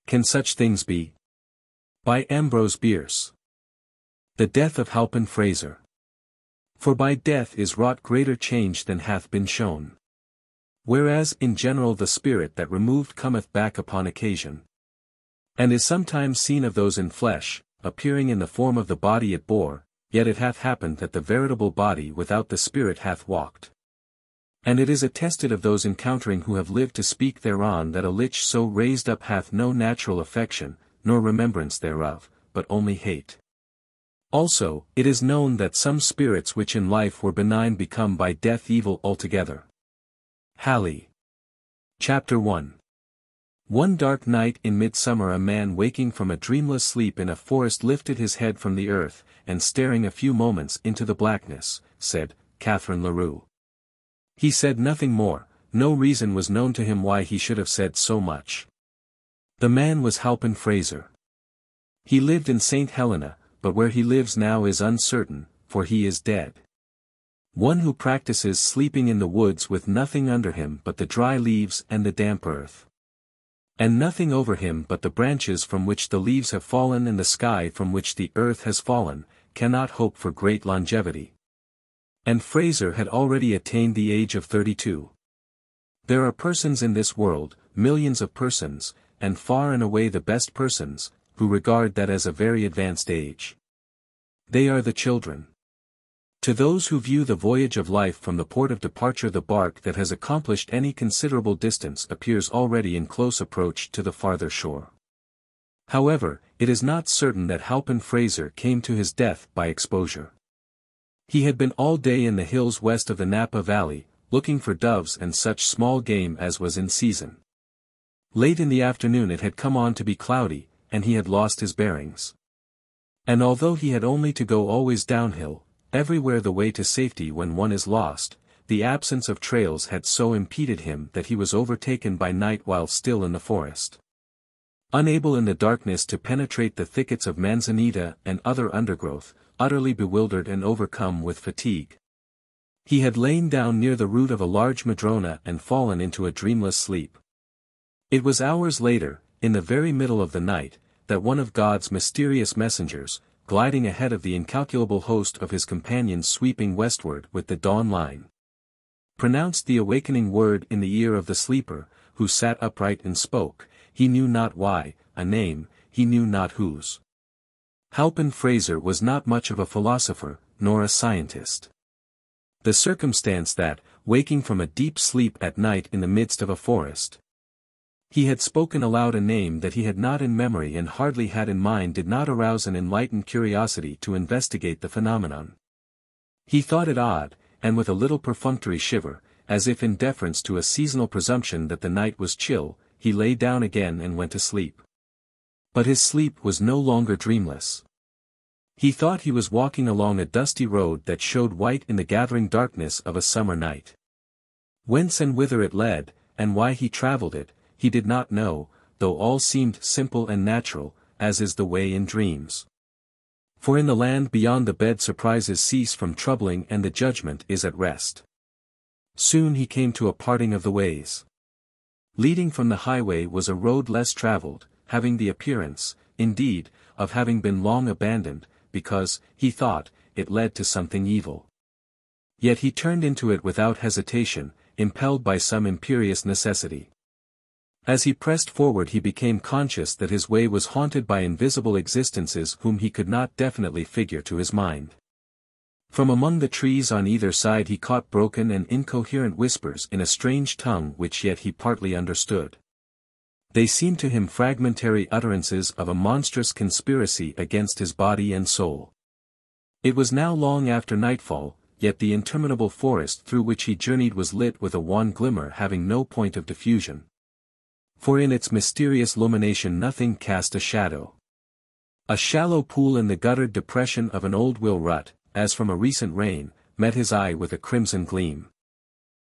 Can such things be? By Ambrose Bierce. The death of Halpin Frayser. For by death is wrought greater change than hath been shown. Whereas in general the spirit that removed cometh back upon occasion. And is sometimes seen of those in flesh, appearing in the form of the body it bore, yet it hath happened that the veritable body without the spirit hath walked. And it is attested of those encountering who have lived to speak thereon that a lich so raised up hath no natural affection, nor remembrance thereof, but only hate. Also, it is known that some spirits which in life were benign become by death evil altogether. Halley. Chapter 1. One dark night in midsummer a man waking from a dreamless sleep in a forest lifted his head from the earth, and staring a few moments into the blackness, said, Catherine Leroux. He said nothing more, no reason was known to him why he should have said so much. The man was Halpin Frayser. He lived in St. Helena, but where he lives now is uncertain, for he is dead. One who practices sleeping in the woods with nothing under him but the dry leaves and the damp earth. And nothing over him but the branches from which the leaves have fallen and the sky from which the earth has fallen, cannot hope for great longevity. And Frayser had already attained the age of 32. There are persons in this world, millions of persons, and far and away the best persons, who regard that as a very advanced age. They are the children. To those who view the voyage of life from the port of departure, the bark that has accomplished any considerable distance appears already in close approach to the farther shore. However, it is not certain that Halpin Frayser came to his death by exposure. He had been all day in the hills west of the Napa Valley, looking for doves and such small game as was in season. Late in the afternoon it had come on to be cloudy, and he had lost his bearings. And although he had only to go always downhill, everywhere the way to safety when one is lost, the absence of trails had so impeded him that he was overtaken by night while still in the forest. Unable in the darkness to penetrate the thickets of manzanita and other undergrowth, utterly bewildered and overcome with fatigue. He had lain down near the root of a large madrona and fallen into a dreamless sleep. It was hours later, in the very middle of the night, that one of God's mysterious messengers, gliding ahead of the incalculable host of his companions sweeping westward with the dawn line, pronounced the awakening word in the ear of the sleeper, who sat upright and spoke, he knew not why, a name, he knew not whose. Halpin Frayser was not much of a philosopher, nor a scientist. The circumstance that, waking from a deep sleep at night in the midst of a forest, he had spoken aloud a name that he had not in memory and hardly had in mind did not arouse an enlightened curiosity to investigate the phenomenon. He thought it odd, and with a little perfunctory shiver, as if in deference to a seasonal presumption that the night was chill, he lay down again and went to sleep. But his sleep was no longer dreamless. He thought he was walking along a dusty road that showed white in the gathering darkness of a summer night. Whence and whither it led, and why he travelled it, he did not know, though all seemed simple and natural, as is the way in dreams. For in the land beyond the bed surprises cease from troubling and the judgment is at rest. Soon he came to a parting of the ways. Leading from the highway was a road less travelled, having the appearance, indeed, of having been long abandoned, because, he thought, it led to something evil. Yet he turned into it without hesitation, impelled by some imperious necessity. As he pressed forward he became conscious that his way was haunted by invisible existences whom he could not definitely figure to his mind. From among the trees on either side he caught broken and incoherent whispers in a strange tongue which yet he partly understood. They seemed to him fragmentary utterances of a monstrous conspiracy against his body and soul. It was now long after nightfall, yet the interminable forest through which he journeyed was lit with a wan glimmer having no point of diffusion. For in its mysterious illumination nothing cast a shadow. A shallow pool in the guttered depression of an old wheel rut, as from a recent rain, met his eye with a crimson gleam.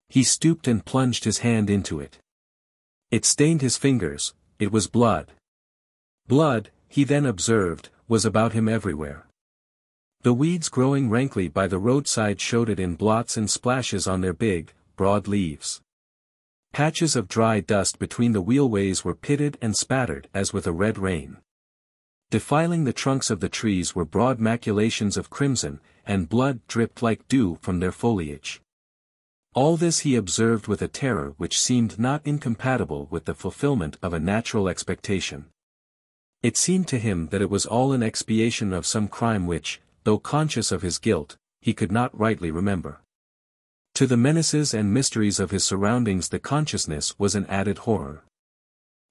He stooped and plunged his hand into it. It stained his fingers, it was blood. Blood, he then observed, was about him everywhere. The weeds growing rankly by the roadside showed it in blots and splashes on their big, broad leaves. Patches of dry dust between the wheelways were pitted and spattered as with a red rain. Defiling the trunks of the trees were broad maculations of crimson, and blood dripped like dew from their foliage. All this he observed with a terror which seemed not incompatible with the fulfillment of a natural expectation. It seemed to him that it was all an expiation of some crime which, though conscious of his guilt, he could not rightly remember. To the menaces and mysteries of his surroundings the consciousness was an added horror.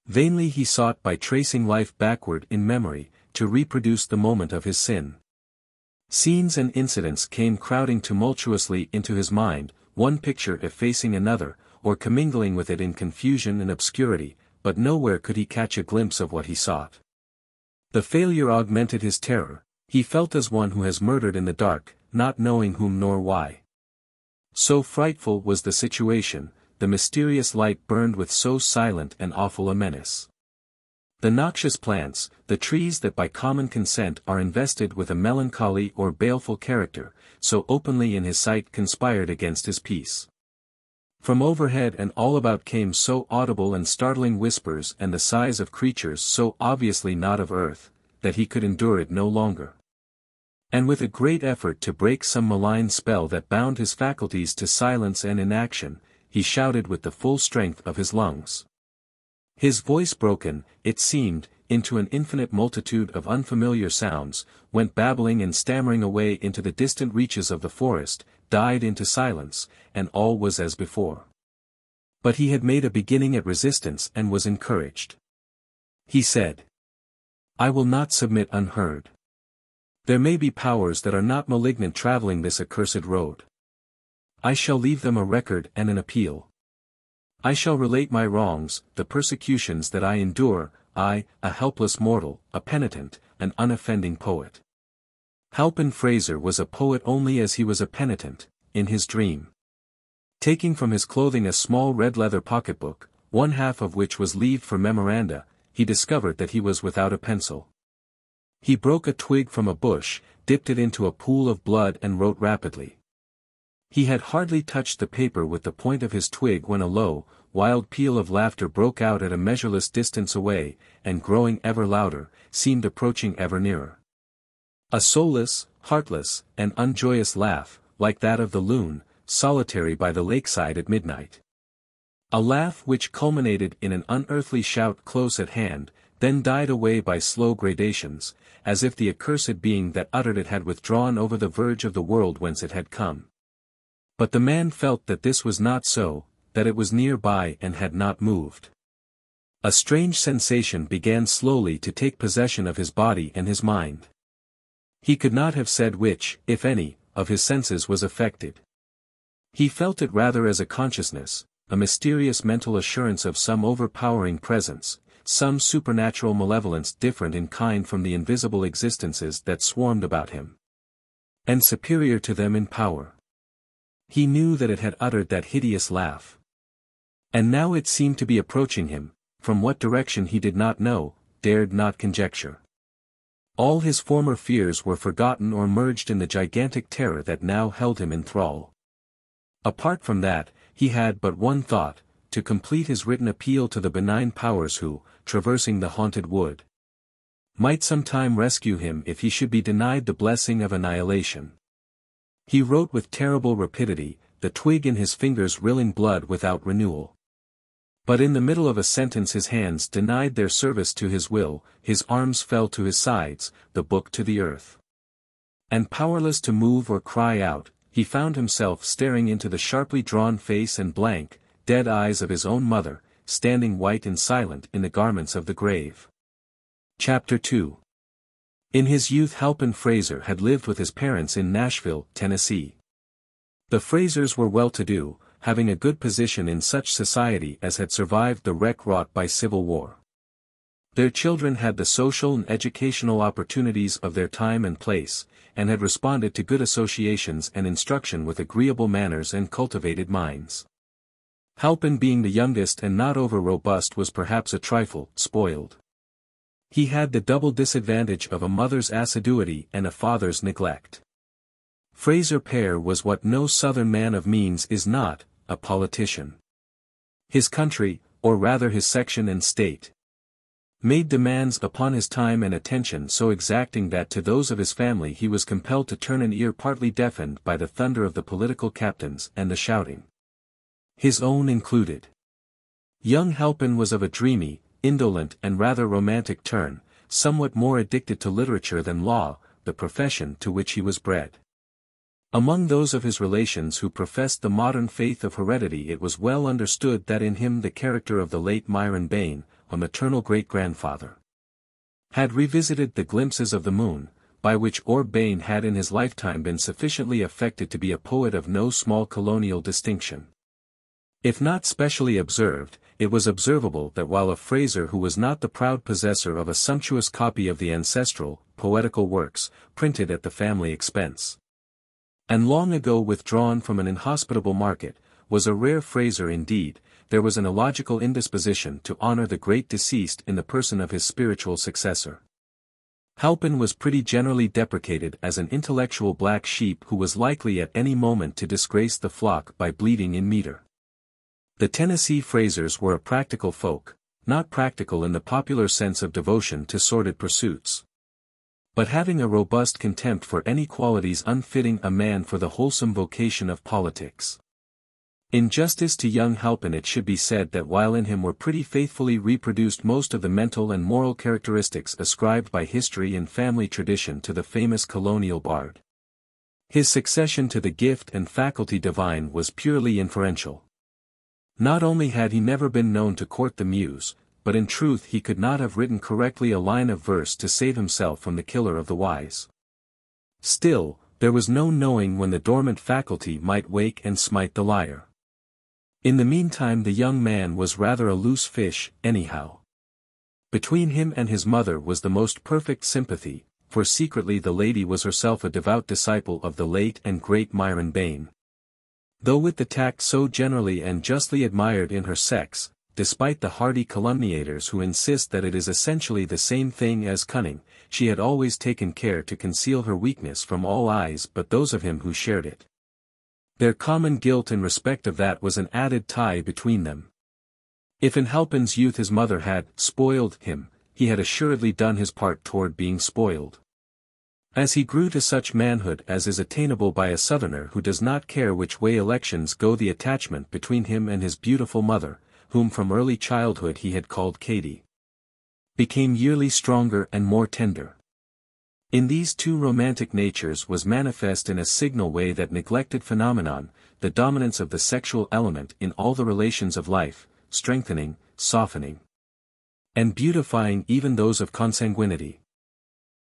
Vainly he sought by tracing life backward in memory, to reproduce the moment of his sin. Scenes and incidents came crowding tumultuously into his mind, one picture effacing another, or commingling with it in confusion and obscurity, but nowhere could he catch a glimpse of what he sought. The failure augmented his terror. He felt as one who has murdered in the dark, not knowing whom nor why. So frightful was the situation, the mysterious light burned with so silent and awful a menace. The noxious plants, the trees that by common consent are invested with a melancholy or baleful character, so openly in his sight conspired against his peace. From overhead and all about came so audible and startling whispers and the sighs of creatures so obviously not of earth, that he could endure it no longer. And with a great effort to break some malign spell that bound his faculties to silence and inaction, he shouted with the full strength of his lungs. His voice broken, it seemed, into an infinite multitude of unfamiliar sounds, went babbling and stammering away into the distant reaches of the forest, died into silence, and all was as before. But he had made a beginning at resistance and was encouraged. He said, "I will not submit unheard. There may be powers that are not malignant traveling this accursed road. I shall leave them a record and an appeal. I shall relate my wrongs, the persecutions that I endure, I, a helpless mortal, a penitent, an unoffending poet." Halpin Frayser was a poet only as he was a penitent, in his dream. Taking from his clothing a small red leather pocketbook, one half of which was leaved for memoranda, he discovered that he was without a pencil. He broke a twig from a bush, dipped it into a pool of blood and wrote rapidly. He had hardly touched the paper with the point of his twig when a low, wild peal of laughter broke out at a measureless distance away, and growing ever louder, seemed approaching ever nearer. A soulless, heartless, and unjoyous laugh, like that of the loon, solitary by the lakeside at midnight. A laugh which culminated in an unearthly shout close at hand, then died away by slow gradations, as if the accursed being that uttered it had withdrawn over the verge of the world whence it had come. But the man felt that this was not so, that it was near by and had not moved. A strange sensation began slowly to take possession of his body and his mind. He could not have said which, if any, of his senses was affected. He felt it rather as a consciousness, a mysterious mental assurance of some overpowering presence, some supernatural malevolence different in kind from the invisible existences that swarmed about him, and superior to them in power. He knew that it had uttered that hideous laugh. And now it seemed to be approaching him, from what direction he did not know, dared not conjecture. All his former fears were forgotten or merged in the gigantic terror that now held him in thrall. Apart from that, he had but one thought, to complete his written appeal to the benign powers who, traversing the haunted wood, might sometime rescue him if he should be denied the blessing of annihilation. He wrote with terrible rapidity, the twig in his fingers rilling blood without renewal. But in the middle of a sentence his hands denied their service to his will, his arms fell to his sides, the book to the earth. And powerless to move or cry out, he found himself staring into the sharply drawn face and blank, dead eyes of his own mother, standing white and silent in the garments of the grave. Chapter 2. In his youth Halpin Frayser had lived with his parents in Nashville, Tennessee. The Fraysers were well-to-do, having a good position in such society as had survived the wreck wrought by civil war. Their children had the social and educational opportunities of their time and place, and had responded to good associations and instruction with agreeable manners and cultivated minds. Halpin, being the youngest and not over-robust, was perhaps a trifle spoiled. He had the double disadvantage of a mother's assiduity and a father's neglect. Frayser père was what no southern man of means is not, a politician. His country, or rather his section and state, made demands upon his time and attention so exacting that to those of his family he was compelled to turn an ear partly deafened by the thunder of the political captains and the shouting, his own included. Young Halpin was of a dreamy, indolent and rather romantic turn, somewhat more addicted to literature than law, the profession to which he was bred. Among those of his relations who professed the modern faith of heredity, it was well understood that in him the character of the late Myron Bayne, a maternal great-grandfather, had revisited the glimpses of the moon, by which Orb Bayne had in his lifetime been sufficiently affected to be a poet of no small colonial distinction. If not specially observed, it was observable that while a Frayser who was not the proud possessor of a sumptuous copy of the ancestral, poetical works, printed at the family expense, and long ago withdrawn from an inhospitable market, was a rare Frayser indeed, there was an illogical indisposition to honor the great deceased in the person of his spiritual successor. Halpin was pretty generally deprecated as an intellectual black sheep who was likely at any moment to disgrace the flock by bleeding in meter. The Tennessee Fraysers were a practical folk, not practical in the popular sense of devotion to sordid pursuits, but having a robust contempt for any qualities unfitting a man for the wholesome vocation of politics. In justice to young Halpin, it should be said that while in him were pretty faithfully reproduced most of the mental and moral characteristics ascribed by history and family tradition to the famous colonial bard, his succession to the gift and faculty divine was purely inferential. Not only had he never been known to court the muse, but in truth he could not have written correctly a line of verse to save himself from the killer of the wise. Still, there was no knowing when the dormant faculty might wake and smite the lyre. In the meantime the young man was rather a loose fish, anyhow. Between him and his mother was the most perfect sympathy, for secretly the lady was herself a devout disciple of the late and great Myron Bayne. Though with the tact so generally and justly admired in her sex, despite the hardy calumniators who insist that it is essentially the same thing as cunning, she had always taken care to conceal her weakness from all eyes but those of him who shared it. Their common guilt in respect of that was an added tie between them. If in Halpin's youth his mother had spoiled him, he had assuredly done his part toward being spoiled. As he grew to such manhood as is attainable by a Southerner who does not care which way elections go, the attachment between him and his beautiful mother, whom from early childhood he had called Katie, became yearly stronger and more tender. In these two romantic natures was manifest in a signal way that neglected phenomenon, the dominance of the sexual element in all the relations of life, strengthening, softening, and beautifying even those of consanguinity.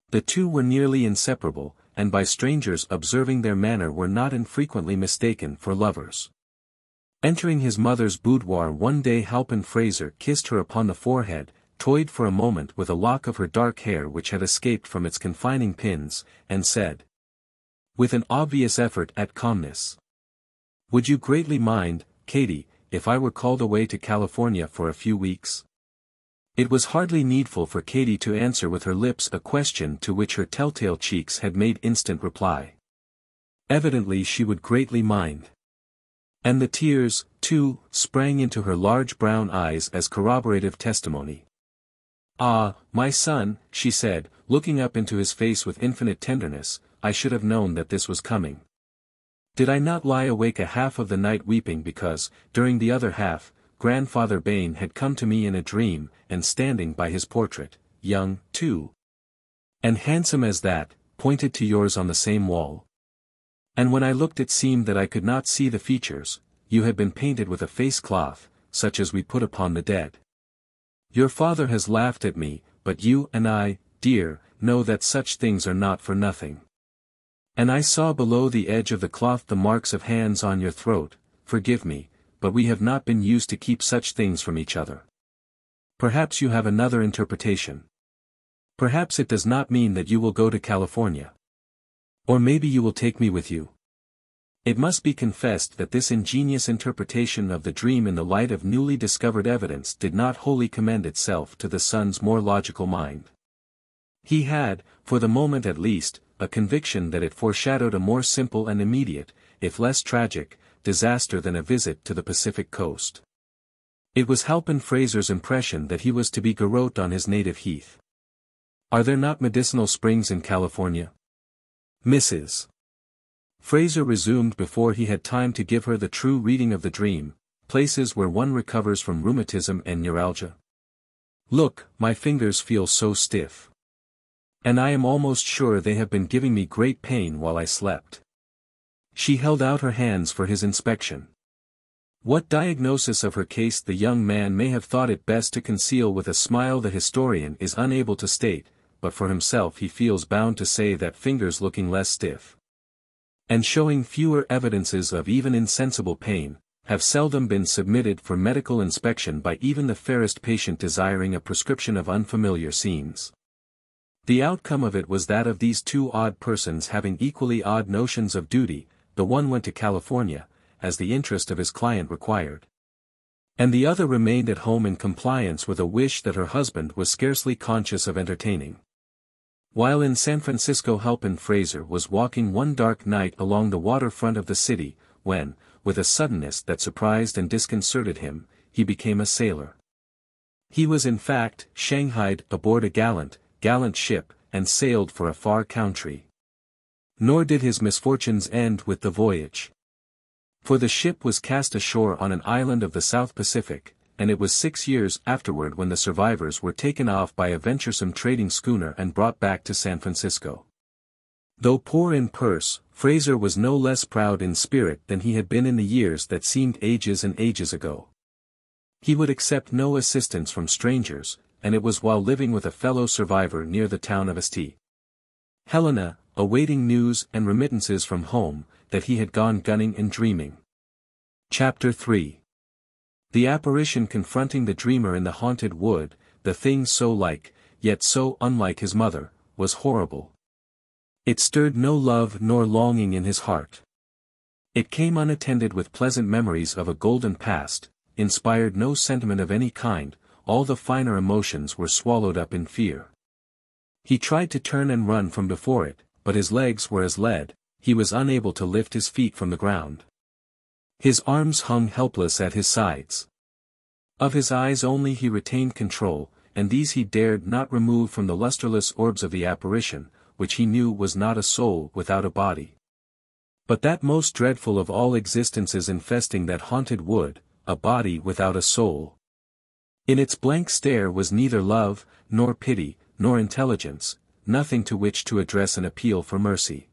The two were nearly inseparable, and by strangers observing their manner were not infrequently mistaken for lovers. Entering his mother's boudoir one day, Halpin Frayser kissed her upon the forehead, toyed for a moment with a lock of her dark hair which had escaped from its confining pins, and said, with an obvious effort at calmness, "Would you greatly mind, Katie, if I were called away to California for a few weeks?" It was hardly needful for Katie to answer with her lips a question to which her telltale cheeks had made instant reply. Evidently she would greatly mind. And the tears, too, sprang into her large brown eyes as corroborative testimony. "Ah, my son," she said, looking up into his face with infinite tenderness, "I should have known that this was coming. Did I not lie awake a half of the night weeping because, during the other half, Grandfather Bayne had come to me in a dream, and standing by his portrait, young, too, and handsome as that, pointed to yours on the same wall. And when I looked it seemed that I could not see the features, you had been painted with a face cloth, such as we put upon the dead. Your father has laughed at me, but you and I, dear, know that such things are not for nothing. And I saw below the edge of the cloth the marks of hands on your throat, forgive me, but we have not been used to keep such things from each other. Perhaps you have another interpretation. Perhaps it does not mean that you will go to California. Or maybe you will take me with you." It must be confessed that this ingenious interpretation of the dream in the light of newly discovered evidence did not wholly commend itself to the son's more logical mind. He had, for the moment at least, a conviction that it foreshadowed a more simple and immediate, if less tragic, disaster than a visit to the Pacific coast. It was Halpin Frayser's impression that he was to be garrote on his native heath. Are there not medicinal springs in California? Mrs. Frayser resumed before he had time to give her the true reading of the dream, places where one recovers from rheumatism and neuralgia. Look, my fingers feel so stiff. And I am almost sure they have been giving me great pain while I slept. She held out her hands for his inspection. What diagnosis of her case the young man may have thought it best to conceal with a smile the historian is unable to state, but for himself he feels bound to say that fingers looking less stiff and showing fewer evidences of even insensible pain, have seldom been submitted for medical inspection by even the fairest patient desiring a prescription of unfamiliar scenes. The outcome of it was that of these two odd persons having equally odd notions of duty, the one went to California, as the interest of his client required, and the other remained at home in compliance with a wish that her husband was scarcely conscious of entertaining. While in San Francisco, Halpin Frayser was walking one dark night along the waterfront of the city, when, with a suddenness that surprised and disconcerted him, he became a sailor. He was in fact shanghaied aboard a gallant ship, and sailed for a far country. Nor did his misfortunes end with the voyage. For the ship was cast ashore on an island of the South Pacific, and it was 6 years afterward when the survivors were taken off by a venturesome trading schooner and brought back to San Francisco. Though poor in purse, Frayser was no less proud in spirit than he had been in the years that seemed ages and ages ago. He would accept no assistance from strangers, and it was while living with a fellow survivor near the town of St. Helena, awaiting news and remittances from home, that he had gone gunning and dreaming. Chapter 3. The apparition confronting the dreamer in the haunted wood, the thing so like, yet so unlike his mother, was horrible. It stirred no love nor longing in his heart. It came unattended with pleasant memories of a golden past, inspired no sentiment of any kind, all the finer emotions were swallowed up in fear. He tried to turn and run from before it, but his legs were as lead, he was unable to lift his feet from the ground. His arms hung helpless at his sides. Of his eyes only he retained control, and these he dared not remove from the lustreless orbs of the apparition, which he knew was not a soul without a body. But that most dreadful of all existences infesting that haunted wood, a body without a soul. In its blank stare was neither love, nor pity, nor intelligence, nothing to which to address an appeal for mercy.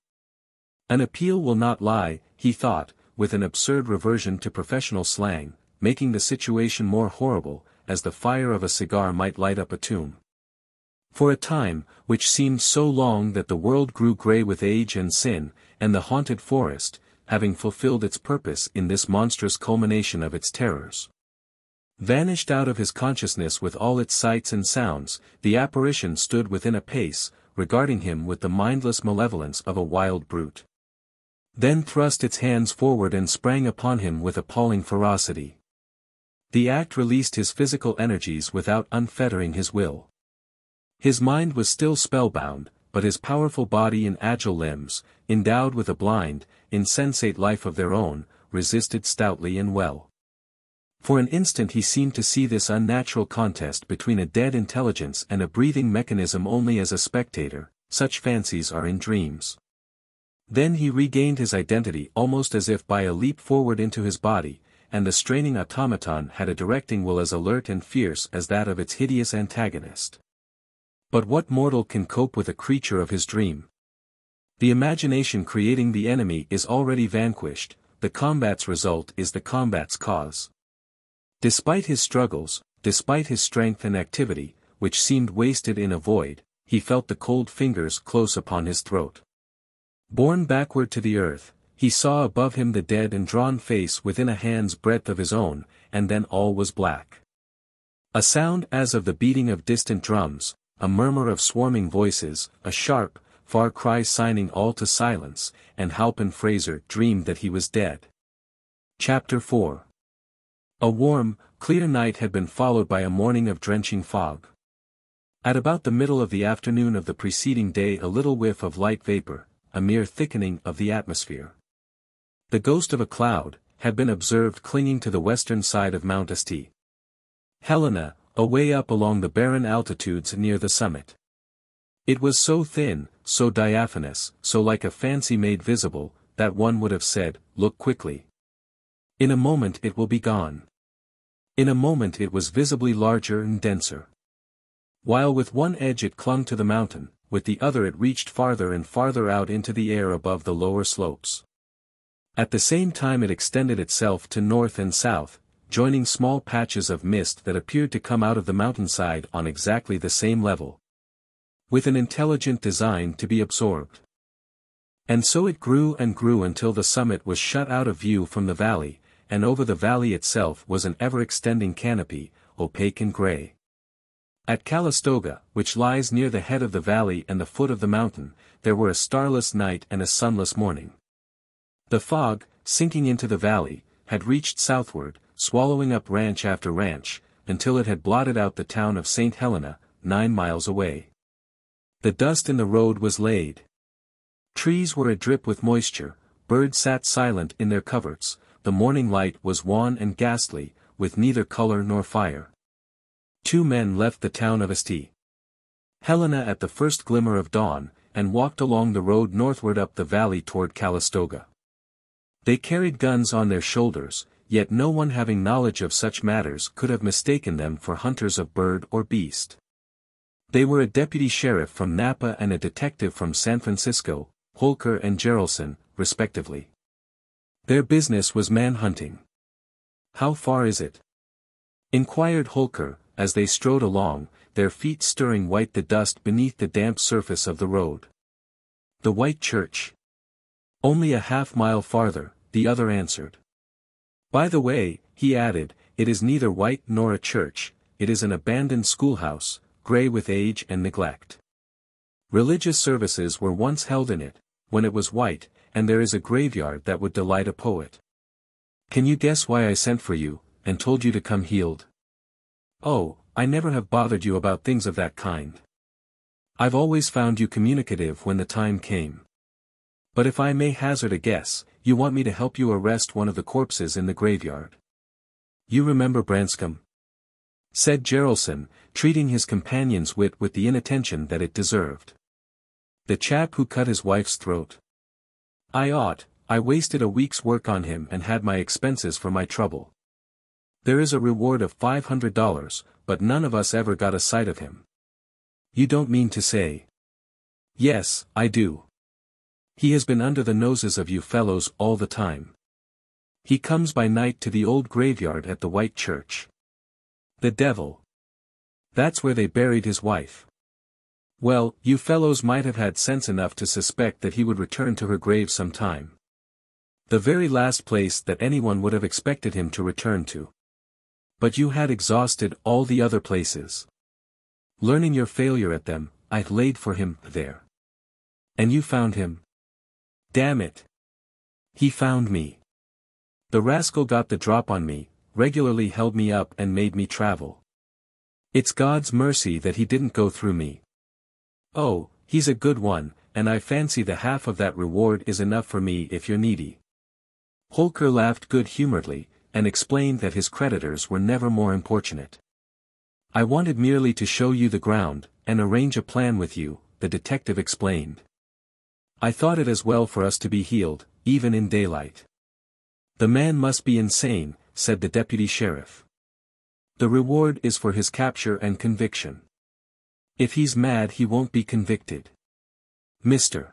An appeal will not lie, he thought, with an absurd reversion to professional slang, making the situation more horrible, as the fire of a cigar might light up a tomb. For a time, which seemed so long that the world grew grey with age and sin, and the haunted forest, having fulfilled its purpose in this monstrous culmination of its terrors, vanished out of his consciousness with all its sights and sounds, the apparition stood within a pace, regarding him with the mindless malevolence of a wild brute. Then thrust its hands forward and sprang upon him with appalling ferocity. The act released his physical energies without unfettering his will. His mind was still spellbound, but his powerful body and agile limbs, endowed with a blind, insensate life of their own, resisted stoutly and well. For an instant he seemed to see this unnatural contest between a dead intelligence and a breathing mechanism only as a spectator, such fancies are in dreams. Then he regained his identity almost as if by a leap forward into his body, and the straining automaton had a directing will as alert and fierce as that of its hideous antagonist. But what mortal can cope with a creature of his dream? The imagination creating the enemy is already vanquished, the combat's result is the combat's cause. Despite his struggles, despite his strength and activity, which seemed wasted in a void, he felt the cold fingers close upon his throat. Borne backward to the earth, he saw above him the dead and drawn face within a hand's breadth of his own, and then all was black. A sound as of the beating of distant drums, a murmur of swarming voices, a sharp, far cry signing all to silence, and Halpin Frayser dreamed that he was dead. Chapter 4. A warm, clear night had been followed by a morning of drenching fog. At about the middle of the afternoon of the preceding day a little whiff of light vapor, a mere thickening of the atmosphere, the ghost of a cloud, had been observed clinging to the western side of Mount St. Helena, away up along the barren altitudes near the summit. It was so thin, so diaphanous, so like a fancy made visible, that one would have said, "Look quickly. In a moment it will be gone." In a moment it was visibly larger and denser. While with one edge it clung to the mountain, with the other it reached farther and farther out into the air above the lower slopes. At the same time it extended itself to north and south, joining small patches of mist that appeared to come out of the mountainside on exactly the same level, with an intelligent design to be absorbed. And so it grew and grew until the summit was shut out of view from the valley, and over the valley itself was an ever-extending canopy, opaque and grey. At Calistoga, which lies near the head of the valley and the foot of the mountain, there were a starless night and a sunless morning. The fog, sinking into the valley, had reached southward, swallowing up ranch after ranch, until it had blotted out the town of St. Helena, 9 miles away. The dust in the road was laid. Trees were adrip with moisture, birds sat silent in their coverts, the morning light was wan and ghastly, with neither color nor fire. 2 men left the town of St. Helena at the first glimmer of dawn, and walked along the road northward up the valley toward Calistoga. They carried guns on their shoulders, yet no one having knowledge of such matters could have mistaken them for hunters of bird or beast. They were a deputy sheriff from Napa and a detective from San Francisco, Holker and Geraldson, respectively. Their business was man-hunting. "How far is it?" inquired Holker, as they strode along, their feet stirring white the dust beneath the damp surface of the road. "The White Church." "Only a half-mile farther," the other answered. "By the way," he added, "it is neither white nor a church, it is an abandoned schoolhouse, grey with age and neglect. Religious services were once held in it, when it was white, and there is a graveyard that would delight a poet. Can you guess why I sent for you, and told you to come healed?" "Oh, I never have bothered you about things of that kind. I've always found you communicative when the time came. But if I may hazard a guess, you want me to help you arrest one of the corpses in the graveyard. You remember Branscombe?" said Geraldson, treating his companion's wit with the inattention that it deserved. "The chap who cut his wife's throat. I wasted a week's work on him and had my expenses for my trouble. There is a reward of $500, but none of us ever got a sight of him." "You don't mean to say?" "Yes, I do. He has been under the noses of you fellows all the time. He comes by night to the old graveyard at the White Church. The devil. That's where they buried his wife. Well, you fellows might have had sense enough to suspect that he would return to her grave some time. The very last place that anyone would have expected him to return to. But you had exhausted all the other places. Learning your failure at them, I laid for him there. And you found him. Damn it. He found me. The rascal got the drop on me, regularly held me up and made me travel. It's God's mercy that he didn't go through me. Oh, he's a good one, and I fancy the half of that reward is enough for me if you're needy." Holker laughed good-humoredly, and explained that his creditors were never more importunate. "I wanted merely to show you the ground, and arrange a plan with you," the detective explained. "I thought it as well for us to be healed, even in daylight." "The man must be insane," said the deputy sheriff. "The reward is for his capture and conviction. If he's mad he won't be convicted. Mr.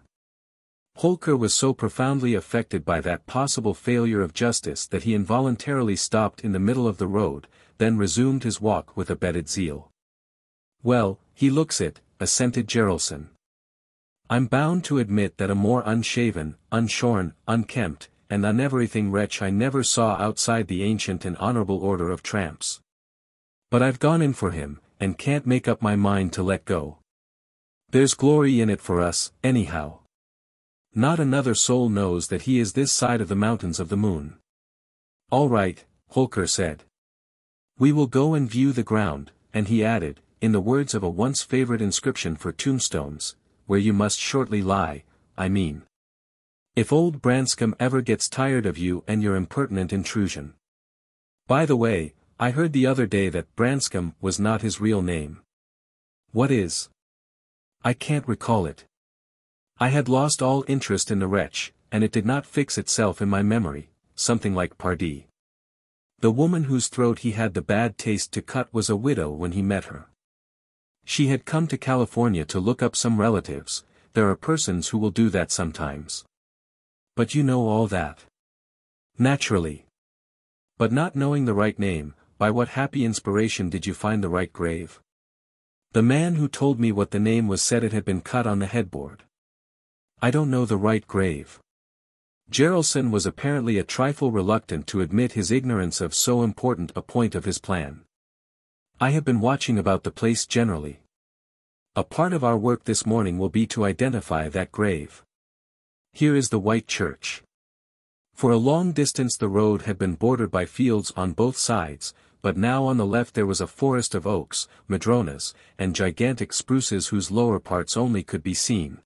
Holker was so profoundly affected by that possible failure of justice that he involuntarily stopped in the middle of the road, then resumed his walk with abated zeal. "Well, he looks it," assented Geraldson. "I'm bound to admit that a more unshaven, unshorn, unkempt, and uneverything wretch I never saw outside the ancient and honorable order of tramps. But I've gone in for him, and can't make up my mind to let go. There's glory in it for us, anyhow. Not another soul knows that he is this side of the mountains of the moon." "All right," Holker said. "We will go and view the ground," and he added, in the words of a once favorite inscription for tombstones, "where you must shortly lie, I mean. If old Branscombe ever gets tired of you and your impertinent intrusion. By the way, I heard the other day that Branscombe was not his real name. What is? I can't recall it. I had lost all interest in the wretch, and it did not fix itself in my memory, something like Pardee. The woman whose throat he had the bad taste to cut was a widow when he met her. She had come to California to look up some relatives. There are persons who will do that sometimes. But you know all that. Naturally. But not knowing the right name, by what happy inspiration did you find the right grave? The man who told me what the name was said it had been cut on the headboard. I don't know the right grave. Geraldson was apparently a trifle reluctant to admit his ignorance of so important a point of his plan. I have been watching about the place generally. A part of our work this morning will be to identify that grave. Here is the white church. For a long distance the road had been bordered by fields on both sides, but now on the left there was a forest of oaks, madronas, and gigantic spruces whose lower parts only could be seen.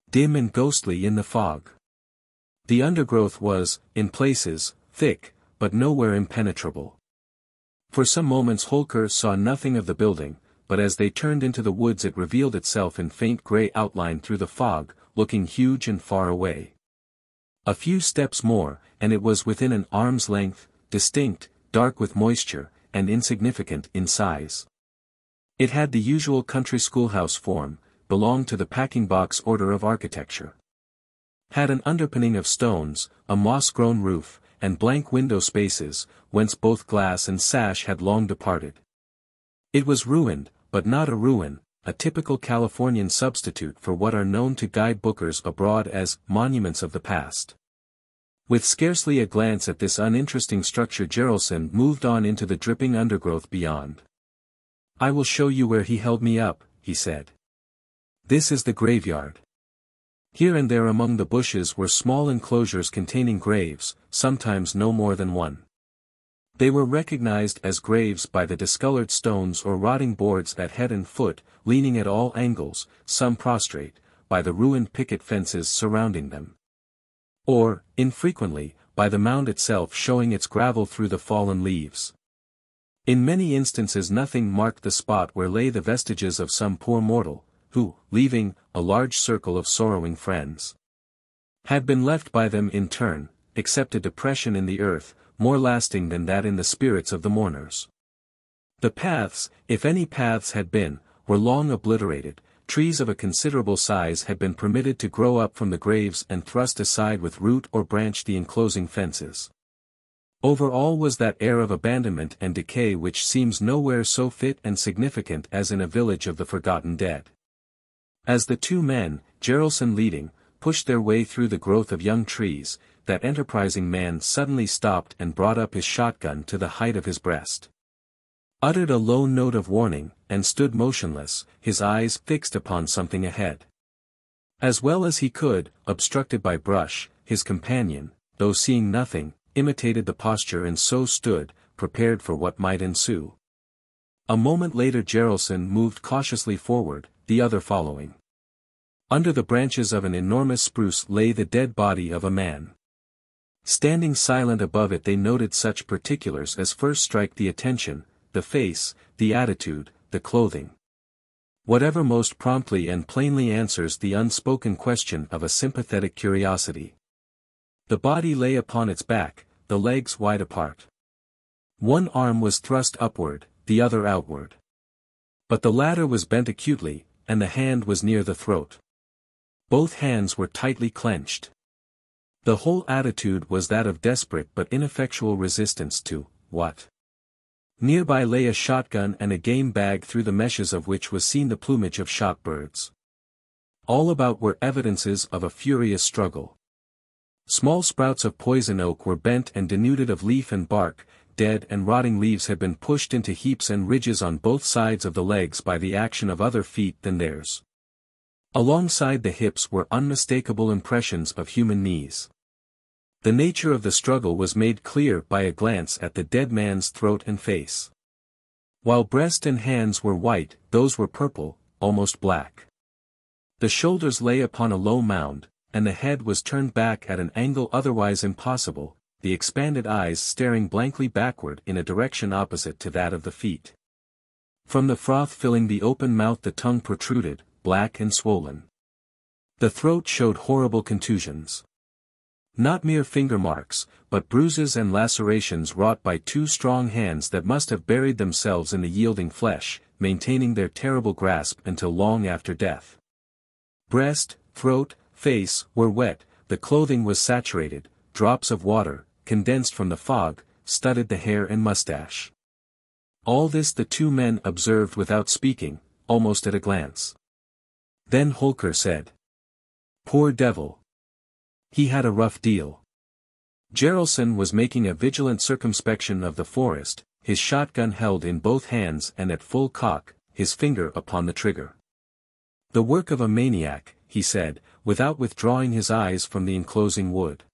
Dim and ghostly in the fog. The undergrowth was, in places, thick, but nowhere impenetrable. For some moments Holker saw nothing of the building, but as they turned into the woods it revealed itself in faint grey outline through the fog, looking huge and far away. A few steps more, and it was within an arm's length, distinct, dark with moisture, and insignificant in size. It had the usual country schoolhouse form, belonged to the packing-box order of architecture. Had an underpinning of stones, a moss-grown roof, and blank window spaces, whence both glass and sash had long departed. It was ruined, but not a ruin, a typical Californian substitute for what are known to guide-bookers abroad as monuments of the past. With scarcely a glance at this uninteresting structure Geraldson moved on into the dripping undergrowth beyond. I will show you where he held me up, he said. This is the graveyard. Here and there among the bushes were small enclosures containing graves, sometimes no more than one. They were recognized as graves by the discolored stones or rotting boards at head and foot, leaning at all angles, some prostrate, by the ruined picket fences surrounding them. Or, infrequently, by the mound itself showing its gravel through the fallen leaves. In many instances nothing marked the spot where lay the vestiges of some poor mortal, who, leaving a large circle of sorrowing friends, had been left by them in turn, except a depression in the earth, more lasting than that in the spirits of the mourners. The paths, if any paths had been, were long obliterated. Trees of a considerable size had been permitted to grow up from the graves and thrust aside with root or branch the enclosing fences. Over all was that air of abandonment and decay which seems nowhere so fit and significant as in a village of the forgotten dead. As the two men, Geraldson leading, pushed their way through the growth of young trees, that enterprising man suddenly stopped and brought up his shotgun to the height of his breast. Uttered a low note of warning, and stood motionless, his eyes fixed upon something ahead. As well as he could, obstructed by brush, his companion, though seeing nothing, imitated the posture and so stood, prepared for what might ensue. A moment later Geraldson moved cautiously forward, the other following. Under the branches of an enormous spruce lay the dead body of a man. Standing silent above it they noted such particulars as first strike the attention, the face, the attitude, the clothing. Whatever most promptly and plainly answers the unspoken question of a sympathetic curiosity. The body lay upon its back, the legs wide apart. One arm was thrust upward, the other outward. But the latter was bent acutely, and the hand was near the throat. Both hands were tightly clenched. The whole attitude was that of desperate but ineffectual resistance to what? Nearby lay a shotgun and a game bag through the meshes of which was seen the plumage of shot birds. All about were evidences of a furious struggle. Small sprouts of poison oak were bent and denuded of leaf and bark, dead and rotting leaves had been pushed into heaps and ridges on both sides of the legs by the action of other feet than theirs. Alongside the hips were unmistakable impressions of human knees. The nature of the struggle was made clear by a glance at the dead man's throat and face. While breast and hands were white, those were purple, almost black. The shoulders lay upon a low mound, and the head was turned back at an angle otherwise impossible, the expanded eyes staring blankly backward in a direction opposite to that of the feet. From the froth filling the open mouth the tongue protruded, black and swollen. The throat showed horrible contusions. Not mere finger marks, but bruises and lacerations wrought by two strong hands that must have buried themselves in the yielding flesh, maintaining their terrible grasp until long after death. Breast, throat, face, were wet, the clothing was saturated, drops of water, condensed from the fog, studded the hair and mustache. All this the two men observed without speaking, almost at a glance. Then Holker said, "Poor devil. He had a rough deal." Jaralson was making a vigilant circumspection of the forest, his shotgun held in both hands and at full cock, his finger upon the trigger. "The work of a maniac," he said, without withdrawing his eyes from the enclosing wood.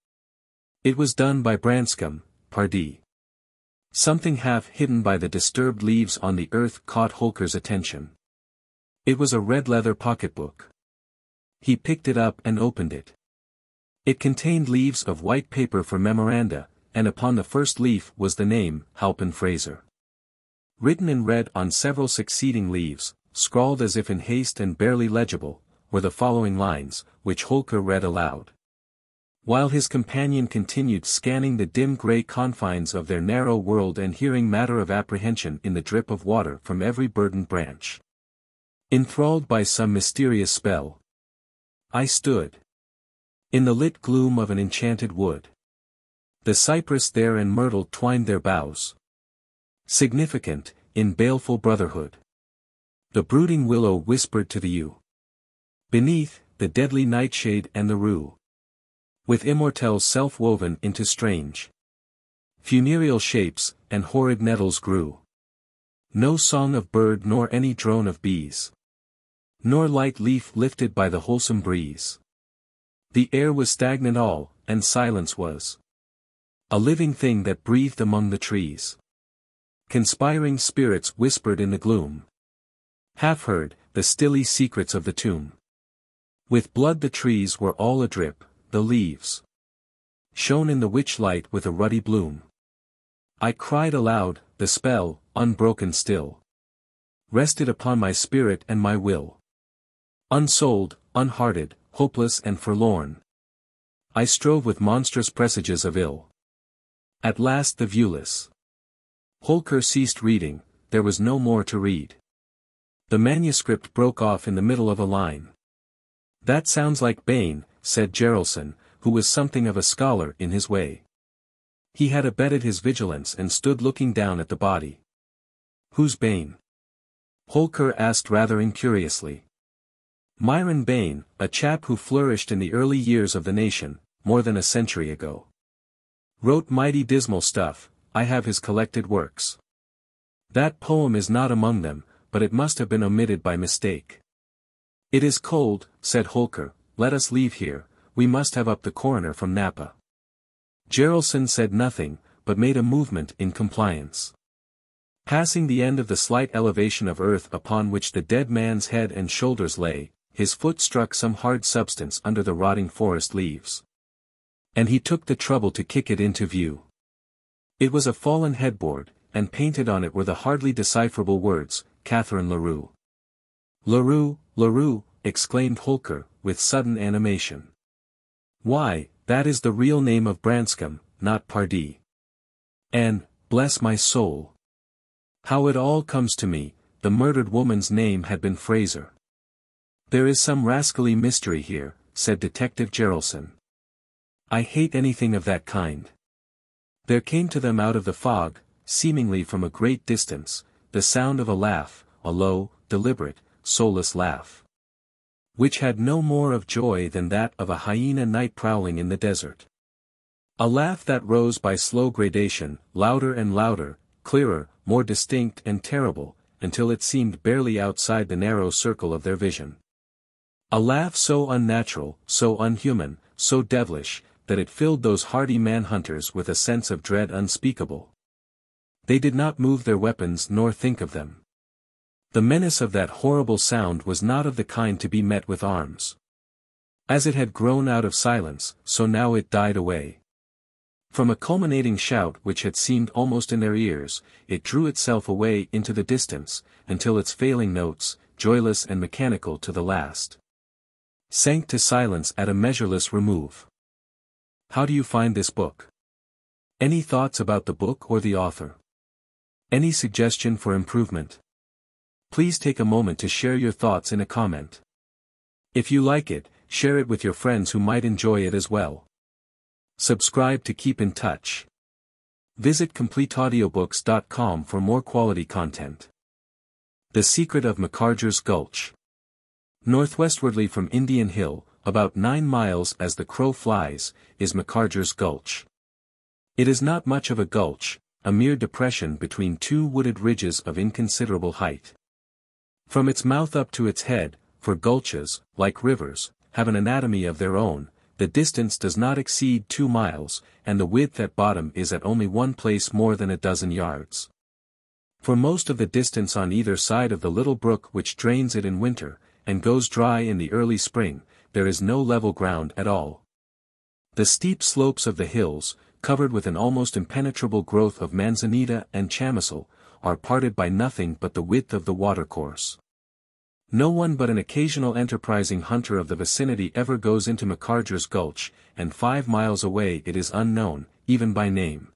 "It was done by Branscombe, pardee." Something half hidden by the disturbed leaves on the earth caught Holker's attention. It was a red leather pocketbook. He picked it up and opened it. It contained leaves of white paper for memoranda, and upon the first leaf was the name, Halpin Frayser. Written in red on several succeeding leaves, scrawled as if in haste and barely legible, were the following lines, which Holker read aloud. While his companion continued scanning the dim grey confines of their narrow world and hearing matter of apprehension in the drip of water from every burdened branch. Enthralled by some mysterious spell, I stood in the lit gloom of an enchanted wood. The cypress there and myrtle twined their boughs, significant, in baleful brotherhood. The brooding willow whispered to the yew. Beneath, the deadly nightshade and the rue, with immortelles self-woven into strange, funereal shapes, and horrid nettles grew. No song of bird nor any drone of bees, nor light leaf lifted by the wholesome breeze. The air was stagnant all, and silence was a living thing that breathed among the trees. Conspiring spirits whispered in the gloom, half heard, the stilly secrets of the tomb. With blood the trees were all adrip, the leaves shone in the witch light with a ruddy bloom. I cried aloud, the spell, unbroken still, rested upon my spirit and my will. Unsouled, unhearted, hopeless and forlorn, I strove with monstrous presages of ill. At last the viewless Holker ceased reading, there was no more to read. The manuscript broke off in the middle of a line. "That sounds like Bain," said Jaralson, who was something of a scholar in his way. He had abetted his vigilance and stood looking down at the body. "Who's Bain?" Holker asked rather incuriously. "Myron Bain, a chap who flourished in the early years of the nation, more than a century ago. Wrote mighty dismal stuff, I have his collected works. That poem is not among them, but it must have been omitted by mistake." "It is cold," said Holker, "let us leave here, we must have up the coroner from Napa." Jaralson said nothing, but made a movement in compliance. Passing the end of the slight elevation of earth upon which the dead man's head and shoulders lay, his foot struck some hard substance under the rotting forest leaves. And he took the trouble to kick it into view. It was a fallen headboard, and painted on it were the hardly decipherable words, Catherine Leroux. "Leroux, Leroux," exclaimed Holker, with sudden animation. "Why, that is the real name of Branscombe, not Pardee. And, bless my soul, how it all comes to me, the murdered woman's name had been Frayser." "There is some rascally mystery here," said Detective Jaralson. "I hate anything of that kind." There came to them out of the fog, seemingly from a great distance, the sound of a laugh, a low, deliberate, soulless laugh, which had no more of joy than that of a hyena night prowling in the desert. A laugh that rose by slow gradation, louder and louder, clearer, more distinct and terrible, until it seemed barely outside the narrow circle of their vision. A laugh so unnatural, so unhuman, so devilish, that it filled those hardy man-hunters with a sense of dread unspeakable. They did not move their weapons nor think of them. The menace of that horrible sound was not of the kind to be met with arms. As it had grown out of silence, so now it died away. From a culminating shout which had seemed almost in their ears, it drew itself away into the distance, until its failing notes, joyless and mechanical to the last, sank to silence at a measureless remove. How do you find this book? Any thoughts about the book or the author? Any suggestion for improvement? Please take a moment to share your thoughts in a comment. If you like it, share it with your friends who might enjoy it as well. Subscribe to keep in touch. Visit CompleteAudiobooks.com for more quality content. The Secret of Macarger's Gulch. Northwestwardly from Indian Hill, about 9 miles as the crow flies, is Macarger's Gulch. It is not much of a gulch, a mere depression between two wooded ridges of inconsiderable height. From its mouth up to its head, for gulches, like rivers, have an anatomy of their own, the distance does not exceed 2 miles, and the width at bottom is at only one place more than a dozen yards. For most of the distance on either side of the little brook which drains it in winter, and goes dry in the early spring, there is no level ground at all. The steep slopes of the hills, covered with an almost impenetrable growth of manzanita and chamisil, are parted by nothing but the width of the watercourse. No one but an occasional enterprising hunter of the vicinity ever goes into Macarger's Gulch, and 5 miles away it is unknown, even by name.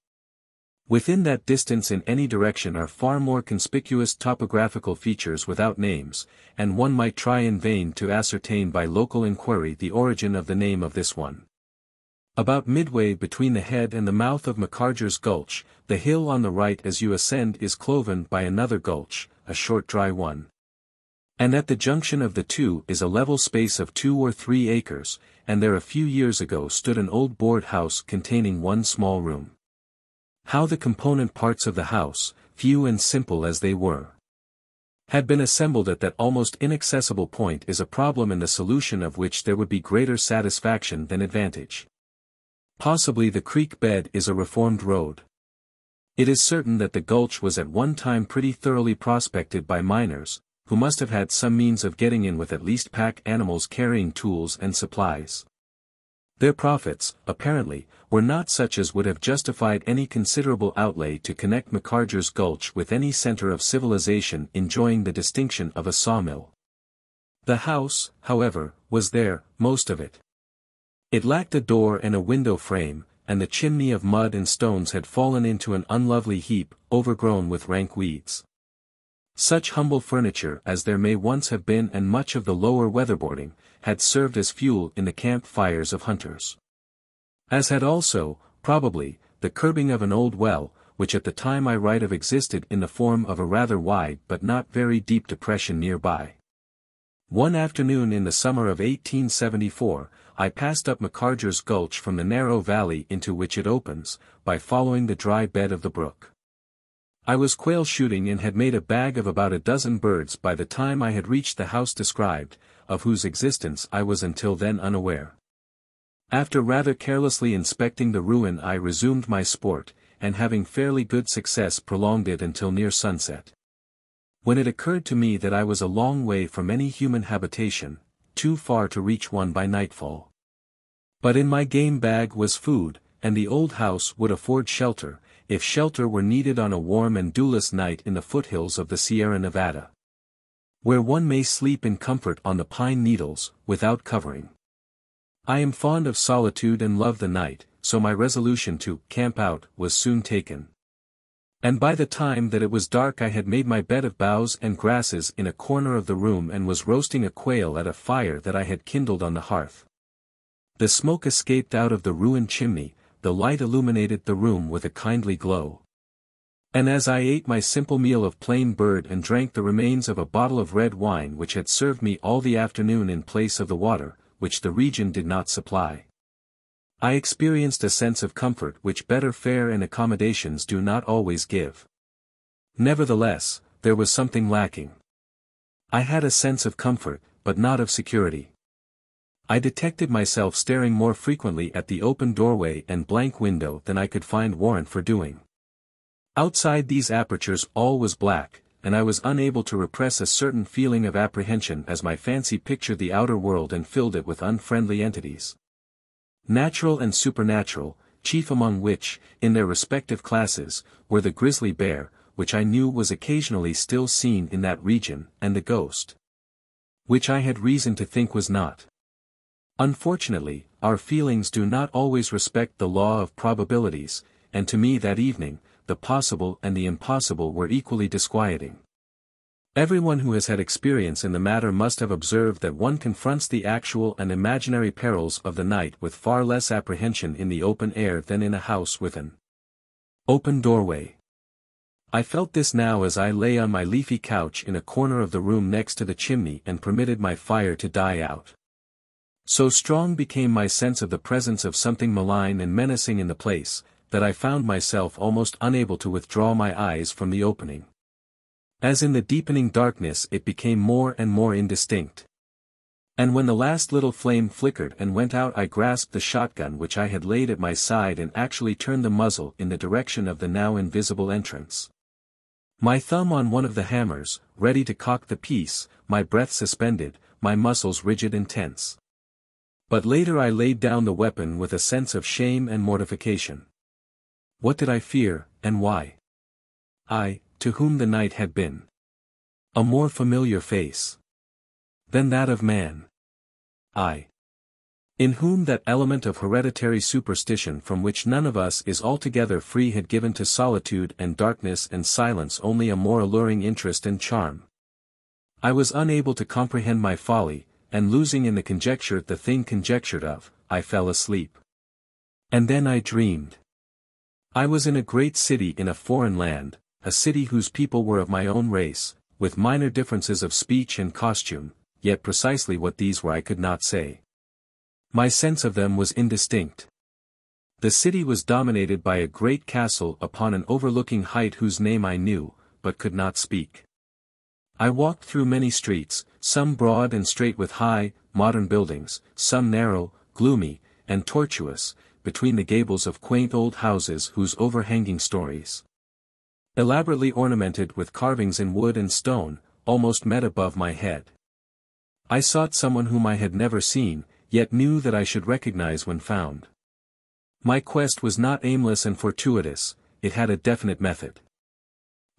Within that distance in any direction are far more conspicuous topographical features without names, and one might try in vain to ascertain by local inquiry the origin of the name of this one. About midway between the head and the mouth of Macarger's Gulch, the hill on the right as you ascend is cloven by another gulch, a short dry one. And at the junction of the two is a level space of 2 or 3 acres, and there a few years ago stood an old board house containing one small room. How the component parts of the house, few and simple as they were, had been assembled at that almost inaccessible point is a problem in the solution of which there would be greater satisfaction than advantage. Possibly the creek bed is a reformed road. It is certain that the gulch was at one time pretty thoroughly prospected by miners, who must have had some means of getting in with at least pack animals carrying tools and supplies. Their profits, apparently, were not such as would have justified any considerable outlay to connect Macarger's Gulch with any center of civilization enjoying the distinction of a sawmill. The house, however, was there, most of it. It lacked a door and a window frame, and the chimney of mud and stones had fallen into an unlovely heap, overgrown with rank weeds. Such humble furniture as there may once have been and much of the lower weatherboarding, had served as fuel in the camp fires of hunters. As had also, probably, the curbing of an old well, which at the time I write of existed in the form of a rather wide but not very deep depression nearby. One afternoon in the summer of 1874, I passed up Macarger's Gulch from the narrow valley into which it opens, by following the dry bed of the brook. I was quail shooting and had made a bag of about a dozen birds by the time I had reached the house described, of whose existence I was until then unaware. After rather carelessly inspecting the ruin I resumed my sport, and having fairly good success prolonged it until near sunset. When it occurred to me that I was a long way from any human habitation, too far to reach one by nightfall. But in my game bag was food, and the old house would afford shelter, if shelter were needed on a warm and dewless night in the foothills of the Sierra Nevada, where one may sleep in comfort on the pine needles, without covering. I am fond of solitude and love the night, so my resolution to camp out was soon taken. And by the time that it was dark I had made my bed of boughs and grasses in a corner of the room and was roasting a quail at a fire that I had kindled on the hearth. The smoke escaped out of the ruined chimney, the light illuminated the room with a kindly glow. And as I ate my simple meal of plain bird and drank the remains of a bottle of red wine which had served me all the afternoon in place of the water, which the region did not supply, I experienced a sense of comfort which better fare and accommodations do not always give. Nevertheless, there was something lacking. I had a sense of comfort, but not of security. I detected myself staring more frequently at the open doorway and blank window than I could find warrant for doing. Outside these apertures all was black, and I was unable to repress a certain feeling of apprehension as my fancy pictured the outer world and filled it with unfriendly entities. Natural and supernatural, chief among which, in their respective classes, were the grizzly bear, which I knew was occasionally still seen in that region, and the ghost, which I had reason to think was not. Unfortunately, our feelings do not always respect the law of probabilities, and to me that evening, the possible and the impossible were equally disquieting. Everyone who has had experience in the matter must have observed that one confronts the actual and imaginary perils of the night with far less apprehension in the open air than in a house with an open doorway. I felt this now as I lay on my leafy couch in a corner of the room next to the chimney and permitted my fire to die out. So strong became my sense of the presence of something malign and menacing in the place, that I found myself almost unable to withdraw my eyes from the opening. As in the deepening darkness it became more and more indistinct. And when the last little flame flickered and went out I grasped the shotgun which I had laid at my side and actually turned the muzzle in the direction of the now invisible entrance. My thumb on one of the hammers, ready to cock the piece, my breath suspended, my muscles rigid and tense. But later I laid down the weapon with a sense of shame and mortification. What did I fear, and why? I, to whom the night had been a more familiar face than that of man. I, in whom that element of hereditary superstition from which none of us is altogether free had given to solitude and darkness and silence only a more alluring interest and charm. I was unable to comprehend my folly, and losing in the conjecture the thing conjectured of, I fell asleep. And then I dreamed. I was in a great city in a foreign land, a city whose people were of my own race, with minor differences of speech and costume, yet precisely what these were I could not say. My sense of them was indistinct. The city was dominated by a great castle upon an overlooking height whose name I knew, but could not speak. I walked through many streets, some broad and straight with high, modern buildings, some narrow, gloomy, and tortuous, between the gables of quaint old houses whose overhanging stories, elaborately ornamented with carvings in wood and stone, almost met above my head. I sought someone whom I had never seen, yet knew that I should recognize when found. My quest was not aimless and fortuitous, it had a definite method.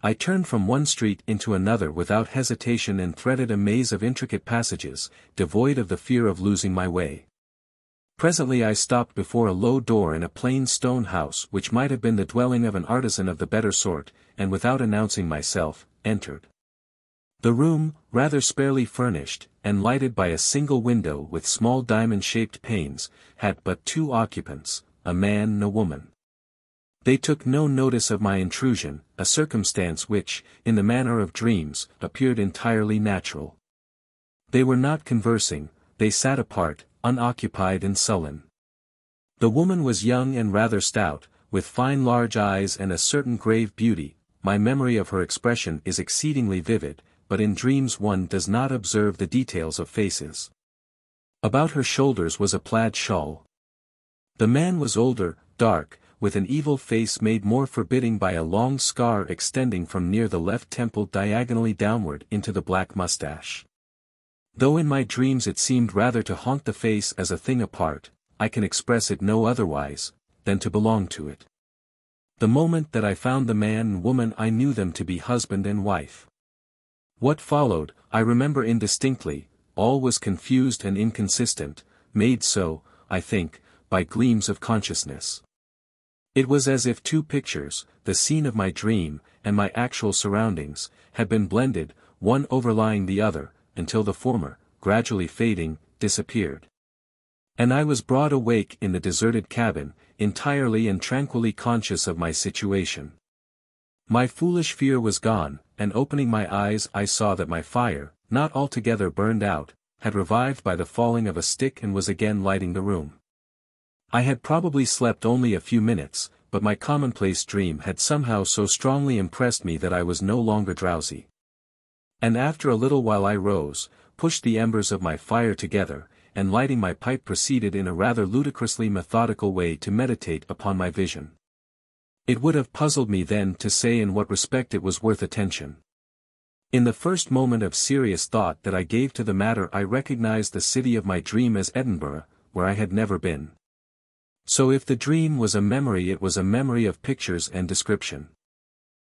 I turned from one street into another without hesitation and threaded a maze of intricate passages, devoid of the fear of losing my way. Presently I stopped before a low door in a plain stone house which might have been the dwelling of an artisan of the better sort, and without announcing myself, entered. The room, rather sparely furnished, and lighted by a single window with small diamond-shaped panes, had but two occupants, a man and a woman. They took no notice of my intrusion, a circumstance which, in the manner of dreams, appeared entirely natural. They were not conversing, they sat apart, unoccupied and sullen. The woman was young and rather stout, with fine large eyes and a certain grave beauty. My memory of her expression is exceedingly vivid, but in dreams one does not observe the details of faces. About her shoulders was a plaid shawl. The man was older, dark, with an evil face made more forbidding by a long scar extending from near the left temple diagonally downward into the black mustache. Though in my dreams it seemed rather to haunt the face as a thing apart, I can express it no otherwise, than to belong to it. The moment that I found the man and woman I knew them to be husband and wife. What followed, I remember indistinctly, all was confused and inconsistent, made so, I think, by gleams of consciousness. It was as if two pictures, the scene of my dream, and my actual surroundings, had been blended, one overlying the other, until the former, gradually fading, disappeared. And I was broad awake in the deserted cabin, entirely and tranquilly conscious of my situation. My foolish fear was gone, and opening my eyes I saw that my fire, not altogether burned out, had revived by the falling of a stick and was again lighting the room. I had probably slept only a few minutes, but my commonplace dream had somehow so strongly impressed me that I was no longer drowsy. And after a little while I rose, pushed the embers of my fire together, and lighting my pipe proceeded in a rather ludicrously methodical way to meditate upon my vision. It would have puzzled me then to say in what respect it was worth attention. In the first moment of serious thought that I gave to the matter I recognized the city of my dream as Edinburgh, where I had never been. So if the dream was a memory, it was a memory of pictures and description.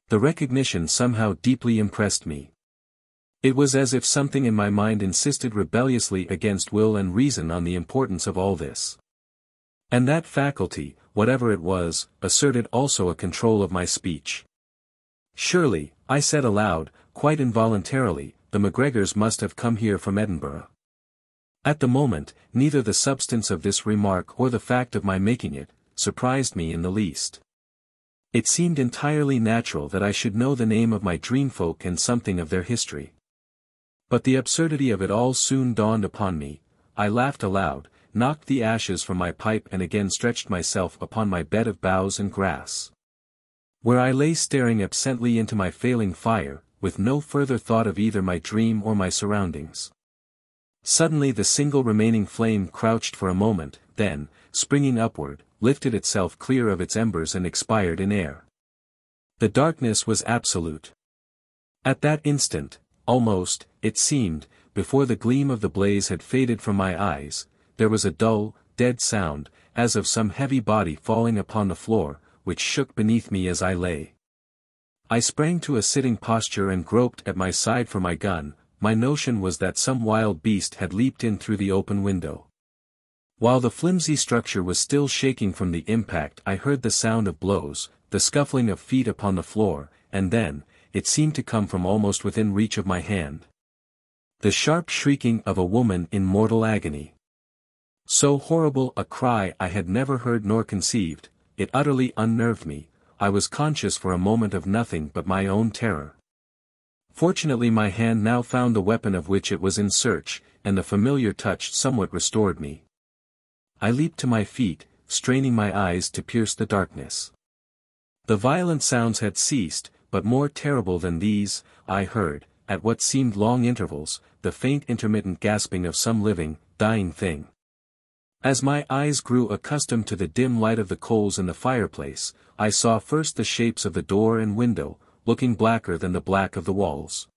The recognition somehow deeply impressed me. It was as if something in my mind insisted rebelliously against will and reason on the importance of all this. And that faculty, whatever it was, asserted also a control of my speech. Surely, I said aloud, quite involuntarily, the MacGregors must have come here from Edinburgh. At the moment, neither the substance of this remark or the fact of my making it, surprised me in the least. It seemed entirely natural that I should know the name of my dreamfolk and something of their history. But the absurdity of it all soon dawned upon me. I laughed aloud, knocked the ashes from my pipe and again stretched myself upon my bed of boughs and grass, where I lay staring absently into my failing fire, with no further thought of either my dream or my surroundings. Suddenly the single remaining flame crouched for a moment, then, springing upward, lifted itself clear of its embers and expired in air. The darkness was absolute. At that instant, almost, it seemed, before the gleam of the blaze had faded from my eyes, there was a dull, dead sound, as of some heavy body falling upon the floor, which shook beneath me as I lay. I sprang to a sitting posture and groped at my side for my gun. My notion was that some wild beast had leaped in through the open window. While the flimsy structure was still shaking from the impact, I heard the sound of blows, the scuffling of feet upon the floor, and then, it seemed to come from almost within reach of my hand, the sharp shrieking of a woman in mortal agony. So horrible a cry I had never heard nor conceived. It utterly unnerved me. I was conscious for a moment of nothing but my own terror. Fortunately my hand now found the weapon of which it was in search, and the familiar touch somewhat restored me. I leaped to my feet, straining my eyes to pierce the darkness. The violent sounds had ceased, but more terrible than these, I heard, at what seemed long intervals, the faint intermittent gasping of some living, dying thing. As my eyes grew accustomed to the dim light of the coals in the fireplace, I saw first the shapes of the door and window, looking blacker than the black of the walls.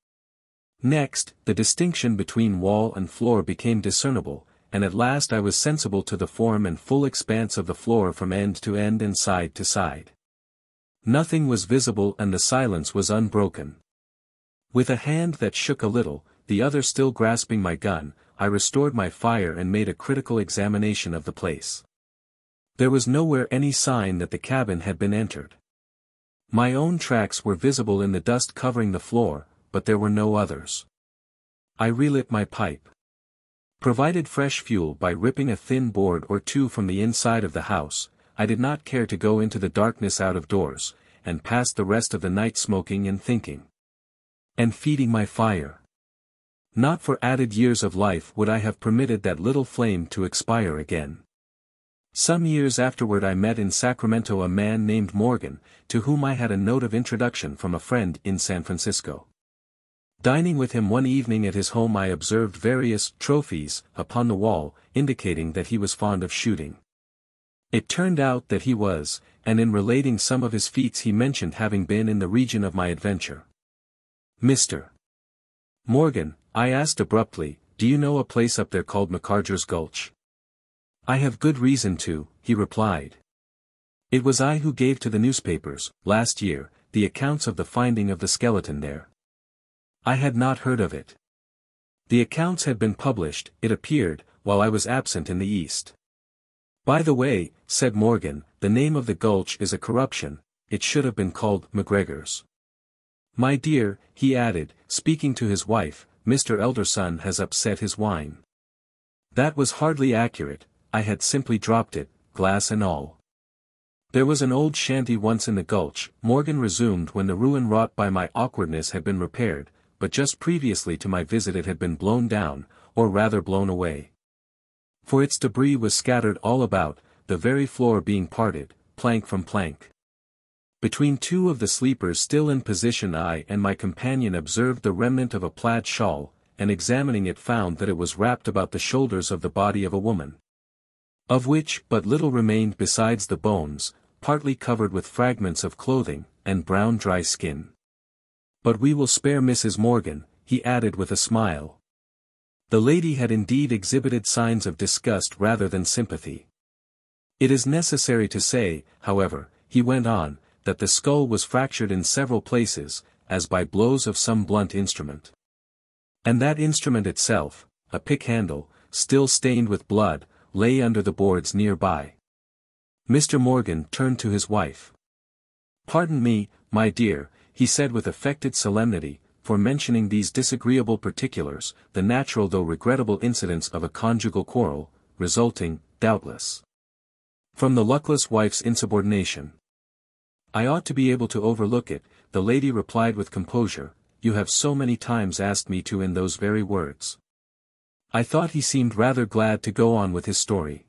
Next, the distinction between wall and floor became discernible, and at last I was sensible to the form and full expanse of the floor from end to end and side to side. Nothing was visible and the silence was unbroken. With a hand that shook a little, the other still grasping my gun, I restored my fire and made a critical examination of the place. There was nowhere any sign that the cabin had been entered. My own tracks were visible in the dust covering the floor, but there were no others. I relit my pipe. Provided fresh fuel by ripping a thin board or two from the inside of the house, I did not care to go into the darkness out of doors, and passed the rest of the night smoking and thinking. And feeding my fire. Not for added years of life would I have permitted that little flame to expire again. Some years afterward I met in Sacramento a man named Morgan, to whom I had a note of introduction from a friend in San Francisco. Dining with him one evening at his home I observed various trophies upon the wall, indicating that he was fond of shooting. It turned out that he was, and in relating some of his feats he mentioned having been in the region of my adventure. Mr. Morgan, I asked abruptly, do you know a place up there called Macarger's Gulch? I have good reason to, he replied. It was I who gave to the newspapers, last year, the accounts of the finding of the skeleton there. I had not heard of it. The accounts had been published, it appeared, while I was absent in the East. By the way, said Morgan, the name of the gulch is a corruption, it should have been called MacGregor's. My dear, he added, speaking to his wife, Mr. Elderson has upset his wine. That was hardly accurate, I had simply dropped it, glass and all. There was an old shanty once in the gulch, Morgan resumed when the ruin wrought by my awkwardness had been repaired, but just previously to my visit it had been blown down, or rather blown away. For its debris was scattered all about, the very floor being parted, plank from plank. Between two of the sleepers still in position I and my companion observed the remnant of a plaid shawl, and examining it found that it was wrapped about the shoulders of the body of a woman, of which but little remained besides the bones, partly covered with fragments of clothing, and brown dry skin. But we will spare Mrs. Morgan, he added with a smile. The lady had indeed exhibited signs of disgust rather than sympathy. It is necessary to say, however, he went on, that the skull was fractured in several places, as by blows of some blunt instrument. And that instrument itself, a pick handle, still stained with blood, lay under the boards nearby. Mr. Morgan turned to his wife. "Pardon me, my dear," he said with affected solemnity, "for mentioning these disagreeable particulars, the natural though regrettable incidents of a conjugal quarrel, resulting, doubtless, from the luckless wife's insubordination. I ought to be able to overlook it," the lady replied with composure, "you have so many times asked me to in those very words." I thought he seemed rather glad to go on with his story.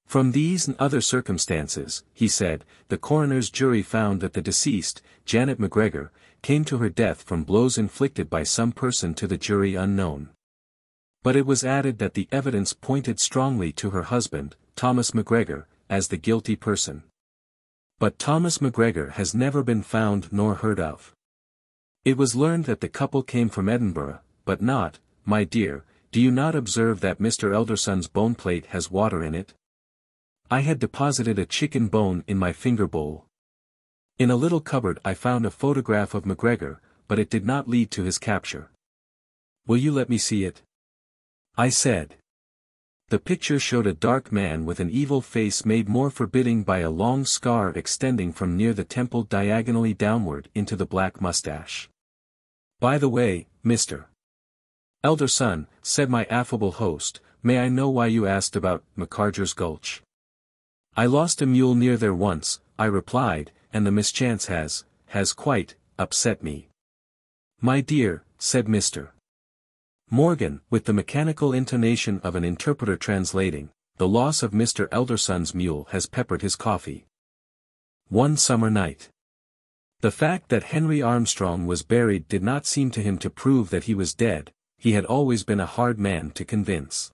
"From these and other circumstances," he said, "the coroner's jury found that the deceased, Janet MacGregor, came to her death from blows inflicted by some person to the jury unknown. But it was added that the evidence pointed strongly to her husband, Thomas MacGregor, as the guilty person. But Thomas MacGregor has never been found nor heard of. It was learned that the couple came from Edinburgh, but not, my dear, do you not observe that Mr. Elderson's bone plate has water in it? I had deposited a chicken bone in my finger bowl. In a little cupboard I found a photograph of MacGregor, but it did not lead to his capture. Will you let me see it?" I said. The picture showed a dark man with an evil face made more forbidding by a long scar extending from near the temple diagonally downward into the black mustache. "By the way, Mr. Elderson," said my affable host, "may I know why you asked about Macarger's Gulch?" "I lost a mule near there once," I replied, "and the mischance has quite, upset me." "My dear," said Mr. Morgan, with the mechanical intonation of an interpreter translating, "the loss of Mr. Elderson's mule has peppered his coffee." One summer night. The fact that Henry Armstrong was buried did not seem to him to prove that he was dead. He had always been a hard man to convince.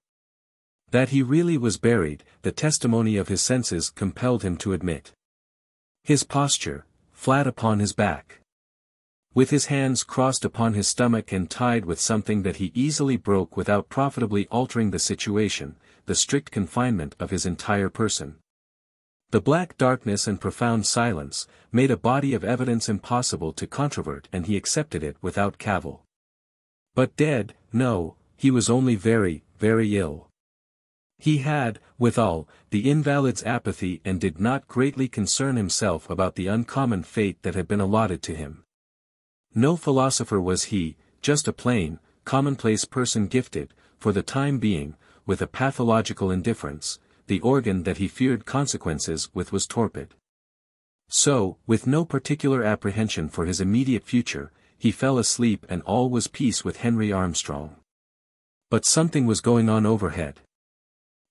That he really was buried, the testimony of his senses compelled him to admit. His posture, flat upon his back, with his hands crossed upon his stomach and tied with something that he easily broke without profitably altering the situation, the strict confinement of his entire person. The black darkness and profound silence, made a body of evidence impossible to controvert, and he accepted it without cavil. But dead, no, he was only very, very ill. He had, withal, the invalid's apathy and did not greatly concern himself about the uncommon fate that had been allotted to him. No philosopher was he, just a plain, commonplace person gifted, for the time being, with a pathological indifference. The organ that he feared consequences with was torpid. So, with no particular apprehension for his immediate future, he fell asleep and all was peace with Henry Armstrong. But something was going on overhead.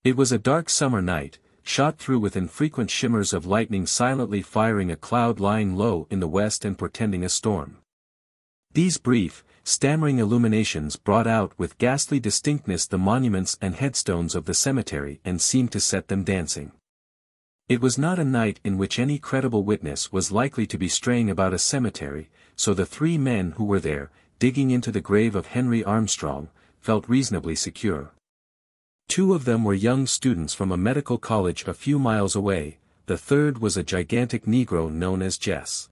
It was a dark summer night, shot through with infrequent shimmers of lightning silently firing a cloud lying low in the west and portending a storm. These brief, stammering illuminations brought out with ghastly distinctness the monuments and headstones of the cemetery and seemed to set them dancing. It was not a night in which any credible witness was likely to be straying about a cemetery, so the three men who were there, digging into the grave of Henry Armstrong, felt reasonably secure. Two of them were young students from a medical college a few miles away, the third was a gigantic Negro known as Jess.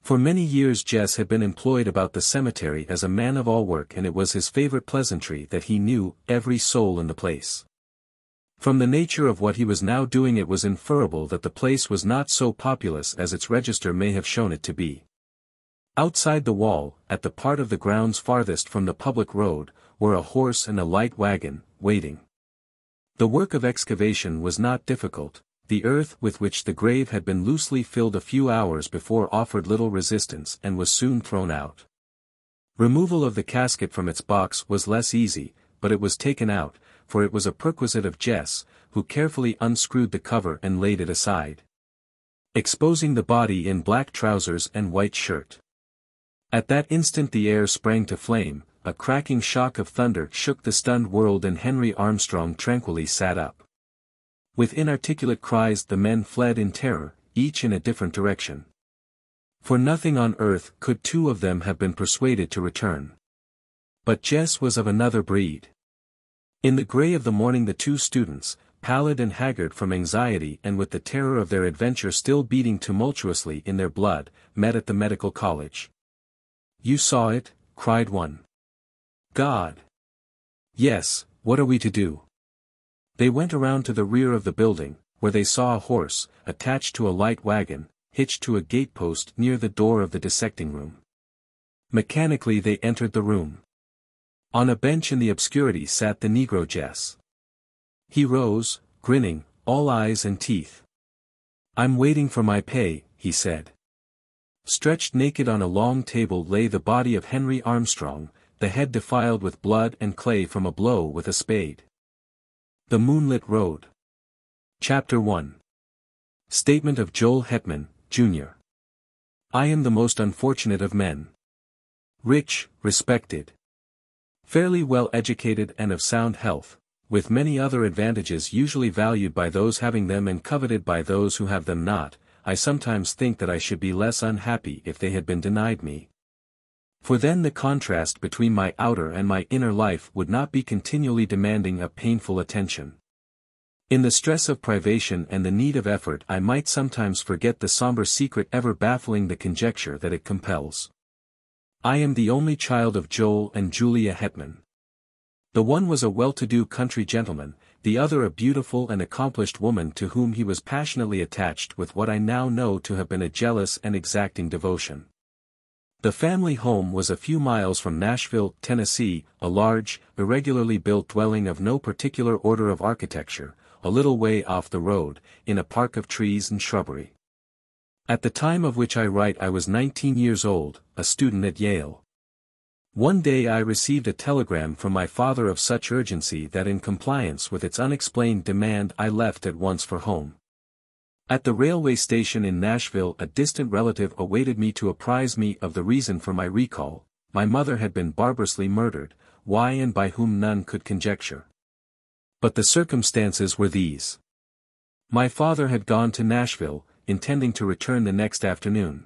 For many years Jess had been employed about the cemetery as a man of all work, and it was his favorite pleasantry that he knew every soul in the place. From the nature of what he was now doing it was inferable that the place was not so populous as its register may have shown it to be. Outside the wall, at the part of the grounds farthest from the public road, were a horse and a light wagon, waiting. The work of excavation was not difficult. The earth with which the grave had been loosely filled a few hours before offered little resistance and was soon thrown out. Removal of the casket from its box was less easy, but it was taken out, for it was a perquisite of Jess, who carefully unscrewed the cover and laid it aside, exposing the body in black trousers and white shirt. At that instant the air sprang to flame, a cracking shock of thunder shook the stunned world, and Henry Armstrong tranquilly sat up. With inarticulate cries the men fled in terror, each in a different direction. For nothing on earth could two of them have been persuaded to return. But Jess was of another breed. In the grey of the morning the two students, pallid and haggard from anxiety and with the terror of their adventure still beating tumultuously in their blood, met at the medical college. "You saw it?" cried one. "God!" "Yes, what are we to do?" They went around to the rear of the building, where they saw a horse, attached to a light wagon, hitched to a gatepost near the door of the dissecting room. Mechanically they entered the room. On a bench in the obscurity sat the Negro Jess. He rose, grinning, all eyes and teeth. "I'm waiting for my pay," he said. Stretched naked on a long table lay the body of Henry Armstrong, the head defiled with blood and clay from a blow with a spade. The Moonlit Road. Chapter 1. Statement of Joel Hetman, Jr. I am the most unfortunate of men. Rich, respected, fairly well educated and of sound health, with many other advantages usually valued by those having them and coveted by those who have them not, I sometimes think that I should be less unhappy if they had been denied me. For then the contrast between my outer and my inner life would not be continually demanding a painful attention. In the stress of privation and the need of effort I might sometimes forget the somber secret ever baffling the conjecture that it compels. I am the only child of Joel and Julia Hetman. The one was a well-to-do country gentleman, the other a beautiful and accomplished woman to whom he was passionately attached with what I now know to have been a jealous and exacting devotion. The family home was a few miles from Nashville, Tennessee, a large, irregularly built dwelling of no particular order of architecture, a little way off the road, in a park of trees and shrubbery. At the time of which I write I was 19 years old, a student at Yale. One day I received a telegram from my father of such urgency that in compliance with its unexplained demand I left at once for home. At the railway station in Nashville a distant relative awaited me to apprise me of the reason for my recall. My mother had been barbarously murdered, why and by whom none could conjecture. But the circumstances were these. My father had gone to Nashville, intending to return the next afternoon.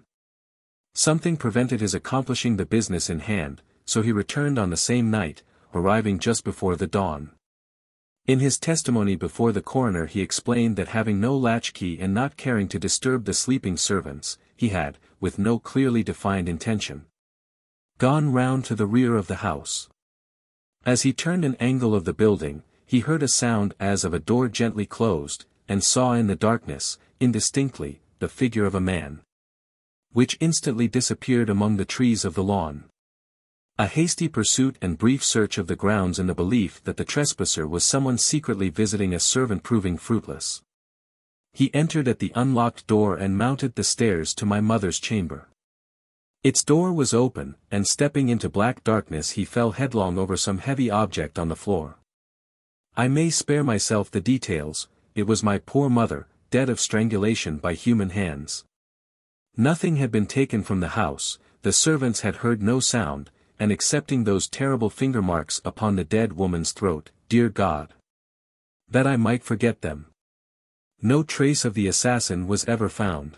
Something prevented his accomplishing the business in hand, so he returned on the same night, arriving just before the dawn. In his testimony before the coroner he explained that having no latchkey and not caring to disturb the sleeping servants, he had, with no clearly defined intention, gone round to the rear of the house. As he turned an angle of the building, he heard a sound as of a door gently closed, and saw in the darkness, indistinctly, the figure of a man, which instantly disappeared among the trees of the lawn. A hasty pursuit and brief search of the grounds in the belief that the trespasser was someone secretly visiting a servant proving fruitless. He entered at the unlocked door and mounted the stairs to my mother's chamber. Its door was open, and stepping into black darkness he fell headlong over some heavy object on the floor. I may spare myself the details, it was my poor mother, dead of strangulation by human hands. Nothing had been taken from the house, the servants had heard no sound, and excepting those terrible finger marks upon the dead woman's throat, dear God, that I might forget them, no trace of the assassin was ever found.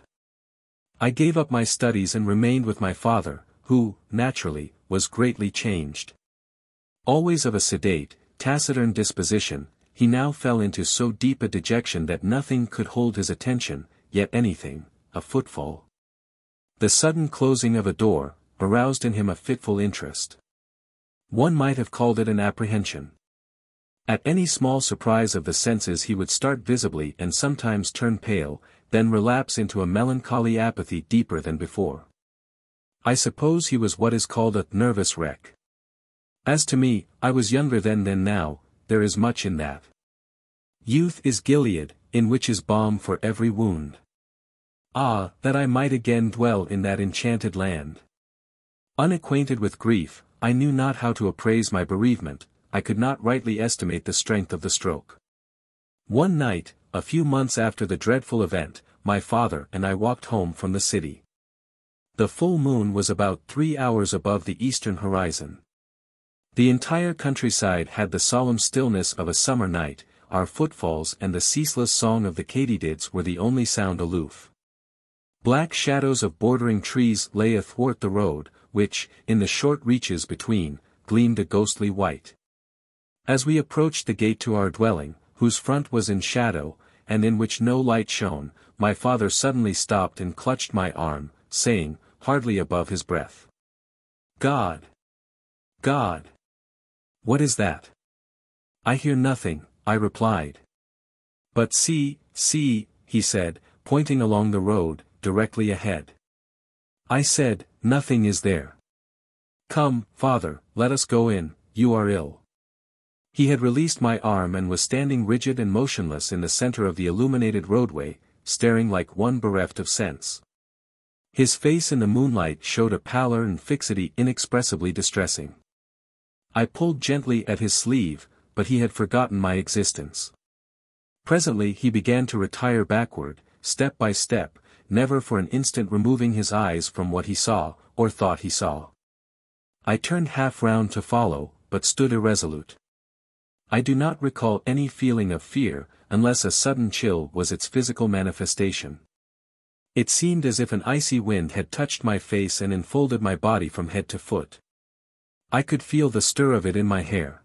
I gave up my studies and remained with my father, who, naturally, was greatly changed. Always of a sedate, taciturn disposition, he now fell into so deep a dejection that nothing could hold his attention, yet anything, a footfall, the sudden closing of a door, aroused in him a fitful interest. One might have called it an apprehension. At any small surprise of the senses he would start visibly and sometimes turn pale, then relapse into a melancholy apathy deeper than before. I suppose he was what is called a nervous wreck. As to me, I was younger then than now, there is much in that. Youth is Gilead, in which is balm for every wound. Ah, that I might again dwell in that enchanted land. Unacquainted with grief, I knew not how to appraise my bereavement, I could not rightly estimate the strength of the stroke. One night, a few months after the dreadful event, my father and I walked home from the city. The full moon was about 3 hours above the eastern horizon. The entire countryside had the solemn stillness of a summer night, our footfalls and the ceaseless song of the katydids were the only sound aloof. Black shadows of bordering trees lay athwart the road, which, in the short reaches between, gleamed a ghostly white. As we approached the gate to our dwelling, whose front was in shadow, and in which no light shone, my father suddenly stopped and clutched my arm, saying, hardly above his breath, "God! God! What is that?" "I hear nothing," I replied. "But see, he said, pointing along the road, directly ahead. I said, "Nothing is there." "Come, father, let us go in, you are ill." He had released my arm and was standing rigid and motionless in the center of the illuminated roadway, staring like one bereft of sense. His face in the moonlight showed a pallor and fixity inexpressibly distressing. I pulled gently at his sleeve, but he had forgotten my existence. Presently he began to retire backward, step by step, never for an instant removing his eyes from what he saw, or thought he saw. I turned half round to follow, but stood irresolute. I do not recall any feeling of fear, unless a sudden chill was its physical manifestation. It seemed as if an icy wind had touched my face and enfolded my body from head to foot. I could feel the stir of it in my hair.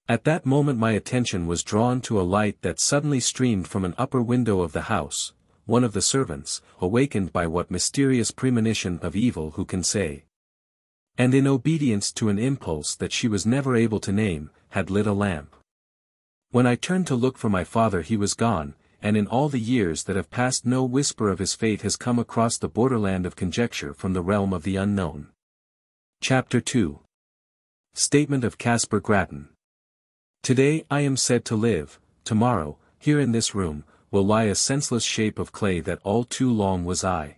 At that moment my attention was drawn to a light that suddenly streamed from an upper window of the house. One of the servants, awakened by what mysterious premonition of evil who can say, and in obedience to an impulse that she was never able to name, had lit a lamp. When I turned to look for my father he was gone, and in all the years that have passed no whisper of his fate has come across the borderland of conjecture from the realm of the unknown. Chapter 2. Statement of Caspar Grattan. Today I am said to live, tomorrow, here in this room, will lie a senseless shape of clay that all too long was I.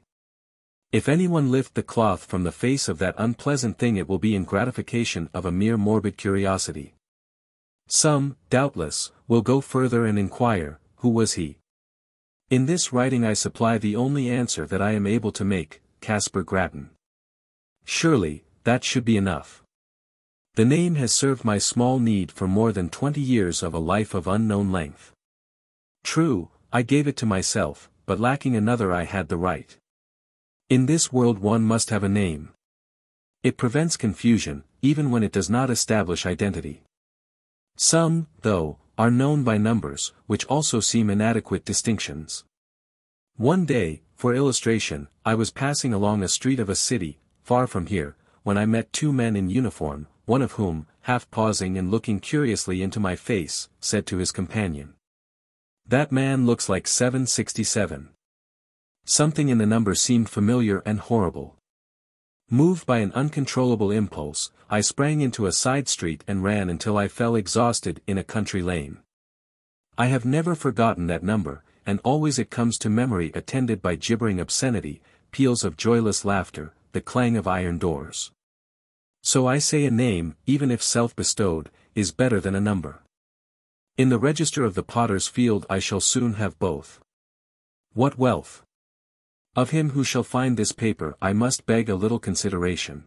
If anyone lift the cloth from the face of that unpleasant thing it will be in gratification of a mere morbid curiosity. Some, doubtless, will go further and inquire, who was he? In this writing I supply the only answer that I am able to make, Caspar Grattan. Surely, that should be enough. The name has served my small need for more than 20 years of a life of unknown length. True, I gave it to myself, but lacking another I had the right. In this world one must have a name. It prevents confusion, even when it does not establish identity. Some, though, are known by numbers, which also seem inadequate distinctions. One day, for illustration, I was passing along a street of a city, far from here, when I met two men in uniform, one of whom, half pausing and looking curiously into my face, said to his companion, "That man looks like 767. Something in the number seemed familiar and horrible. Moved by an uncontrollable impulse, I sprang into a side street and ran until I fell exhausted in a country lane. I have never forgotten that number, and always it comes to memory attended by gibbering obscenity, peals of joyless laughter, the clang of iron doors. So I say a name, even if self-bestowed, is better than a number. In the register of the potter's field I shall soon have both. What wealth! Of him who shall find this paper I must beg a little consideration.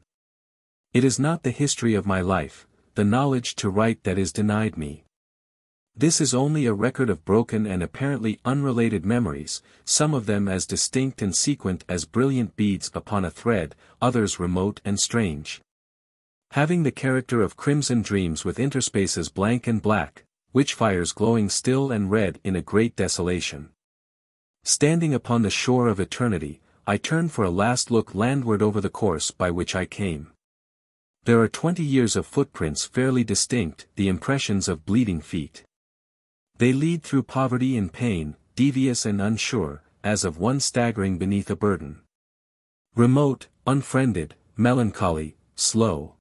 It is not the history of my life, the knowledge to write that is denied me. This is only a record of broken and apparently unrelated memories, some of them as distinct and sequent as brilliant beads upon a thread, others remote and strange. Having the character of crimson dreams with interspaces blank and black, witch-fires glowing still and red in a great desolation. Standing upon the shore of eternity, I turn for a last look landward over the course by which I came. There are 20 years of footprints fairly distinct, the impressions of bleeding feet. They lead through poverty and pain, devious and unsure, as of one staggering beneath a burden. Remote, unfriended, melancholy, slow.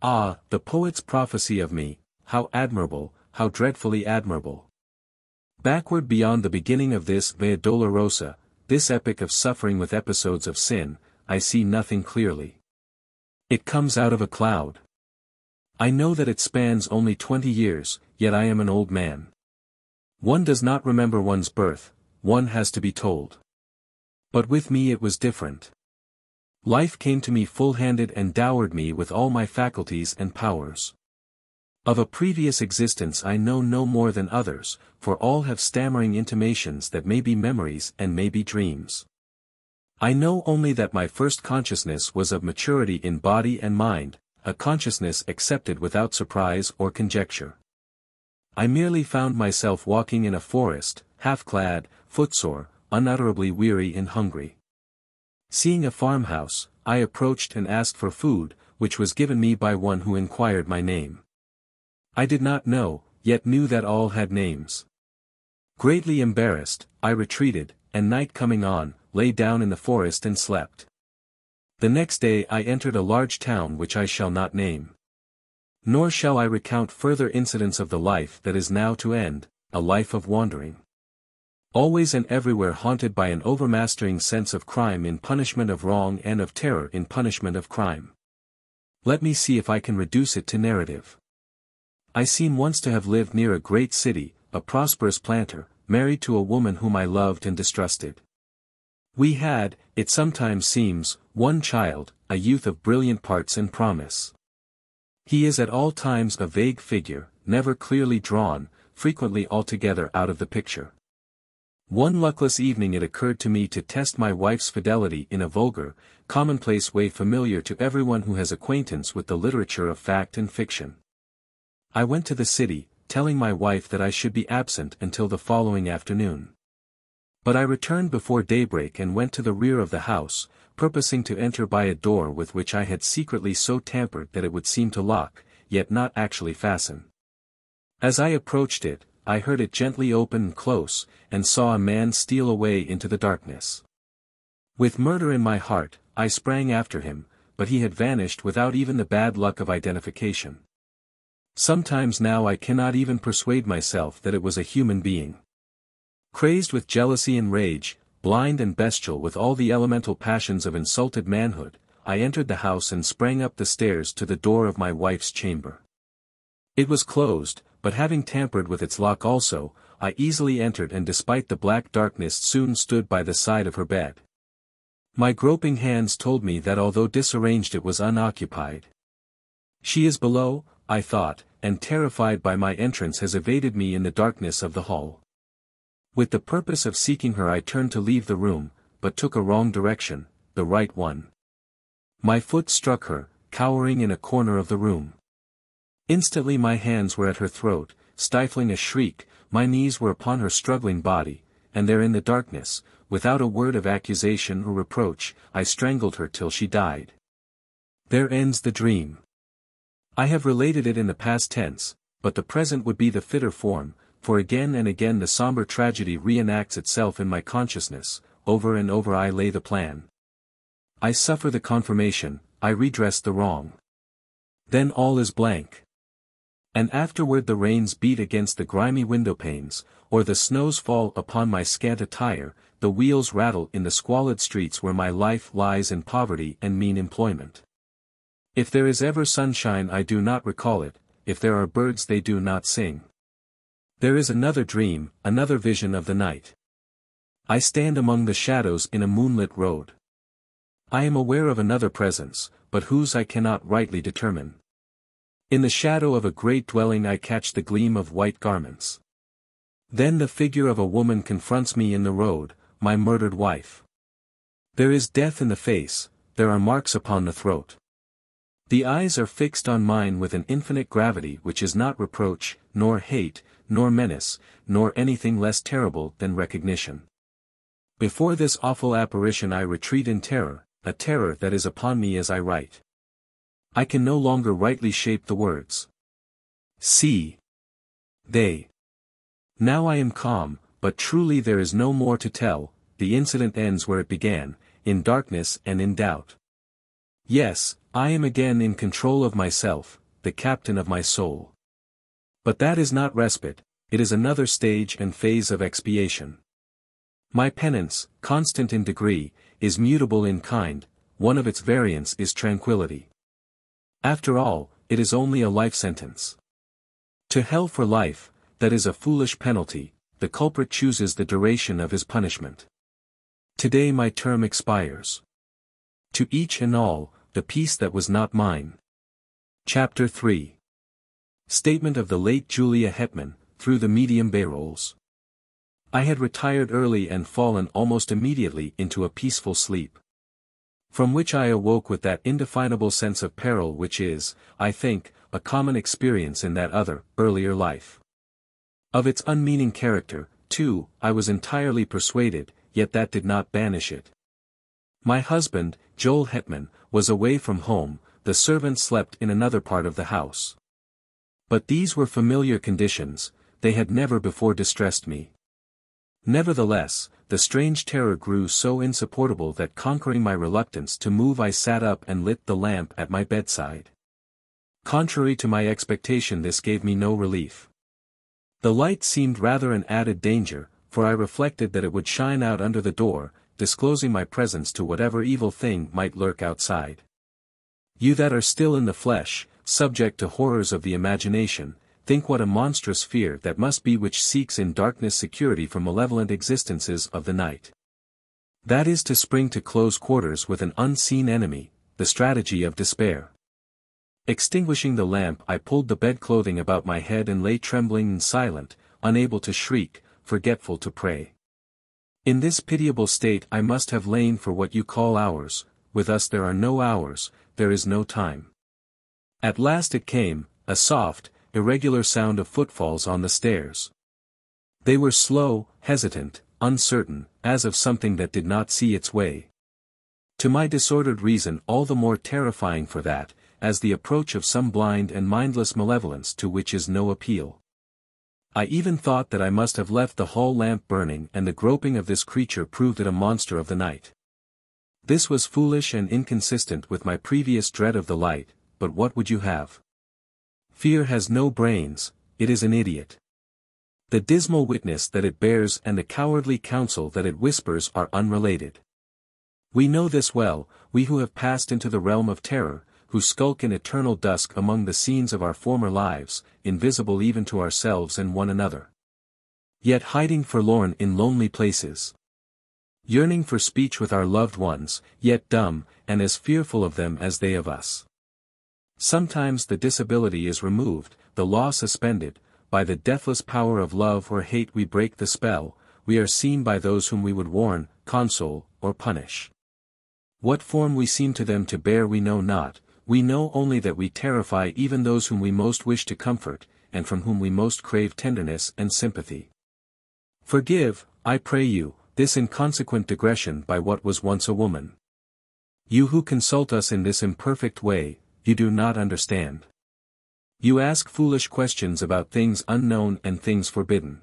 Ah, the poet's prophecy of me, how admirable, how dreadfully admirable. Backward beyond the beginning of this Via Dolorosa, this epic of suffering with episodes of sin, I see nothing clearly. It comes out of a cloud. I know that it spans only 20 years, yet I am an old man. One does not remember one's birth, one has to be told. But with me it was different. Life came to me full-handed and dowered me with all my faculties and powers. Of a previous existence I know no more than others, for all have stammering intimations that may be memories and may be dreams. I know only that my first consciousness was of maturity in body and mind, a consciousness accepted without surprise or conjecture. I merely found myself walking in a forest, half-clad, footsore, unutterably weary and hungry. Seeing a farmhouse, I approached and asked for food, which was given me by one who inquired my name. I did not know, yet knew that all had names. Greatly embarrassed, I retreated, and night coming on, lay down in the forest and slept. The next day I entered a large town which I shall not name. Nor shall I recount further incidents of the life that is now to end, a life of wandering. Always and everywhere haunted by an overmastering sense of crime in punishment of wrong and of terror in punishment of crime. Let me see if I can reduce it to narrative. I seem once to have lived near a great city, a prosperous planter, married to a woman whom I loved and distrusted. We had, it sometimes seems, one child, a youth of brilliant parts and promise. He is at all times a vague figure, never clearly drawn, frequently altogether out of the picture. One luckless evening it occurred to me to test my wife's fidelity in a vulgar, commonplace way familiar to everyone who has acquaintance with the literature of fact and fiction. I went to the city, telling my wife that I should be absent until the following afternoon. But I returned before daybreak and went to the rear of the house, purposing to enter by a door with which I had secretly so tampered that it would seem to lock, yet not actually fasten. As I approached it, I heard it gently open and close, and saw a man steal away into the darkness. With murder in my heart, I sprang after him, but he had vanished without even the bad luck of identification. Sometimes now I cannot even persuade myself that it was a human being. Crazed with jealousy and rage, blind and bestial with all the elemental passions of insulted manhood, I entered the house and sprang up the stairs to the door of my wife's chamber. It was closed, but having tampered with its lock also, I easily entered and despite the black darkness soon stood by the side of her bed. My groping hands told me that although disarranged it was unoccupied. She is below, I thought, and terrified by my entrance has evaded me in the darkness of the hall. With the purpose of seeking her I turned to leave the room, but took a wrong direction, the right one. My foot struck her, cowering in a corner of the room. Instantly my hands were at her throat, stifling a shriek, my knees were upon her struggling body, and there in the darkness, without a word of accusation or reproach, I strangled her till she died. There ends the dream. I have related it in the past tense, but the present would be the fitter form, for again and again the somber tragedy reenacts itself in my consciousness, over and over I lay the plan. I suffer the confirmation, I redress the wrong. Then all is blank. And afterward the rains beat against the grimy windowpanes, or the snows fall upon my scant attire, the wheels rattle in the squalid streets where my life lies in poverty and mean employment. If there is ever sunshine I do not recall it, if there are birds they do not sing. There is another dream, another vision of the night. I stand among the shadows in a moonlit road. I am aware of another presence, but whose I cannot rightly determine. In the shadow of a great dwelling I catch the gleam of white garments. Then the figure of a woman confronts me in the road, my murdered wife. There is death in the face, there are marks upon the throat. The eyes are fixed on mine with an infinite gravity which is not reproach, nor hate, nor menace, nor anything less terrible than recognition. Before this awful apparition I retreat in terror, a terror that is upon me as I write. I can no longer rightly shape the words. See. They. Now I am calm, but truly there is no more to tell, the incident ends where it began, in darkness and in doubt. Yes, I am again in control of myself, the captain of my soul. But that is not respite, it is another stage and phase of expiation. My penance, constant in degree, is mutable in kind, one of its variants is tranquility. After all, it is only a life sentence. To hell for life, that is a foolish penalty, the culprit chooses the duration of his punishment. Today my term expires. To each and all, the peace that was not mine. Chapter 3. Statement of the late Julia Hetman, through the medium Bayrolls. I had retired early and fallen almost immediately into a peaceful sleep, from which I awoke with that indefinable sense of peril which is, I think, a common experience in that other, earlier life. Of its unmeaning character, too, I was entirely persuaded, yet that did not banish it. My husband, Joel Hetman, was away from home, the servants slept in another part of the house. But these were familiar conditions, they had never before distressed me. Nevertheless, the strange terror grew so insupportable that conquering my reluctance to move I sat up and lit the lamp at my bedside. Contrary to my expectation, this gave me no relief. The light seemed rather an added danger, for I reflected that it would shine out under the door, disclosing my presence to whatever evil thing might lurk outside. You that are still in the flesh, subject to horrors of the imagination, think what a monstrous fear that must be which seeks in darkness security from malevolent existences of the night. That is to spring to close quarters with an unseen enemy, the strategy of despair. Extinguishing the lamp, I pulled the bedclothing about my head and lay trembling and silent, unable to shriek, forgetful to pray. In this pitiable state I must have lain for what you call hours. With us there are no hours, there is no time. At last it came, a soft, irregular sound of footfalls on the stairs. They were slow, hesitant, uncertain, as of something that did not see its way. To my disordered reason all the more terrifying for that, as the approach of some blind and mindless malevolence to which is no appeal. I even thought that I must have left the hall lamp burning, and the groping of this creature proved it a monster of the night. This was foolish and inconsistent with my previous dread of the light, but what would you have? Fear has no brains, it is an idiot. The dismal witness that it bears and the cowardly counsel that it whispers are unrelated. We know this well, we who have passed into the realm of terror, who skulk in eternal dusk among the scenes of our former lives, invisible even to ourselves and one another. Yet hiding forlorn in lonely places. Yearning for speech with our loved ones, yet dumb, and as fearful of them as they of us. Sometimes the disability is removed, the law suspended, by the deathless power of love or hate we break the spell, we are seen by those whom we would warn, console, or punish. What form we seem to them to bear we know not, we know only that we terrify even those whom we most wish to comfort, and from whom we most crave tenderness and sympathy. Forgive, I pray you, this inconsequent digression by what was once a woman. You who consult us in this imperfect way, you do not understand. You ask foolish questions about things unknown and things forbidden.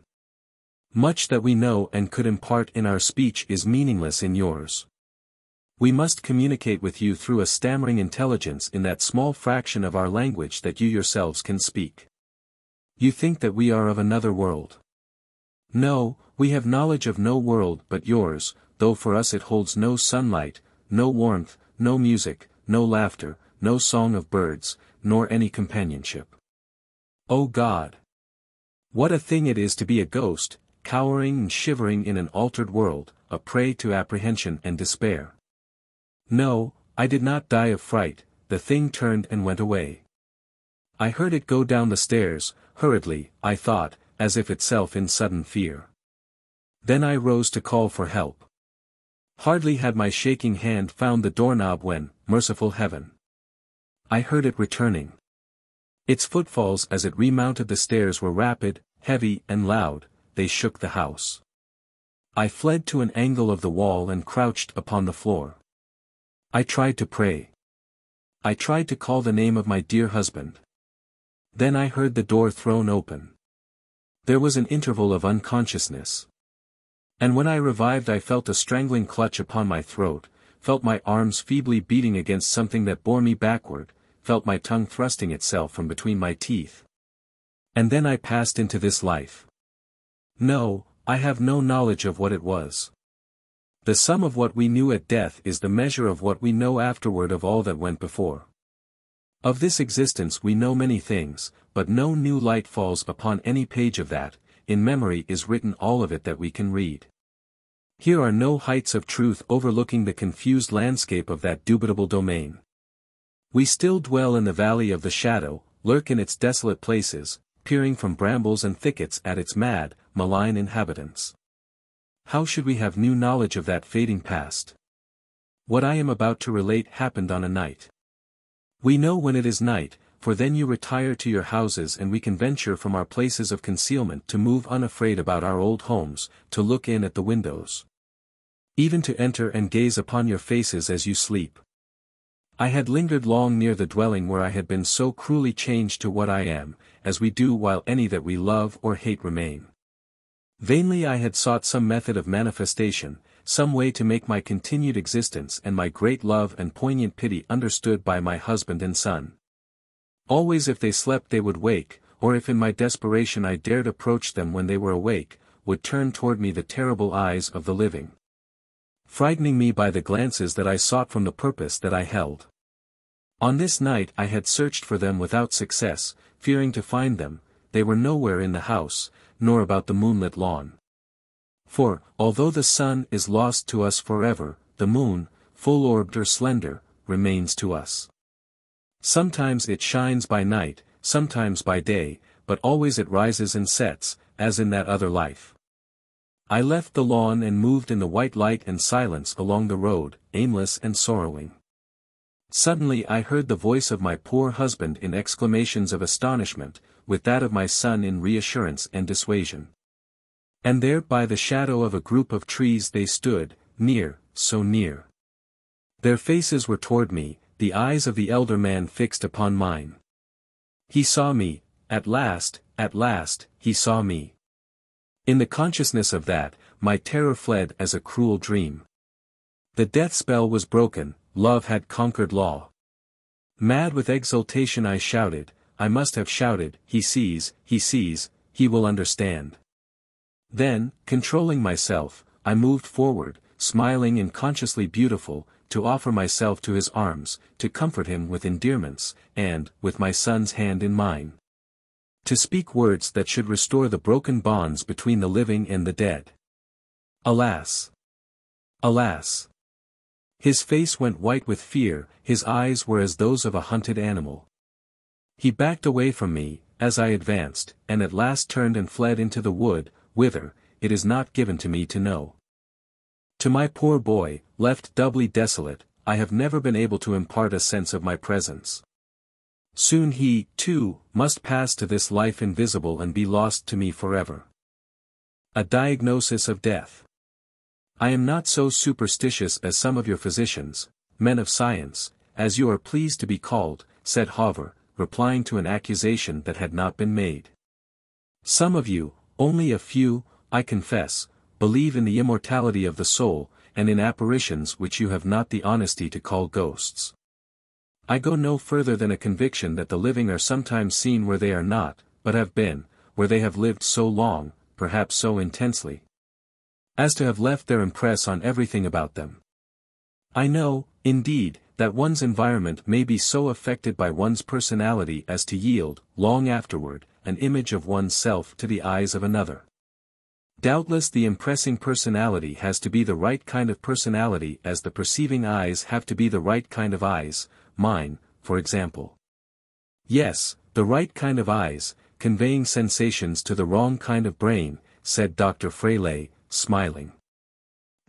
Much that we know and could impart in our speech is meaningless in yours. We must communicate with you through a stammering intelligence in that small fraction of our language that you yourselves can speak. You think that we are of another world. No, we have knowledge of no world but yours, though for us it holds no sunlight, no warmth, no music, no laughter, no song of birds, nor any companionship. O God! What a thing it is to be a ghost, cowering and shivering in an altered world, a prey to apprehension and despair. No, I did not die of fright, the thing turned and went away. I heard it go down the stairs, hurriedly, I thought, as if itself in sudden fear. Then I rose to call for help. Hardly had my shaking hand found the doorknob when, merciful heaven! I heard it returning. Its footfalls as it remounted the stairs were rapid, heavy and loud, they shook the house. I fled to an angle of the wall and crouched upon the floor. I tried to pray. I tried to call the name of my dear husband. Then I heard the door thrown open. There was an interval of unconsciousness. And when I revived I felt a strangling clutch upon my throat, felt my arms feebly beating against something that bore me backward, felt my tongue thrusting itself from between my teeth. And then I passed into this life. No, I have no knowledge of what it was. The sum of what we knew at death is the measure of what we know afterward of all that went before. Of this existence we know many things, but no new light falls upon any page of that, in memory is written all of it that we can read. Here are no heights of truth overlooking the confused landscape of that dubitable domain. We still dwell in the valley of the shadow, lurk in its desolate places, peering from brambles and thickets at its mad, malign inhabitants. How should we have new knowledge of that fading past? What I am about to relate happened on a night. We know when it is night, for then you retire to your houses and we can venture from our places of concealment to move unafraid about our old homes, to look in at the windows. Even to enter and gaze upon your faces as you sleep. I had lingered long near the dwelling where I had been so cruelly changed to what I am, as we do while any that we love or hate remain. Vainly I had sought some method of manifestation, some way to make my continued existence and my great love and poignant pity understood by my husband and son. Always if they slept they would wake, or if in my desperation I dared approach them when they were awake, would turn toward me the terrible eyes of the living, frightening me by the glances that I sought from the purpose that I held. On this night I had searched for them without success, fearing to find them. They were nowhere in the house, nor about the moonlit lawn. For, although the sun is lost to us forever, the moon, full-orbed or slender, remains to us. Sometimes it shines by night, sometimes by day, but always it rises and sets, as in that other life. I left the lawn and moved in the white light and silence along the road, aimless and sorrowing. Suddenly I heard the voice of my poor husband in exclamations of astonishment, with that of my son in reassurance and dissuasion. And there by the shadow of a group of trees they stood, near, so near. Their faces were toward me, the eyes of the elder man fixed upon mine. He saw me, at last, he saw me. In the consciousness of that, my terror fled as a cruel dream. The death spell was broken, love had conquered law. Mad with exultation I shouted, I must have shouted, he sees, he will understand. Then, controlling myself, I moved forward, smiling and consciously beautiful, to offer myself to his arms, to comfort him with endearments, and, with my son's hand in mine, to speak words that should restore the broken bonds between the living and the dead. Alas! Alas! His face went white with fear, his eyes were as those of a hunted animal. He backed away from me, as I advanced, and at last turned and fled into the wood, whither, it is not given to me to know. To my poor boy, left doubly desolate, I have never been able to impart a sense of my presence. Soon he, too, must pass to this life invisible and be lost to me forever. A diagnosis of death. I am not so superstitious as some of your physicians, men of science, as you are pleased to be called, said Hoover, replying to an accusation that had not been made. Some of you, only a few, I confess, believe in the immortality of the soul, and in apparitions which you have not the honesty to call ghosts. I go no further than a conviction that the living are sometimes seen where they are not, but have been, where they have lived so long, perhaps so intensely, as to have left their impress on everything about them. I know, indeed, that one's environment may be so affected by one's personality as to yield, long afterward, an image of one's self to the eyes of another. Doubtless the impressing personality has to be the right kind of personality as the perceiving eyes have to be the right kind of eyes, mine, for example. Yes, the right kind of eyes, conveying sensations to the wrong kind of brain, said Dr. Frayser, smiling.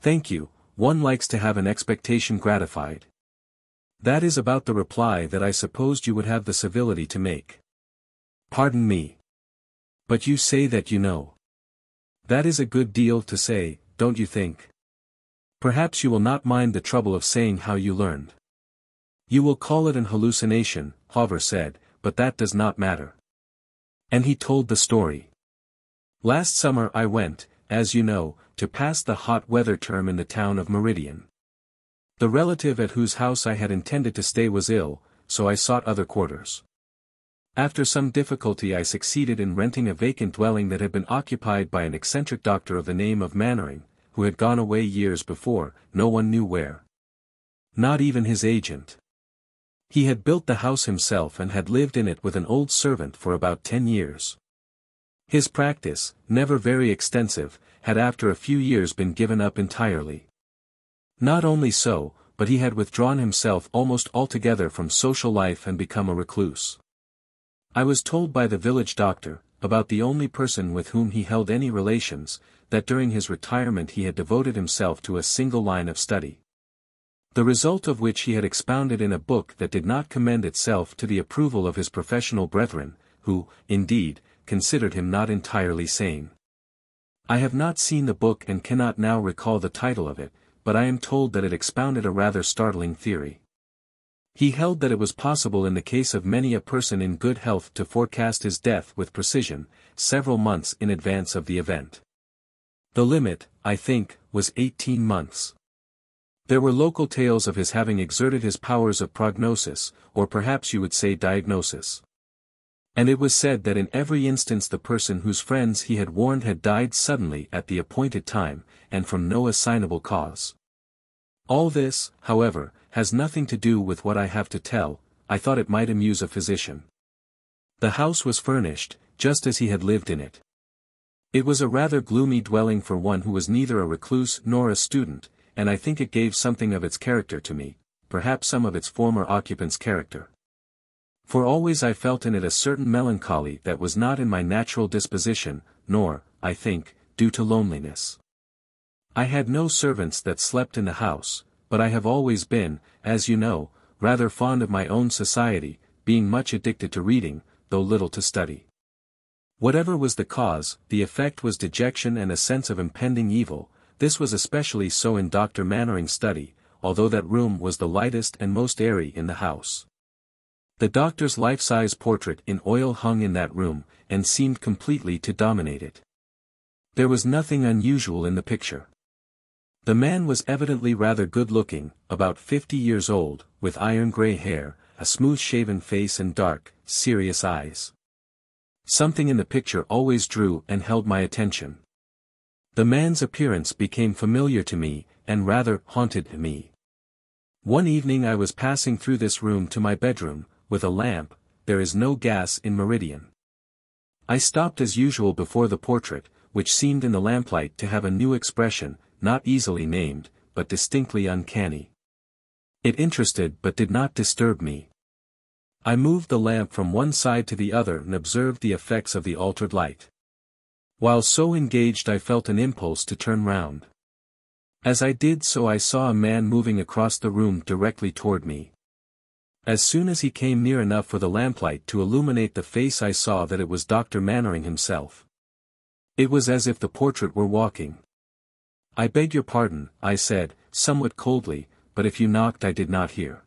Thank you, one likes to have an expectation gratified. That is about the reply that I supposed you would have the civility to make. Pardon me. But you say that you know. That is a good deal to say, don't you think? Perhaps you will not mind the trouble of saying how you learned. You will call it an hallucination, Hoover said, but that does not matter. And he told the story. Last summer I went, as you know, to pass the hot weather term in the town of Meridian. The relative at whose house I had intended to stay was ill, so I sought other quarters. After some difficulty I succeeded in renting a vacant dwelling that had been occupied by an eccentric doctor of the name of Mannering, who had gone away years before, no one knew where. Not even his agent. He had built the house himself and had lived in it with an old servant for about 10 years. His practice, never very extensive, had after a few years been given up entirely. Not only so, but he had withdrawn himself almost altogether from social life and become a recluse. I was told by the village doctor, about the only person with whom he held any relations, that during his retirement he had devoted himself to a single line of study. The result of which he had expounded in a book that did not commend itself to the approval of his professional brethren, who, indeed, considered him not entirely sane. I have not seen the book and cannot now recall the title of it, but I am told that it expounded a rather startling theory. He held that it was possible in the case of many a person in good health to forecast his death with precision, several months in advance of the event. The limit, I think, was 18 months. There were local tales of his having exerted his powers of prognosis, or perhaps you would say diagnosis. And it was said that in every instance the person whose friends he had warned had died suddenly at the appointed time, and from no assignable cause. All this, however, has nothing to do with what I have to tell. I thought it might amuse a physician. The house was furnished, just as he had lived in it. It was a rather gloomy dwelling for one who was neither a recluse nor a student, and I think it gave something of its character to me, perhaps some of its former occupant's character. For always I felt in it a certain melancholy that was not in my natural disposition, nor, I think, due to loneliness. I had no servants that slept in the house, but I have always been, as you know, rather fond of my own society, being much addicted to reading, though little to study. Whatever was the cause, the effect was dejection and a sense of impending evil. This was especially so in Dr. Mannering's study, although that room was the lightest and most airy in the house. The doctor's life-size portrait in oil hung in that room, and seemed completely to dominate it. There was nothing unusual in the picture. The man was evidently rather good-looking, about 50 years old, with iron-gray hair, a smooth-shaven face and dark, serious eyes. Something in the picture always drew and held my attention. The man's appearance became familiar to me, and rather haunted me. One evening I was passing through this room to my bedroom, with a lamp. There is no gas in Meridian. I stopped as usual before the portrait, which seemed in the lamplight to have a new expression, not easily named, but distinctly uncanny. It interested but did not disturb me. I moved the lamp from one side to the other and observed the effects of the altered light. While so engaged I felt an impulse to turn round. As I did so I saw a man moving across the room directly toward me. As soon as he came near enough for the lamplight to illuminate the face I saw that it was Dr. Mannering himself. It was as if the portrait were walking. "I beg your pardon," I said, somewhat coldly, "but if you knocked I did not hear."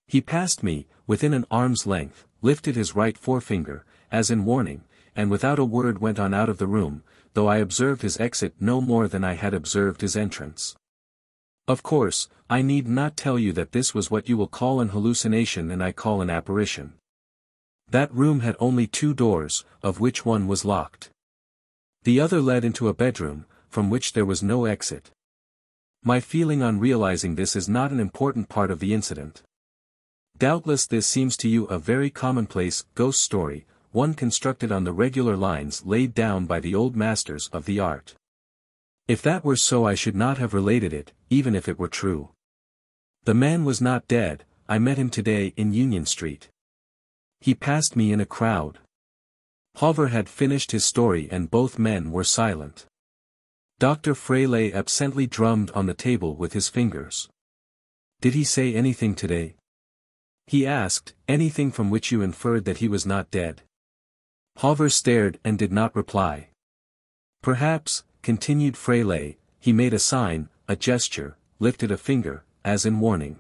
He passed me, within an arm's length, lifted his right forefinger, as in warning, and without a word went on out of the room, though I observed his exit no more than I had observed his entrance. Of course, I need not tell you that this was what you will call an hallucination and I call an apparition. That room had only 2 doors, of which one was locked. The other led into a bedroom, from which there was no exit. My feeling on realizing this is not an important part of the incident. Doubtless this seems to you a very commonplace ghost story, one constructed on the regular lines laid down by the old masters of the art. If that were so I should not have related it, even if it were true. The man was not dead. I met him today in Union Street. He passed me in a crowd. Hoover had finished his story and both men were silent. Dr. Frayser absently drummed on the table with his fingers. "Did he say anything today?" he asked, "anything from which you inferred that he was not dead?" Hoover stared and did not reply. "Perhaps," continued Frayser, "he made a sign, a gesture, lifted a finger, as in warning.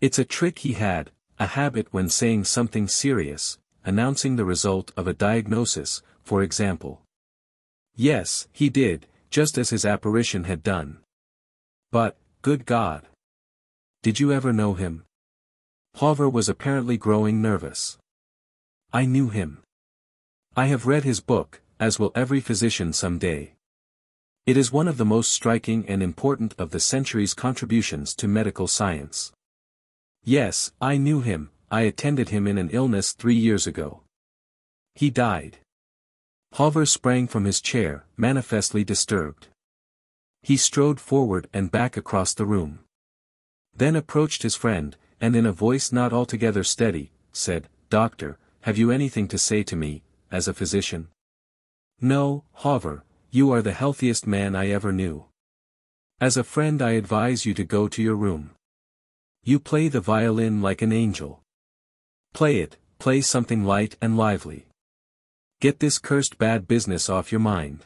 It's a trick he had, a habit when saying something serious, announcing the result of a diagnosis, for example." "Yes, he did, just as his apparition had done. But, good God! Did you ever know him?" Hoover was apparently growing nervous. "I knew him. I have read his book, as will every physician some day. It is one of the most striking and important of the century's contributions to medical science. Yes, I knew him. I attended him in an illness 3 years ago. He died." Hoover sprang from his chair, manifestly disturbed. He strode forward and back across the room. Then approached his friend, and in a voice not altogether steady, said, "Doctor, have you anything to say to me, as a physician?" "No, Hoover, you are the healthiest man I ever knew. As a friend I advise you to go to your room." You play the violin like an angel. Play it, play something light and lively. Get this cursed bad business off your mind.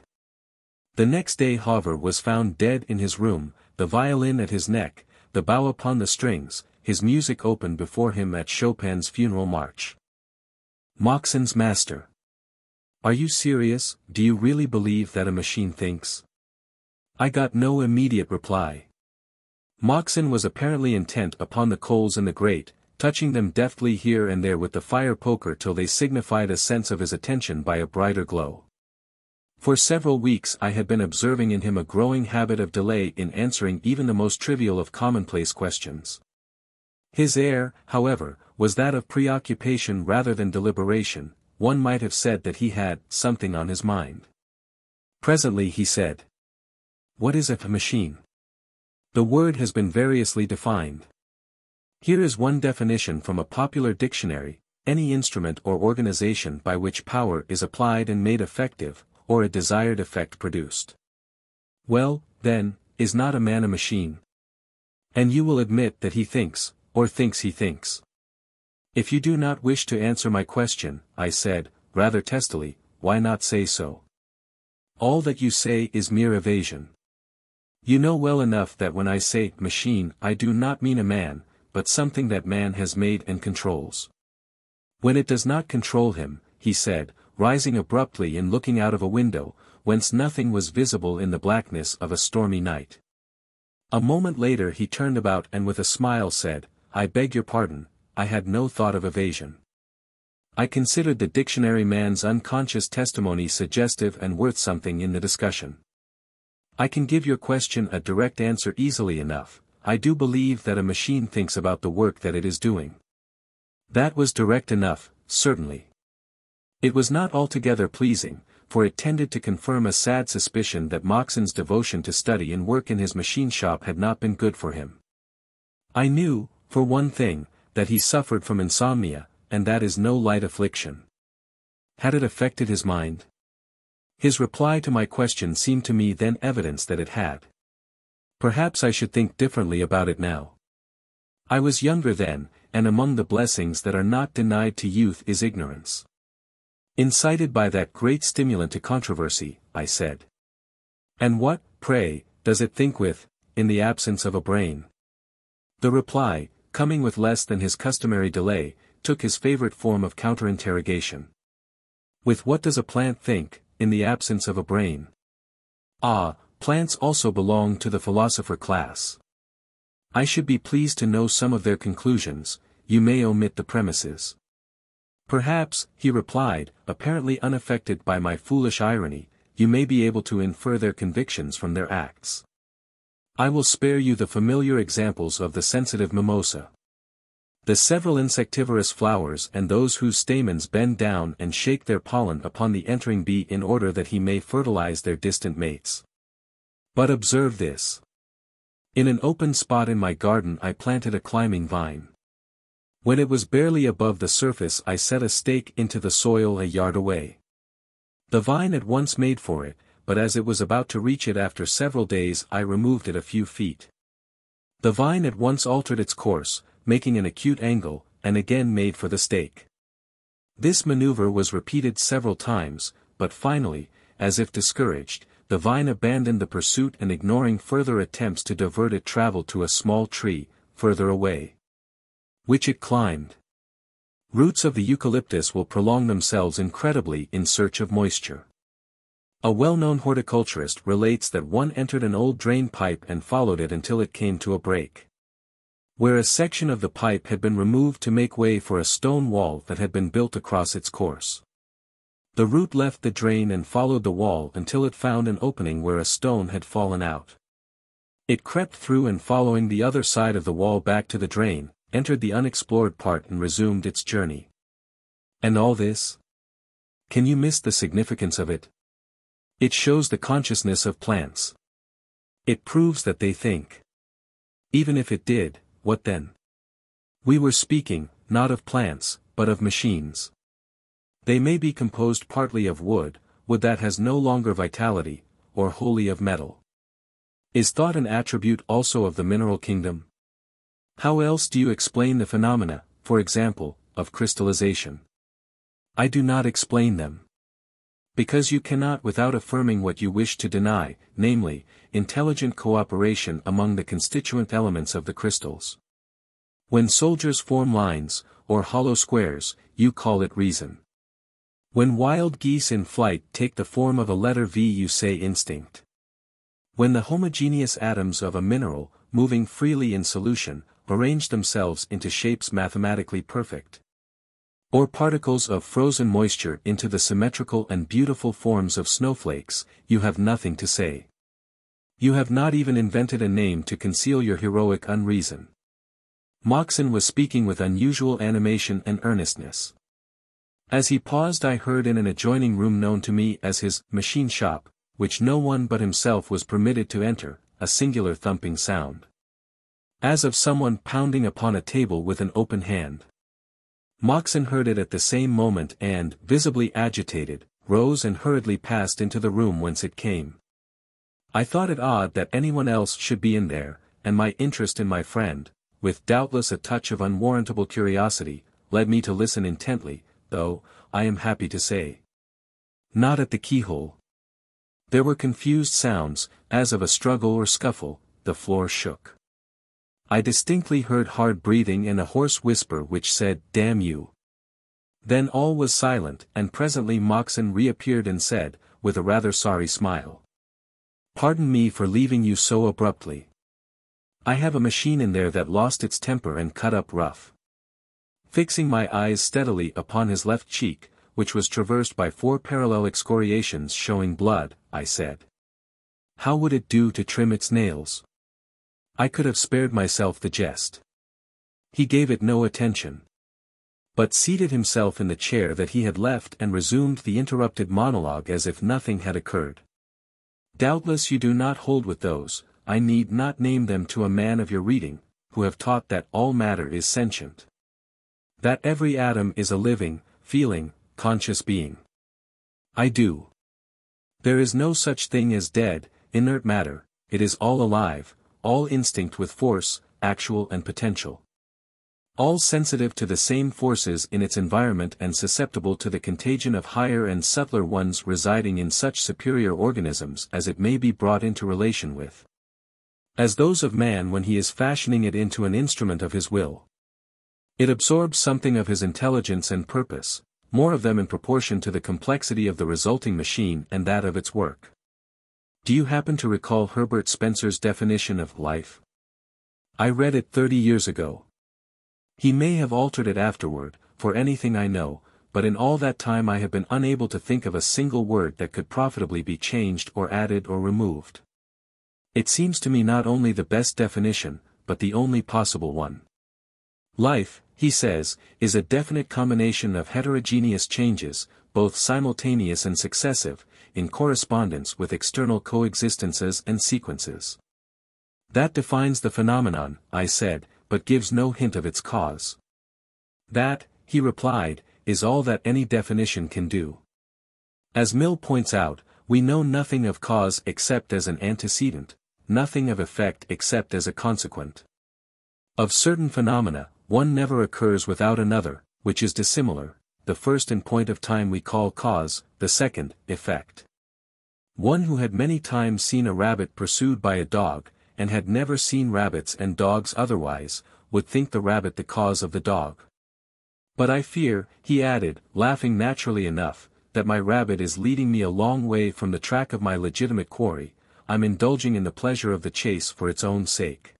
The next day Hoover was found dead in his room, the violin at his neck, the bow upon the strings, his music open before him at Chopin's funeral march. Moxon's master. Are you serious? Do you really believe that a machine thinks? I got no immediate reply. Moxon was apparently intent upon the coals in the grate, touching them deftly here and there with the fire poker till they signified a sense of his attention by a brighter glow. For several weeks I had been observing in him a growing habit of delay in answering even the most trivial of commonplace questions. His air, however, was that of preoccupation rather than deliberation. One might have said that he had something on his mind. Presently he said, "What is a machine?" The word has been variously defined. Here is one definition from a popular dictionary: any instrument or organization by which power is applied and made effective, or a desired effect produced. Well, then, is not a man a machine? And you will admit that he thinks, or thinks he thinks. If you do not wish to answer my question, I said, rather testily, why not say so? All that you say is mere evasion. You know well enough that when I say machine I do not mean a man, but something that man has made and controls. When it does not control him, he said, rising abruptly and looking out of a window, whence nothing was visible in the blackness of a stormy night. A moment later he turned about and with a smile said, "I beg your pardon, I had no thought of evasion. I considered the dictionary man's unconscious testimony suggestive and worth something in the discussion. I can give your question a direct answer easily enough. I do believe that a machine thinks about the work that it is doing." That was direct enough, certainly. It was not altogether pleasing, for it tended to confirm a sad suspicion that Moxon's devotion to study and work in his machine shop had not been good for him. I knew, for one thing, that he suffered from insomnia, and that is no light affliction. Had it affected his mind? His reply to my question seemed to me then evidence that it had. Perhaps I should think differently about it now. I was younger then, and among the blessings that are not denied to youth is ignorance. Incited by that great stimulant to controversy, I said. And what, pray, does it think with, in the absence of a brain? The reply, coming with less than his customary delay, took his favorite form of counter-interrogation. With what does a plant think, in the absence of a brain? Ah, plants also belong to the philosopher class. I should be pleased to know some of their conclusions. You may omit the premises. Perhaps, he replied, apparently unaffected by my foolish irony, you may be able to infer their convictions from their acts. I will spare you the familiar examples of the sensitive mimosa, the several insectivorous flowers and those whose stamens bend down and shake their pollen upon the entering bee in order that he may fertilize their distant mates. But observe this. In an open spot in my garden I planted a climbing vine. When it was barely above the surface I set a stake into the soil a yard away. The vine at once made for it, but as it was about to reach it after several days I removed it a few feet. The vine at once altered its course, making an acute angle, and again made for the stake. This maneuver was repeated several times, but finally, as if discouraged, the vine abandoned the pursuit and ignoring further attempts to divert it traveled to a small tree, further away, which it climbed. Roots of the eucalyptus will prolong themselves incredibly in search of moisture. A well-known horticulturist relates that one entered an old drain pipe and followed it until it came to a break, where a section of the pipe had been removed to make way for a stone wall that had been built across its course. The root left the drain and followed the wall until it found an opening where a stone had fallen out. It crept through and following the other side of the wall back to the drain, entered the unexplored part and resumed its journey. And all this? Can you miss the significance of it? It shows the consciousness of plants. It proves that they think. Even if it did, what then? We were speaking, not of plants, but of machines. They may be composed partly of wood that has no longer vitality, or wholly of metal. Is thought an attribute also of the mineral kingdom? How else do you explain the phenomena, for example, of crystallization? I do not explain them. Because you cannot without affirming what you wish to deny, namely, intelligent cooperation among the constituent elements of the crystals. When soldiers form lines, or hollow squares, you call it reason. When wild geese in flight take the form of a letter V, you say instinct. When the homogeneous atoms of a mineral, moving freely in solution, arrange themselves into shapes mathematically perfect, or particles of frozen moisture into the symmetrical and beautiful forms of snowflakes, you have nothing to say. You have not even invented a name to conceal your heroic unreason. Moxon was speaking with unusual animation and earnestness. As he paused, I heard in an adjoining room known to me as his machine shop, which no one but himself was permitted to enter, a singular thumping sound, as of someone pounding upon a table with an open hand. Moxon heard it at the same moment and, visibly agitated, rose and hurriedly passed into the room whence it came. I thought it odd that anyone else should be in there, and my interest in my friend, with doubtless a touch of unwarrantable curiosity, led me to listen intently, though, I am happy to say, not at the keyhole. There were confused sounds, as of a struggle or scuffle. The floor shook. I distinctly heard hard breathing and a hoarse whisper which said, "Damn you." Then all was silent, and presently Moxon reappeared and said, with a rather sorry smile, "Pardon me for leaving you so abruptly. I have a machine in there that lost its temper and cut up rough." Fixing my eyes steadily upon his left cheek, which was traversed by 4 parallel excoriations showing blood, I said, "How would it do to trim its nails?" I could have spared myself the jest. He gave it no attention, but seated himself in the chair that he had left and resumed the interrupted monologue as if nothing had occurred. "Doubtless you do not hold with those, I need not name them to a man of your reading, who have taught that all matter is sentient, that every atom is a living, feeling, conscious being. I do. There is no such thing as dead, inert matter, it is all alive, all instinct with force, actual and potential. All sensitive to the same forces in its environment and susceptible to the contagion of higher and subtler ones residing in such superior organisms as it may be brought into relation with, as those of man when he is fashioning it into an instrument of his will. It absorbs something of his intelligence and purpose, more of them in proportion to the complexity of the resulting machine and that of its work. Do you happen to recall Herbert Spencer's definition of life? I read it 30 years ago. He may have altered it afterward, for anything I know, but in all that time I have been unable to think of a single word that could profitably be changed or added or removed. It seems to me not only the best definition, but the only possible one. Life, he says, is a definite combination of heterogeneous changes, both simultaneous and successive, in correspondence with external coexistences and sequences. That defines the phenomenon, I said, but gives no hint of its cause. That, he replied, is all that any definition can do. As Mill points out, we know nothing of cause except as an antecedent, nothing of effect except as a consequent. Of certain phenomena, one never occurs without another, which is dissimilar. The first in point of time we call cause, the second, effect. One who had many times seen a rabbit pursued by a dog, and had never seen rabbits and dogs otherwise, would think the rabbit the cause of the dog. But I fear, he added, laughing naturally enough, that my rabbit is leading me a long way from the track of my legitimate quarry. I'm indulging in the pleasure of the chase for its own sake.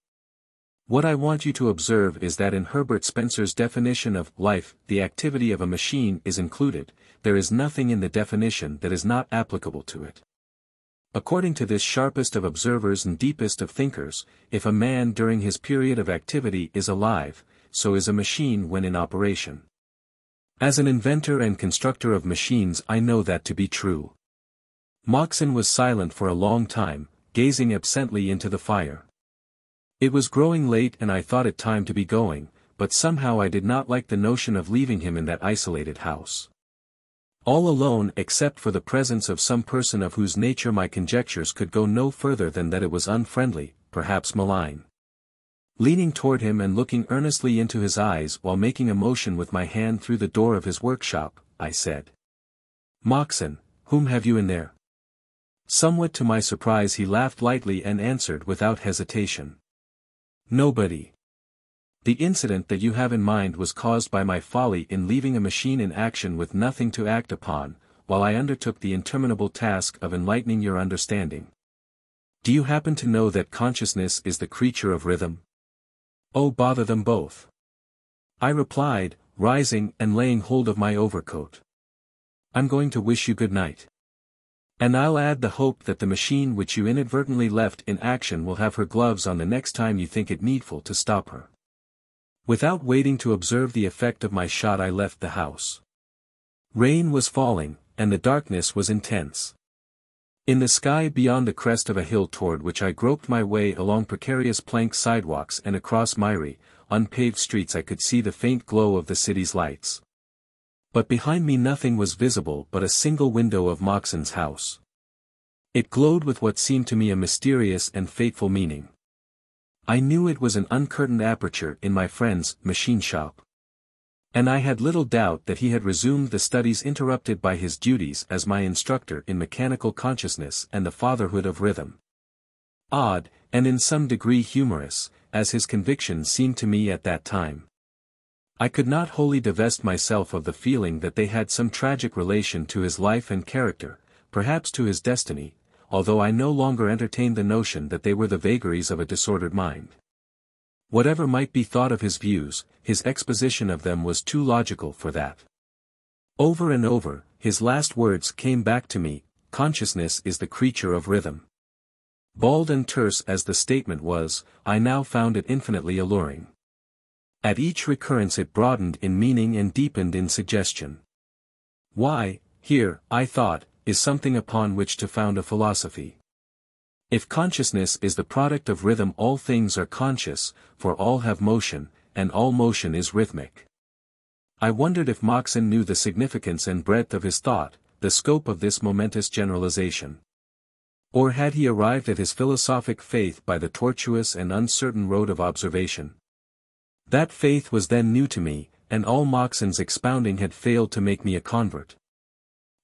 What I want you to observe is that in Herbert Spencer's definition of life, the activity of a machine is included. There is nothing in the definition that is not applicable to it. According to this sharpest of observers and deepest of thinkers, if a man during his period of activity is alive, so is a machine when in operation. As an inventor and constructor of machines I know that to be true. Moxon was silent for a long time, gazing absently into the fire. It was growing late and I thought it time to be going, but somehow I did not like the notion of leaving him in that isolated house, all alone except for the presence of some person of whose nature my conjectures could go no further than that it was unfriendly, perhaps malign. Leaning toward him and looking earnestly into his eyes while making a motion with my hand through the door of his workshop, I said. "Moxon, whom have you in there?" Somewhat to my surprise he laughed lightly and answered without hesitation. "Nobody. The incident that you have in mind was caused by my folly in leaving a machine in action with nothing to act upon, while I undertook the interminable task of enlightening your understanding. Do you happen to know that consciousness is the creature of rhythm?" "Oh, bother them both," I replied, rising and laying hold of my overcoat. "I'm going to wish you good night. And I'll add the hope that the machine which you inadvertently left in action will have her gloves on the next time you think it needful to stop her." Without waiting to observe the effect of my shot, I left the house. Rain was falling, and the darkness was intense. In the sky beyond the crest of a hill toward which I groped my way along precarious plank sidewalks and across miry, unpaved streets, I could see the faint glow of the city's lights. But behind me nothing was visible but a single window of Moxon's house. It glowed with what seemed to me a mysterious and fateful meaning. I knew it was an uncurtained aperture in my friend's machine shop. And I had little doubt that he had resumed the studies interrupted by his duties as my instructor in mechanical consciousness and the fatherhood of rhythm. Odd, and in some degree humorous, as his conviction seemed to me at that time, I could not wholly divest myself of the feeling that they had some tragic relation to his life and character, perhaps to his destiny, although I no longer entertained the notion that they were the vagaries of a disordered mind. Whatever might be thought of his views, his exposition of them was too logical for that. Over and over, his last words came back to me: "Consciousness is the creature of rhythm." Bald and terse as the statement was, I now found it infinitely alluring. At each recurrence it broadened in meaning and deepened in suggestion. Why, here, I thought, is something upon which to found a philosophy. If consciousness is the product of rhythm, all things are conscious, for all have motion, and all motion is rhythmic. I wondered if Moxon knew the significance and breadth of his thought, the scope of this momentous generalization. Or had he arrived at his philosophic faith by the tortuous and uncertain road of observation? That faith was then new to me, and all Moxon's expounding had failed to make me a convert.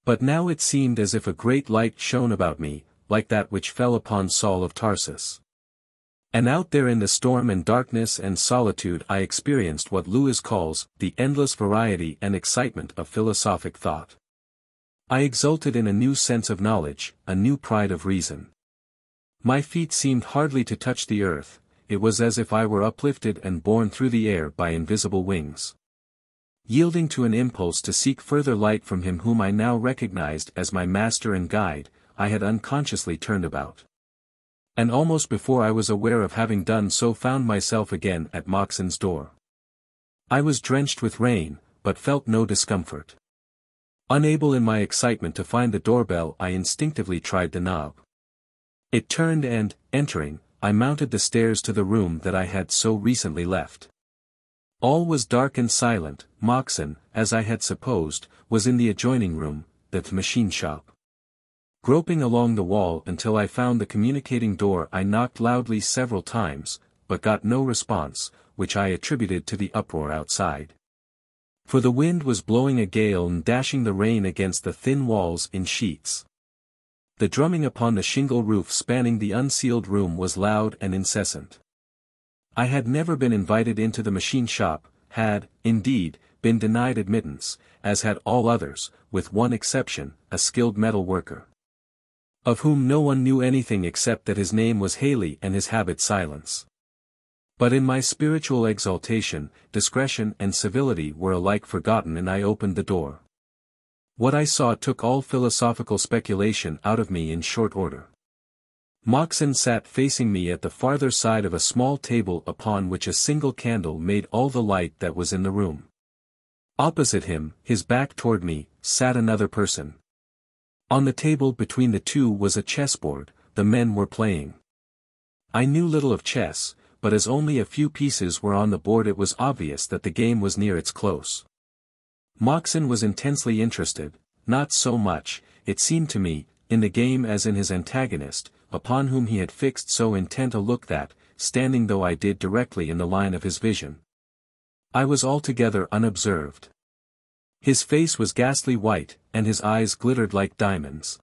But now it seemed as if a great light shone about me, like that which fell upon Saul of Tarsus. And out there in the storm and darkness and solitude I experienced what Lewis calls the endless variety and excitement of philosophic thought. I exulted in a new sense of knowledge, a new pride of reason. My feet seemed hardly to touch the earth, it was as if I were uplifted and borne through the air by invisible wings. Yielding to an impulse to seek further light from him whom I now recognized as my master and guide, I had unconsciously turned about. And almost before I was aware of having done so found myself again at Moxon's door. I was drenched with rain, but felt no discomfort. Unable in my excitement to find the doorbell, I instinctively tried the knob. It turned and, entering, I mounted the stairs to the room that I had so recently left. All was dark and silent. Moxon, as I had supposed, was in the adjoining room, the machine shop. Groping along the wall until I found the communicating door, I knocked loudly several times, but got no response, which I attributed to the uproar outside. For the wind was blowing a gale and dashing the rain against the thin walls in sheets. The drumming upon the shingle roof spanning the unceiled room was loud and incessant. I had never been invited into the machine shop, had, indeed, been denied admittance, as had all others, with one exception, a skilled metal worker, of whom no one knew anything except that his name was Haley and his habit silence. But in my spiritual exaltation, discretion and civility were alike forgotten, and I opened the door. What I saw took all philosophical speculation out of me in short order. Moxon sat facing me at the farther side of a small table upon which a single candle made all the light that was in the room. Opposite him, his back toward me, sat another person. On the table between the two was a chessboard. The men were playing. I knew little of chess, but as only a few pieces were on the board it was obvious that the game was near its close. Moxon was intensely interested, not so much, it seemed to me, in the game as in his antagonist, upon whom he had fixed so intent a look that, standing though I did directly in the line of his vision. I was altogether unobserved. His face was ghastly white, and his eyes glittered like diamonds.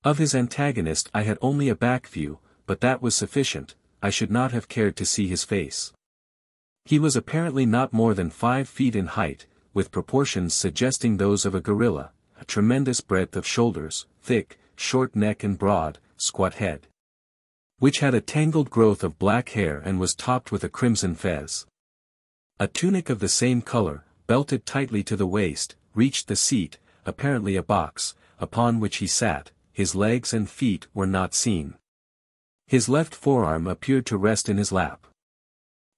Of his antagonist I had only a back view, but that was sufficient. I should not have cared to see his face. He was apparently not more than 5 feet in height, with proportions suggesting those of a gorilla, a tremendous breadth of shoulders, thick, short neck and broad, squat head, which had a tangled growth of black hair and was topped with a crimson fez. A tunic of the same color, belted tightly to the waist, reached the seat, apparently a box, upon which he sat. His legs and feet were not seen. His left forearm appeared to rest in his lap.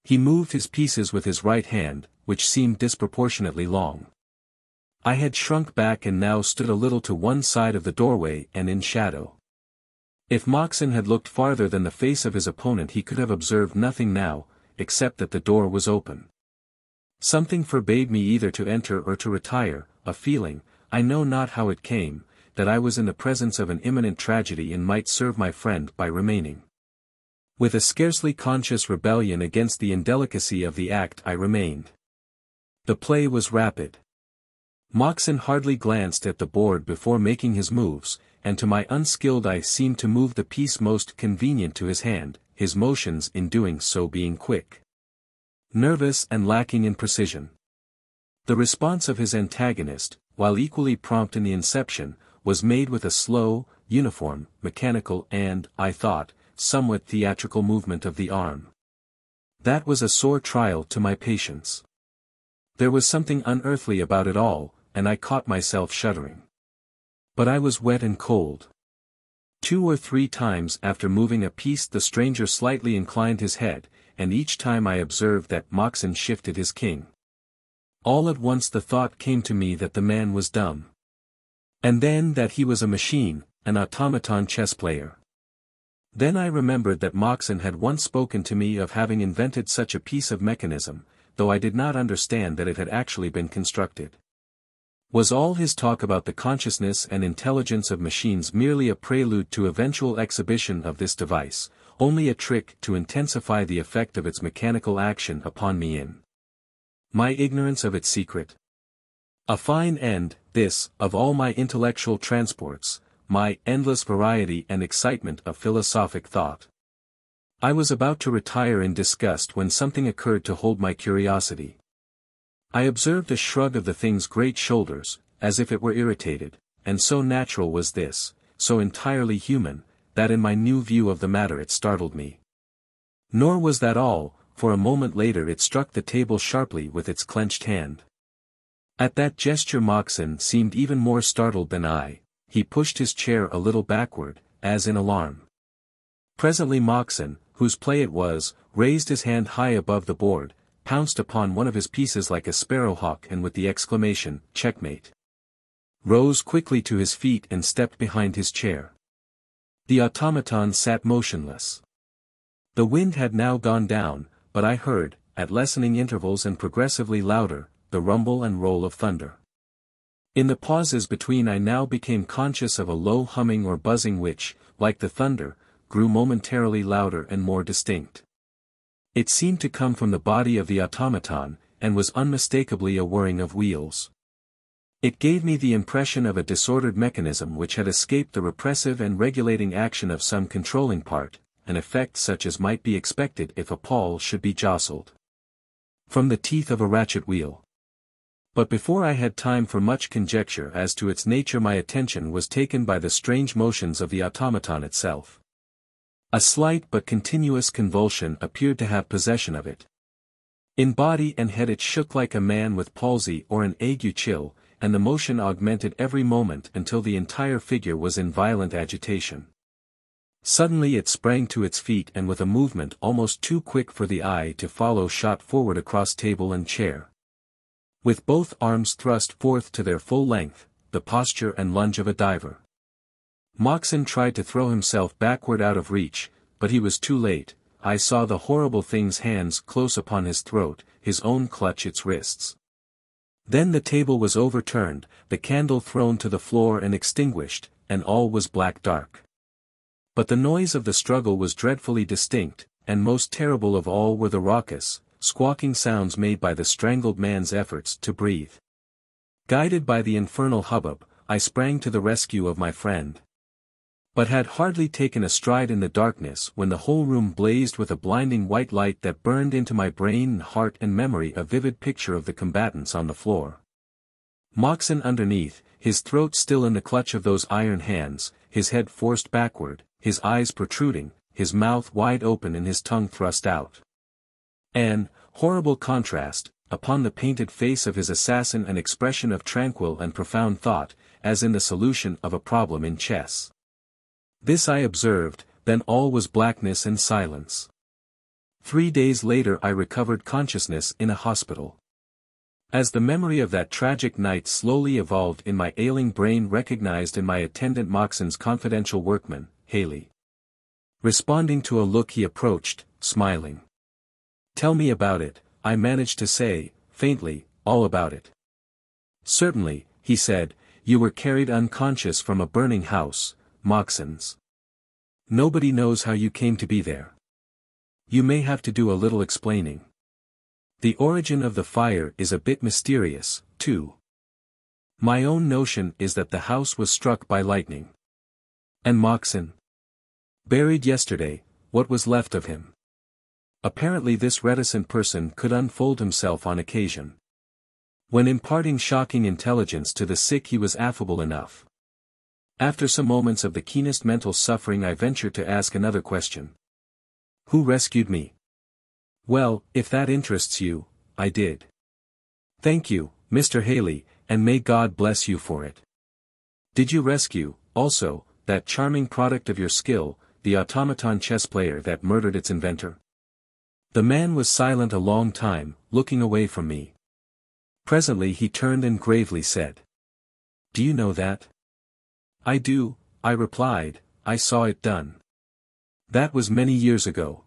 He moved his pieces with his right hand, which seemed disproportionately long. I had shrunk back and now stood a little to one side of the doorway and in shadow. If Moxon had looked farther than the face of his opponent he could have observed nothing now, except that the door was open. Something forbade me either to enter or to retire, a feeling, I know not how it came, that I was in the presence of an imminent tragedy and might serve my friend by remaining. With a scarcely conscious rebellion against the indelicacy of the act I remained. The play was rapid. Moxon hardly glanced at the board before making his moves, and to my unskilled eye seemed to move the piece most convenient to his hand, his motions in doing so being quick, nervous and lacking in precision. The response of his antagonist, while equally prompt in the inception, was made with a slow, uniform, mechanical and, I thought, somewhat theatrical movement of the arm. That was a sore trial to my patience. There was something unearthly about it all, and I caught myself shuddering. But I was wet and cold. 2 or 3 times after moving a piece the stranger slightly inclined his head, and each time I observed that Moxon shifted his king. All at once the thought came to me that the man was dumb. And then that he was a machine, an automaton chess player. Then I remembered that Moxon had once spoken to me of having invented such a piece of mechanism, though I did not understand that it had actually been constructed. Was all his talk about the consciousness and intelligence of machines merely a prelude to eventual exhibition of this device, only a trick to intensify the effect of its mechanical action upon me in my ignorance of its secret? A fine end, this, of all my intellectual transports, my endless variety and excitement of philosophic thought. I was about to retire in disgust when something occurred to hold my curiosity. I observed a shrug of the thing's great shoulders, as if it were irritated, and so natural was this, so entirely human, that in my new view of the matter it startled me. Nor was that all, for a moment later it struck the table sharply with its clenched hand. At that gesture Moxon seemed even more startled than I. He pushed his chair a little backward, as in alarm. Presently Moxon, whose play it was, raised his hand high above the board, pounced upon one of his pieces like a sparrowhawk and with the exclamation, "Checkmate!" rose quickly to his feet and stepped behind his chair. The automaton sat motionless. The wind had now gone down, but I heard, at lessening intervals and progressively louder, the rumble and roll of thunder. In the pauses between I now became conscious of a low humming or buzzing which, like the thunder, grew momentarily louder and more distinct. It seemed to come from the body of the automaton, and was unmistakably a whirring of wheels. It gave me the impression of a disordered mechanism which had escaped the repressive and regulating action of some controlling part, an effect such as might be expected if a pawl should be jostled from the teeth of a ratchet wheel. But before I had time for much conjecture as to its nature my attention was taken by the strange motions of the automaton itself. A slight but continuous convulsion appeared to have possession of it. In body and head it shook like a man with palsy or an ague chill, and the motion augmented every moment until the entire figure was in violent agitation. Suddenly it sprang to its feet and with a movement almost too quick for the eye to follow shot forward across table and chair. With both arms thrust forth to their full length, the posture and lunge of a diver. Moxon tried to throw himself backward out of reach, but he was too late. I saw the horrible thing's hands close upon his throat, his own clutch its wrists. Then the table was overturned, the candle thrown to the floor and extinguished, and all was black dark. But the noise of the struggle was dreadfully distinct, and most terrible of all were the raucous, squawking sounds made by the strangled man's efforts to breathe. Guided by the infernal hubbub, I sprang to the rescue of my friend. But had hardly taken a stride in the darkness when the whole room blazed with a blinding white light that burned into my brain and heart and memory a vivid picture of the combatants on the floor. Moxon underneath, his throat still in the clutch of those iron hands, his head forced backward, his eyes protruding, his mouth wide open and his tongue thrust out. And, horrible contrast, upon the painted face of his assassin an expression of tranquil and profound thought, as in the solution of a problem in chess. This I observed, then all was blackness and silence. 3 days later I recovered consciousness in a hospital. As the memory of that tragic night slowly evolved in my ailing brain recognized in my attendant Moxon's confidential workman, Haley. Responding to a look he approached, smiling. "Tell me about it," I managed to say, faintly, "all about it." "Certainly," he said, "you were carried unconscious from a burning house, Moxon's. Nobody knows how you came to be there. You may have to do a little explaining. The origin of the fire is a bit mysterious, too. My own notion is that the house was struck by lightning. And Moxon? Buried yesterday, what was left of him?" Apparently this reticent person could unfold himself on occasion. When imparting shocking intelligence to the sick he was affable enough. After some moments of the keenest mental suffering I ventured to ask another question. "Who rescued me?" "Well, if that interests you, I did." "Thank you, Mr. Haley, and may God bless you for it. Did you rescue, also, that charming product of your skill, the automaton chess player that murdered its inventor?" The man was silent a long time, looking away from me. Presently he turned and gravely said, "Do you know that?" "I do," I replied, "I saw it done. That was many years ago.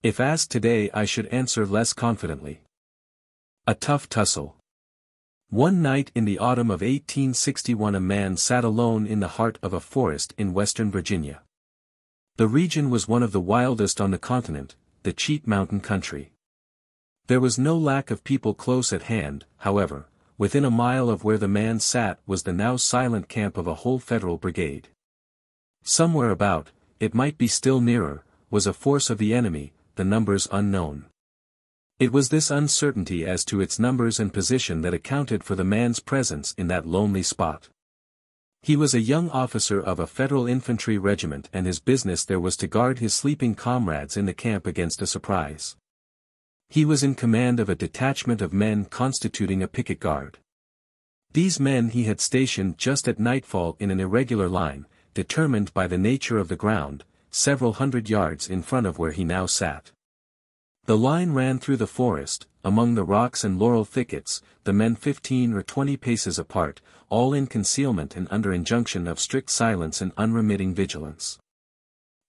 If asked today I should answer less confidently." A tough tussle. One night in the autumn of 1861 a man sat alone in the heart of a forest in western Virginia. The region was one of the wildest on the continent, the Cheat Mountain country. There was no lack of people close at hand, however. Within a mile of where the man sat was the now silent camp of a whole Federal brigade. Somewhere about, it might be still nearer, was a force of the enemy, the numbers unknown. It was this uncertainty as to its numbers and position that accounted for the man's presence in that lonely spot. He was a young officer of a Federal infantry regiment and his business there was to guard his sleeping comrades in the camp against a surprise. He was in command of a detachment of men constituting a picket guard. These men he had stationed just at nightfall in an irregular line, determined by the nature of the ground, several hundred yards in front of where he now sat. The line ran through the forest, among the rocks and laurel thickets, the men 15 or 20 paces apart, all in concealment and under injunction of strict silence and unremitting vigilance.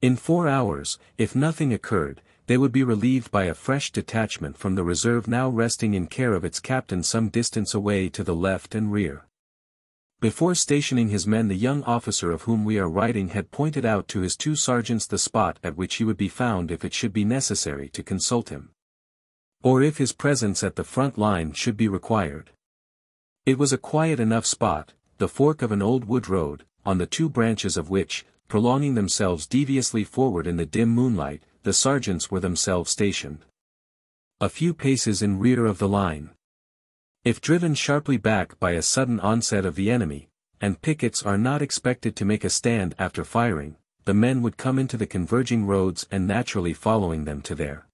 In 4 hours, if nothing occurred, they would be relieved by a fresh detachment from the reserve now resting in care of its captain some distance away to the left and rear. Before stationing his men the young officer of whom we are writing had pointed out to his 2 sergeants the spot at which he would be found if it should be necessary to consult him. Or if his presence at the front line should be required. It was a quiet enough spot, the fork of an old wood road, on the 2 branches of which, prolonging themselves deviously forward in the dim moonlight, the sergeants were themselves stationed. A few paces in rear of the line. If driven sharply back by a sudden onset of the enemy, and pickets are not expected to make a stand after firing, the men would come into the converging roads and naturally following them to their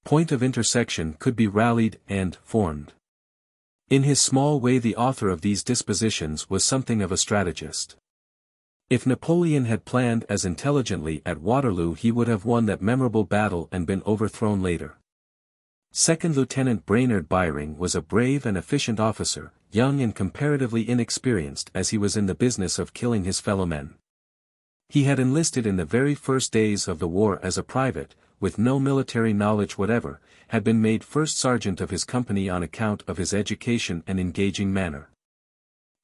point of intersection could be rallied and formed. In his small way the author of these dispositions was something of a strategist. If Napoleon had planned as intelligently at Waterloo he would have won that memorable battle and been overthrown later. Second Lieutenant Brainerd Byring was a brave and efficient officer, young and comparatively inexperienced as he was in the business of killing his fellow men. He had enlisted in the very first days of the war as a private, with no military knowledge whatever, had been made first sergeant of his company on account of his education and engaging manner.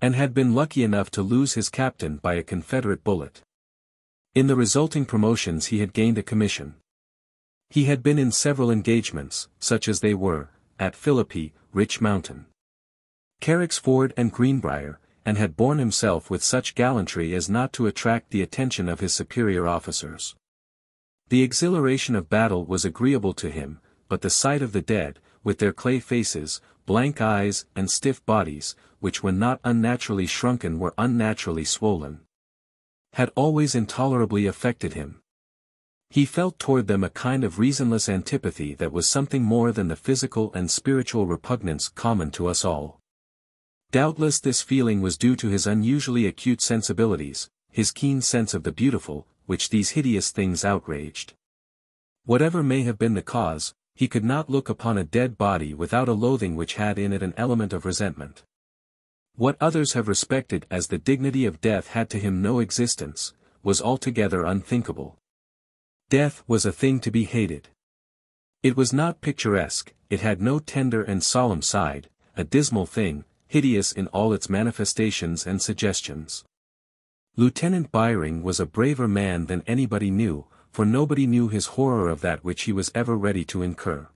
And had been lucky enough to lose his captain by a Confederate bullet. In the resulting promotions he had gained a commission. He had been in several engagements, such as they were, at Philippi, Rich Mountain, Carrick's Ford and Greenbrier, and had borne himself with such gallantry as not to attract the attention of his superior officers. The exhilaration of battle was agreeable to him, but the sight of the dead, with their clay faces, blank eyes and stiff bodies, which when not unnaturally shrunken were unnaturally swollen, had always intolerably affected him. He felt toward them a kind of reasonless antipathy that was something more than the physical and spiritual repugnance common to us all. Doubtless this feeling was due to his unusually acute sensibilities, his keen sense of the beautiful, which these hideous things outraged. Whatever may have been the cause, he could not look upon a dead body without a loathing which had in it an element of resentment. What others have respected as the dignity of death had to him no existence, was altogether unthinkable. Death was a thing to be hated. It was not picturesque, it had no tender and solemn side, a dismal thing, hideous in all its manifestations and suggestions. Lieutenant Byring was a braver man than anybody knew, for nobody knew his horror of that which he was ever ready to incur.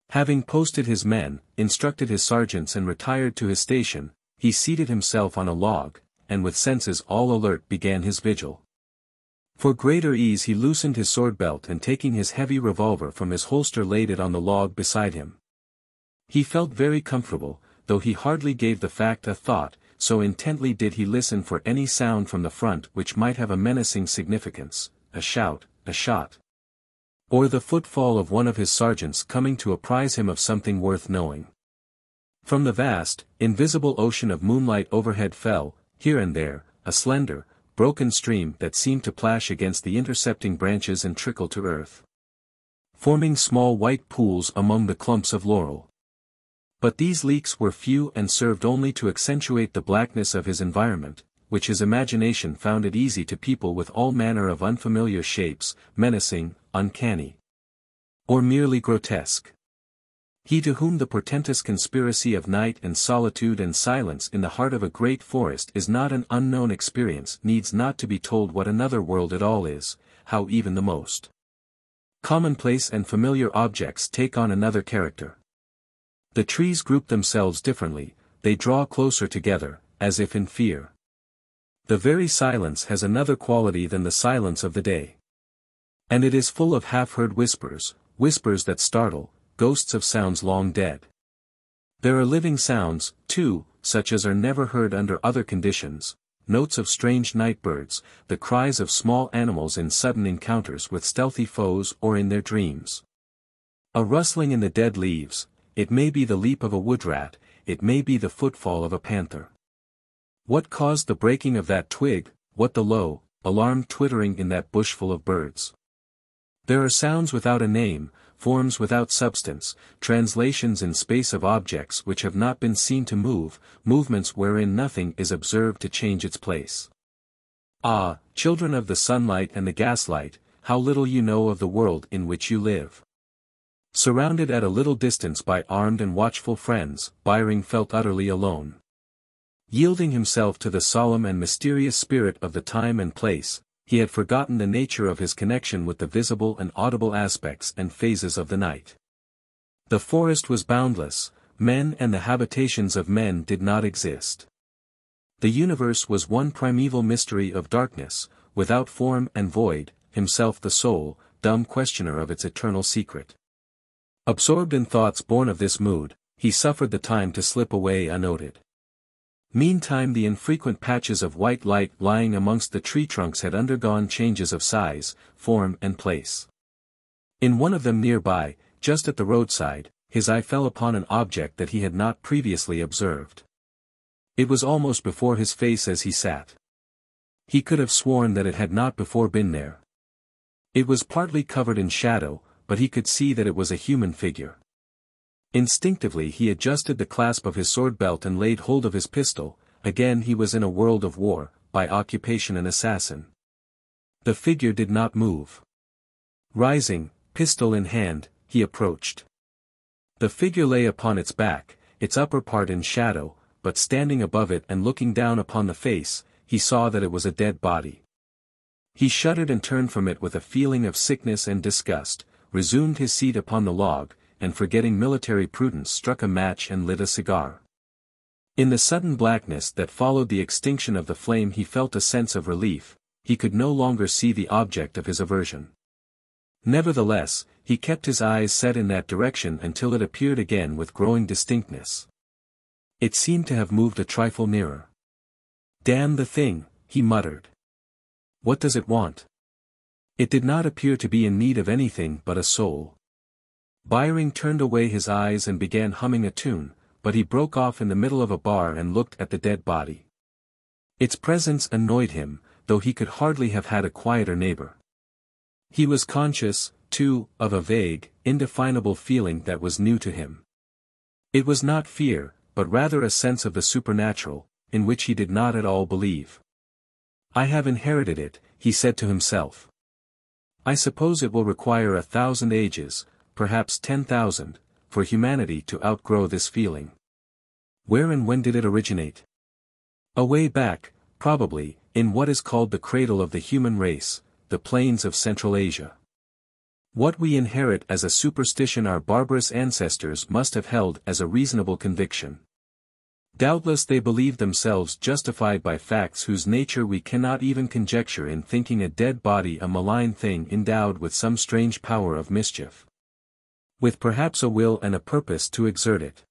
Having posted his men, instructed his sergeants and retired to his station, he seated himself on a log, and with senses all alert began his vigil. For greater ease he loosened his sword belt and taking his heavy revolver from his holster laid it on the log beside him. He felt very comfortable, though he hardly gave the fact a thought, so intently did he listen for any sound from the front which might have a menacing significance, a shout, a shot, or the footfall of one of his sergeants coming to apprise him of something worth knowing. From the vast, invisible ocean of moonlight overhead fell, here and there, a slender, broken stream that seemed to plash against the intercepting branches and trickle to earth, forming small white pools among the clumps of laurel. But these leaks were few and served only to accentuate the blackness of his environment, which his imagination found it easy to people with all manner of unfamiliar shapes, menacing, uncanny, or merely grotesque. He to whom the portentous conspiracy of night and solitude and silence in the heart of a great forest is not an unknown experience needs not to be told what another world at all is, how even the most commonplace and familiar objects take on another character. The trees group themselves differently, they draw closer together, as if in fear. The very silence has another quality than the silence of the day. And it is full of half-heard whispers, whispers that startle, ghosts of sounds long dead. There are living sounds, too, such as are never heard under other conditions, notes of strange night birds, the cries of small animals in sudden encounters with stealthy foes or in their dreams. A rustling in the dead leaves, it may be the leap of a wood rat, it may be the footfall of a panther. What caused the breaking of that twig, what the low, alarmed twittering in that bushful of birds? There are sounds without a name, forms without substance, translations in space of objects which have not been seen to move, movements wherein nothing is observed to change its place. Ah, children of the sunlight and the gaslight, how little you know of the world in which you live. Surrounded at a little distance by armed and watchful friends, Byring felt utterly alone. Yielding himself to the solemn and mysterious spirit of the time and place, he had forgotten the nature of his connection with the visible and audible aspects and phases of the night. The forest was boundless, men and the habitations of men did not exist. The universe was one primeval mystery of darkness, without form and void, himself the sole, dumb questioner of its eternal secret. Absorbed in thoughts born of this mood, he suffered the time to slip away unnoted. Meantime the infrequent patches of white light lying amongst the tree trunks had undergone changes of size, form and place. In one of them nearby, just at the roadside, his eye fell upon an object that he had not previously observed. It was almost before his face as he sat. He could have sworn that it had not before been there. It was partly covered in shadow, but he could see that it was a human figure. Instinctively he adjusted the clasp of his sword belt and laid hold of his pistol. Again he was in a world of war, by occupation an assassin. The figure did not move. Rising, pistol in hand, he approached. The figure lay upon its back, its upper part in shadow, but standing above it and looking down upon the face, he saw that it was a dead body. He shuddered and turned from it with a feeling of sickness and disgust, resumed his seat upon the log, and forgetting military prudence struck a match and lit a cigar. In the sudden blackness that followed the extinction of the flame he felt a sense of relief. He could no longer see the object of his aversion. Nevertheless, he kept his eyes set in that direction until it appeared again with growing distinctness. It seemed to have moved a trifle nearer. "Damn the thing," he muttered. "What does it want?" It did not appear to be in need of anything but a soul. Byring turned away his eyes and began humming a tune, but he broke off in the middle of a bar and looked at the dead body. Its presence annoyed him, though he could hardly have had a quieter neighbor. He was conscious, too, of a vague, indefinable feeling that was new to him. It was not fear, but rather a sense of the supernatural, in which he did not at all believe. "I have inherited it," he said to himself. "I suppose it will require 1,000 ages, perhaps 10,000, for humanity to outgrow this feeling. Where and when did it originate? Away back, probably, in what is called the cradle of the human race, the plains of Central Asia. What we inherit as a superstition our barbarous ancestors must have held as a reasonable conviction. Doubtless they believed themselves justified by facts whose nature we cannot even conjecture in thinking a dead body a malign thing endowed with some strange power of mischief. With perhaps a will and a purpose to exert it.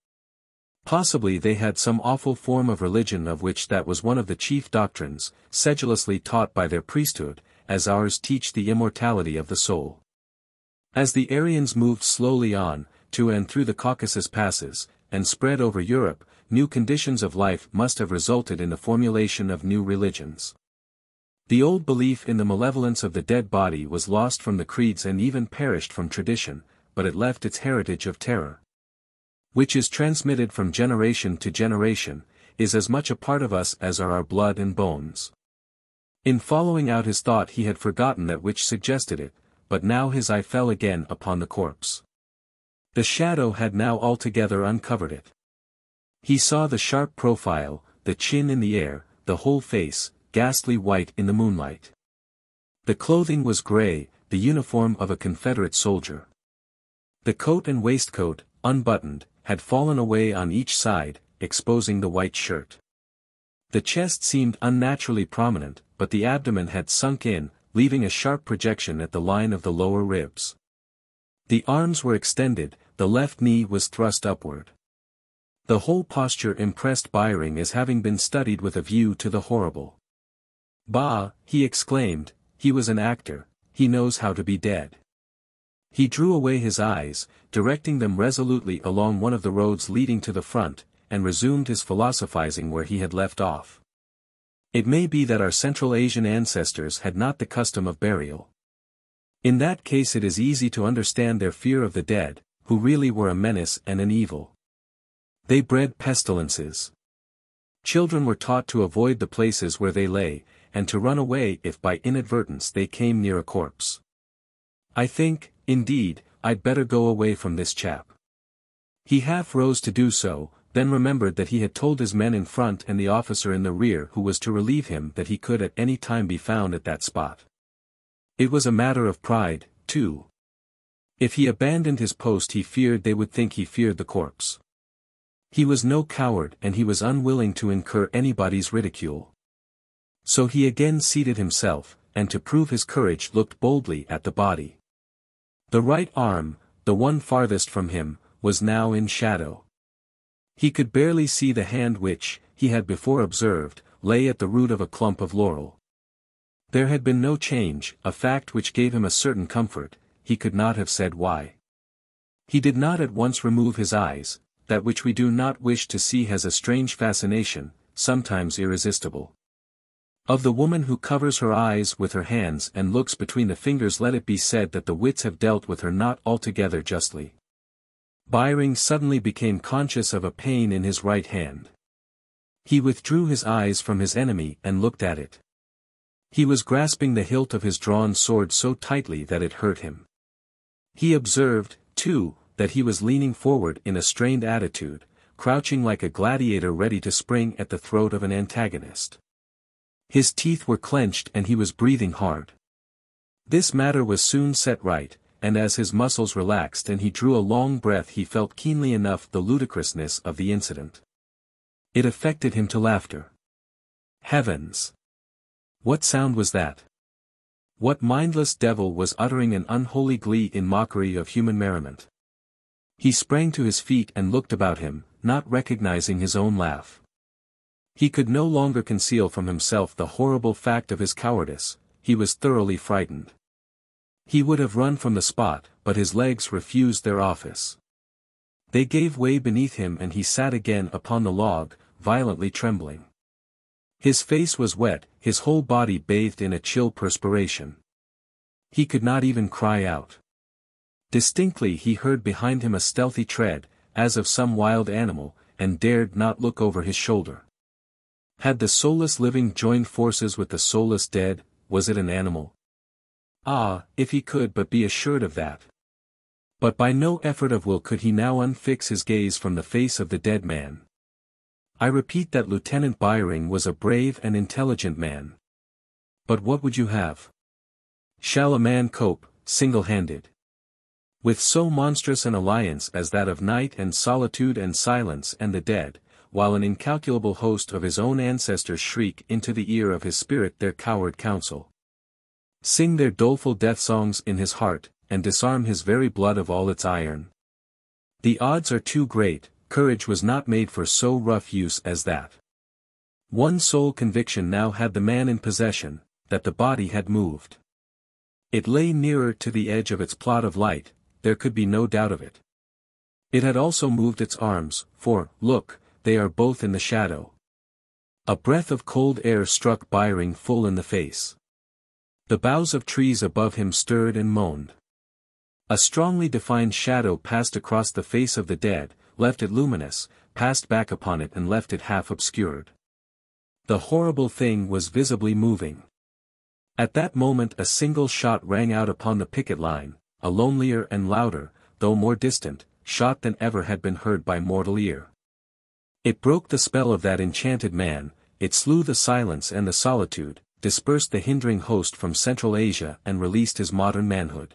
Possibly they had some awful form of religion of which that was one of the chief doctrines, sedulously taught by their priesthood, as ours teach the immortality of the soul. As the Aryans moved slowly on, to and through the Caucasus passes, and spread over Europe, new conditions of life must have resulted in the formulation of new religions. The old belief in the malevolence of the dead body was lost from the creeds and even perished from tradition, but it left its heritage of terror, which is transmitted from generation to generation, is as much a part of us as are our blood and bones. In following out his thought he had forgotten that which suggested it, but now his eye fell again upon the corpse. The shadow had now altogether uncovered it. He saw the sharp profile, the chin in the air, the whole face, ghastly white in the moonlight. The clothing was grey, the uniform of a Confederate soldier. The coat and waistcoat, unbuttoned, had fallen away on each side, exposing the white shirt. The chest seemed unnaturally prominent, but the abdomen had sunk in, leaving a sharp projection at the line of the lower ribs. The arms were extended, the left knee was thrust upward. The whole posture impressed Byring as having been studied with a view to the horrible. "Bah," he exclaimed, "he was an actor, he knows how to be dead." He drew away his eyes, directing them resolutely along one of the roads leading to the front, and resumed his philosophizing where he had left off. It may be that our Central Asian ancestors had not the custom of burial. In that case it is easy to understand their fear of the dead, who really were a menace and an evil. They bred pestilences. Children were taught to avoid the places where they lay, and to run away if by inadvertence they came near a corpse. "I think, indeed, I'd better go away from this chap." He half rose to do so, then remembered that he had told his men in front and the officer in the rear who was to relieve him that he could at any time be found at that spot. It was a matter of pride, too. If he abandoned his post he feared they would think he feared the corpse. He was no coward and he was unwilling to incur anybody's ridicule. So he again seated himself, and to prove his courage looked boldly at the body. The right arm, the one farthest from him, was now in shadow. He could barely see the hand which, he had before observed, lay at the root of a clump of laurel. There had been no change, a fact which gave him a certain comfort, he could not have said why. He did not at once remove his eyes. That which we do not wish to see has a strange fascination, sometimes irresistible. Of the woman who covers her eyes with her hands and looks between the fingers, let it be said that the wits have dealt with her not altogether justly. Byring suddenly became conscious of a pain in his right hand. He withdrew his eyes from his enemy and looked at it. He was grasping the hilt of his drawn sword so tightly that it hurt him. He observed, too, that he was leaning forward in a strained attitude, crouching like a gladiator ready to spring at the throat of an antagonist. His teeth were clenched and he was breathing hard. This matter was soon set right, and as his muscles relaxed and he drew a long breath he felt keenly enough the ludicrousness of the incident. It affected him to laughter. Heavens! What sound was that? What mindless devil was uttering an unholy glee in mockery of human merriment? He sprang to his feet and looked about him, not recognizing his own laugh. He could no longer conceal from himself the horrible fact of his cowardice. He was thoroughly frightened. He would have run from the spot, but his legs refused their office. They gave way beneath him and he sat again upon the log, violently trembling. His face was wet, his whole body bathed in a chill perspiration. He could not even cry out. Distinctly he heard behind him a stealthy tread, as of some wild animal, and dared not look over his shoulder. Had the soulless living joined forces with the soulless dead? Was it an animal? Ah, if he could but be assured of that. But by no effort of will could he now unfix his gaze from the face of the dead man. I repeat that Lieutenant Byring was a brave and intelligent man. But what would you have? Shall a man cope, single-handed, with so monstrous an alliance as that of night and solitude and silence and the dead, while an incalculable host of his own ancestors shriek into the ear of his spirit their coward counsel, sing their doleful death songs in his heart, and disarm his very blood of all its iron? The odds are too great. Courage was not made for so rough use as that. One sole conviction now had the man in possession, that the body had moved. It lay nearer to the edge of its plot of light, there could be no doubt of it. It had also moved its arms, for, look, they are both in the shadow. A breath of cold air struck Byring full in the face. The boughs of trees above him stirred and moaned. A strongly defined shadow passed across the face of the dead, left it luminous, passed back upon it and left it half obscured. The horrible thing was visibly moving. At that moment a single shot rang out upon the picket line, a lonelier and louder, though more distant, shot than ever had been heard by mortal ear. It broke the spell of that enchanted man, it slew the silence and the solitude, dispersed the hindering host from Central Asia and released his modern manhood.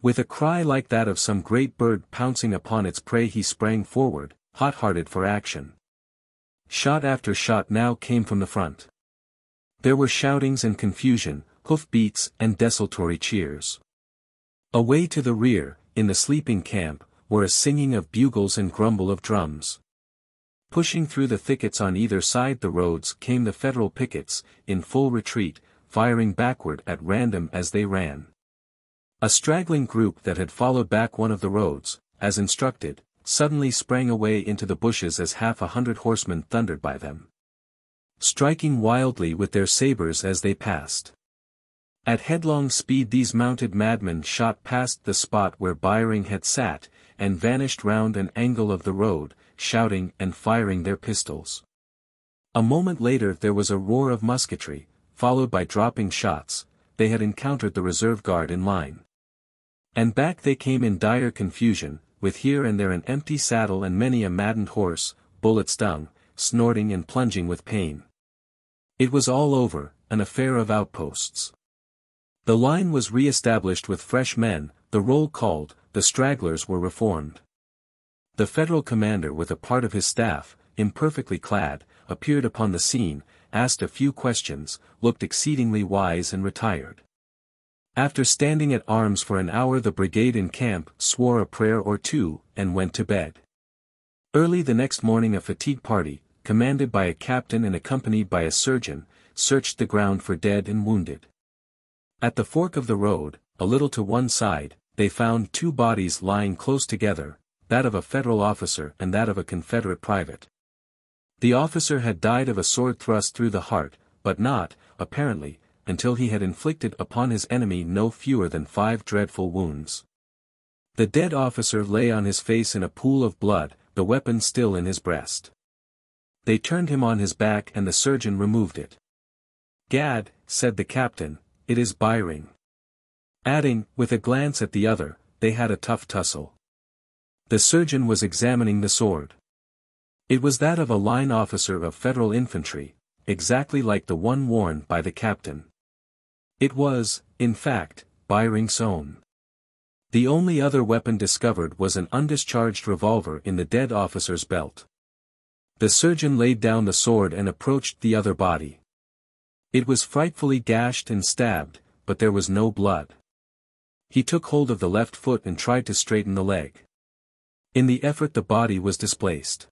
With a cry like that of some great bird pouncing upon its prey he sprang forward, hot-hearted for action. Shot after shot now came from the front. There were shoutings and confusion, hoof-beats and desultory cheers. Away to the rear, in the sleeping camp, were a singing of bugles and grumble of drums. Pushing through the thickets on either side the roads came the Federal pickets, in full retreat, firing backward at random as they ran. A straggling group that had followed back one of the roads, as instructed, suddenly sprang away into the bushes as 100 horsemen thundered by them, striking wildly with their sabers as they passed. At headlong speed these mounted madmen shot past the spot where Byring had sat, and vanished round an angle of the road, shouting and firing their pistols. A moment later there was a roar of musketry, followed by dropping shots. They had encountered the reserve guard in line. And back they came in dire confusion, with here and there an empty saddle and many a maddened horse, bullet-stung, snorting and plunging with pain. It was all over, an affair of outposts. The line was re-established with fresh men, the roll called, the stragglers were reformed. The Federal commander with a part of his staff, imperfectly clad, appeared upon the scene, asked a few questions, looked exceedingly wise and retired. After standing at arms for an hour the brigade in camp swore a prayer or two, and went to bed. Early the next morning a fatigue party, commanded by a captain and accompanied by a surgeon, searched the ground for dead and wounded. At the fork of the road, a little to one side, they found two bodies lying close together, that of a Federal officer and that of a Confederate private. The officer had died of a sword thrust through the heart, but not, apparently, until he had inflicted upon his enemy no fewer than 5 dreadful wounds. The dead officer lay on his face in a pool of blood, the weapon still in his breast. They turned him on his back and the surgeon removed it. "Gad," said the captain, "it is Byring." Adding, with a glance at the other, they had a tough tussle. The surgeon was examining the sword. It was that of a line officer of Federal infantry, exactly like the one worn by the captain. It was, in fact, Byring's own. The only other weapon discovered was an undischarged revolver in the dead officer's belt. The surgeon laid down the sword and approached the other body. It was frightfully gashed and stabbed, but there was no blood. He took hold of the left foot and tried to straighten the leg. In the effort the body was displaced.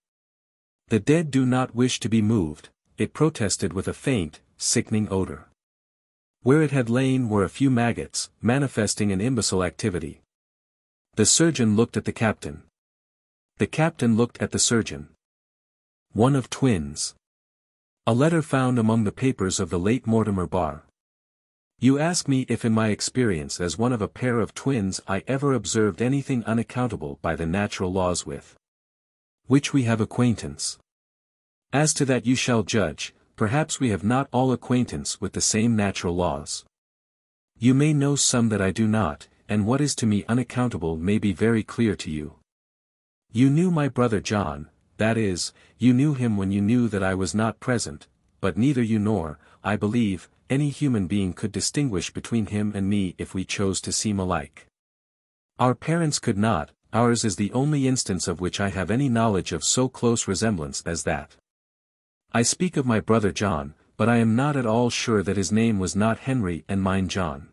The dead do not wish to be moved, it protested with a faint, sickening odor. Where it had lain were a few maggots, manifesting an imbecile activity. The surgeon looked at the captain. The captain looked at the surgeon. One of twins. A letter found among the papers of the late Mortimer Barr. You ask me if in my experience as one of a pair of twins I ever observed anything unaccountable by the natural laws with which we have acquaintance. As to that you shall judge, perhaps we have not all acquaintance with the same natural laws. You may know some that I do not, and what is to me unaccountable may be very clear to you. You knew my brother John, that is, you knew him when you knew that I was not present, but neither you nor, I believe, any human being could distinguish between him and me if we chose to seem alike. Our parents could not, ours is the only instance of which I have any knowledge of so close resemblance as that. I speak of my brother John, but I am not at all sure that his name was not Henry and mine John.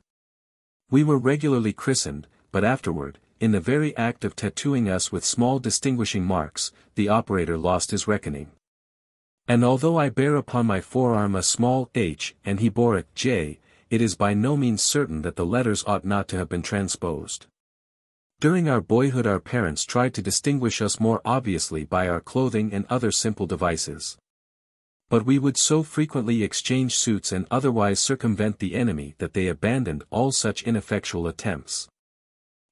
We were regularly christened, but afterward, in the very act of tattooing us with small distinguishing marks, the operator lost his reckoning. And although I bear upon my forearm a small h and he bore a j, it is by no means certain that the letters ought not to have been transposed. During our boyhood our parents tried to distinguish us more obviously by our clothing and other simple devices. But we would so frequently exchange suits and otherwise circumvent the enemy that they abandoned all such ineffectual attempts.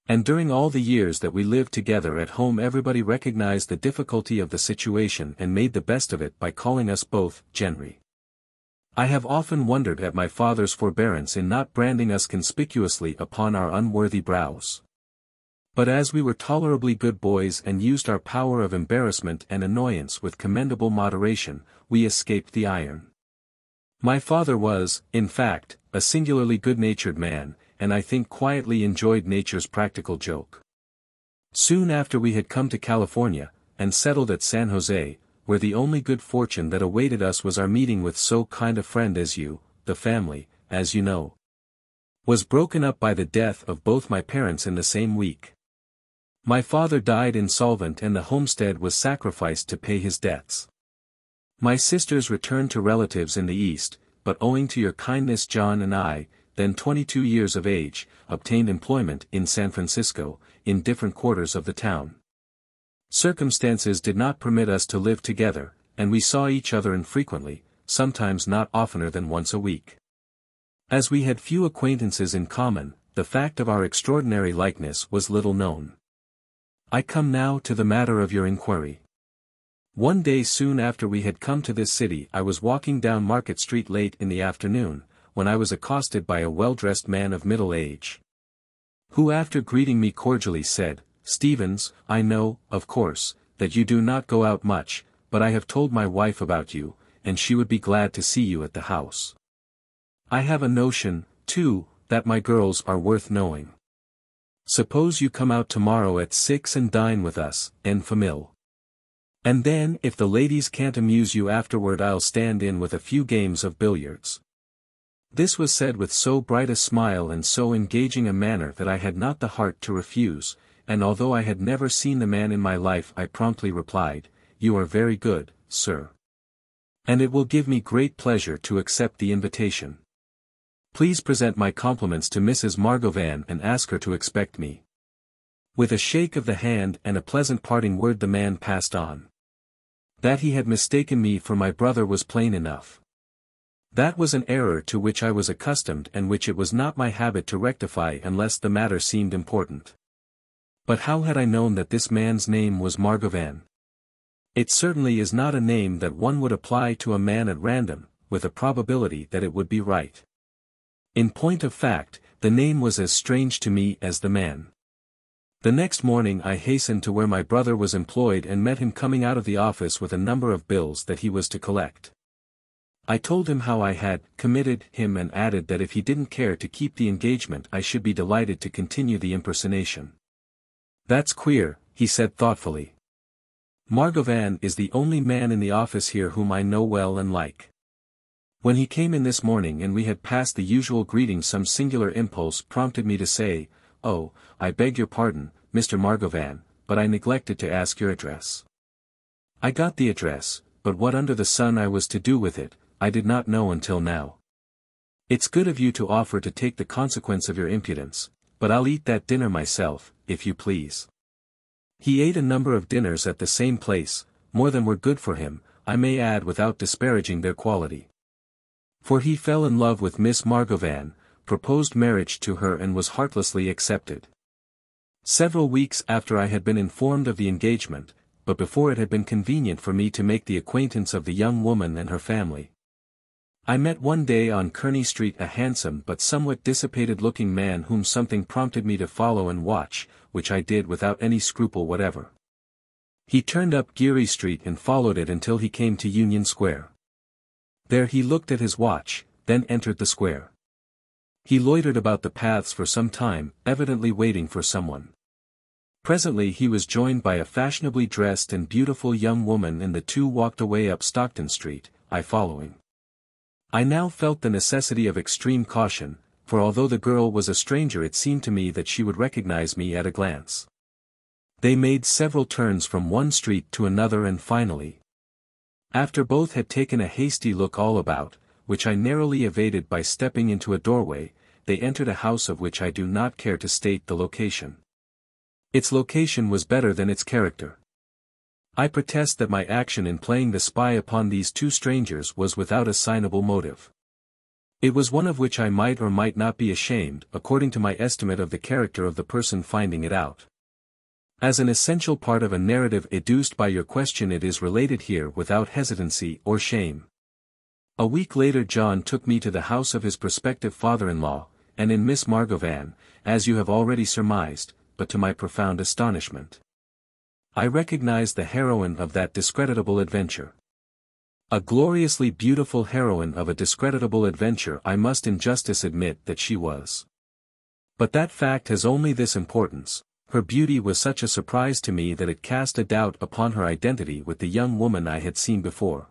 And during all the years that we lived together at home everybody recognized the difficulty of the situation and made the best of it by calling us both Genry. I have often wondered at my father's forbearance in not branding us conspicuously upon our unworthy brows. But as we were tolerably good boys and used our power of embarrassment and annoyance with commendable moderation, we escaped the iron. My father was, in fact, a singularly good-natured man, and I think quietly enjoyed nature's practical joke. Soon after we had come to California, and settled at San Jose, where the only good fortune that awaited us was our meeting with so kind a friend as you, the family, as you know, was broken up by the death of both my parents in the same week. My father died insolvent and the homestead was sacrificed to pay his debts. My sisters returned to relatives in the East, but owing to your kindness John and I, then 22 years of age, obtained employment in San Francisco, in different quarters of the town. Circumstances did not permit us to live together, and we saw each other infrequently, sometimes not oftener than once a week. As we had few acquaintances in common, the fact of our extraordinary likeness was little known. I come now to the matter of your inquiry. One day soon after we had come to this city I was walking down Market Street late in the afternoon, when I was accosted by a well-dressed man of middle age, who after greeting me cordially said, "Stevens, I know, of course, that you do not go out much, but I have told my wife about you, and she would be glad to see you at the house. I have a notion, too, that my girls are worth knowing. Suppose you come out tomorrow at 6 and dine with us, en famille. And then if the ladies can't amuse you afterward I'll stand in with a few games of billiards." This was said with so bright a smile and so engaging a manner that I had not the heart to refuse, and although I had never seen the man in my life I promptly replied, "You are very good, sir. And it will give me great pleasure to accept the invitation. Please present my compliments to Mrs. Margovann and ask her to expect me." With a shake of the hand and a pleasant parting word the man passed on. That he had mistaken me for my brother was plain enough. That was an error to which I was accustomed and which it was not my habit to rectify unless the matter seemed important. But how had I known that this man's name was Margovann? It certainly is not a name that one would apply to a man at random, with a probability that it would be right. In point of fact, the name was as strange to me as the man. The next morning I hastened to where my brother was employed and met him coming out of the office with a number of bills that he was to collect. I told him how I had committed him and added that if he didn't care to keep the engagement I should be delighted to continue the impersonation. That's queer, he said thoughtfully. Magone is the only man in the office here whom I know well and like. When he came in this morning and we had passed the usual greeting, some singular impulse prompted me to say, "Oh, I beg your pardon, Mr. Magone, but I neglected to ask your address." I got the address, but what under the sun I was to do with it, I did not know until now. It's good of you to offer to take the consequence of your impudence, but I'll eat that dinner myself, if you please. He ate a number of dinners at the same place, more than were good for him, I may add without disparaging their quality. For he fell in love with Miss Magone, proposed marriage to her and was heartlessly accepted. Several weeks after I had been informed of the engagement, but before it had been convenient for me to make the acquaintance of the young woman and her family. I met one day on Kearney Street a handsome but somewhat dissipated-looking man whom something prompted me to follow and watch, which I did without any scruple whatever. He turned up Geary Street and followed it until he came to Union Square. There he looked at his watch, then entered the square. He loitered about the paths for some time, evidently waiting for someone. Presently he was joined by a fashionably dressed and beautiful young woman and the two walked away up Stockton Street, I following. I now felt the necessity of extreme caution, for although the girl was a stranger it seemed to me that she would recognize me at a glance. They made several turns from one street to another and finally, after both had taken a hasty look all about, which I narrowly evaded by stepping into a doorway, they entered a house of which I do not care to state the location. Its location was better than its character. I protest that my action in playing the spy upon these two strangers was without assignable motive. It was one of which I might or might not be ashamed, according to my estimate of the character of the person finding it out. As an essential part of a narrative educed by your question it is related here without hesitancy or shame. A week later John took me to the house of his prospective father-in-law, and in Miss Magone, as you have already surmised, but to my profound astonishment, I recognized the heroine of that discreditable adventure. A gloriously beautiful heroine of a discreditable adventure I must in justice admit that she was. But that fact has only this importance, her beauty was such a surprise to me that it cast a doubt upon her identity with the young woman I had seen before.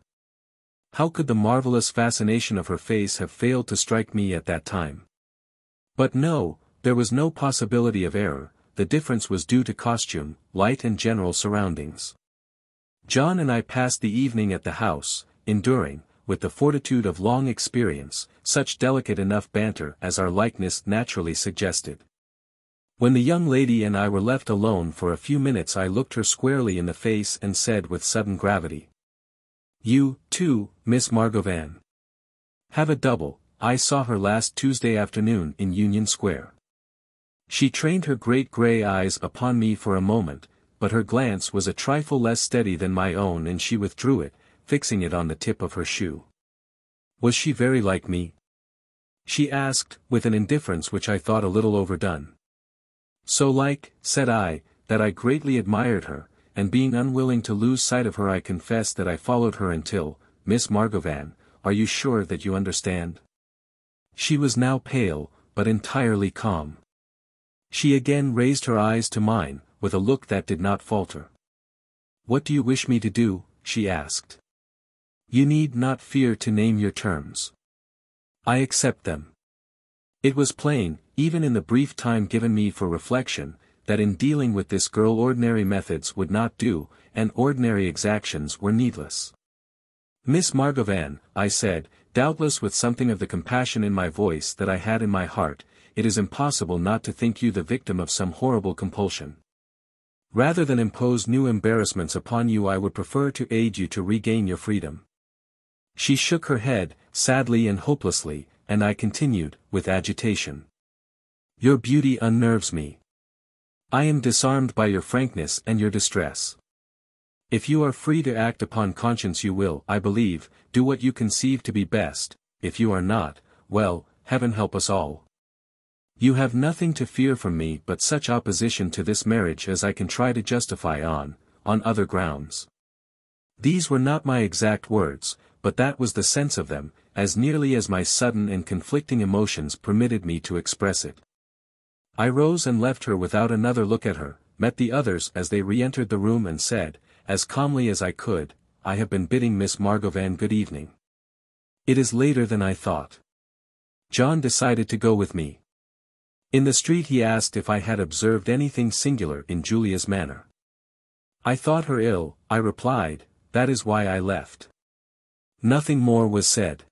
How could the marvelous fascination of her face have failed to strike me at that time? But no, there was no possibility of error. The difference was due to costume, light and general surroundings. John and I passed the evening at the house, enduring, with the fortitude of long experience, such delicate enough banter as our likeness naturally suggested. When the young lady and I were left alone for a few minutes I looked her squarely in the face and said with sudden gravity, "You, too, Miss Magone. Have a double, I saw her last Tuesday afternoon in Union Square." She trained her great grey eyes upon me for a moment, but her glance was a trifle less steady than my own and she withdrew it, fixing it on the tip of her shoe. "Was she very like me?" she asked, with an indifference which I thought a little overdone. "So like," said I, "that I greatly admired her, and being unwilling to lose sight of her I confess that I followed her until, Miss Magone, are you sure that you understand?" She was now pale, but entirely calm. She again raised her eyes to mine, with a look that did not falter. "What do you wish me to do?" she asked. "You need not fear to name your terms. I accept them." It was plain, even in the brief time given me for reflection, that in dealing with this girl ordinary methods would not do, and ordinary exactions were needless. "Miss Magone," I said, doubtless with something of the compassion in my voice that I had in my heart, "it is impossible not to think you the victim of some horrible compulsion. Rather than impose new embarrassments upon you I would prefer to aid you to regain your freedom." She shook her head, sadly and hopelessly, and I continued, with agitation. "Your beauty unnerves me. I am disarmed by your frankness and your distress. If you are free to act upon conscience you will, I believe, do what you conceive to be best, if you are not, well, heaven help us all. You have nothing to fear from me but such opposition to this marriage as I can try to justify on other grounds." These were not my exact words, but that was the sense of them, as nearly as my sudden and conflicting emotions permitted me to express it. I rose and left her without another look at her, met the others as they re-entered the room and said, as calmly as I could, "I have been bidding Miss Margovann good evening. It is later than I thought." John decided to go with me. In the street he asked if I had observed anything singular in Julia's manner. "I thought her ill," I replied, "that is why I left." Nothing more was said.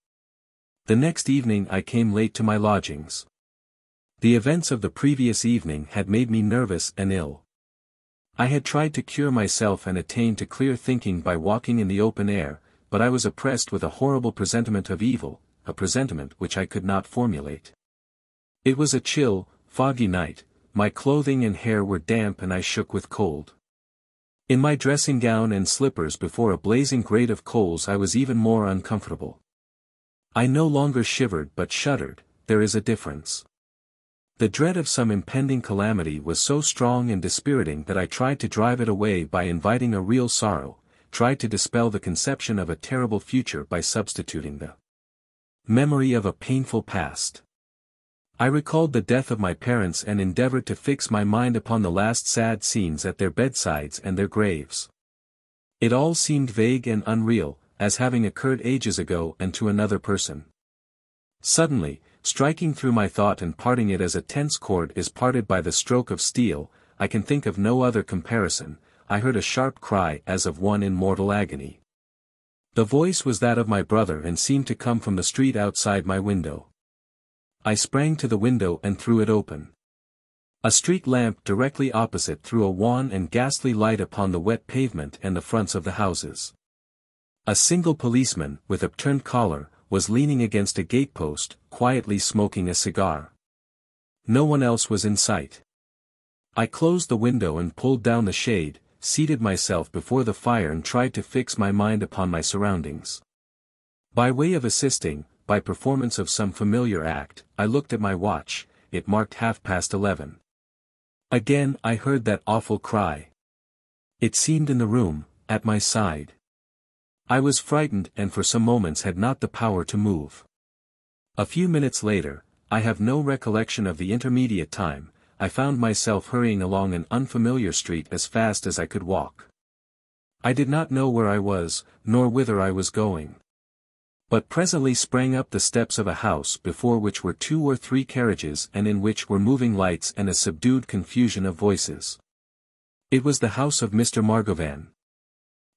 The next evening I came late to my lodgings. The events of the previous evening had made me nervous and ill. I had tried to cure myself and attain to clear thinking by walking in the open air, but I was oppressed with a horrible presentiment of evil, a presentiment which I could not formulate. It was a chill, foggy night, my clothing and hair were damp and I shook with cold. In my dressing gown and slippers before a blazing grate of coals I was even more uncomfortable. I no longer shivered but shuddered, there is a difference. The dread of some impending calamity was so strong and dispiriting that I tried to drive it away by inviting a real sorrow, tried to dispel the conception of a terrible future by substituting the memory of a painful past. I recalled the death of my parents and endeavored to fix my mind upon the last sad scenes at their bedsides and their graves. It all seemed vague and unreal, as having occurred ages ago and to another person. Suddenly, striking through my thought and parting it as a tense cord is parted by the stroke of steel, I can think of no other comparison, I heard a sharp cry as of one in mortal agony. The voice was that of my brother and seemed to come from the street outside my window. I sprang to the window and threw it open. A street lamp directly opposite threw a wan and ghastly light upon the wet pavement and the fronts of the houses. A single policeman, with upturned collar, was leaning against a gatepost, quietly smoking a cigar. No one else was in sight. I closed the window and pulled down the shade, seated myself before the fire and tried to fix my mind upon my surroundings. By way of assisting, by performance of some familiar act, I looked at my watch, it marked 11:30. Again I heard that awful cry. It seemed in the room, at my side. I was frightened and for some moments had not the power to move. A few minutes later, I have no recollection of the intermediate time, I found myself hurrying along an unfamiliar street as fast as I could walk. I did not know where I was, nor whither I was going. But presently sprang up the steps of a house before which were 2 or 3 carriages and in which were moving lights and a subdued confusion of voices. It was the house of Mr. Margovann.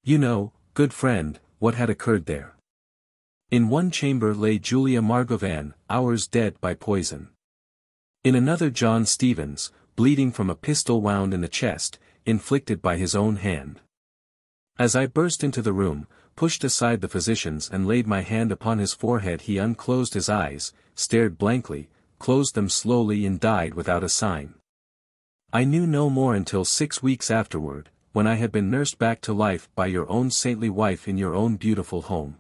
You know, good friend, what had occurred there. In one chamber lay Julia Margovann, hours dead by poison. In another John Stevens, bleeding from a pistol wound in the chest, inflicted by his own hand. As I burst into the room, pushed aside the physicians and laid my hand upon his forehead, he unclosed his eyes, stared blankly, closed them slowly and died without a sign. I knew no more until 6 weeks afterward, when I had been nursed back to life by your own saintly wife in your own beautiful home.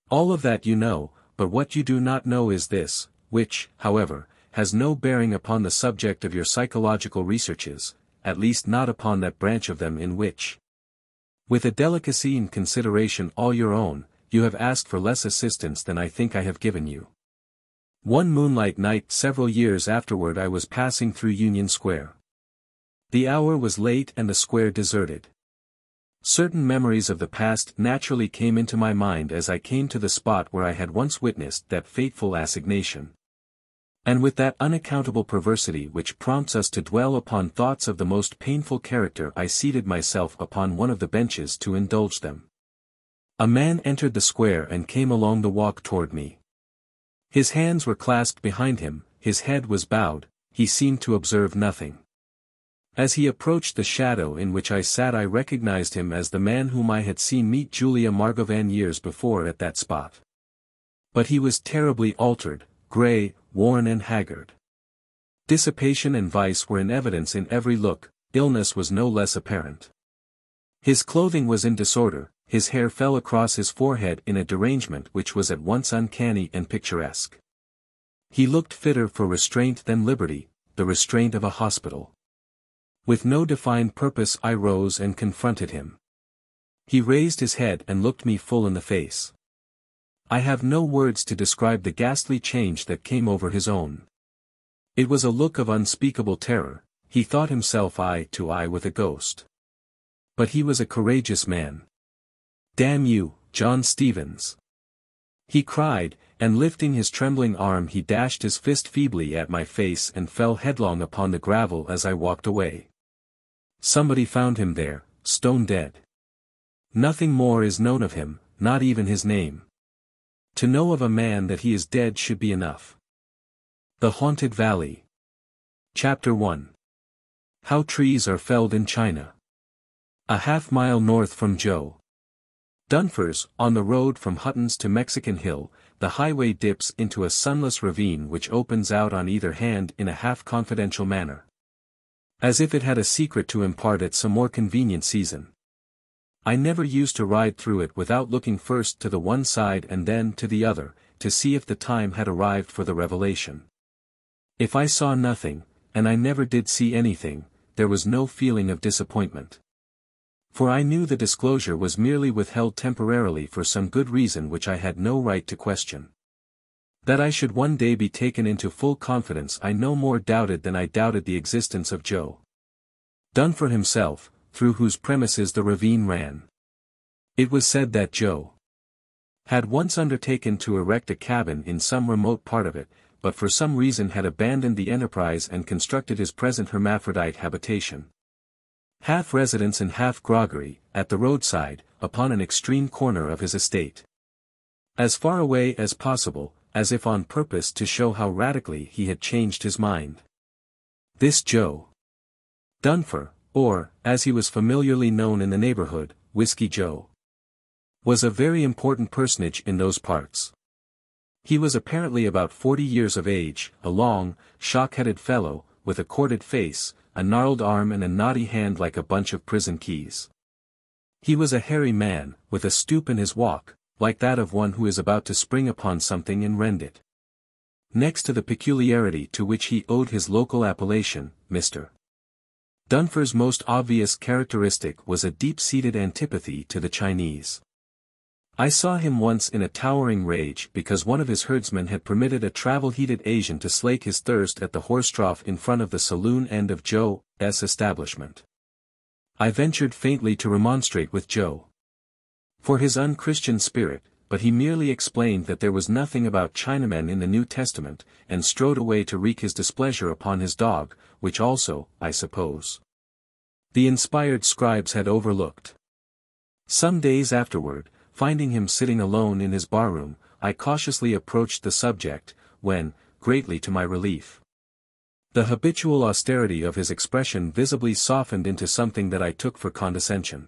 All of that you know, but what you do not know is this, which, however, has no bearing upon the subject of your psychological researches, at least not upon that branch of them in which, with a delicacy and consideration all your own, you have asked for less assistance than I think I have given you. One moonlight night several years afterward I was passing through Union Square. The hour was late and the square deserted. Certain memories of the past naturally came into my mind as I came to the spot where I had once witnessed that fateful assignation. And with that unaccountable perversity which prompts us to dwell upon thoughts of the most painful character, I seated myself upon one of the benches to indulge them. A man entered the square and came along the walk toward me. His hands were clasped behind him, his head was bowed, he seemed to observe nothing. As he approached the shadow in which I sat I recognized him as the man whom I had seen meet Julia Margovann years before at that spot. But he was terribly altered, grey, worn and haggard. Dissipation and vice were in evidence in every look, illness was no less apparent. His clothing was in disorder, his hair fell across his forehead in a derangement which was at once uncanny and picturesque. He looked fitter for restraint than liberty, the restraint of a hospital. With no defined purpose I rose and confronted him. He raised his head and looked me full in the face. I have no words to describe the ghastly change that came over his own. It was a look of unspeakable terror. He thought himself eye to eye with a ghost. But he was a courageous man. "Damn you, John Stevens!" he cried, and lifting his trembling arm he dashed his fist feebly at my face and fell headlong upon the gravel as I walked away. Somebody found him there, stone dead. Nothing more is known of him, not even his name. To know of a man that he is dead should be enough. The Haunted Valley. Chapter 1. How Trees Are Felled in China. A half-mile north from Joe Dunfer's, on the road from Hutton's to Mexican Hill, the highway dips into a sunless ravine which opens out on either hand in a half-confidential manner. As if it had a secret to impart at some more convenient season. I never used to ride through it without looking first to the one side and then to the other, to see if the time had arrived for the revelation. If I saw nothing, and I never did see anything, there was no feeling of disappointment. For I knew the disclosure was merely withheld temporarily for some good reason which I had no right to question. That I should one day be taken into full confidence I no more doubted than I doubted the existence of Joe Dunfer himself, through whose premises the ravine ran. It was said that Joe had once undertaken to erect a cabin in some remote part of it, but for some reason had abandoned the enterprise and constructed his present hermaphrodite habitation. Half residence and half groggery, at the roadside, upon an extreme corner of his estate. As far away as possible, as if on purpose to show how radically he had changed his mind. This Joe Dunfer, or, as he was familiarly known in the neighborhood, Whiskey Joe, was a very important personage in those parts. He was apparently about 40 years of age, a long, shock-headed fellow, with a corded face, a gnarled arm and a knotty hand like a bunch of prison keys. He was a hairy man, with a stoop in his walk, like that of one who is about to spring upon something and rend it. Next to the peculiarity to which he owed his local appellation, Mr. Dunfer's most obvious characteristic was a deep-seated antipathy to the Chinese. I saw him once in a towering rage because one of his herdsmen had permitted a travel-heated Asian to slake his thirst at the horse trough in front of the saloon end of Joe's establishment. I ventured faintly to remonstrate with Joe for his unchristian spirit, but he merely explained that there was nothing about Chinamen in the New Testament, and strode away to wreak his displeasure upon his dog, which also, I suppose, the inspired scribes had overlooked. Some days afterward, finding him sitting alone in his barroom, I cautiously approached the subject, when, greatly to my relief, the habitual austerity of his expression visibly softened into something that I took for condescension.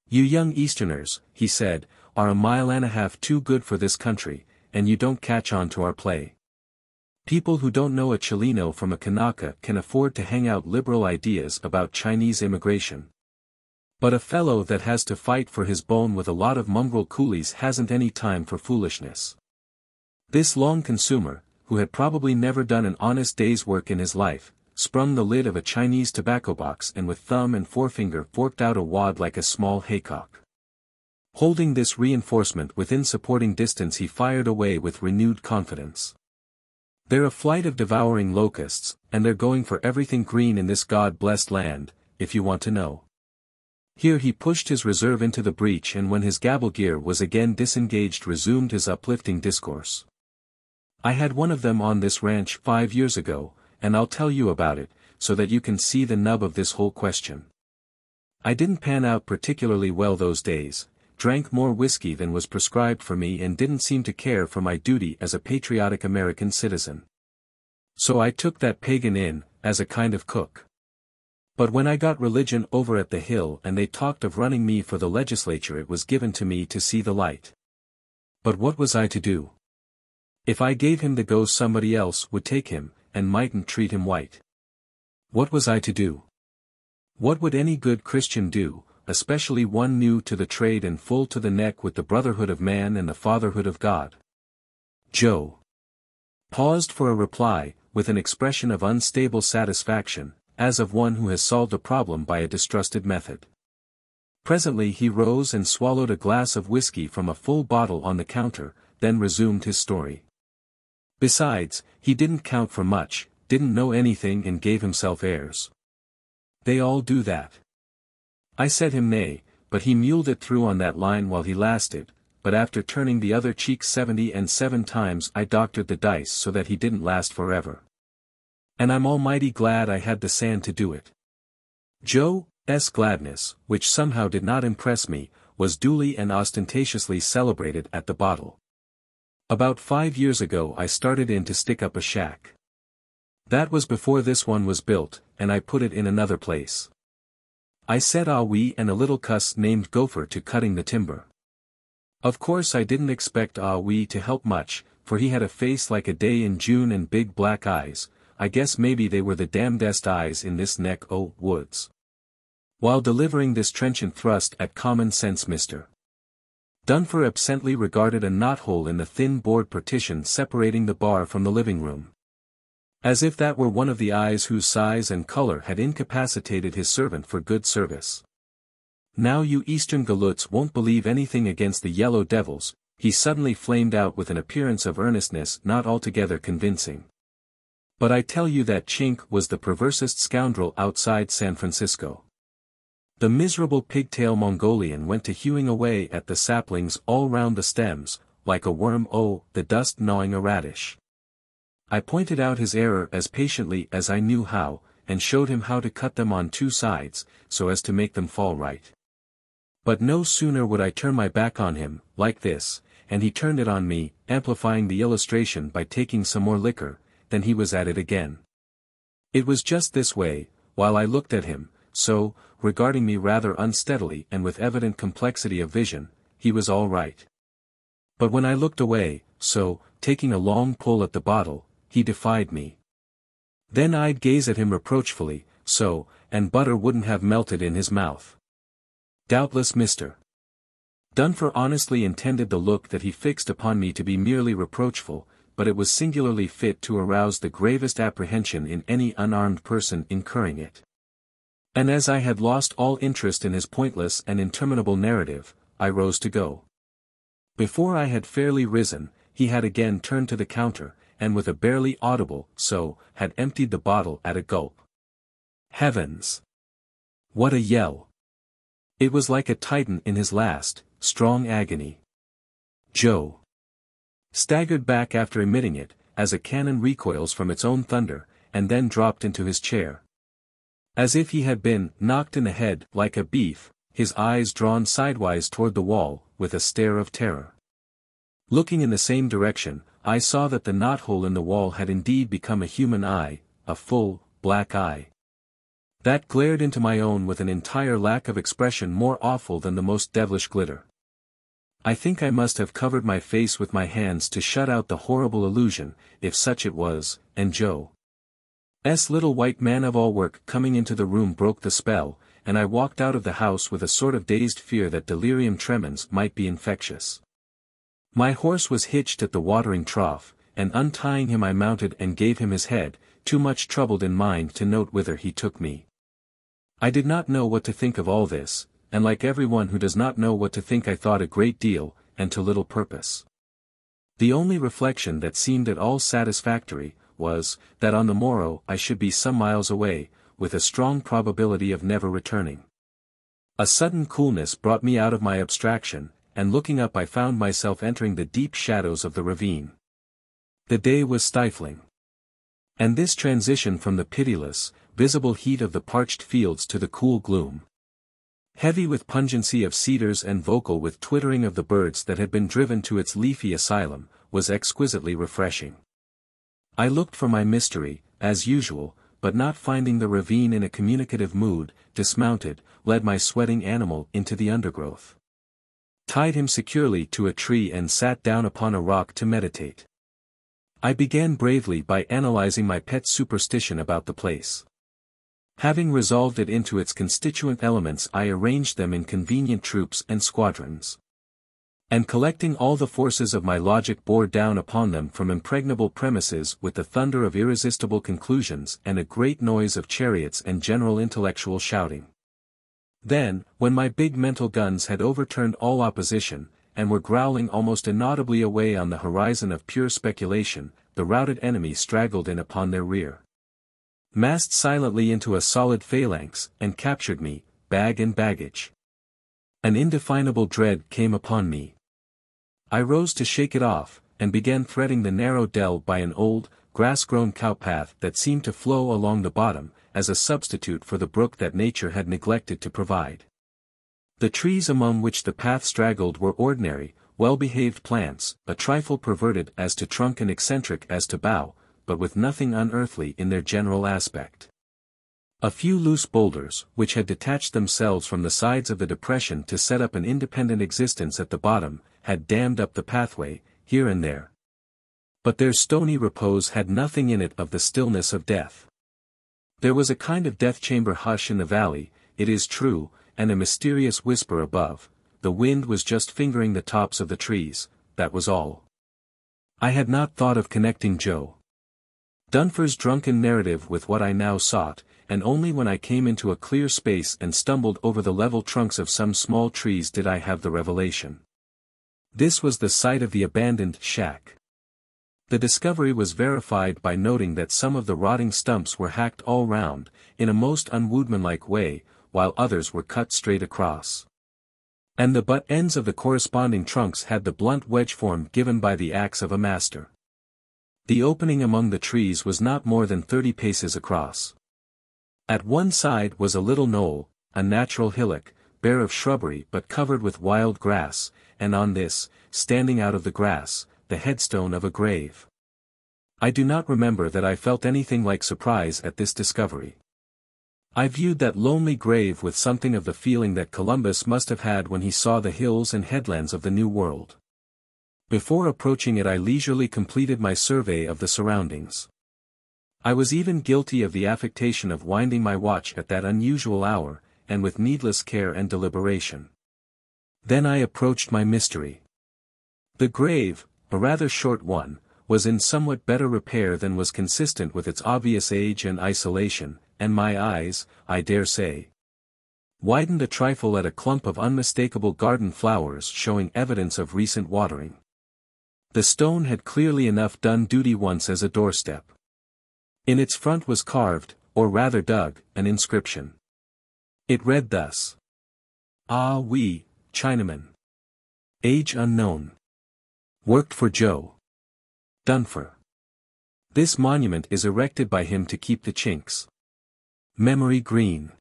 "You young Easterners," he said, "are a mile and a half too good for this country, and you don't catch on to our play. People who don't know a Chileno from a Kanaka can afford to hang out liberal ideas about Chinese immigration. But a fellow that has to fight for his bone with a lot of mongrel coolies hasn't any time for foolishness." This long consumer, who had probably never done an honest day's work in his life, sprung the lid of a Chinese tobacco box and with thumb and forefinger forked out a wad like a small haycock. Holding this reinforcement within supporting distance he fired away with renewed confidence. "They're a flight of devouring locusts, and they're going for everything green in this God-blessed land, if you want to know." Here he pushed his reserve into the breach and when his gabble gear was again disengaged resumed his uplifting discourse. "I had one of them on this ranch 5 years ago, and I'll tell you about it, so that you can see the nub of this whole question. I didn't pan out particularly well those days, drank more whiskey than was prescribed for me and didn't seem to care for my duty as a patriotic American citizen. So I took that pagan in, as a kind of cook. But when I got religion over at the Hill and they talked of running me for the legislature it was given to me to see the light. But what was I to do? If I gave him the go somebody else would take him, and mightn't treat him white. What was I to do? What would any good Christian do, especially one new to the trade and full to the neck with the brotherhood of man and the fatherhood of God?" Joe paused for a reply, with an expression of unstable satisfaction, as of one who has solved a problem by a distrusted method. Presently he rose and swallowed a glass of whiskey from a full bottle on the counter, then resumed his story. Besides, he didn't count for much, didn't know anything and gave himself airs. They all do that. I said him nay, but he muled it through on that line while he lasted, but after turning the other cheek 77 times I doctored the dice so that he didn't last forever. And I'm almighty glad I had the sand to do it. Joe's gladness, which somehow did not impress me, was duly and ostentatiously celebrated at the bottle. About 5 years ago I started in to stick up a shack. That was before this one was built, and I put it in another place. I set we and a little cuss named Gopher to cutting the timber. Of course I didn't expect we to help much, for he had a face like a day in June and big black eyes. I guess maybe they were the damnedest eyes in this neck o' woods. While delivering this trenchant thrust at common sense Mr. Dunfer absently regarded a knothole in the thin board partition separating the bar from the living room. As if that were one of the eyes whose size and color had incapacitated his servant for good service. Now you Eastern galoots won't believe anything against the yellow devils, he suddenly flamed out with an appearance of earnestness not altogether convincing. But I tell you that Chink was the perversest scoundrel outside San Francisco. The miserable pigtail Mongolian went to hewing away at the saplings all round the stems, like a worm the dust gnawing a radish. I pointed out his error as patiently as I knew how, and showed him how to cut them on 2 sides, so as to make them fall right. But no sooner would I turn my back on him, like this, and he turned it on me, amplifying the illustration by taking some more liquor, than he was at it again. It was just this way, while I looked at him, so, regarding me rather unsteadily and with evident complexity of vision, he was all right. But when I looked away, so, taking a long pull at the bottle, he defied me. Then I'd gaze at him reproachfully, so, and butter wouldn't have melted in his mouth. Doubtless Mr. Dunfer honestly intended the look that he fixed upon me to be merely reproachful, but it was singularly fit to arouse the gravest apprehension in any unarmed person incurring it. And as I had lost all interest in his pointless and interminable narrative, I rose to go. Before I had fairly risen, he had again turned to the counter, and with a barely audible had emptied the bottle at a gulp. Heavens! What a yell! It was like a titan in his last, strong agony. Joe staggered back after emitting it, as a cannon recoils from its own thunder, and then dropped into his chair. As if he had been knocked in the head like a beef, his eyes drawn sidewise toward the wall, with a stare of terror. Looking in the same direction, I saw that the knothole in the wall had indeed become a human eye, a full, black eye. That glared into my own with an entire lack of expression more awful than the most devilish glitter. I think I must have covered my face with my hands to shut out the horrible illusion, if such it was, and Joe's little white man of all work coming into the room broke the spell, and I walked out of the house with a sort of dazed fear that delirium tremens might be infectious. My horse was hitched at the watering trough, and untying him I mounted and gave him his head, too much troubled in mind to note whither he took me. I did not know what to think of all this, and like everyone who does not know what to think I thought a great deal, and to little purpose. The only reflection that seemed at all satisfactory, was, that on the morrow I should be some miles away, with a strong probability of never returning. A sudden coolness brought me out of my abstraction, and looking up I found myself entering the deep shadows of the ravine. The day was stifling. And this transition from the pitiless, visible heat of the parched fields to the cool gloom, heavy with pungency of cedars and vocal with twittering of the birds that had been driven to its leafy asylum, was exquisitely refreshing. I looked for my mystery, as usual, but not finding the ravine in a communicative mood, dismounted, led my sweating animal into the undergrowth, tied him securely to a tree and sat down upon a rock to meditate. I began bravely by analyzing my pet superstition about the place. Having resolved it into its constituent elements, I arranged them in convenient troops and squadrons. And collecting all the forces of my logic bore down upon them from impregnable premises with the thunder of irresistible conclusions and a great noise of chariots and general intellectual shouting. Then, when my big mental guns had overturned all opposition, and were growling almost inaudibly away on the horizon of pure speculation. The routed enemy straggled in upon their rear, massed silently into a solid phalanx, and captured me, bag and baggage. An indefinable dread came upon me. I rose to shake it off, and began threading the narrow dell by an old, grass-grown cowpath that seemed to flow along the bottom, as a substitute for the brook that nature had neglected to provide. The trees among which the path straggled were ordinary, well-behaved plants, a trifle perverted as to trunk and eccentric as to bough, but with nothing unearthly in their general aspect. A few loose boulders, which had detached themselves from the sides of the depression to set up an independent existence at the bottom, had dammed up the pathway, here and there. But their stony repose had nothing in it of the stillness of death. There was a kind of death-chamber hush in the valley, it is true, and a mysterious whisper above. The wind was just fingering the tops of the trees, that was all. I had not thought of connecting Joe Dunfer's drunken narrative with what I now sought, and only when I came into a clear space and stumbled over the level trunks of some small trees did I have the revelation. This was the site of the abandoned shack. The discovery was verified by noting that some of the rotting stumps were hacked all round, in a most unwoodmanlike way, while others were cut straight across. And the butt ends of the corresponding trunks had the blunt wedge form given by the axe of a master. The opening among the trees was not more than 30 paces across. At one side was a little knoll, a natural hillock, bare of shrubbery but covered with wild grass, and on this, standing out of the grass, the headstone of a grave. I do not remember that I felt anything like surprise at this discovery. I viewed that lonely grave with something of the feeling that Columbus must have had when he saw the hills and headlands of the New World. Before approaching it I leisurely completed my survey of the surroundings. I was even guilty of the affectation of winding my watch at that unusual hour, and with needless care and deliberation. Then I approached my mystery. The grave, a rather short one, was in somewhat better repair than was consistent with its obvious age and isolation, and my eyes, I dare say, widened a trifle at a clump of unmistakable garden flowers showing evidence of recent watering. The stone had clearly enough done duty once as a doorstep. In its front was carved, or rather dug, an inscription. It read thus: Ah oui, Chinaman. Age unknown. Worked for Joe Dunfer. This monument is erected by him to keep the chinks. Memory green.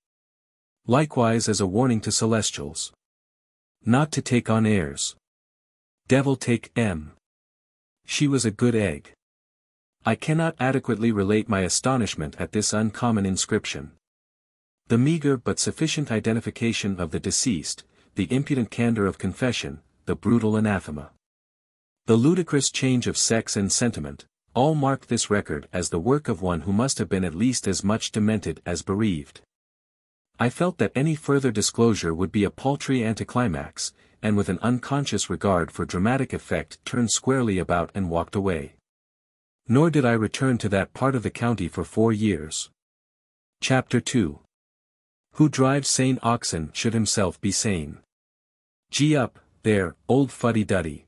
Likewise as a warning to celestials. Not to take on airs. Devil take M. She was a good egg. I cannot adequately relate my astonishment at this uncommon inscription. The meager but sufficient identification of the deceased, the impudent candor of confession, the brutal anathema, the ludicrous change of sex and sentiment, all mark this record as the work of one who must have been at least as much demented as bereaved. I felt that any further disclosure would be a paltry anticlimax, and with an unconscious regard for dramatic effect turned squarely about and walked away. Nor did I return to that part of the county for 4 years. Chapter 2. Who drives sane oxen should himself be sane. Gee up, there, old fuddy-duddy.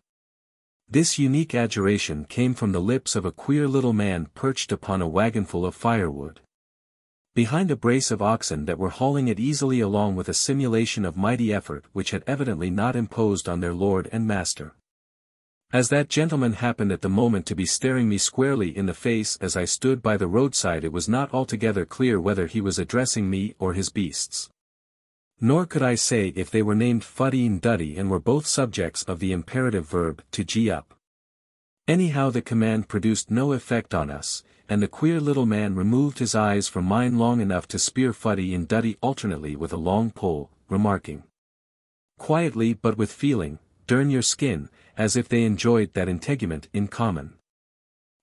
This unique adjuration came from the lips of a queer little man perched upon a wagonful of firewood, behind a brace of oxen that were hauling it easily along with a simulation of mighty effort which had evidently not imposed on their lord and master. As that gentleman happened at the moment to be staring me squarely in the face as I stood by the roadside, it was not altogether clear whether he was addressing me or his beasts. Nor could I say if they were named Fuddy and Duddy and were both subjects of the imperative verb to gee up. Anyhow, the command produced no effect on us, and the queer little man removed his eyes from mine long enough to spear Fuddy and Duddy alternately with a long pole, remarking quietly but with feeling, "Durn your skin," as if they enjoyed that integument in common.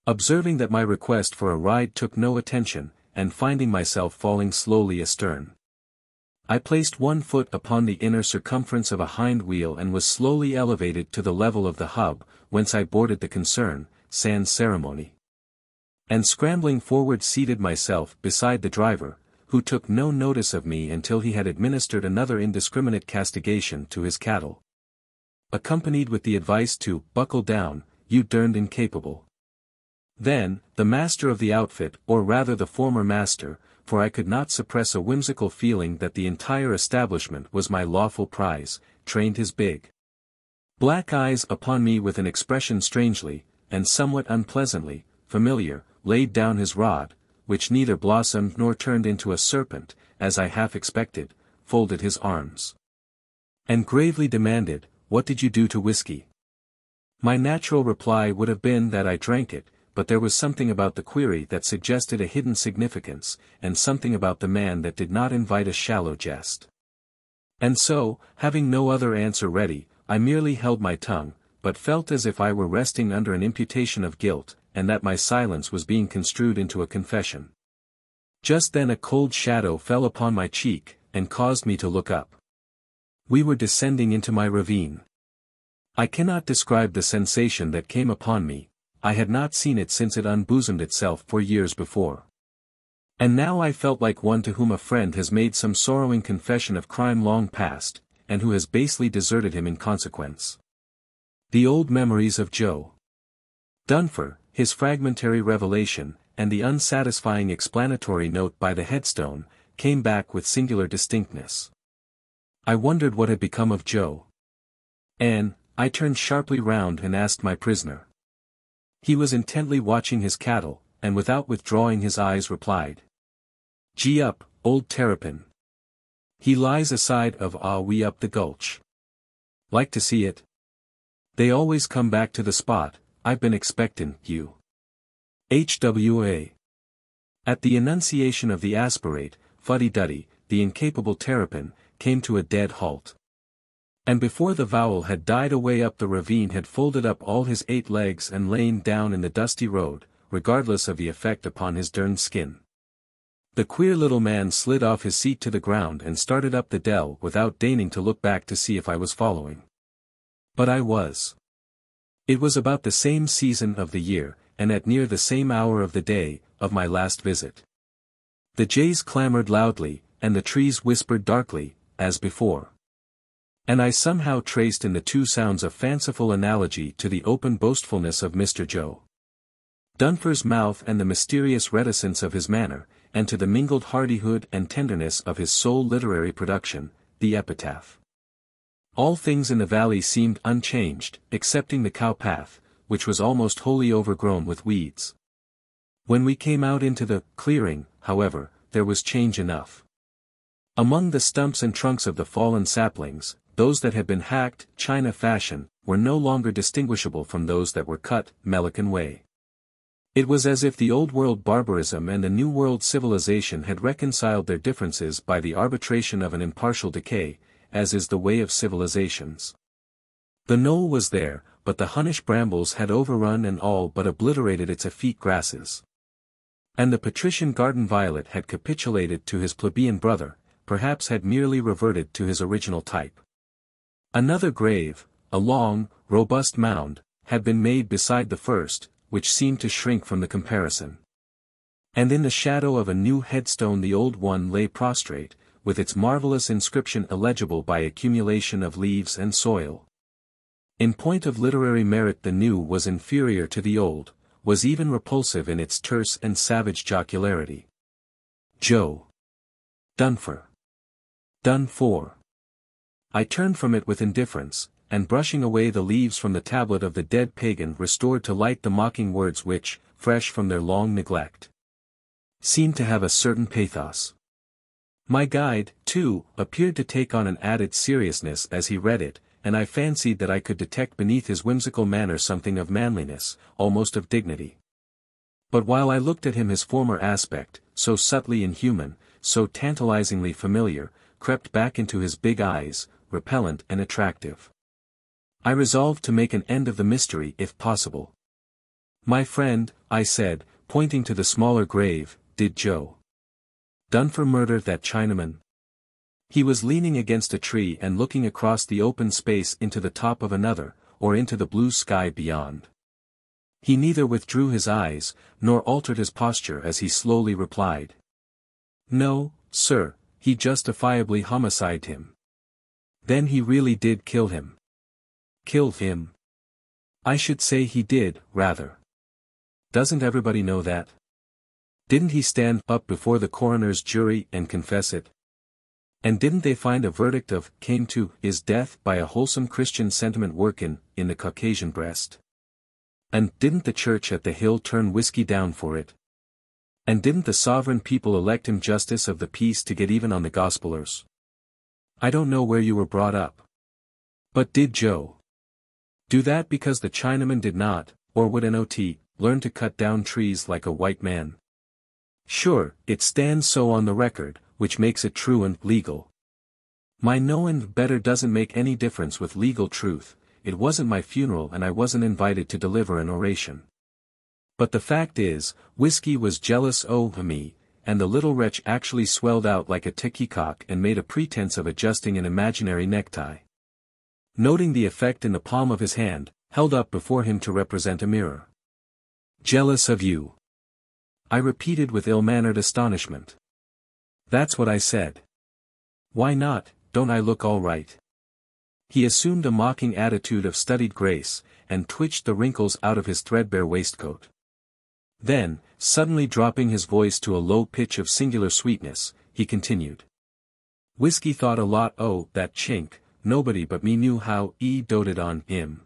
Observing that my request for a ride took no attention, and finding myself falling slowly astern, I placed one foot upon the inner circumference of a hind wheel and was slowly elevated to the level of the hub, whence I boarded the concern, sans ceremony, and scrambling forward seated myself beside the driver, who took no notice of me until he had administered another indiscriminate castigation to his cattle. accompanied with the advice to buckle down, you derned incapable. Then, the master of the outfit, or rather the former master, for I could not suppress a whimsical feeling that the entire establishment was my lawful prize, trained his big black eyes upon me with an expression strangely, and somewhat unpleasantly, familiar, laid down his rod, which neither blossomed nor turned into a serpent, as I half expected, folded his arms, and gravely demanded, "What did you do to whiskey?" My natural reply would have been that I drank it, but there was something about the query that suggested a hidden significance, and something about the man that did not invite a shallow jest. And so, having no other answer ready, I merely held my tongue, but felt as if I were resting under an imputation of guilt, and that my silence was being construed into a confession. Just then a cold shadow fell upon my cheek, and caused me to look up. We were descending into my ravine. I cannot describe the sensation that came upon me. I had not seen it since it unbosomed itself 4 years before. And now I felt like one to whom a friend has made some sorrowing confession of crime long past, and who has basely deserted him in consequence. The old memories of Joe Dunfer, his fragmentary revelation, and the unsatisfying explanatory note by the headstone, came back with singular distinctness. I wondered what had become of Joe. And I turned sharply round and asked my prisoner. He was intently watching his cattle, and without withdrawing his eyes replied. "Gee up, old terrapin. He lies aside of we up the gulch. Like to see it? They always come back to the spot, I've been expectin' you. HWA." At the enunciation of the aspirate, fuddy-duddy, the incapable terrapin, came to a dead halt. And before the vowel had died away up the ravine had folded up all his 8 legs and lain down in the dusty road, regardless of the effect upon his derned skin. The queer little man slid off his seat to the ground and started up the dell without deigning to look back to see if I was following. But I was. It was about the same season of the year, and at near the same hour of the day, of my last visit. The jays clamored loudly, and the trees whispered darkly, as before. And I somehow traced in the two sounds a fanciful analogy to the open boastfulness of Mr. Joe Dunfer's mouth and the mysterious reticence of his manner, and to the mingled hardihood and tenderness of his sole literary production, the epitaph. All things in the valley seemed unchanged, excepting the cow path, which was almost wholly overgrown with weeds. When we came out into the clearing, however, there was change enough. Among the stumps and trunks of the fallen saplings, those that had been hacked, China fashion, were no longer distinguishable from those that were cut, Melican way. It was as if the old world barbarism and the new world civilization had reconciled their differences by the arbitration of an impartial decay, as is the way of civilizations. The knoll was there, but the Hunnish brambles had overrun and all but obliterated its effete grasses. And the patrician garden violet had capitulated to his plebeian brother, perhaps had merely reverted to his original type. Another grave, a long, robust mound, had been made beside the first, which seemed to shrink from the comparison. And in the shadow of a new headstone the old one lay prostrate, with its marvelous inscription illegible by accumulation of leaves and soil. In point of literary merit the new was inferior to the old, was even repulsive in its terse and savage jocularity. Joe Dunfer. Done for. I turned from it with indifference, and brushing away the leaves from the tablet of the dead pagan restored to light the mocking words which, fresh from their long neglect, seemed to have a certain pathos. My guide, too, appeared to take on an added seriousness as he read it, and I fancied that I could detect beneath his whimsical manner something of manliness, almost of dignity. But while I looked at him his former aspect, so subtly inhuman, so tantalizingly familiar, crept back into his big eyes, repellent and attractive. I resolved to make an end of the mystery if possible. "My friend," I said, pointing to the smaller grave, "did Joe Dunfer murder that Chinaman?" He was leaning against a tree and looking across the open space into the top of another, or into the blue sky beyond. He neither withdrew his eyes, nor altered his posture as he slowly replied. "No, sir, he justifiably homicided him." "Then he really did kill him?" killed him. I should say he did, rather. Doesn't everybody know that? Didn't he stand up before the coroner's jury and confess it? And didn't they find a verdict of came to his death by a wholesome Christian sentiment workin' in the Caucasian breast? And didn't the church at the Hill turn whiskey down for it? And didn't the sovereign people elect him justice of the peace to get even on the gospelers? I don't know where you were brought up. But did Joe do that because the Chinaman did not, or would not, learn to cut down trees like a white man? Sure, it stands so on the record, which makes it true and legal. My knowin' better doesn't make any difference with legal truth. It wasn't my funeral and I wasn't invited to deliver an oration. But the fact is, whiskey was jealous of me, and the little wretch actually swelled out like a ticky-cock and made a pretense of adjusting an imaginary necktie. Noting the effect in the palm of his hand, held up before him to represent a mirror. Jealous of you? I repeated with ill-mannered astonishment. That's what I said. Why not, don't I look all right? He assumed a mocking attitude of studied grace, and twitched the wrinkles out of his threadbare waistcoat. Then, suddenly dropping his voice to a low pitch of singular sweetness, he continued. Whiskey thought a lot that chink, nobody but me knew how doted on him.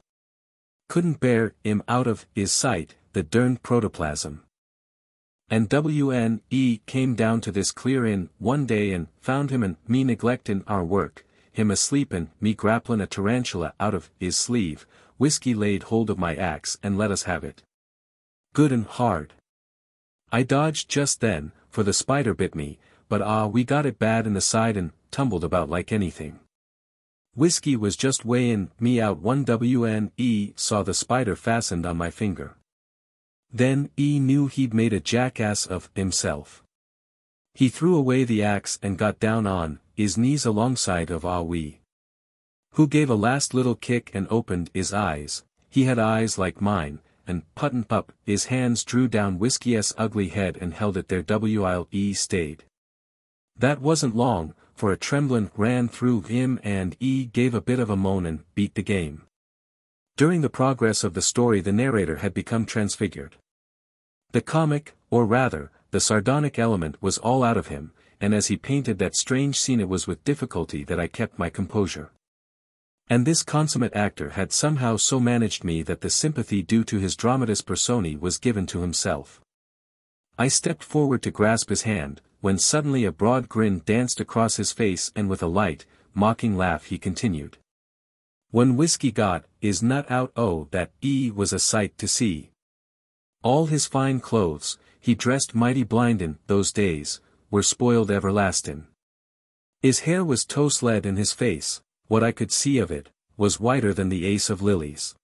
Couldn't bear him out of his sight, the derned protoplasm. And WNE came down to this clear in one day and found him and me neglectin' our work, him asleep and me grapplin' a tarantula out of his sleeve. Whiskey laid hold of my axe and let us have it. Good and hard. I dodged just then, for the spider bit me, but we got it bad in the side and tumbled about like anything. Whiskey was just weighing me out. One WNE saw the spider fastened on my finger. Then knew he'd made a jackass of himself. He threw away the axe and got down on his knees alongside of we. Who gave a last little kick and opened his eyes. He had eyes like mine, and puttin' up his hands drew down Whiskey's ugly head and held it there. While stayed. That wasn't long, for a tremblin' ran through him and gave a bit of a moan and beat the game. During the progress of the story the narrator had become transfigured. The comic, or rather, the sardonic element was all out of him, and as he painted that strange scene it was with difficulty that I kept my composure. And this consummate actor had somehow so managed me that the sympathy due to his dramatis personae was given to himself. I stepped forward to grasp his hand, when suddenly a broad grin danced across his face and with a light, mocking laugh he continued. When Whiskey got his nut out that was a sight to see. All his fine clothes, he dressed mighty blindin' those days, were spoiled everlastin'. His hair was tow-sled and his face, what I could see of it, was whiter than the ace of lilies.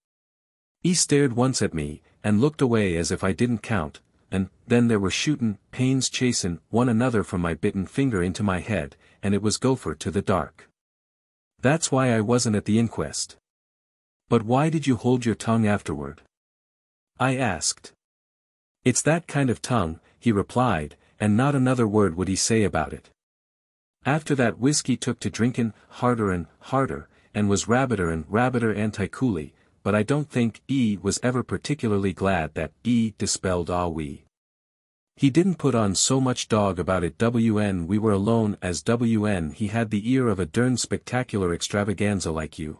He stared once at me, and looked away as if I didn't count, and then there were shootin' pains chasin' one another from my bitten finger into my head, and it was gopher to the dark. That's why I wasn't at the inquest. But why did you hold your tongue afterward? I asked. It's that kind of tongue, he replied, and not another word would he say about it. After that Whiskey took to drinkin' harder and harder, and was rabbider and rabbider anti-coolie, but I don't think was ever particularly glad that dispelled we. He didn't put on so much dog about it. We were alone as he had the ear of a dern spectacular extravaganza like you.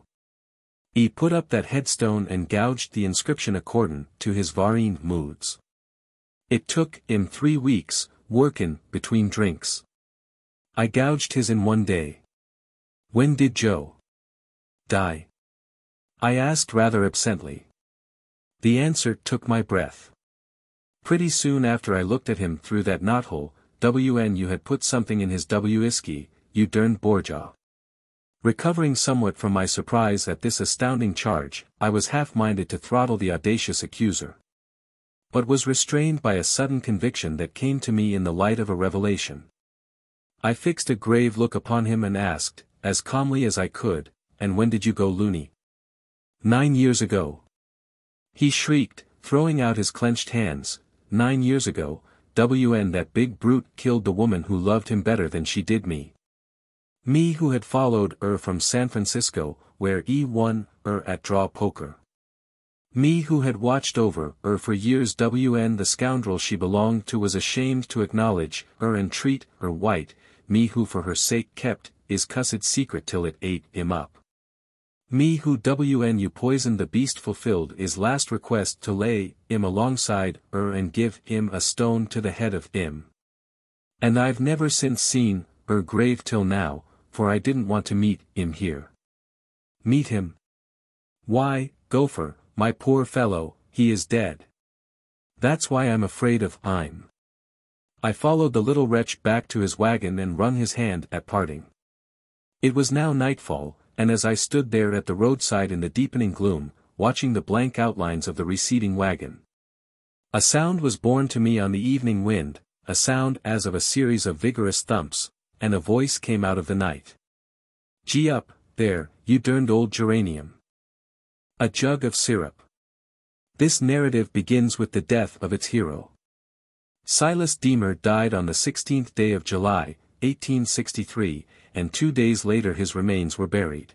He put up that headstone and gouged the inscription accordin' to his varying moods. It took him 3 weeks, workin' between drinks. I gouged his in one day. When did Joe die? I asked rather absently. The answer took my breath. Pretty soon after I looked at him through that knothole. You had put something in his whiskey, you derned Borgia. Recovering somewhat from my surprise at this astounding charge, I was half-minded to throttle the audacious accuser. But was restrained by a sudden conviction that came to me in the light of a revelation. I fixed a grave look upon him and asked, as calmly as I could, and when did you go loony? 9 years ago. He shrieked, throwing out his clenched hands. 9 years ago, that big brute killed the woman who loved him better than she did me. Me who had followed from San Francisco, where won at draw poker. Me who had watched over for years the scoundrel she belonged to was ashamed to acknowledge and treat white, me who for her sake kept his cussed secret till it ate him up. Me who you poisoned the beast fulfilled his last request to lay him alongside and give him a stone to the head of him. And I've never since seen grave till now, for I didn't want to meet him here. Meet him? Why, Gopher, my poor fellow, he is dead. That's why I'm afraid of him. I followed the little wretch back to his wagon and wrung his hand at parting. It was now nightfall, and as I stood there at the roadside in the deepening gloom, watching the blank outlines of the receding wagon, a sound was borne to me on the evening wind, a sound as of a series of vigorous thumps, and a voice came out of the night. Gee up, there, you derned old geranium. A jug of syrup. This narrative begins with the death of its hero. Silas Deemer died on the 16th day of July, 1863, and 2 days later his remains were buried.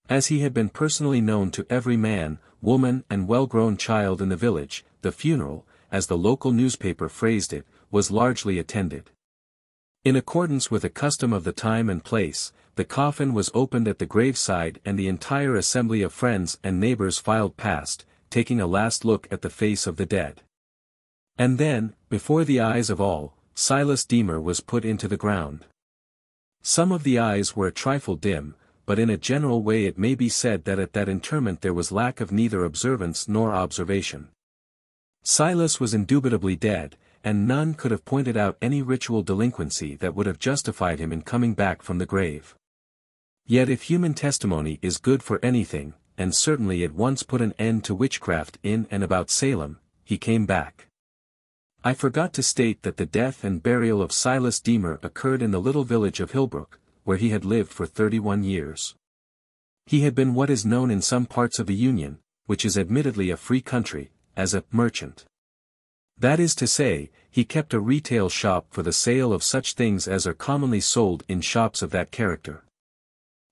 As he had been personally known to every man, woman and well-grown child in the village, the funeral, as the local newspaper phrased it, was largely attended. In accordance with a custom of the time and place, the coffin was opened at the graveside and the entire assembly of friends and neighbors filed past, taking a last look at the face of the dead. And then, before the eyes of all, Silas Deemer was put into the ground. Some of the eyes were a trifle dim, but in a general way it may be said that at that interment there was lack of neither observance nor observation. Silas was indubitably dead, and none could have pointed out any ritual delinquency that would have justified him in coming back from the grave. Yet if human testimony is good for anything, and certainly it once put an end to witchcraft in and about Salem, he came back. I forgot to state that the death and burial of Silas Deemer occurred in the little village of Hillbrook, where he had lived for 31 years. He had been what is known in some parts of the Union, which is admittedly a free country, as a merchant. That is to say, he kept a retail shop for the sale of such things as are commonly sold in shops of that character.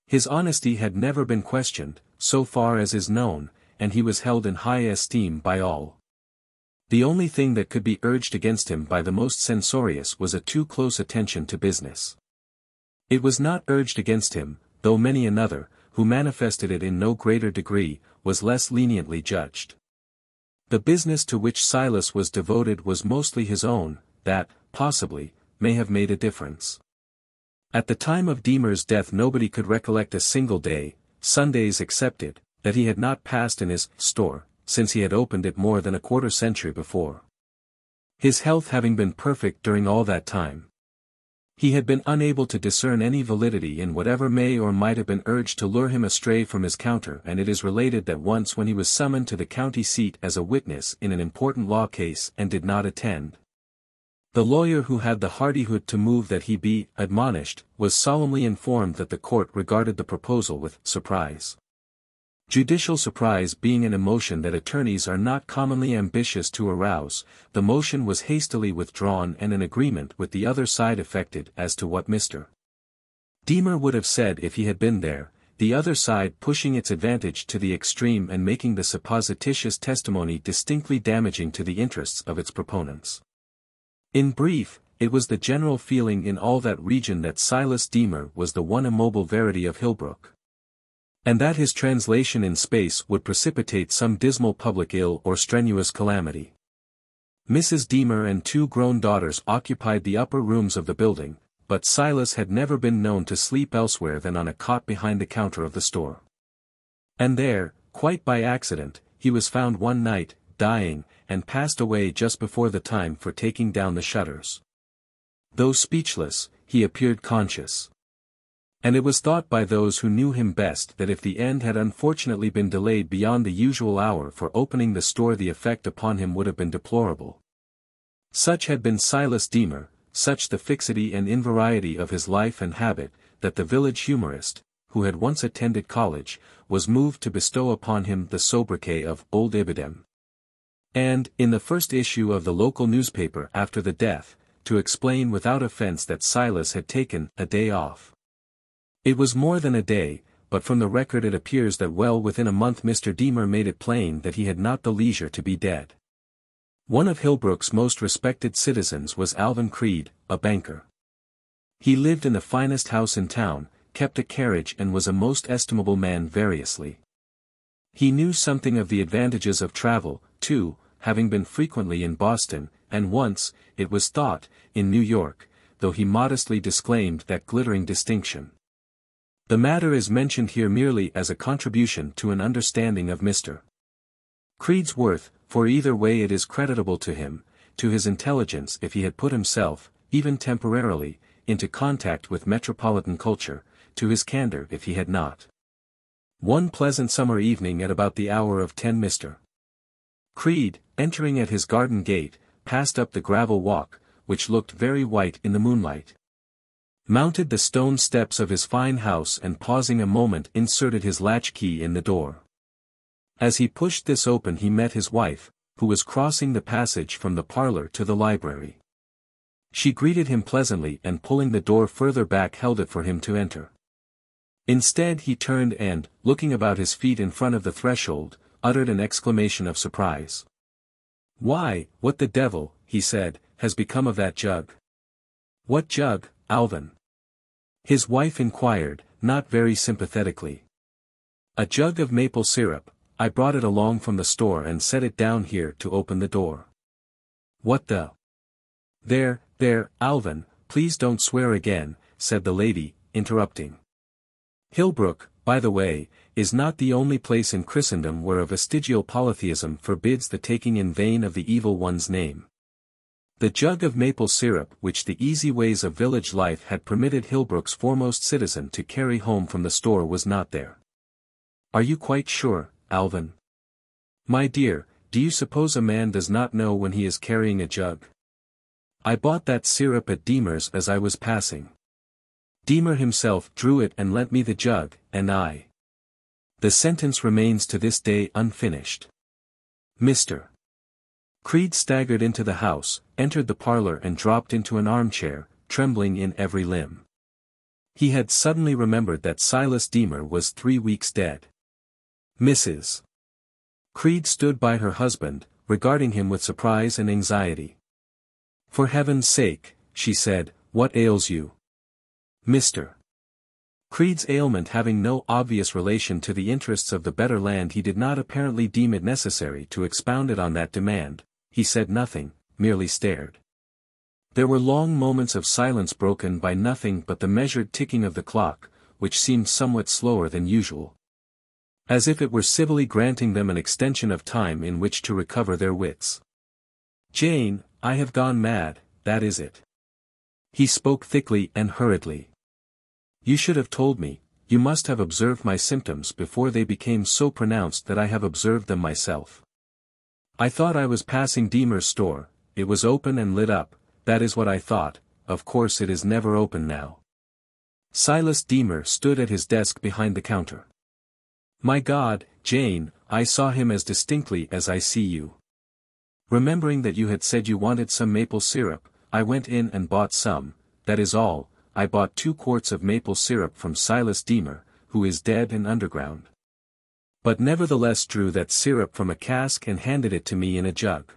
His honesty had never been questioned, so far as is known, and he was held in high esteem by all. The only thing that could be urged against him by the most censorious was a too close attention to business. It was not urged against him, though many another, who manifested it in no greater degree, was less leniently judged. The business to which Silas was devoted was mostly his own, that, possibly, may have made a difference. At the time of Deemer's death nobody could recollect a single day, Sundays excepted, that he had not passed in his store, since he had opened it more than a quarter-century before. His health having been perfect during all that time, he had been unable to discern any validity in whatever may or might have been urged to lure him astray from his counter, and it is related that once when he was summoned to the county seat as a witness in an important law case and did not attend, the lawyer who had the hardihood to move that he be admonished was solemnly informed that the court regarded the proposal with surprise. Judicial surprise being an emotion that attorneys are not commonly ambitious to arouse, the motion was hastily withdrawn and an agreement with the other side effected as to what Mr. Deemer would have said if he had been there, the other side pushing its advantage to the extreme and making the supposititious testimony distinctly damaging to the interests of its proponents. In brief, it was the general feeling in all that region that Silas Deemer was the one immobile verity of Hillbrook, and that his translation in space would precipitate some dismal public ill or strenuous calamity. Mrs. Deemer and 2 grown daughters occupied the upper rooms of the building, but Silas had never been known to sleep elsewhere than on a cot behind the counter of the store. And there, quite by accident, he was found one night, dying, and passed away just before the time for taking down the shutters. Though speechless, he appeared conscious. And it was thought by those who knew him best that if the end had unfortunately been delayed beyond the usual hour for opening the store the effect upon him would have been deplorable. Such had been Silas Deemer, such the fixity and invariety of his life and habit, that the village humorist, who had once attended college, was moved to bestow upon him the sobriquet of Old Ibidem. And, in the first issue of the local newspaper after the death, to explain without offense that Silas had taken a day off. It was more than a day, but from the record it appears that well within a month Mr. Deemer made it plain that he had not the leisure to be dead. One of Hillbrook's most respected citizens was Alvin Creed, a banker. He lived in the finest house in town, kept a carriage and was a most estimable man variously. He knew something of the advantages of travel, too, having been frequently in Boston, and once, it was thought, in New York, though he modestly disclaimed that glittering distinction. The matter is mentioned here merely as a contribution to an understanding of Mr. Creed's worth, for either way it is creditable to him, to his intelligence if he had put himself, even temporarily, into contact with metropolitan culture, to his candor if he had not. One pleasant summer evening at about the hour of 10 Mr. Creed, entering at his garden gate, passed up the gravel walk, which looked very white in the moonlight. Mounted the stone steps of his fine house and pausing a moment inserted his latchkey in the door. As he pushed this open he met his wife, who was crossing the passage from the parlor to the library. She greeted him pleasantly and pulling the door further back held it for him to enter. Instead he turned and, looking about his feet in front of the threshold, uttered an exclamation of surprise. "Why, what the devil," he said, "has become of that jug?" "What jug, Alvin?" his wife inquired, not very sympathetically. "A jug of maple syrup. I brought it along from the store and set it down here to open the door." "What the—" There, Alvin, please don't swear again," said the lady, interrupting. "Hillbrook, by the way, is not the only place in Christendom where a vestigial polytheism forbids the taking in vain of the evil one's name. The jug of maple syrup which the easy ways of village life had permitted Hillbrook's foremost citizen to carry home from the store was not there." "Are you quite sure, Alvin?" "My dear, do you suppose a man does not know when he is carrying a jug? I bought that syrup at Deemer's as I was passing. Deemer himself drew it and lent me the jug, and I—" The sentence remains to this day unfinished. Mr. Creed staggered into the house, entered the parlor and dropped into an armchair, trembling in every limb. He had suddenly remembered that Silas Deemer was 3 weeks dead. Mrs. Creed stood by her husband, regarding him with surprise and anxiety. "For heaven's sake," she said, "what ails you?" Mr. Creed's ailment having no obvious relation to the interests of the better land, he did not apparently deem it necessary to expound it on that demand. He said nothing, merely stared. There were long moments of silence broken by nothing but the measured ticking of the clock, which seemed somewhat slower than usual. As if it were civilly granting them an extension of time in which to recover their wits. "Jane, I have gone mad, that is it." He spoke thickly and hurriedly. "You should have told me, you must have observed my symptoms before they became so pronounced that I have observed them myself. I thought I was passing Deemer's store, it was open and lit up, that is what I thought, of course it is never open now." Silas Deemer stood at his desk behind the counter. "My God, Jane, I saw him as distinctly as I see you. Remembering that you had said you wanted some maple syrup, I went in and bought some, that is all. I bought 2 quarts of maple syrup from Silas Deemer, who is dead and underground. But nevertheless drew that syrup from a cask and handed it to me in a jug.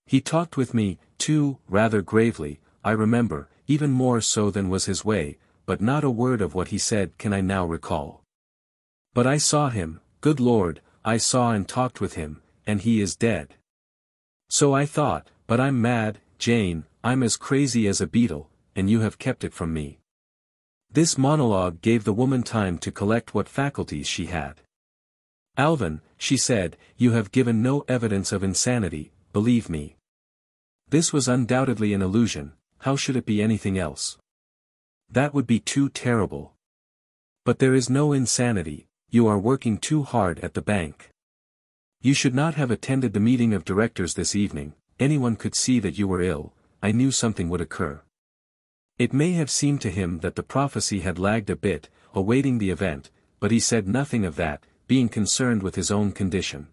He talked with me, too, rather gravely, I remember, even more so than was his way, but not a word of what he said can I now recall. But I saw him, good Lord, I saw and talked with him, and he is dead. So I thought, but I'm mad, Jane, I'm as crazy as a beetle, and you have kept it from me." This monologue gave the woman time to collect what faculties she had. "Alvin," she said, "you have given no evidence of insanity, believe me. This was undoubtedly an illusion, how should it be anything else? That would be too terrible. But there is no insanity, you are working too hard at the bank. You should not have attended the meeting of directors this evening, anyone could see that you were ill, I knew something would occur." It may have seemed to him that the prophecy had lagged a bit, awaiting the event, but he said nothing of that, being concerned with his own condition.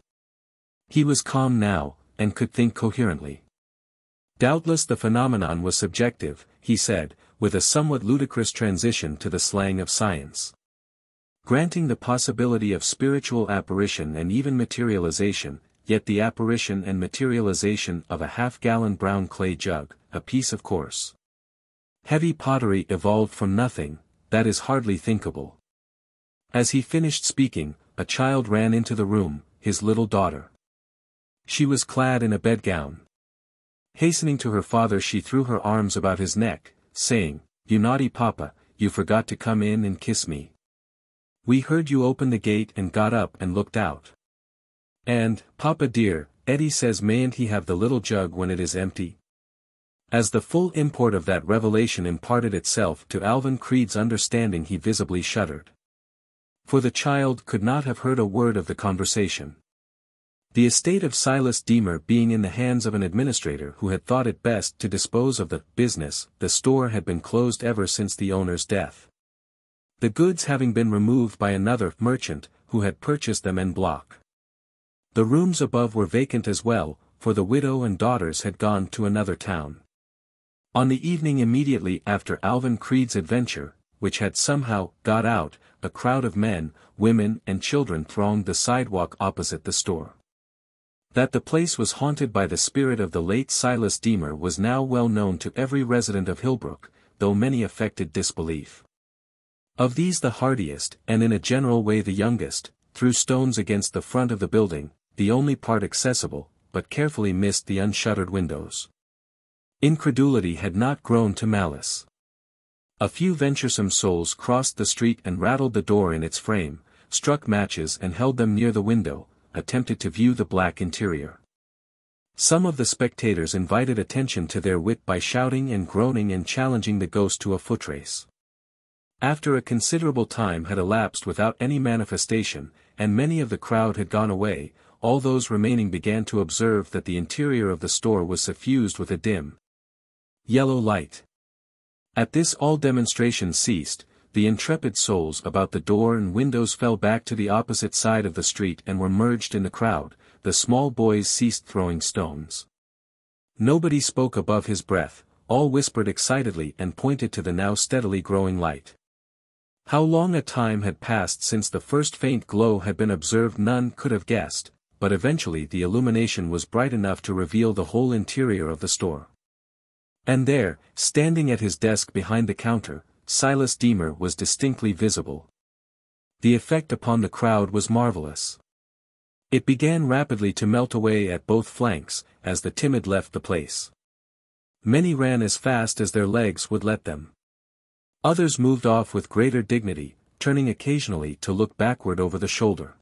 He was calm now, and could think coherently. "Doubtless the phenomenon was subjective," he said, with a somewhat ludicrous transition to the slang of science. Granting the possibility of spiritual apparition and even materialization, yet the apparition and materialization of a half-gallon brown clay jug, a piece of coarse, heavy pottery evolved from nothing, that is hardly thinkable. As he finished speaking, a child ran into the room, his little daughter. She was clad in a bedgown. Hastening to her father, she threw her arms about his neck, saying, "You naughty papa, you forgot to come in and kiss me. We heard you open the gate and got up and looked out. And, papa dear, Eddie says mayn't he have the little jug when it is empty?" As the full import of that revelation imparted itself to Alvin Creed's understanding, he visibly shuddered. For the child could not have heard a word of the conversation. The estate of Silas Deemer being in the hands of an administrator who had thought it best to dispose of the business, the store had been closed ever since the owner's death. The goods having been removed by another merchant, who had purchased them en bloc. The rooms above were vacant as well, for the widow and daughters had gone to another town. On the evening immediately after Alvin Creed's adventure, which had somehow got out, a crowd of men, women and children thronged the sidewalk opposite the store. That the place was haunted by the spirit of the late Silas Deemer was now well known to every resident of Hillbrook, though many affected disbelief. Of these the hardiest, and in a general way the youngest, threw stones against the front of the building, the only part accessible, but carefully missed the unshuttered windows. Incredulity had not grown to malice. A few venturesome souls crossed the street and rattled the door in its frame, struck matches and held them near the window, attempted to view the black interior. Some of the spectators invited attention to their wit by shouting and groaning and challenging the ghost to a footrace. After a considerable time had elapsed without any manifestation, and many of the crowd had gone away, all those remaining began to observe that the interior of the store was suffused with a dim yellow light. At this all demonstration ceased, the intrepid souls about the door and windows fell back to the opposite side of the street and were merged in the crowd, the small boys ceased throwing stones. Nobody spoke above his breath, all whispered excitedly and pointed to the now steadily growing light. How long a time had passed since the first faint glow had been observed none could have guessed, but eventually the illumination was bright enough to reveal the whole interior of the store. And there, standing at his desk behind the counter, Silas Deemer was distinctly visible. The effect upon the crowd was marvelous. It began rapidly to melt away at both flanks, as the timid left the place. Many ran as fast as their legs would let them. Others moved off with greater dignity, turning occasionally to look backward over the shoulder.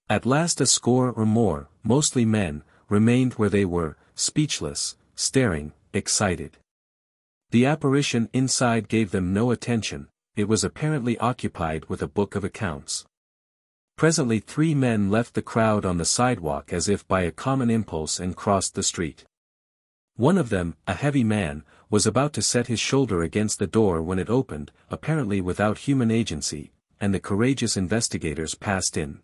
At last a score or more, mostly men, remained where they were, speechless, staring, excited. The apparition inside gave them no attention, it was apparently occupied with a book of accounts. Presently 3 men left the crowd on the sidewalk as if by a common impulse and crossed the street. One of them, a heavy man, was about to set his shoulder against the door when it opened, apparently without human agency, and the courageous investigators passed in.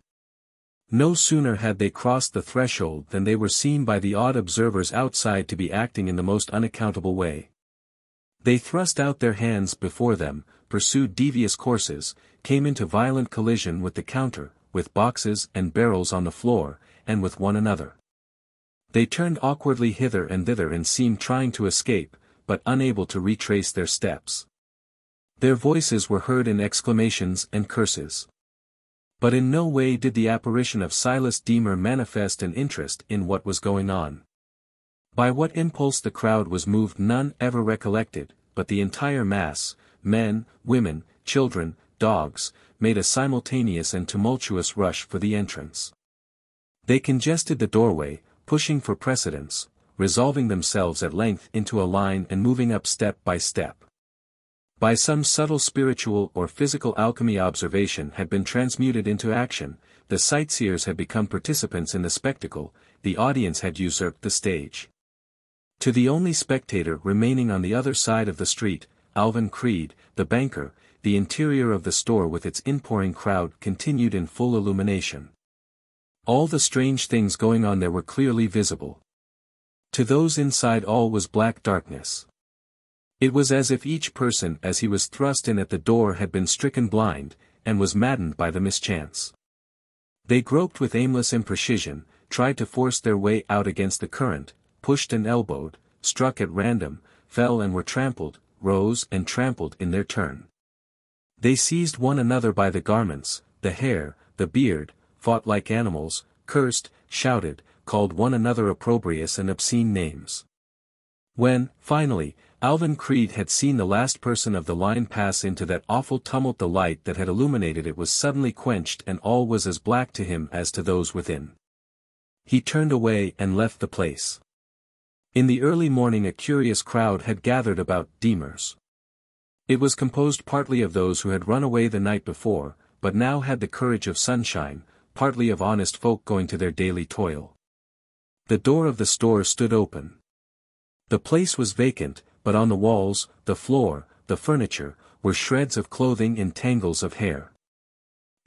No sooner had they crossed the threshold than they were seen by the odd observers outside to be acting in the most unaccountable way. They thrust out their hands before them, pursued devious courses, came into violent collision with the counter, with boxes and barrels on the floor, and with one another. They turned awkwardly hither and thither and seemed trying to escape, but unable to retrace their steps. Their voices were heard in exclamations and curses. But in no way did the apparition of Silas Deemer manifest an interest in what was going on. By what impulse the crowd was moved none ever recollected, but the entire mass, men, women, children, dogs, made a simultaneous and tumultuous rush for the entrance. They congested the doorway, pushing for precedence, resolving themselves at length into a line and moving up step by step. By some subtle spiritual or physical alchemy observation had been transmuted into action, the sightseers had become participants in the spectacle, the audience had usurped the stage. To the only spectator remaining on the other side of the street, Alvin Creed, the banker, the interior of the store with its inpouring crowd continued in full illumination. All the strange things going on there were clearly visible. To those inside all was black darkness. It was as if each person as he was thrust in at the door had been stricken blind, and was maddened by the mischance. They groped with aimless imprecision, tried to force their way out against the current, pushed and elbowed, struck at random, fell and were trampled, rose and trampled in their turn. They seized one another by the garments, the hair, the beard, fought like animals, cursed, shouted, called one another opprobrious and obscene names. When, finally, Alvin Creed had seen the last person of the line pass into that awful tumult, the light that had illuminated it was suddenly quenched and all was as black to him as to those within. He turned away and left the place. In the early morning a curious crowd had gathered about Deemers. It was composed partly of those who had run away the night before, but now had the courage of sunshine, partly of honest folk going to their daily toil. The door of the store stood open. The place was vacant, but on the walls, the floor, the furniture, were shreds of clothing in tangles of hair.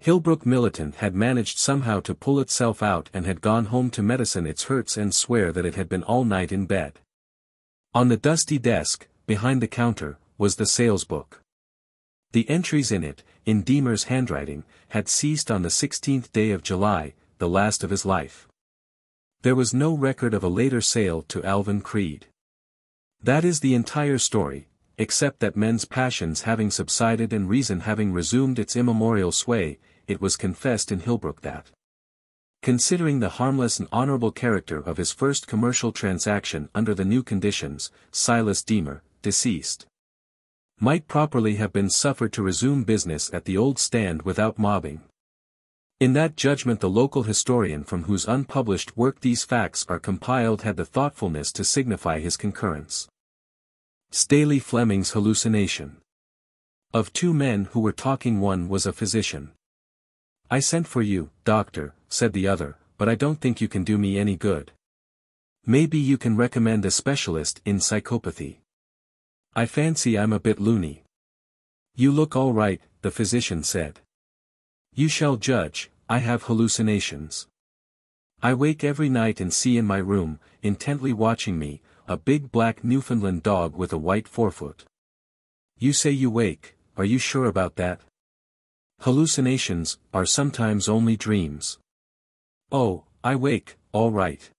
Hillbrook Militant had managed somehow to pull itself out and had gone home to medicine its hurts and swear that it had been all night in bed. On the dusty desk, behind the counter, was the sales book. The entries in it, in Deemer's handwriting, had ceased on the 16th day of July, the last of his life. There was no record of a later sale to Alvin Creed. That is the entire story, except that men's passions having subsided and reason having resumed its immemorial sway, it was confessed in Hillbrook that, considering the harmless and honorable character of his first commercial transaction under the new conditions, Silas Deemer, deceased, might properly have been suffered to resume business at the old stand without mobbing. In that judgment the local historian from whose unpublished work these facts are compiled had the thoughtfulness to signify his concurrence. Staley Fleming's hallucination. Of two men who were talking one was a physician. "I sent for you, doctor," said the other, "but I don't think you can do me any good. Maybe you can recommend a specialist in psychopathy. I fancy I'm a bit loony." "You look all right," the physician said. "You shall judge. I have hallucinations. I wake every night and see in my room, intently watching me, a big black Newfoundland dog with a white forefoot." "You say you wake, are you sure about that?" "Hallucinations are sometimes only dreams." "Oh, I wake, all right.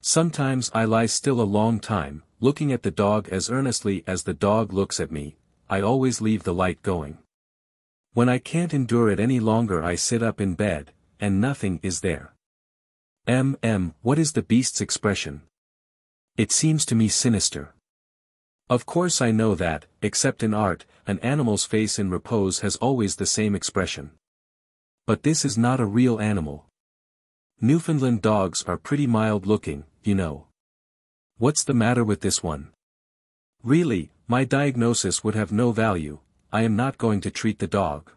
Sometimes I lie still a long time, looking at the dog as earnestly as the dog looks at me. I always leave the light going. When I can't endure it any longer I sit up in bed, and nothing is there. What is the beast's expression? It seems to me sinister. Of course I know that, except in art, an animal's face in repose has always the same expression. But this is not a real animal. Newfoundland dogs are pretty mild-looking, you know. What's the matter with this one? Really, my diagnosis would have no value. I am not going to treat the dog."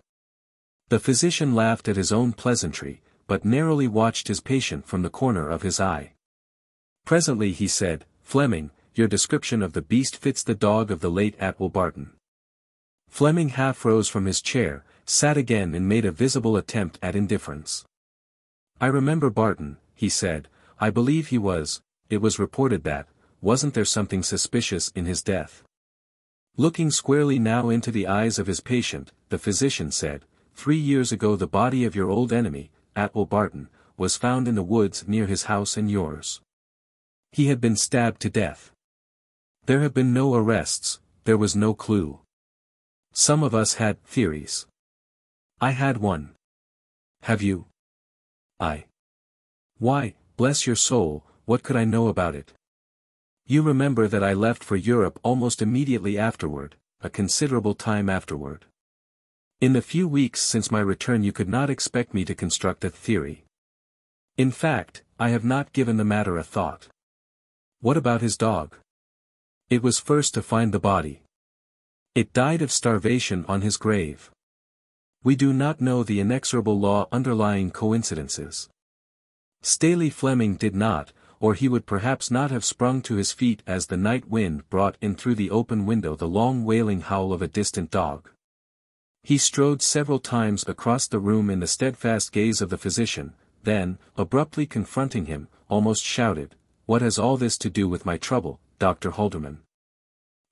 The physician laughed at his own pleasantry, but narrowly watched his patient from the corner of his eye. Presently he said, "Fleming, your description of the beast fits the dog of the late Atwell Barton." Fleming half rose from his chair, sat again and made a visible attempt at indifference. "I remember Barton," he said. "I believe he was, it was reported that, wasn't there something suspicious in his death?" Looking squarely now into the eyes of his patient, the physician said, 3 years ago the body of your old enemy, Atwell Barton, was found in the woods near his house and yours. He had been stabbed to death. There have been no arrests, there was no clue. Some of us had theories. I had one. Have you? Why, bless your soul, what could I know about it? You remember that I left for Europe almost immediately afterward, a considerable time afterward. In the few weeks since my return you could not expect me to construct a theory. In fact, I have not given the matter a thought. What about his dog? It was first to find the body. It died of starvation on his grave. We do not know the inexorable law underlying coincidences. Staley Fleming did not, or he would perhaps not have sprung to his feet as the night wind brought in through the open window the long wailing howl of a distant dog. He strode several times across the room in the steadfast gaze of the physician, then, abruptly confronting him, almost shouted, "What has all this to do with my trouble, Dr. Halderman?"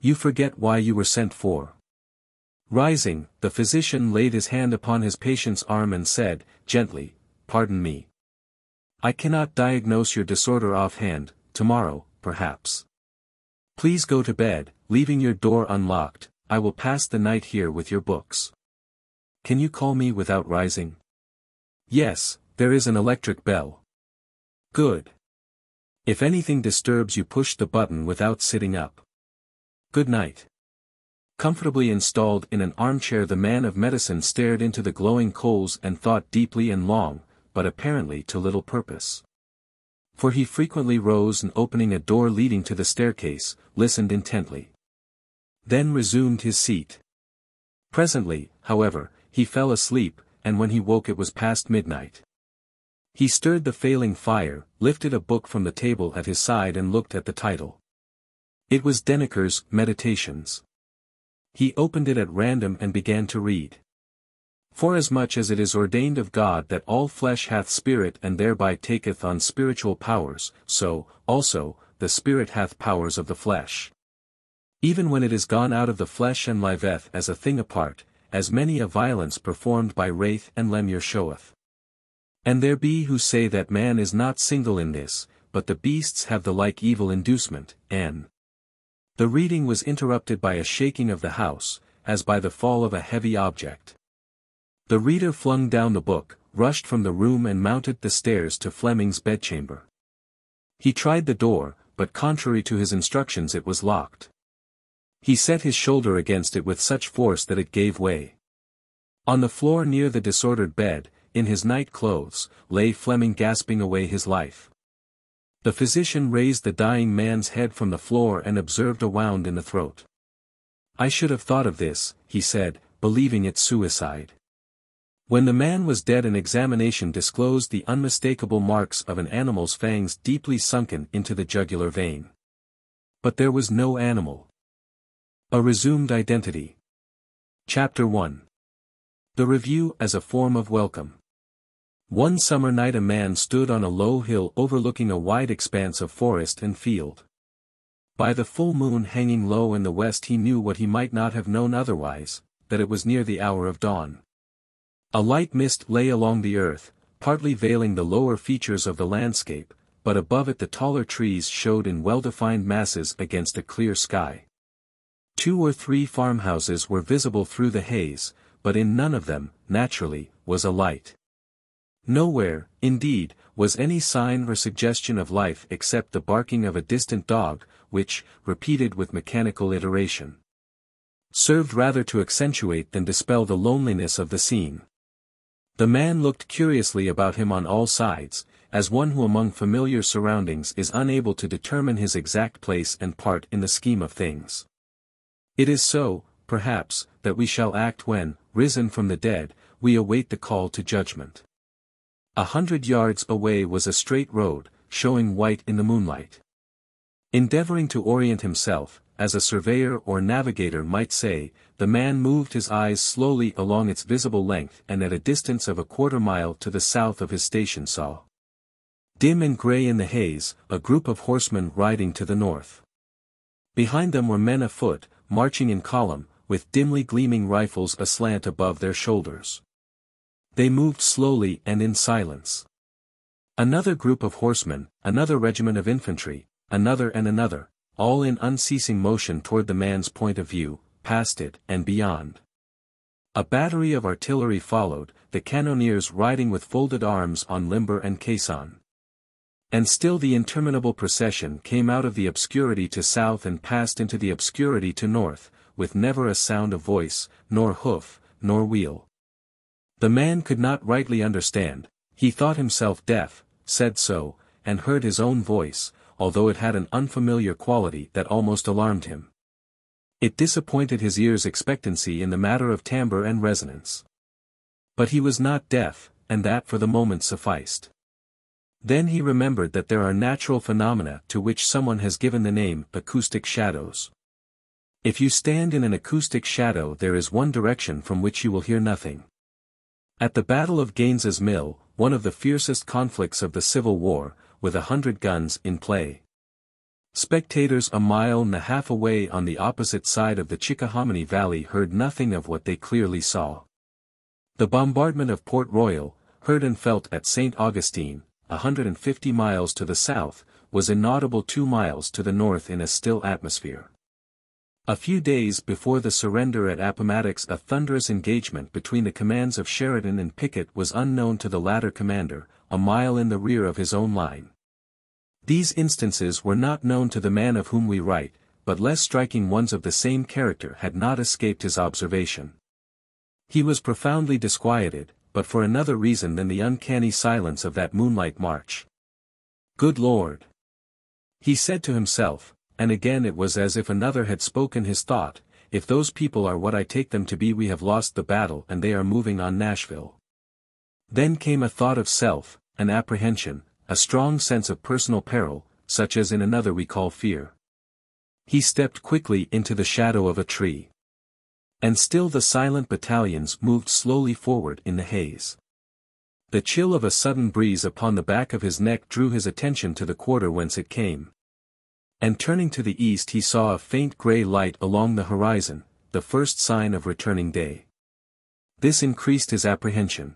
You forget why you were sent for. Rising, the physician laid his hand upon his patient's arm and said, gently, pardon me. I cannot diagnose your disorder offhand, tomorrow, perhaps. Please go to bed, leaving your door unlocked. I will pass the night here with your books. Can you call me without rising? Yes, there is an electric bell. Good. If anything disturbs you, push the button without sitting up. Good night. Comfortably installed in an armchair, the man of medicine stared into the glowing coals and thought deeply and long, but apparently to little purpose. For he frequently rose and, opening a door leading to the staircase, listened intently. Then resumed his seat. Presently, however, he fell asleep, and when he woke it was past midnight. He stirred the failing fire, lifted a book from the table at his side and looked at the title. It was Denneker's Meditations. He opened it at random and began to read. Forasmuch as it is ordained of God that all flesh hath spirit and thereby taketh on spiritual powers, so, also, the spirit hath powers of the flesh. Even when it is gone out of the flesh and liveth as a thing apart, as many a violence performed by wraith and lemure showeth. And there be who say that man is not single in this, but the beasts have the like evil inducement, and the reading was interrupted by a shaking of the house, as by the fall of a heavy object. The reader flung down the book, rushed from the room and mounted the stairs to Fleming's bedchamber. He tried the door, but contrary to his instructions it was locked. He set his shoulder against it with such force that it gave way. On the floor near the disordered bed, in his night clothes, lay Fleming gasping away his life. The physician raised the dying man's head from the floor and observed a wound in the throat. I should have thought of this, he said, believing it suicide. When the man was dead, an examination disclosed the unmistakable marks of an animal's fangs deeply sunken into the jugular vein. But there was no animal. A resumed identity. Chapter 1. The review as a form of welcome. One summer night a man stood on a low hill overlooking a wide expanse of forest and field. By the full moon hanging low in the west he knew what he might not have known otherwise, that it was near the hour of dawn. A light mist lay along the earth, partly veiling the lower features of the landscape, but above it the taller trees showed in well-defined masses against a clear sky. 2 or 3 farmhouses were visible through the haze, but in none of them, naturally, was a light. Nowhere, indeed, was any sign or suggestion of life except the barking of a distant dog, which, repeated with mechanical iteration, served rather to accentuate than dispel the loneliness of the scene. The man looked curiously about him on all sides, as one who among familiar surroundings is unable to determine his exact place and part in the scheme of things. It is so, perhaps, that we shall act when, risen from the dead, we await the call to judgment. 100 yards away was a straight road, showing white in the moonlight. Endeavoring to orient himself, as a surveyor or navigator might say, the man moved his eyes slowly along its visible length and at a distance of a quarter-mile to the south of his station saw, dim and grey in the haze, a group of horsemen riding to the north. Behind them were men afoot, marching in column, with dimly gleaming rifles aslant above their shoulders. They moved slowly and in silence. Another group of horsemen, another regiment of infantry, another and another, all in unceasing motion toward the man's point of view, past it and beyond. A battery of artillery followed, the cannoneers riding with folded arms on limber and caisson. And still the interminable procession came out of the obscurity to south and passed into the obscurity to north, with never a sound of voice, nor hoof, nor wheel. The man could not rightly understand, he thought himself deaf, said so, and heard his own voice, although it had an unfamiliar quality that almost alarmed him. It disappointed his ear's expectancy in the matter of timbre and resonance. But he was not deaf, and that for the moment sufficed. Then he remembered that there are natural phenomena to which someone has given the name acoustic shadows. If you stand in an acoustic shadow there is one direction from which you will hear nothing. At the Battle of Gaines's Mill, one of the fiercest conflicts of the Civil War, with 100 guns in play, Spectators a mile and a half away on the opposite side of the Chickahominy Valley heard nothing of what they clearly saw. The bombardment of Port Royal, heard and felt at St. Augustine, 150 miles to the south, was inaudible 2 miles to the north in a still atmosphere. A few days before the surrender at Appomattox, a thunderous engagement between the commands of Sheridan and Pickett was unknown to the latter commander, a mile in the rear of his own line. These instances were not known to the man of whom we write, but less striking ones of the same character had not escaped his observation. He was profoundly disquieted, but for another reason than the uncanny silence of that moonlight march. "Good Lord!" he said to himself, and again it was as if another had spoken his thought, "If those people are what I take them to be, we have lost the battle and they are moving on Nashville." Then came a thought of self, an apprehension, a strong sense of personal peril, such as in another we call fear. He stepped quickly into the shadow of a tree. And still the silent battalions moved slowly forward in the haze. The chill of a sudden breeze upon the back of his neck drew his attention to the quarter whence it came. And turning to the east he saw a faint grey light along the horizon, the first sign of returning day. This increased his apprehension.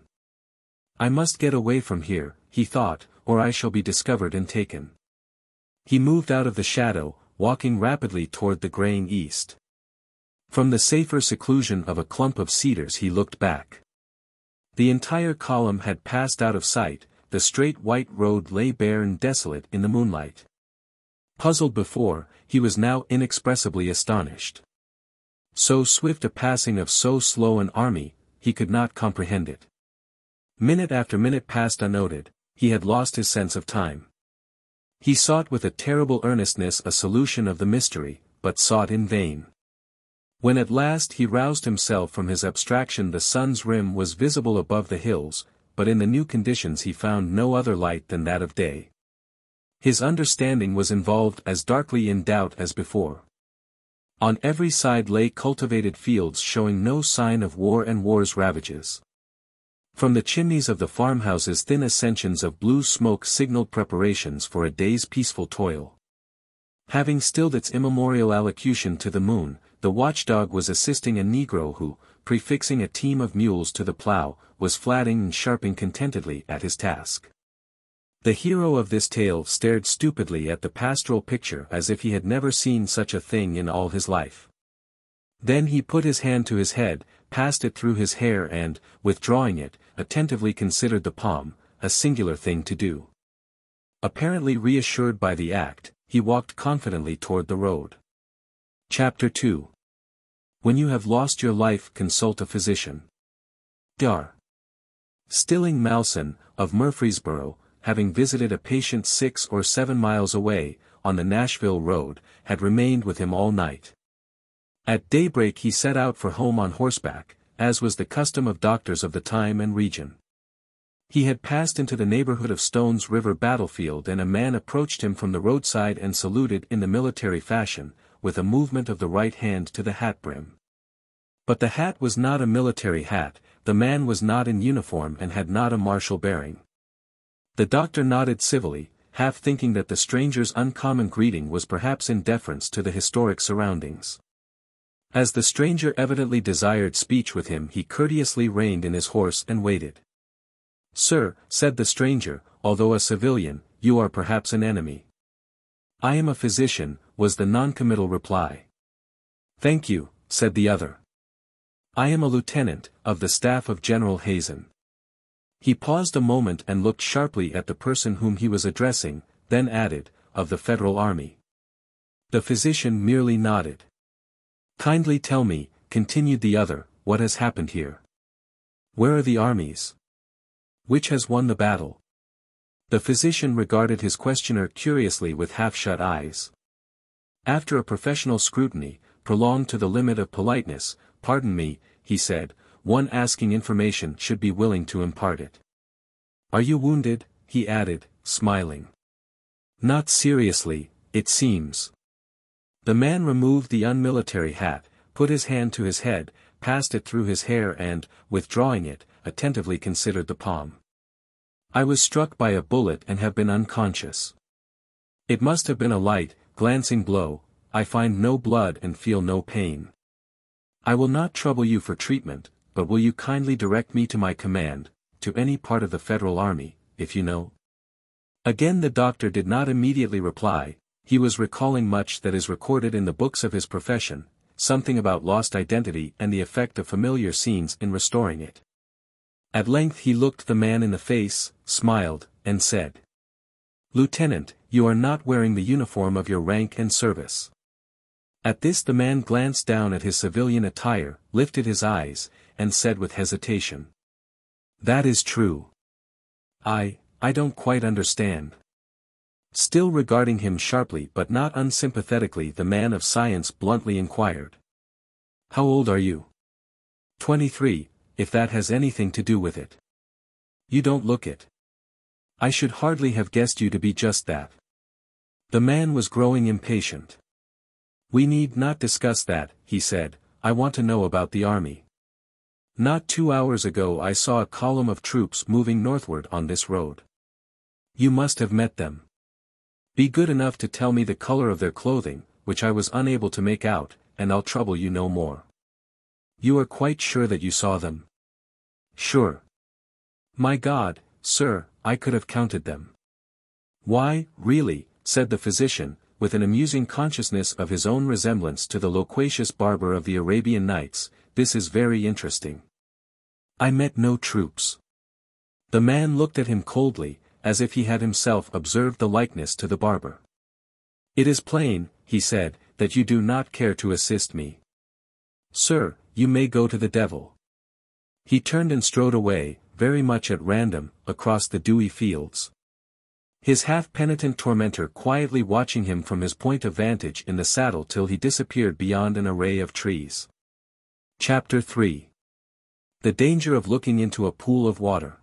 "I must get away from here," he thought, "or I shall be discovered and taken." He moved out of the shadow, walking rapidly toward the graying east. From the safer seclusion of a clump of cedars he looked back. The entire column had passed out of sight, the straight white road lay bare and desolate in the moonlight. Puzzled before, he was now inexpressibly astonished. So swift a passing of so slow an army, he could not comprehend it. Minute after minute passed unnoted, he had lost his sense of time. He sought with a terrible earnestness a solution of the mystery, but sought in vain. When at last he roused himself from his abstraction, the sun's rim was visible above the hills, but in the new conditions he found no other light than that of day. His understanding was involved as darkly in doubt as before. On every side lay cultivated fields showing no sign of war and war's ravages. From the chimneys of the farmhouses thin ascensions of blue smoke signaled preparations for a day's peaceful toil. Having stilled its immemorial allocution to the moon, the watchdog was assisting a negro who, prefixing a team of mules to the plow, was flatting and sharping contentedly at his task. The hero of this tale stared stupidly at the pastoral picture as if he had never seen such a thing in all his life. Then he put his hand to his head, passed it through his hair and, withdrawing it, attentively considered the palm, a singular thing to do. Apparently reassured by the act, he walked confidently toward the road. Chapter 2. When you have lost your life, consult a physician. Dar. Stilling Malson, of Murfreesboro, having visited a patient 6 or 7 miles away, on the Nashville road, had remained with him all night. At daybreak he set out for home on horseback, as was the custom of doctors of the time and region. He had passed into the neighborhood of Stone's River battlefield and a man approached him from the roadside and saluted in the military fashion, with a movement of the right hand to the hat brim. But the hat was not a military hat, the man was not in uniform and had not a martial bearing. The doctor nodded civilly, half thinking that the stranger's uncommon greeting was perhaps in deference to the historic surroundings. As the stranger evidently desired speech with him, he courteously reined in his horse and waited. "Sir," said the stranger, "although a civilian, you are perhaps an enemy." "I am a physician," was the noncommittal reply. "Thank you," said the other. "I am a lieutenant, of the staff of General Hazen." He paused a moment and looked sharply at the person whom he was addressing, then added, "Of the Federal Army." The physician merely nodded. "Kindly tell me," continued the other, "what has happened here? Where are the armies? Which has won the battle?" The physician regarded his questioner curiously with half-shut eyes. After a professional scrutiny, prolonged to the limit of politeness, "Pardon me," he said, "one asking information should be willing to impart it. Are you wounded?" he added, smiling. "Not seriously, it seems." The man removed the unmilitary hat, put his hand to his head, passed it through his hair and, withdrawing it, attentively considered the palm. "I was struck by a bullet and have been unconscious. It must have been a light, glancing below, I find no blood and feel no pain. I will not trouble you for treatment, but will you kindly direct me to my command, to any part of the Federal Army, if you know? Again the doctor did not immediately reply. He was recalling much that is recorded in the books of his profession, something about lost identity and the effect of familiar scenes in restoring it. At length he looked the man in the face, smiled, and said, "Lieutenant, you are not wearing the uniform of your rank and service." At this the man glanced down at his civilian attire, lifted his eyes, and said with hesitation, "That is true. I don't quite understand." Still regarding him sharply but not unsympathetically, the man of science bluntly inquired, "How old are you?" 23, if that has anything to do with it. "You don't look it. I should hardly have guessed you to be just that." The man was growing impatient. "We need not discuss that," he said, "I want to know about the army. Not 2 hours ago I saw a column of troops moving northward on this road. You must have met them. Be good enough to tell me the color of their clothing, which I was unable to make out, and I'll trouble you no more." "You are quite sure that you saw them?" "Sure. My God, sir, I could have counted them." "Why, really," said the physician, with an amusing consciousness of his own resemblance to the loquacious barber of the Arabian Nights, "this is very interesting. I met no troops." The man looked at him coldly, as if he had himself observed the likeness to the barber. "It is plain," he said, "that you do not care to assist me. Sir, you may go to the devil." He turned and strode away, very much at random, across the dewy fields. His half-penitent tormentor quietly watching him from his point of vantage in the saddle till he disappeared beyond an array of trees. Chapter 3. The danger of looking into a pool of water.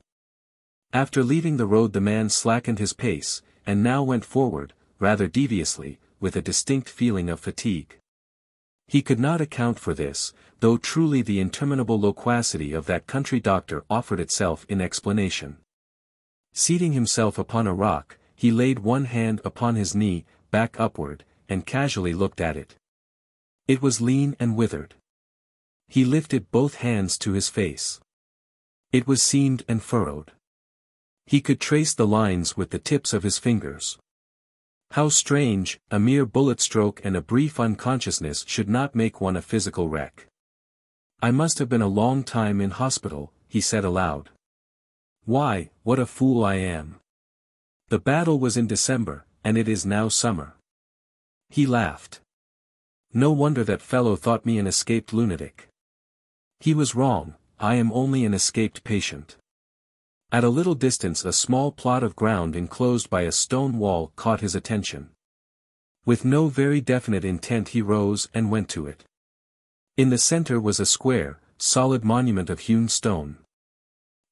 After leaving the road the man slackened his pace, and now went forward, rather deviously, with a distinct feeling of fatigue. He could not account for this, though truly the interminable loquacity of that country doctor offered itself in explanation. Seating himself upon a rock, he laid one hand upon his knee, back upward, and casually looked at it. It was lean and withered. He lifted both hands to his face. It was seamed and furrowed. He could trace the lines with the tips of his fingers. How strange, a mere bullet stroke and a brief unconsciousness should not make one a physical wreck. "I must have been a long time in hospital," he said aloud. "Why, what a fool I am. The battle was in December, and it is now summer." He laughed. "No wonder that fellow thought me an escaped lunatic. He was wrong, I am only an escaped patient." At a little distance a small plot of ground enclosed by a stone wall caught his attention. With no very definite intent he rose and went to it. In the center was a square, solid monument of hewn stone.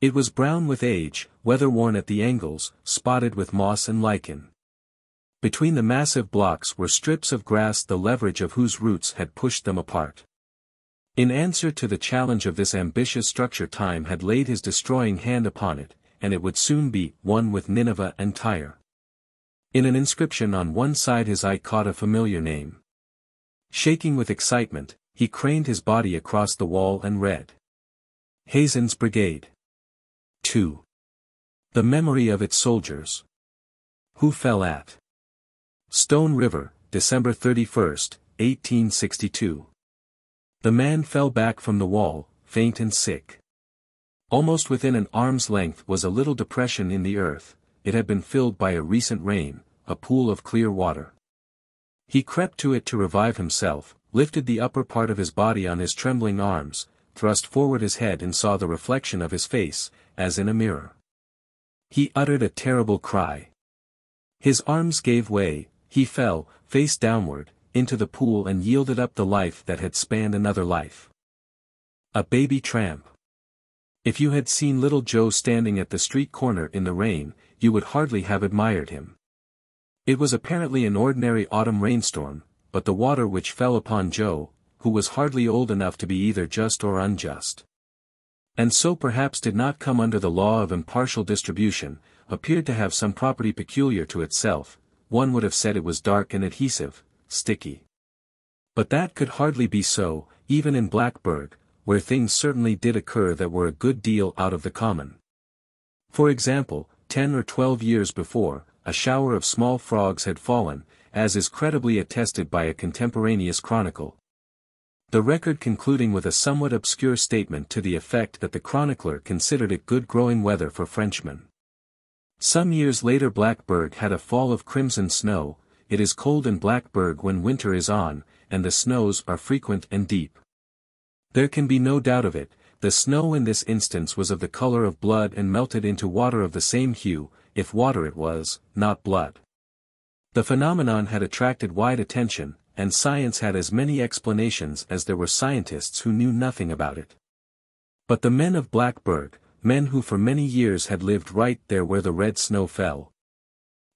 It was brown with age, weather-worn at the angles, spotted with moss and lichen. Between the massive blocks were strips of grass the leverage of whose roots had pushed them apart. In answer to the challenge of this ambitious structure time had laid his destroying hand upon it, and it would soon be one with Nineveh and Tyre. In an inscription on one side his eye caught a familiar name. Shaking with excitement, he craned his body across the wall and read. Hazen's Brigade. 2. The memory of its soldiers. Who fell at Stone River, December 31, 1862. The man fell back from the wall, faint and sick. Almost within an arm's length was a little depression in the earth. It had been filled by a recent rain, a pool of clear water. He crept to it to revive himself, lifted the upper part of his body on his trembling arms, thrust forward his head and saw the reflection of his face, as in a mirror. He uttered a terrible cry. His arms gave way, he fell, face downward, into the pool and yielded up the life that had spanned another life. A baby tramp. If you had seen little Joe standing at the street corner in the rain, you would hardly have admired him. It was apparently an ordinary autumn rainstorm, but the water which fell upon Joe, who was hardly old enough to be either just or unjust, and so perhaps did not come under the law of impartial distribution, appeared to have some property peculiar to itself, one would have said it was dark and adhesive, sticky. But that could hardly be so, even in Blackburg, where things certainly did occur that were a good deal out of the common. For example, 10 or 12 years before, a shower of small frogs had fallen, as is credibly attested by a contemporaneous chronicle. The record concluding with a somewhat obscure statement to the effect that the chronicler considered it good growing weather for Frenchmen. Some years later Blackburg had a fall of crimson snow. It is cold in Blackburg when winter is on, and the snows are frequent and deep. There can be no doubt of it, the snow in this instance was of the color of blood and melted into water of the same hue, if water it was, not blood. The phenomenon had attracted wide attention, and science had as many explanations as there were scientists who knew nothing about it. But the men of Blackburg, men who for many years had lived right there where the red snow fell,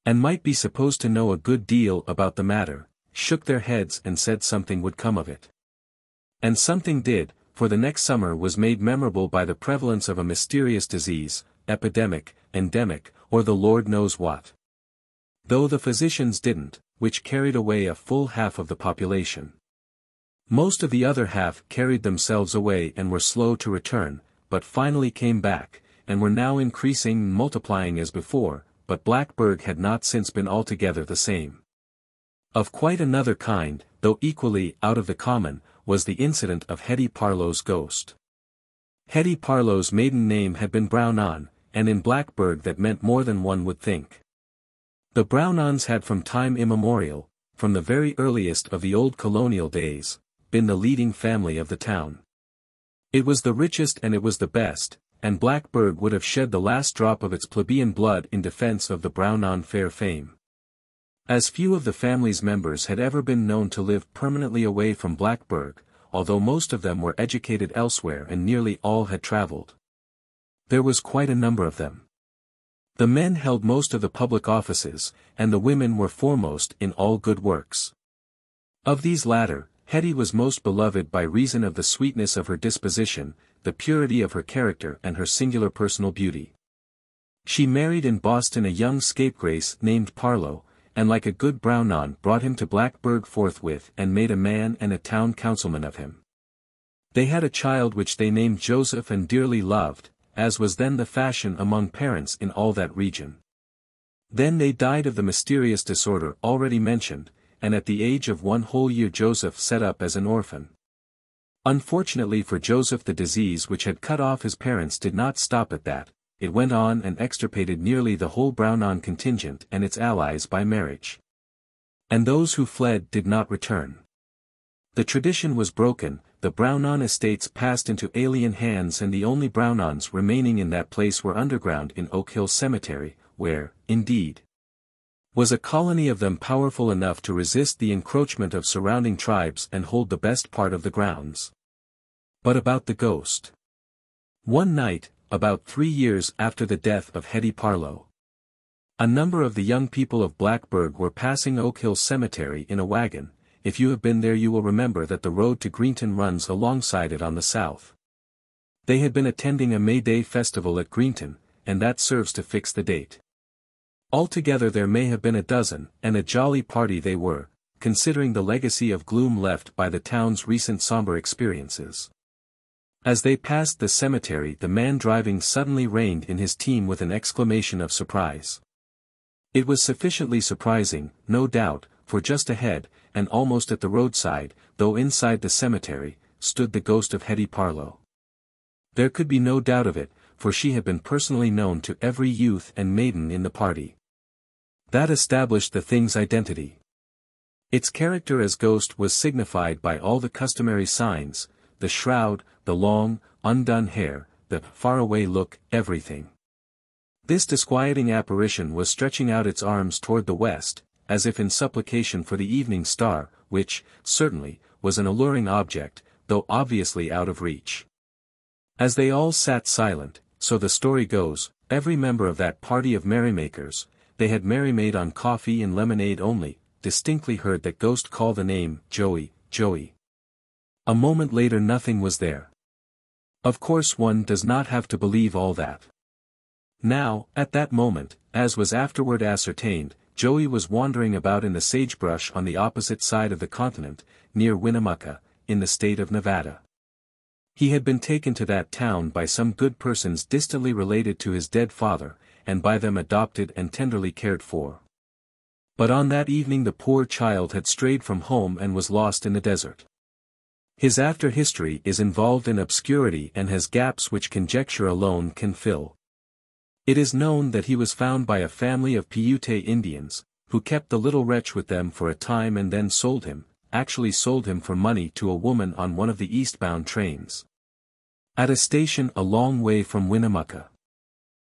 and might be supposed to know a good deal about the matter, shook their heads and said something would come of it. And something did, for the next summer was made memorable by the prevalence of a mysterious disease, epidemic, endemic, or the Lord knows what. Though the physicians didn't, which carried away a full half of the population. Most of the other half carried themselves away and were slow to return, but finally came back, and were now increasing and multiplying as before, but Blackburg had not since been altogether the same. Of quite another kind, though equally out of the common, was the incident of Hetty Parlow's ghost. Hetty Parlow's maiden name had been Brownon, and in Blackburg that meant more than one would think. The Brownons had from time immemorial, from the very earliest of the old colonial days, been the leading family of the town. It was the richest and it was the best, and Blackburg would have shed the last drop of its plebeian blood in defense of the Brownon fair fame. As few of the family's members had ever been known to live permanently away from Blackburg, although most of them were educated elsewhere and nearly all had travelled. There was quite a number of them. The men held most of the public offices, and the women were foremost in all good works. Of these latter, Hetty was most beloved by reason of the sweetness of her disposition, the purity of her character and her singular personal beauty. She married in Boston a young scapegrace named Parlow, and like a good Brownon brought him to Blackburg forthwith and made a man and a town councilman of him. They had a child which they named Joseph and dearly loved, as was then the fashion among parents in all that region. Then they died of the mysterious disorder already mentioned, and at the age of 1 whole year Joseph set up as an orphan. Unfortunately for Joseph the disease which had cut off his parents did not stop at that, it went on and extirpated nearly the whole Brownon contingent and its allies by marriage. And those who fled did not return. The tradition was broken, the Brownon estates passed into alien hands and the only Brownons remaining in that place were underground in Oak Hill Cemetery, where, indeed, was a colony of them powerful enough to resist the encroachment of surrounding tribes and hold the best part of the grounds. But about the ghost. One night, about 3 years after the death of Hetty Parlow, a number of the young people of Blackburg were passing Oak Hill Cemetery in a wagon. If you have been there you will remember that the road to Greenton runs alongside it on the south. They had been attending a May Day festival at Greenton, and that serves to fix the date. Altogether there may have been a dozen, and a jolly party they were, considering the legacy of gloom left by the town's recent somber experiences. As they passed the cemetery the man driving suddenly reined in his team with an exclamation of surprise. It was sufficiently surprising, no doubt, for just ahead, and almost at the roadside, though inside the cemetery, stood the ghost of Hetty Parlow. There could be no doubt of it, for she had been personally known to every youth and maiden in the party. That established the thing's identity. Its character as ghost was signified by all the customary signs, the shroud, the long, undone hair, the faraway look, everything. This disquieting apparition was stretching out its arms toward the west, as if in supplication for the evening star, which, certainly, was an alluring object, though obviously out of reach. As they all sat silent, so the story goes, every member of that party of merrymakers, they had merry-made on coffee and lemonade only, distinctly heard that ghost call the name, Joey, Joey. A moment later nothing was there. Of course one does not have to believe all that. Now, at that moment, as was afterward ascertained, Joey was wandering about in the sagebrush on the opposite side of the continent, near Winnemucca, in the state of Nevada. He had been taken to that town by some good persons distantly related to his dead father, and by them adopted and tenderly cared for. But on that evening the poor child had strayed from home and was lost in the desert. His after history is involved in obscurity and has gaps which conjecture alone can fill. It is known that he was found by a family of Paiute Indians, who kept the little wretch with them for a time and then actually sold him for money to a woman on one of the eastbound trains. At a station a long way from Winnemucca.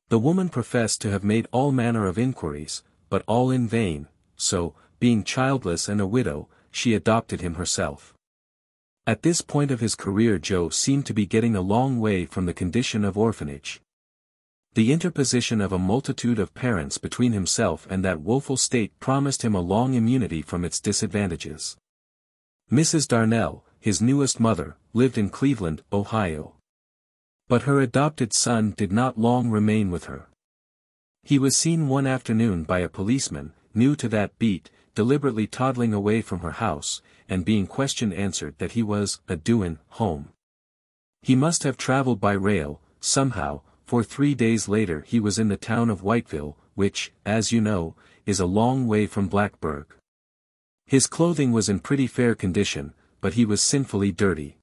The woman professed to have made all manner of inquiries, but all in vain, so, being childless and a widow, she adopted him herself. At this point of his career Joe seemed to be getting a long way from the condition of orphanage. The interposition of a multitude of parents between himself and that woeful state promised him a long immunity from its disadvantages. Mrs. Darnell, his newest mother, lived in Cleveland, Ohio. But her adopted son did not long remain with her. He was seen one afternoon by a policeman, new to that beat, deliberately toddling away from her house, and being questioned answered that he was "a-doin' home." He must have traveled by rail, somehow, for 3 days later he was in the town of Whiteville, which, as you know, is a long way from Blacksburg. His clothing was in pretty fair condition, but he was sinfully dirty.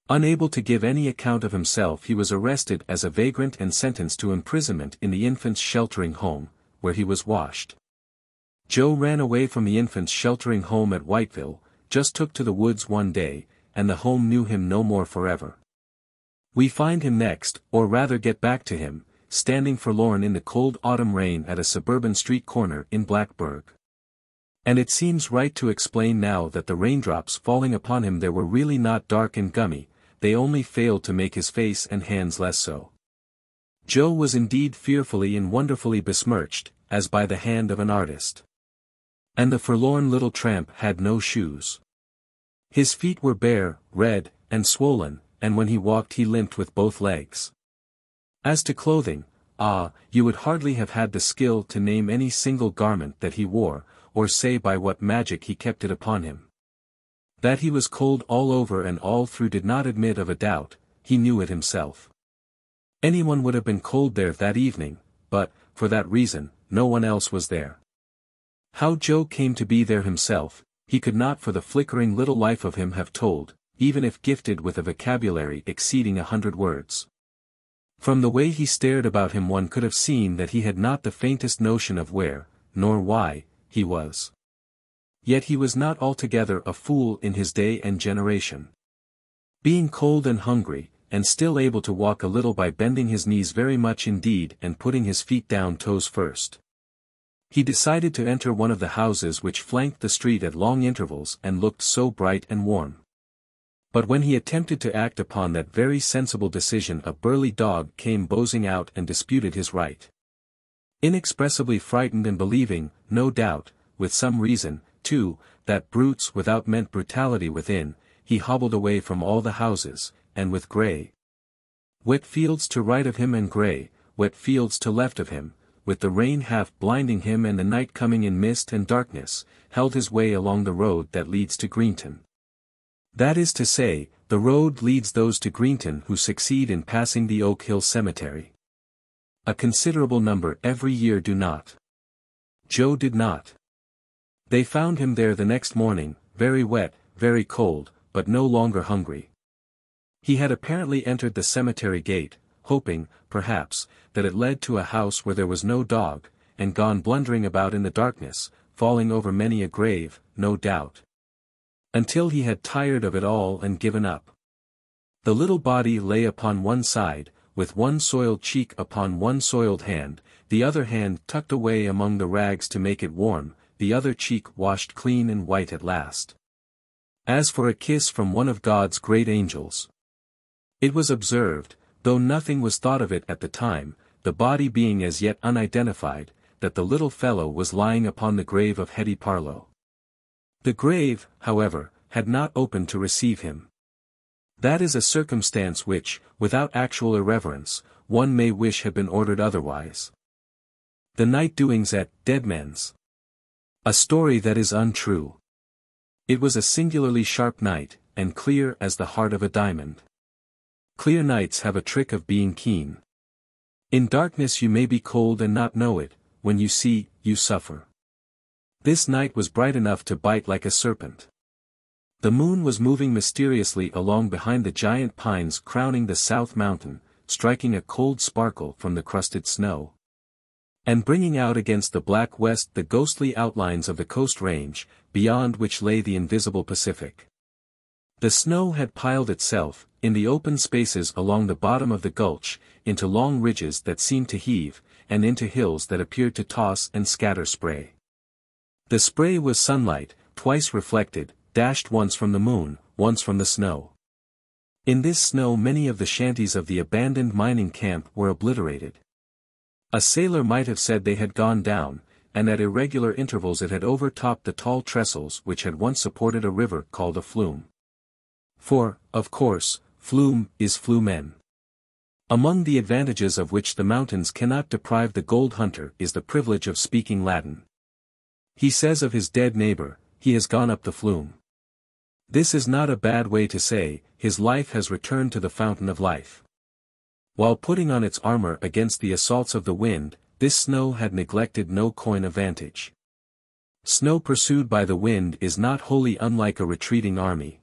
Unable to give any account of himself he was arrested as a vagrant and sentenced to imprisonment in the infants' sheltering home, where he was washed. Joe ran away from the infants' sheltering home at Whiteville, just took to the woods one day, and the home knew him no more forever. We find him next, or rather get back to him, standing forlorn in the cold autumn rain at a suburban street corner in Blacksburg. And it seems right to explain now that the raindrops falling upon him there were really not dark and gummy, they only failed to make his face and hands less so. Joe was indeed fearfully and wonderfully besmirched, as by the hand of an artist. And the forlorn little tramp had no shoes. His feet were bare, red, and swollen, and when he walked he limped with both legs. As to clothing, you would hardly have had the skill to name any single garment that he wore, or say by what magic he kept it upon him. That he was cold all over and all through did not admit of a doubt, he knew it himself. Anyone would have been cold there that evening, but, for that reason, no one else was there. How Joe came to be there himself, he could not for the flickering little life of him have told, even if gifted with a vocabulary exceeding 100 words. From the way he stared about him one could have seen that he had not the faintest notion of where, nor why, he was. Yet he was not altogether a fool in his day and generation. Being cold and hungry, and still able to walk a little by bending his knees very much indeed and putting his feet down toes first. He decided to enter one of the houses which flanked the street at long intervals and looked so bright and warm. But when he attempted to act upon that very sensible decision a burly dog came bowsing out and disputed his right. Inexpressibly frightened and believing, no doubt, with some reason, too, that brutes without meant brutality within, he hobbled away from all the houses, and with wet fields to right of him and wet fields to left of him, with the rain half blinding him and the night coming in mist and darkness, held his way along the road that leads to Greenton. That is to say, the road leads those to Greenton who succeed in passing the Oak Hill Cemetery. A considerable number every year do not. Joe did not. They found him there the next morning, very wet, very cold, but no longer hungry. He had apparently entered the cemetery gate, hoping, perhaps, that it led to a house where there was no dog, and gone blundering about in the darkness, falling over many a grave, no doubt. Until he had tired of it all and given up. The little body lay upon one side, with one soiled cheek upon one soiled hand, the other hand tucked away among the rags to make it warm, the other cheek washed clean and white at last. As for a kiss from one of God's great angels. It was observed, though nothing was thought of it at the time, the body being as yet unidentified, that the little fellow was lying upon the grave of Hetty Parlow. The grave, however, had not opened to receive him. That is a circumstance which, without actual irreverence, one may wish had been ordered otherwise. The night doings at Deadman's. A story that is untrue. It was a singularly sharp night, and clear as the heart of a diamond. Clear nights have a trick of being keen. In darkness you may be cold and not know it, when you see, you suffer. This night was bright enough to bite like a serpent. The moon was moving mysteriously along behind the giant pines crowning the south mountain, striking a cold sparkle from the crusted snow, and bringing out against the black west the ghostly outlines of the coast range, beyond which lay the invisible Pacific. The snow had piled itself, in the open spaces along the bottom of the gulch, into long ridges that seemed to heave, and into hills that appeared to toss and scatter spray. The spray was sunlight, twice reflected, dashed once from the moon, once from the snow. In this snow many of the shanties of the abandoned mining camp were obliterated. A sailor might have said they had gone down, and at irregular intervals it had overtopped the tall trestles which had once supported a river called a flume. For, of course, flume is flumen. Among the advantages of which the mountains cannot deprive the gold hunter is the privilege of speaking Latin. He says of his dead neighbor, he has gone up the flume. This is not a bad way to say, his life has returned to the fountain of life. While putting on its armor against the assaults of the wind, this snow had neglected no coign of vantage. Snow pursued by the wind is not wholly unlike a retreating army.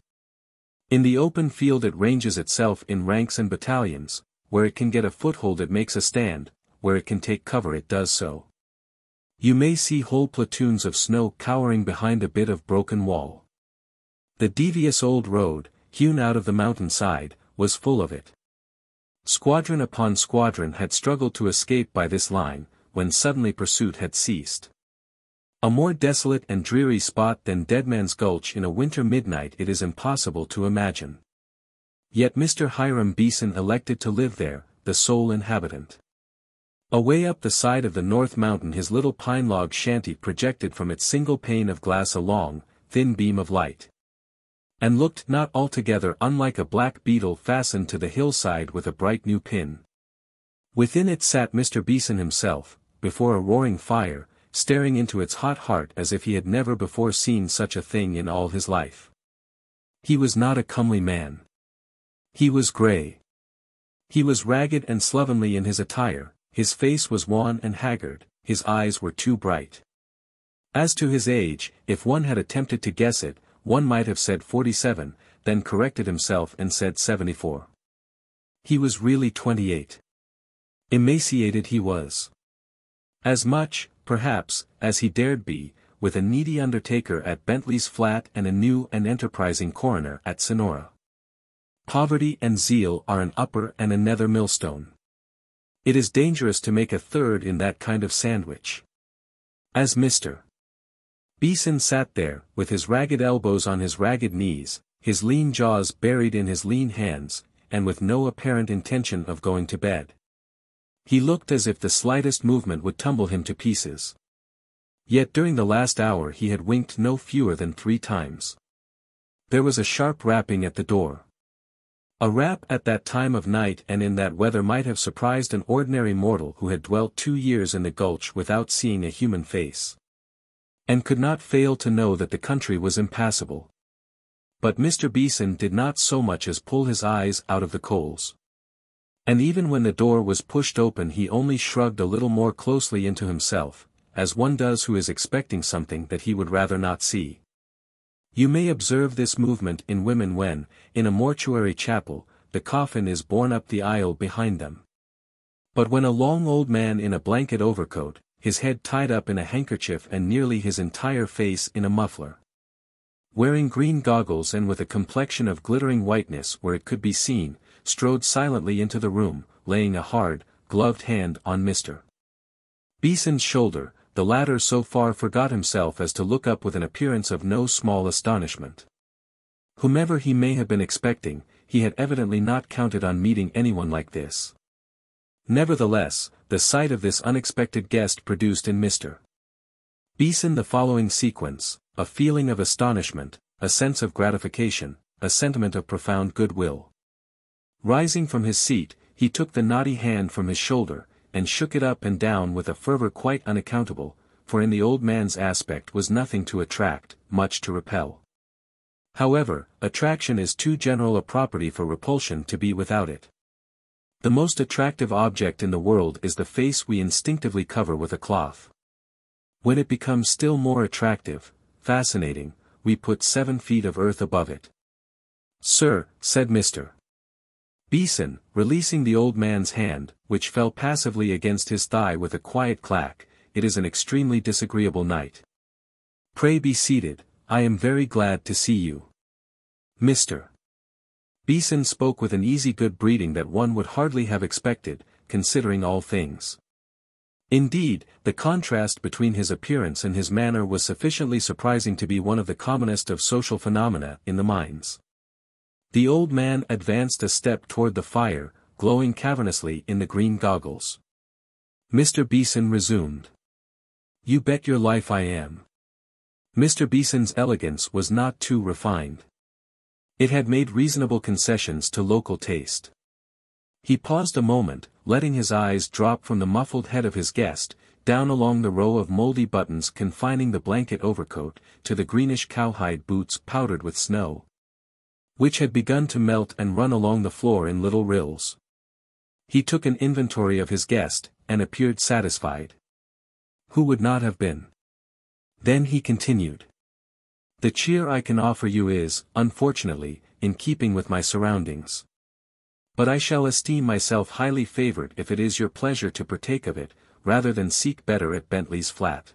In the open field it ranges itself in ranks and battalions, where it can get a foothold it makes a stand, where it can take cover it does so. You may see whole platoons of snow cowering behind a bit of broken wall. The devious old road, hewn out of the mountainside, was full of it. Squadron upon squadron had struggled to escape by this line, when suddenly pursuit had ceased. A more desolate and dreary spot than Deadman's Gulch in a winter midnight it is impossible to imagine. Yet Mr. Hiram Beeson elected to live there, the sole inhabitant. Away up the side of the North Mountain his little pine log shanty projected from its single pane of glass a long, thin beam of light, and looked not altogether unlike a black beetle fastened to the hillside with a bright new pin. Within it sat Mr. Beeson himself, before a roaring fire, staring into its hot heart as if he had never before seen such a thing in all his life. He was not a comely man. He was grey. He was ragged and slovenly in his attire, his face was wan and haggard, his eyes were too bright. As to his age, if one had attempted to guess it, one might have said 47, then corrected himself and said 74. He was really 28. Emaciated he was. As much, perhaps, as he dared be, with a needy undertaker at Bentley's Flat and a new and enterprising coroner at Sonora. Poverty and zeal are an upper and a nether millstone. It is dangerous to make a third in that kind of sandwich. As Mr. Beeson sat there, with his ragged elbows on his ragged knees, his lean jaws buried in his lean hands, and with no apparent intention of going to bed. He looked as if the slightest movement would tumble him to pieces. Yet during the last hour he had winked no fewer than 3 times. There was a sharp rapping at the door. A rap at that time of night and in that weather might have surprised an ordinary mortal who had dwelt 2 years in the gulch without seeing a human face, and could not fail to know that the country was impassable. But Mr. Beeson did not so much as pull his eyes out of the coals. And even when the door was pushed open he only shrugged a little more closely into himself, as one does who is expecting something that he would rather not see. You may observe this movement in women when, in a mortuary chapel, the coffin is borne up the aisle behind them. But when a long old man in a blanket overcoat, his head tied up in a handkerchief and nearly his entire face in a muffler, wearing green goggles and with a complexion of glittering whiteness where it could be seen, strode silently into the room, laying a hard, gloved hand on Mr. Beeson's shoulder, the latter so far forgot himself as to look up with an appearance of no small astonishment. Whomever he may have been expecting, he had evidently not counted on meeting anyone like this. Nevertheless, the sight of this unexpected guest produced in Mr. Beeson the following sequence: a feeling of astonishment, a sense of gratification, a sentiment of profound goodwill. Rising from his seat, he took the knotty hand from his shoulder, and shook it up and down with a fervor quite unaccountable, for in the old man's aspect was nothing to attract, much to repel. However, attraction is too general a property for repulsion to be without it. The most attractive object in the world is the face we instinctively cover with a cloth. When it becomes still more attractive, fascinating, we put 7 feet of earth above it. "Sir," said Mr. Beeson, releasing the old man's hand, which fell passively against his thigh with a quiet clack, "it is an extremely disagreeable night. Pray be seated, I am very glad to see you." Mr. Beeson spoke with an easy good breeding that one would hardly have expected, considering all things. Indeed, the contrast between his appearance and his manner was sufficiently surprising to be one of the commonest of social phenomena in the mines. The old man advanced a step toward the fire, glowing cavernously in the green goggles. Mr. Beeson resumed. "You bet your life I am." Mr. Beeson's elegance was not too refined. It had made reasonable concessions to local taste. He paused a moment, letting his eyes drop from the muffled head of his guest, down along the row of moldy buttons confining the blanket overcoat, to the greenish cowhide boots powdered with snow, which had begun to melt and run along the floor in little rills. He took an inventory of his guest, and appeared satisfied. Who would not have been? Then he continued. "The cheer I can offer you is, unfortunately, in keeping with my surroundings. But I shall esteem myself highly favored if it is your pleasure to partake of it, rather than seek better at Bentley's flat."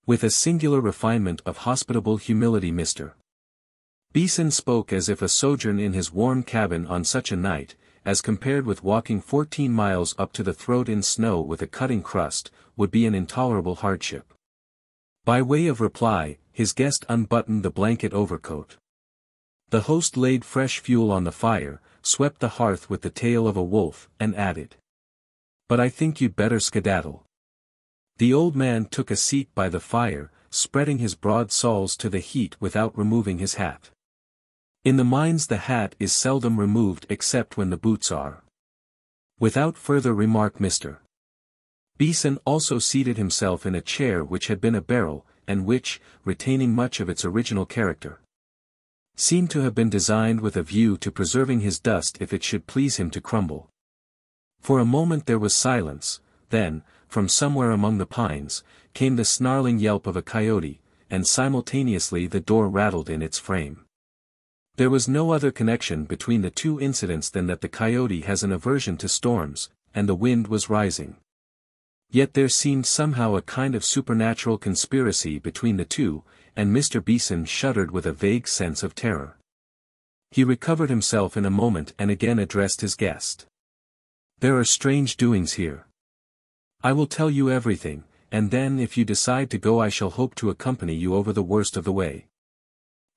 With a singular refinement of hospitable humility Mr. Beeson spoke as if a sojourn in his warm cabin on such a night, as compared with walking 14 miles up to the throat in snow with a cutting crust, would be an intolerable hardship. By way of reply, his guest unbuttoned the blanket overcoat. The host laid fresh fuel on the fire, swept the hearth with the tail of a wolf, and added, "But I think you'd better skedaddle." The old man took a seat by the fire, spreading his broad soles to the heat without removing his hat. In the mines the hat is seldom removed except when the boots are. Without further remark Mr. Beeson also seated himself in a chair which had been a barrel, and which, retaining much of its original character, seemed to have been designed with a view to preserving his dust if it should please him to crumble. For a moment there was silence, then, from somewhere among the pines, came the snarling yelp of a coyote, and simultaneously the door rattled in its frame. There was no other connection between the two incidents than that the coyote has an aversion to storms, and the wind was rising. Yet there seemed somehow a kind of supernatural conspiracy between the two, and Mr. Beeson shuddered with a vague sense of terror. He recovered himself in a moment and again addressed his guest. "There are strange doings here. I will tell you everything, and then if you decide to go I shall hope to accompany you over the worst of the way.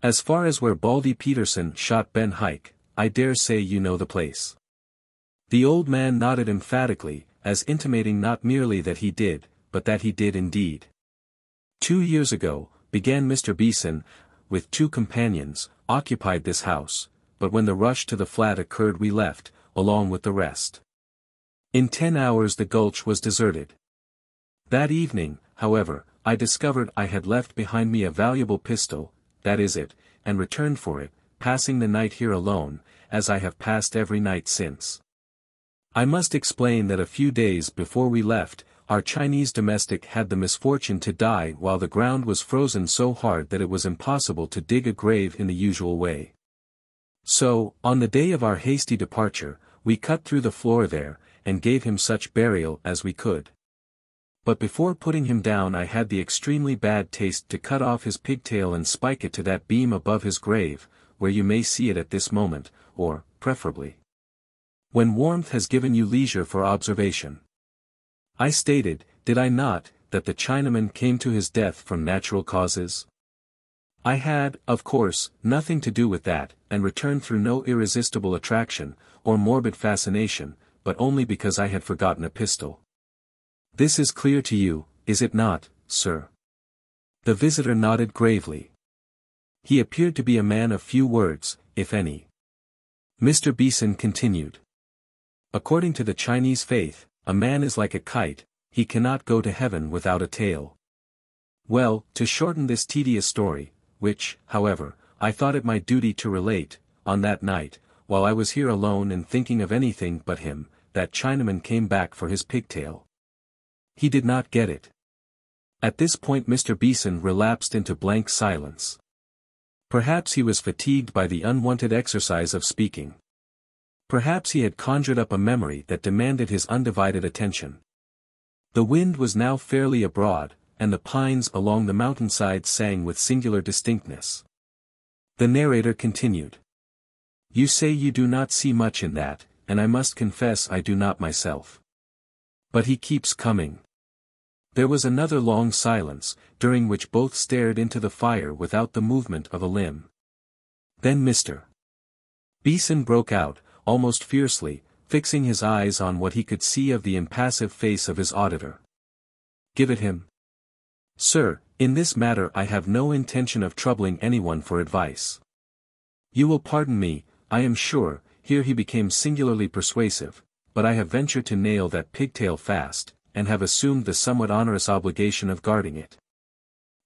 As far as where Baldy Peterson shot Ben Hike, I dare say you know the place." The old man nodded emphatically, as intimating not merely that he did, but that he did indeed. 2 years ago, began Mr. Beeson, with 2 companions, occupied this house, but when the rush to the flat occurred we left, along with the rest. In 10 hours the gulch was deserted. That evening, however, I discovered I had left behind me a valuable pistol, that is it, and returned for it, passing the night here alone, as I have passed every night since. I must explain that a few days before we left, our Chinese domestic had the misfortune to die while the ground was frozen so hard that it was impossible to dig a grave in the usual way. So, on the day of our hasty departure, we cut through the floor there, and gave him such burial as we could. But before putting him down I had the extremely bad taste to cut off his pigtail and spike it to that beam above his grave, where you may see it at this moment, or, preferably, when warmth has given you leisure for observation. I stated, did I not, that the Chinaman came to his death from natural causes? I had, of course, nothing to do with that, and returned through no irresistible attraction, or morbid fascination, but only because I had forgotten a pistol. This is clear to you, is it not, sir? The visitor nodded gravely. He appeared to be a man of few words, if any. Mr. Beeson continued. According to the Chinese faith, a man is like a kite, he cannot go to heaven without a tail. Well, to shorten this tedious story, which, however, I thought it my duty to relate, on that night, while I was here alone and thinking of anything but him, that Chinaman came back for his pigtail. He did not get it. At this point Mr. Beeson relapsed into blank silence. Perhaps he was fatigued by the unwanted exercise of speaking. Perhaps he had conjured up a memory that demanded his undivided attention. The wind was now fairly abroad, and the pines along the mountainside sang with singular distinctness. The narrator continued. You say you do not see much in that, and I must confess I do not myself. But he keeps coming. There was another long silence, during which both stared into the fire without the movement of a limb. Then Mr. Beeson broke out, almost fiercely, fixing his eyes on what he could see of the impassive face of his auditor. Give it him. Sir, in this matter I have no intention of troubling anyone for advice. You will pardon me, I am sure, here he became singularly persuasive, but I have ventured to nail that pigtail fast, and have assumed the somewhat onerous obligation of guarding it.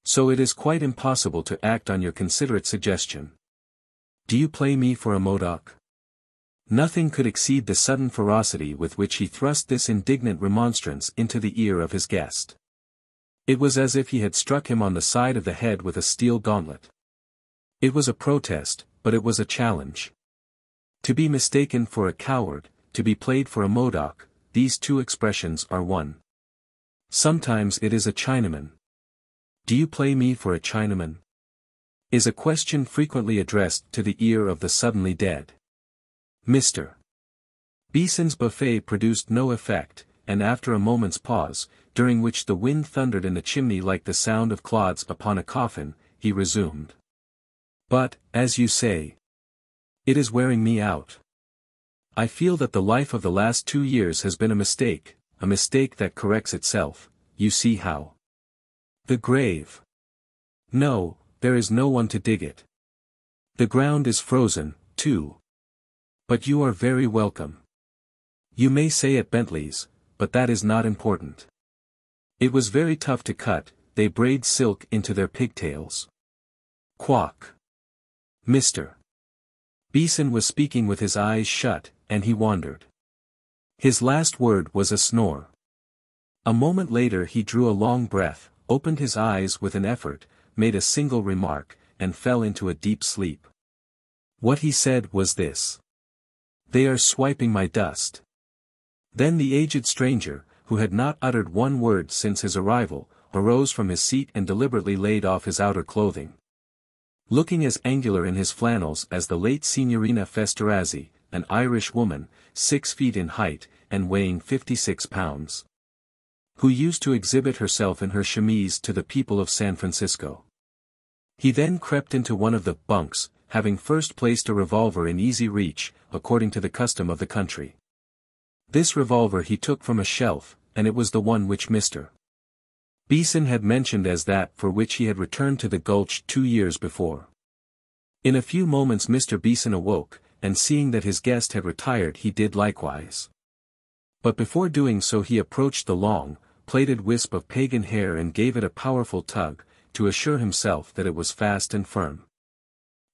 So it is quite impossible to act on your considerate suggestion. Do you play me for a Modoc? Nothing could exceed the sudden ferocity with which he thrust this indignant remonstrance into the ear of his guest. It was as if he had struck him on the side of the head with a steel gauntlet. It was a protest, but it was a challenge. To be mistaken for a coward, to be played for a Modoc, these two expressions are one. Sometimes it is a Chinaman. Do you play me for a Chinaman? Is a question frequently addressed to the ear of the suddenly dead. Mr. Beeson's buffet produced no effect, and after a moment's pause, during which the wind thundered in the chimney like the sound of clods upon a coffin, he resumed. But, as you say, it is wearing me out. I feel that the life of the last 2 years has been a mistake that corrects itself, you see how. The grave. No, there is no one to dig it. The ground is frozen, too. But you are very welcome. You may say at Bentley's, but that is not important. It was very tough to cut, they braid silk into their pigtails. Quack. Mr. Beeson was speaking with his eyes shut, and he wandered. His last word was a snore. A moment later he drew a long breath, opened his eyes with an effort, made a single remark, and fell into a deep sleep. What he said was this. They are swiping my dust. Then the aged stranger, who had not uttered one word since his arrival, arose from his seat and deliberately laid off his outer clothing. Looking as angular in his flannels as the late Signorina Festerazzi, an Irish woman, 6 feet in height, and weighing 56 pounds. Who used to exhibit herself in her chemise to the people of San Francisco. He then crept into one of the bunks, having first placed a revolver in easy reach, according to the custom of the country. This revolver he took from a shelf, and it was the one which Mr. Beeson had mentioned as that for which he had returned to the Gulch 2 years before. In a few moments Mr. Beeson awoke, and seeing that his guest had retired he did likewise. But before doing so he approached the long, plaited wisp of pagan hair and gave it a powerful tug, to assure himself that it was fast and firm.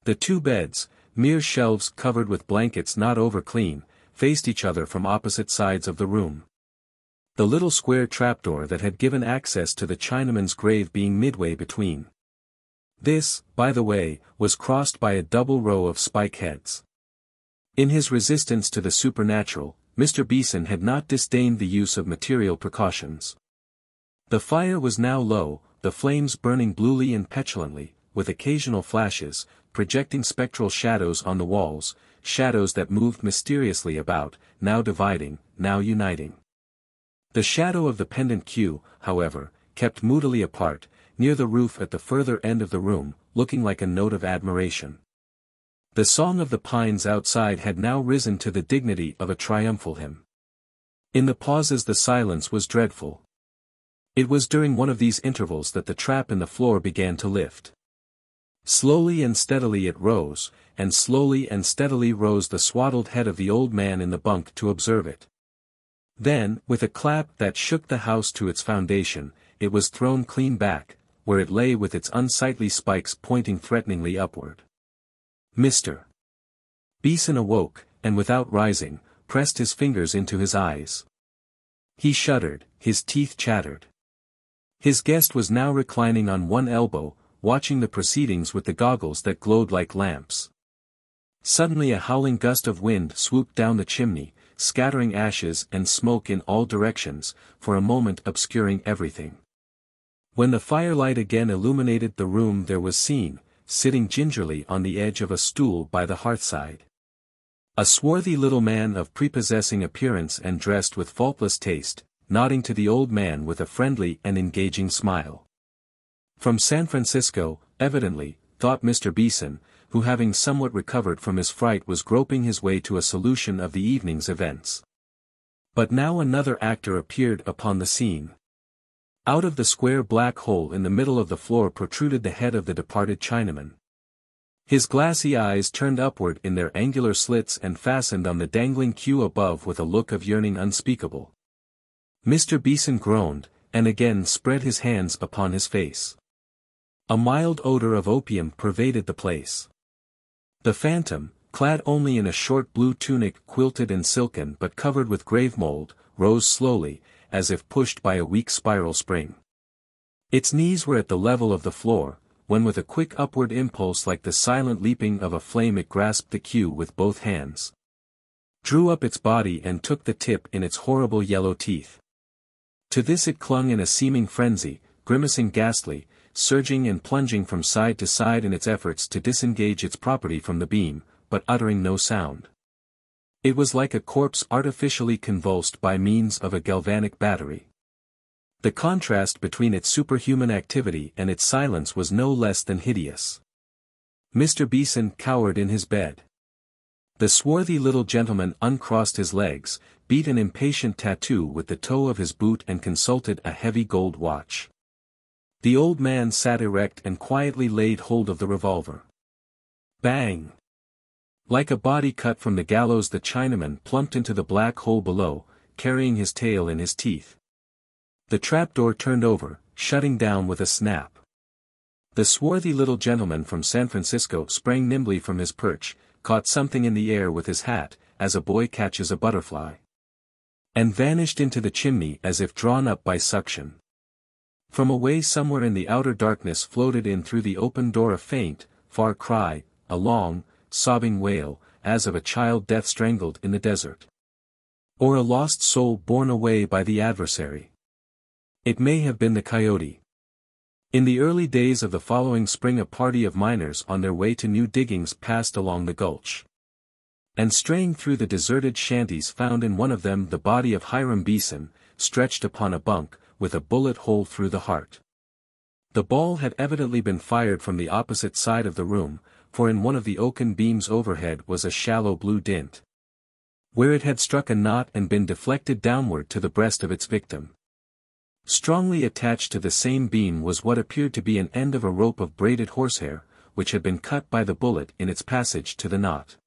The two beds, mere shelves covered with blankets not over clean, faced each other from opposite sides of the room. The little square trapdoor that had given access to the Chinaman's grave being midway between. This, by the way, was crossed by a double row of spike heads. In his resistance to the supernatural, Mr. Beeson had not disdained the use of material precautions. The fire was now low, the flames burning bluely and petulantly, with occasional flashes, projecting spectral shadows on the walls, shadows that moved mysteriously about, now dividing, now uniting. The shadow of the pendant queue, however, kept moodily apart, near the roof at the further end of the room, looking like a note of admiration. The song of the pines outside had now risen to the dignity of a triumphal hymn. In the pauses the silence was dreadful. It was during one of these intervals that the trap in the floor began to lift. Slowly and steadily it rose, and slowly and steadily rose the swaddled head of the old man in the bunk to observe it. Then, with a clap that shook the house to its foundation, it was thrown clean back, where it lay with its unsightly spikes pointing threateningly upward. Mr. Beeson awoke, and without rising, pressed his fingers into his eyes. He shuddered, his teeth chattered. His guest was now reclining on one elbow, watching the proceedings with the goggles that glowed like lamps. Suddenly a howling gust of wind swooped down the chimney, scattering ashes and smoke in all directions, for a moment obscuring everything. When the firelight again illuminated the room, there was seen, sitting gingerly on the edge of a stool by the hearthside, a swarthy little man of prepossessing appearance and dressed with faultless taste, nodding to the old man with a friendly and engaging smile. From San Francisco, evidently, thought Mr. Beeson, who having somewhat recovered from his fright was groping his way to a solution of the evening's events. But now another actor appeared upon the scene. Out of the square black hole in the middle of the floor protruded the head of the departed Chinaman. His glassy eyes turned upward in their angular slits and fastened on the dangling queue above with a look of yearning unspeakable. Mr. Beeson groaned, and again spread his hands upon his face. A mild odor of opium pervaded the place. The phantom, clad only in a short blue tunic quilted and silken but covered with grave mold, rose slowly, as if pushed by a weak spiral spring. Its knees were at the level of the floor, when with a quick upward impulse like the silent leaping of a flame it grasped the queue with both hands, drew up its body and took the tip in its horrible yellow teeth. To this it clung in a seeming frenzy, grimacing ghastly, surging and plunging from side to side in its efforts to disengage its property from the beam, but uttering no sound. It was like a corpse artificially convulsed by means of a galvanic battery. The contrast between its superhuman activity and its silence was no less than hideous. Mr. Beeson cowered in his bed. The swarthy little gentleman uncrossed his legs, beat an impatient tattoo with the toe of his boot and consulted a heavy gold watch. The old man sat erect and quietly laid hold of the revolver. Bang! Like a body cut from the gallows, the Chinaman plumped into the black hole below, carrying his tail in his teeth. The trapdoor turned over, shutting down with a snap. The swarthy little gentleman from San Francisco sprang nimbly from his perch, caught something in the air with his hat, as a boy catches a butterfly, and vanished into the chimney as if drawn up by suction. From away somewhere in the outer darkness floated in through the open door a faint, far cry, a long, sobbing wail, as of a child death strangled in the desert, or a lost soul borne away by the adversary. It may have been the coyote. In the early days of the following spring a party of miners on their way to new diggings passed along the gulch, and straying through the deserted shanties found in one of them the body of Hiram Beeson, stretched upon a bunk, with a bullet hole through the heart. The ball had evidently been fired from the opposite side of the room, for in one of the oaken beams overhead was a shallow blue dint, where it had struck a knot and been deflected downward to the breast of its victim. Strongly attached to the same beam was what appeared to be an end of a rope of braided horsehair, which had been cut by the bullet in its passage to the knot.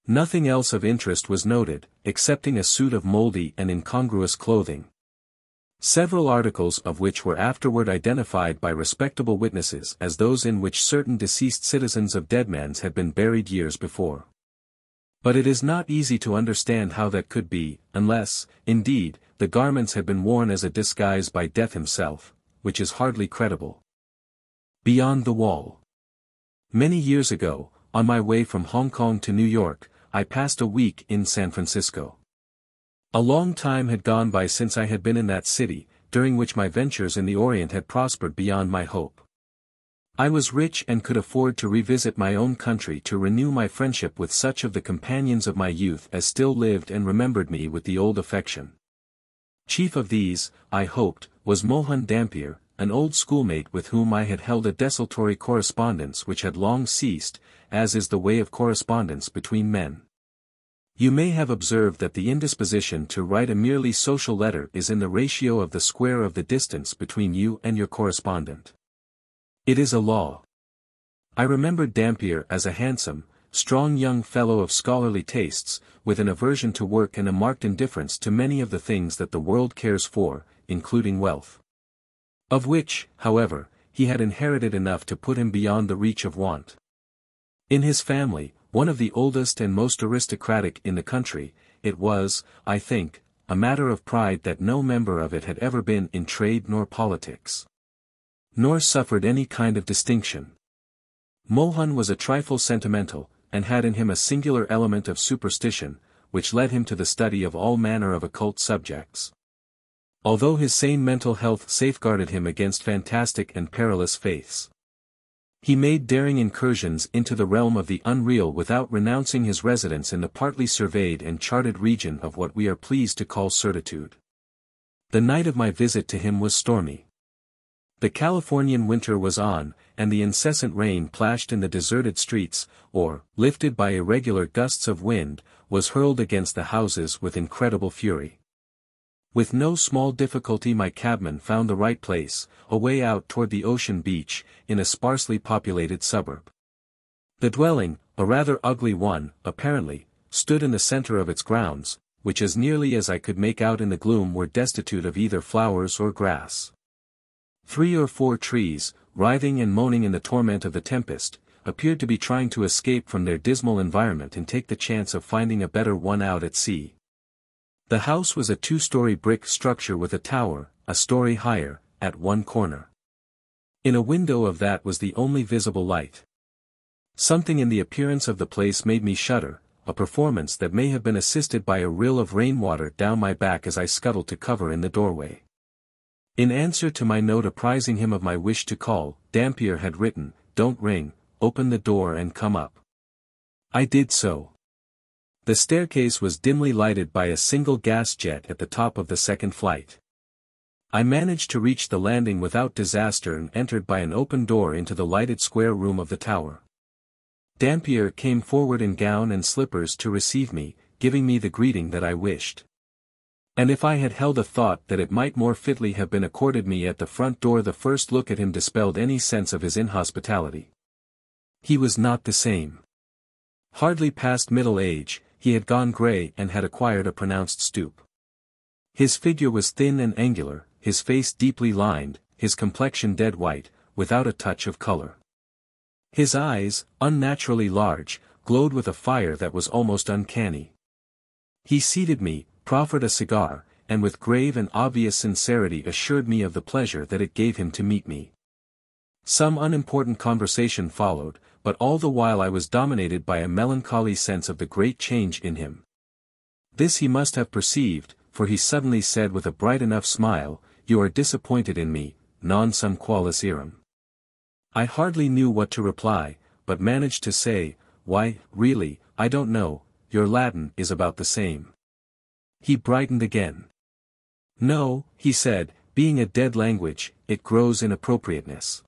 Nothing else of interest was noted, excepting a suit of moldy and incongruous clothing, several articles of which were afterward identified by respectable witnesses as those in which certain deceased citizens of Deadman's had been buried years before. But it is not easy to understand how that could be, unless, indeed, the garments had been worn as a disguise by Death himself, which is hardly credible. Beyond the Wall. Many years ago, on my way from Hong Kong to New York, I passed a week in San Francisco. A long time had gone by since I had been in that city, during which my ventures in the Orient had prospered beyond my hope. I was rich and could afford to revisit my own country to renew my friendship with such of the companions of my youth as still lived and remembered me with the old affection. Chief of these, I hoped, was Mohan Dampier, an old schoolmate with whom I had held a desultory correspondence which had long ceased, as is the way of correspondence between men. You may have observed that the indisposition to write a merely social letter is in the ratio of the square of the distance between you and your correspondent. It is a law. I remembered Dampier as a handsome, strong young fellow of scholarly tastes, with an aversion to work and a marked indifference to many of the things that the world cares for, including wealth, of which, however, he had inherited enough to put him beyond the reach of want. In his family, one of the oldest and most aristocratic in the country, it was, I think, a matter of pride that no member of it had ever been in trade nor politics, nor suffered any kind of distinction. Mohun was a trifle sentimental, and had in him a singular element of superstition, which led him to the study of all manner of occult subjects. Although his sane mental health safeguarded him against fantastic and perilous faiths, he made daring incursions into the realm of the unreal without renouncing his residence in the partly surveyed and charted region of what we are pleased to call certitude. The night of my visit to him was stormy. The Californian winter was on, and the incessant rain plashed in the deserted streets, or, lifted by irregular gusts of wind, was hurled against the houses with incredible fury. With no small difficulty my cabman found the right place, away out toward the ocean beach, in a sparsely populated suburb. The dwelling, a rather ugly one, apparently, stood in the center of its grounds, which as nearly as I could make out in the gloom were destitute of either flowers or grass. 3 or 4 trees, writhing and moaning in the torment of the tempest, appeared to be trying to escape from their dismal environment and take the chance of finding a better one out at sea. The house was a 2-story brick structure with a tower, a story higher, at one corner. In a window of that was the only visible light. Something in the appearance of the place made me shudder, a performance that may have been assisted by a rill of rainwater down my back as I scuttled to cover in the doorway. In answer to my note apprising him of my wish to call, Dampier had written, "Don't ring, open the door and come up." I did so. The staircase was dimly lighted by a single gas jet at the top of the second flight. I managed to reach the landing without disaster and entered by an open door into the lighted square room of the tower. Dampier came forward in gown and slippers to receive me, giving me the greeting that I wished. And if I had held a thought that it might more fitly have been accorded me at the front door, the first look at him dispelled any sense of his inhospitality. He was not the same. Hardly past middle age, he had gone grey and had acquired a pronounced stoop. His figure was thin and angular, his face deeply lined, his complexion dead white, without a touch of colour. His eyes, unnaturally large, glowed with a fire that was almost uncanny. He seated me, proffered a cigar, and with grave and obvious sincerity assured me of the pleasure that it gave him to meet me. Some unimportant conversation followed, but all the while I was dominated by a melancholy sense of the great change in him. This he must have perceived, for he suddenly said with a bright enough smile, "You are disappointed in me, non sum qualis eram." I hardly knew what to reply, but managed to say, "Why, really, I don't know, your Latin is about the same." He brightened again. "No," he said, "being a dead language, it grows in appropriateness.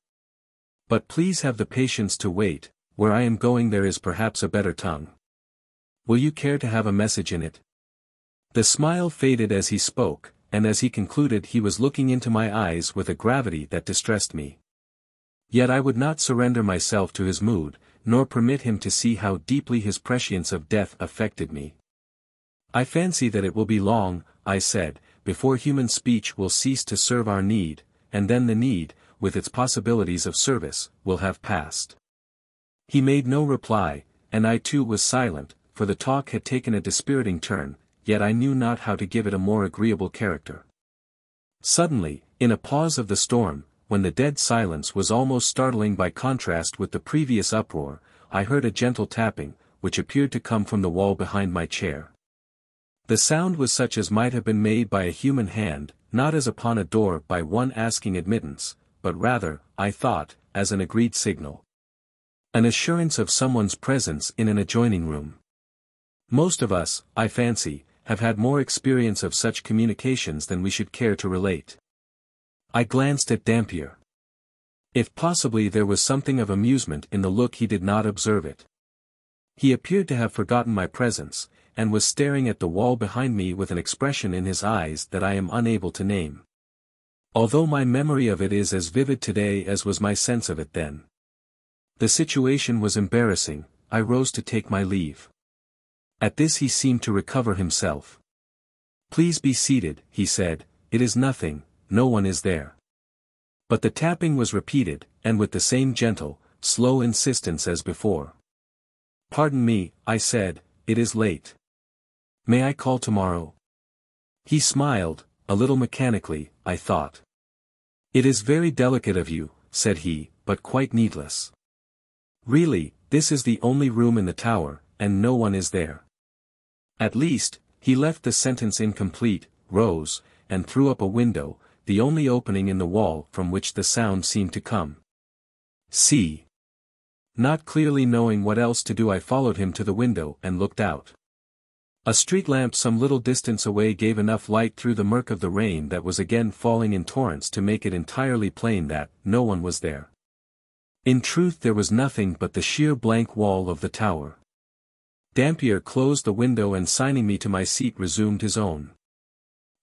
But please have the patience to wait, where I am going there is perhaps a better tongue. Will you care to have a message in it?" The smile faded as he spoke, and as he concluded he was looking into my eyes with a gravity that distressed me. Yet I would not surrender myself to his mood, nor permit him to see how deeply his prescience of death affected me. "I fancy that it will be long," I said, "before human speech will cease to serve our need, and then the need, with its possibilities of service, will have passed." He made no reply, and I too was silent, for the talk had taken a dispiriting turn, yet I knew not how to give it a more agreeable character. Suddenly, in a pause of the storm, when the dead silence was almost startling by contrast with the previous uproar, I heard a gentle tapping, which appeared to come from the wall behind my chair. The sound was such as might have been made by a human hand, not as upon a door by one asking admittance, but rather, I thought, as an agreed signal. An assurance of someone's presence in an adjoining room. Most of us, I fancy, have had more experience of such communications than we should care to relate. I glanced at Dampier. If possibly there was something of amusement in the look, he did not observe it. He appeared to have forgotten my presence, and was staring at the wall behind me with an expression in his eyes that I am unable to name. Although my memory of it is as vivid today as was my sense of it then. The situation was embarrassing. I rose to take my leave. At this he seemed to recover himself. "Please be seated," he said, "it is nothing, no one is there." But the tapping was repeated, and with the same gentle, slow insistence as before. "Pardon me," I said, "it is late. May I call tomorrow?" He smiled, a little mechanically, I thought. "It is very delicate of you," said he, "but quite needless. Really, this is the only room in the tower, and no one is there." At least, he left the sentence incomplete, rose, and threw up a window, the only opening in the wall from which the sound seemed to come. See. Not clearly knowing what else to do, I followed him to the window and looked out. A street lamp some little distance away gave enough light through the murk of the rain that was again falling in torrents to make it entirely plain that no one was there. In truth, there was nothing but the sheer blank wall of the tower. Dampier closed the window and, signing me to my seat, resumed his own.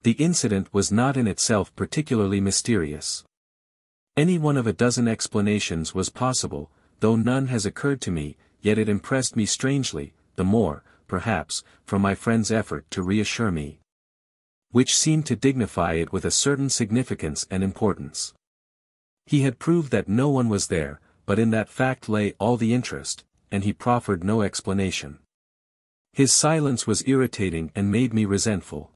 The incident was not in itself particularly mysterious. Any one of a dozen explanations was possible, though none has occurred to me, yet it impressed me strangely, the more, perhaps, from my friend's effort to reassure me, which seemed to dignify it with a certain significance and importance. He had proved that no one was there, but in that fact lay all the interest, and he proffered no explanation. His silence was irritating and made me resentful.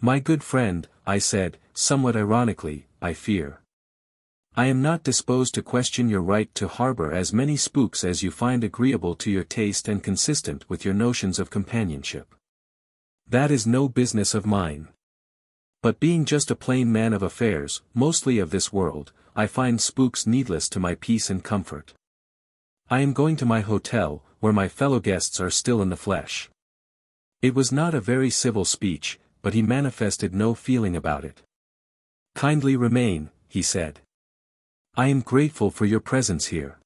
"My good friend," I said, somewhat ironically, "I fear I am not disposed to question your right to harbor as many spooks as you find agreeable to your taste and consistent with your notions of companionship. That is no business of mine. But being just a plain man of affairs, mostly of this world, I find spooks needless to my peace and comfort. I am going to my hotel, where my fellow guests are still in the flesh." It was not a very civil speech, but he manifested no feeling about it. "Kindly remain," he said. "I am grateful for your presence here.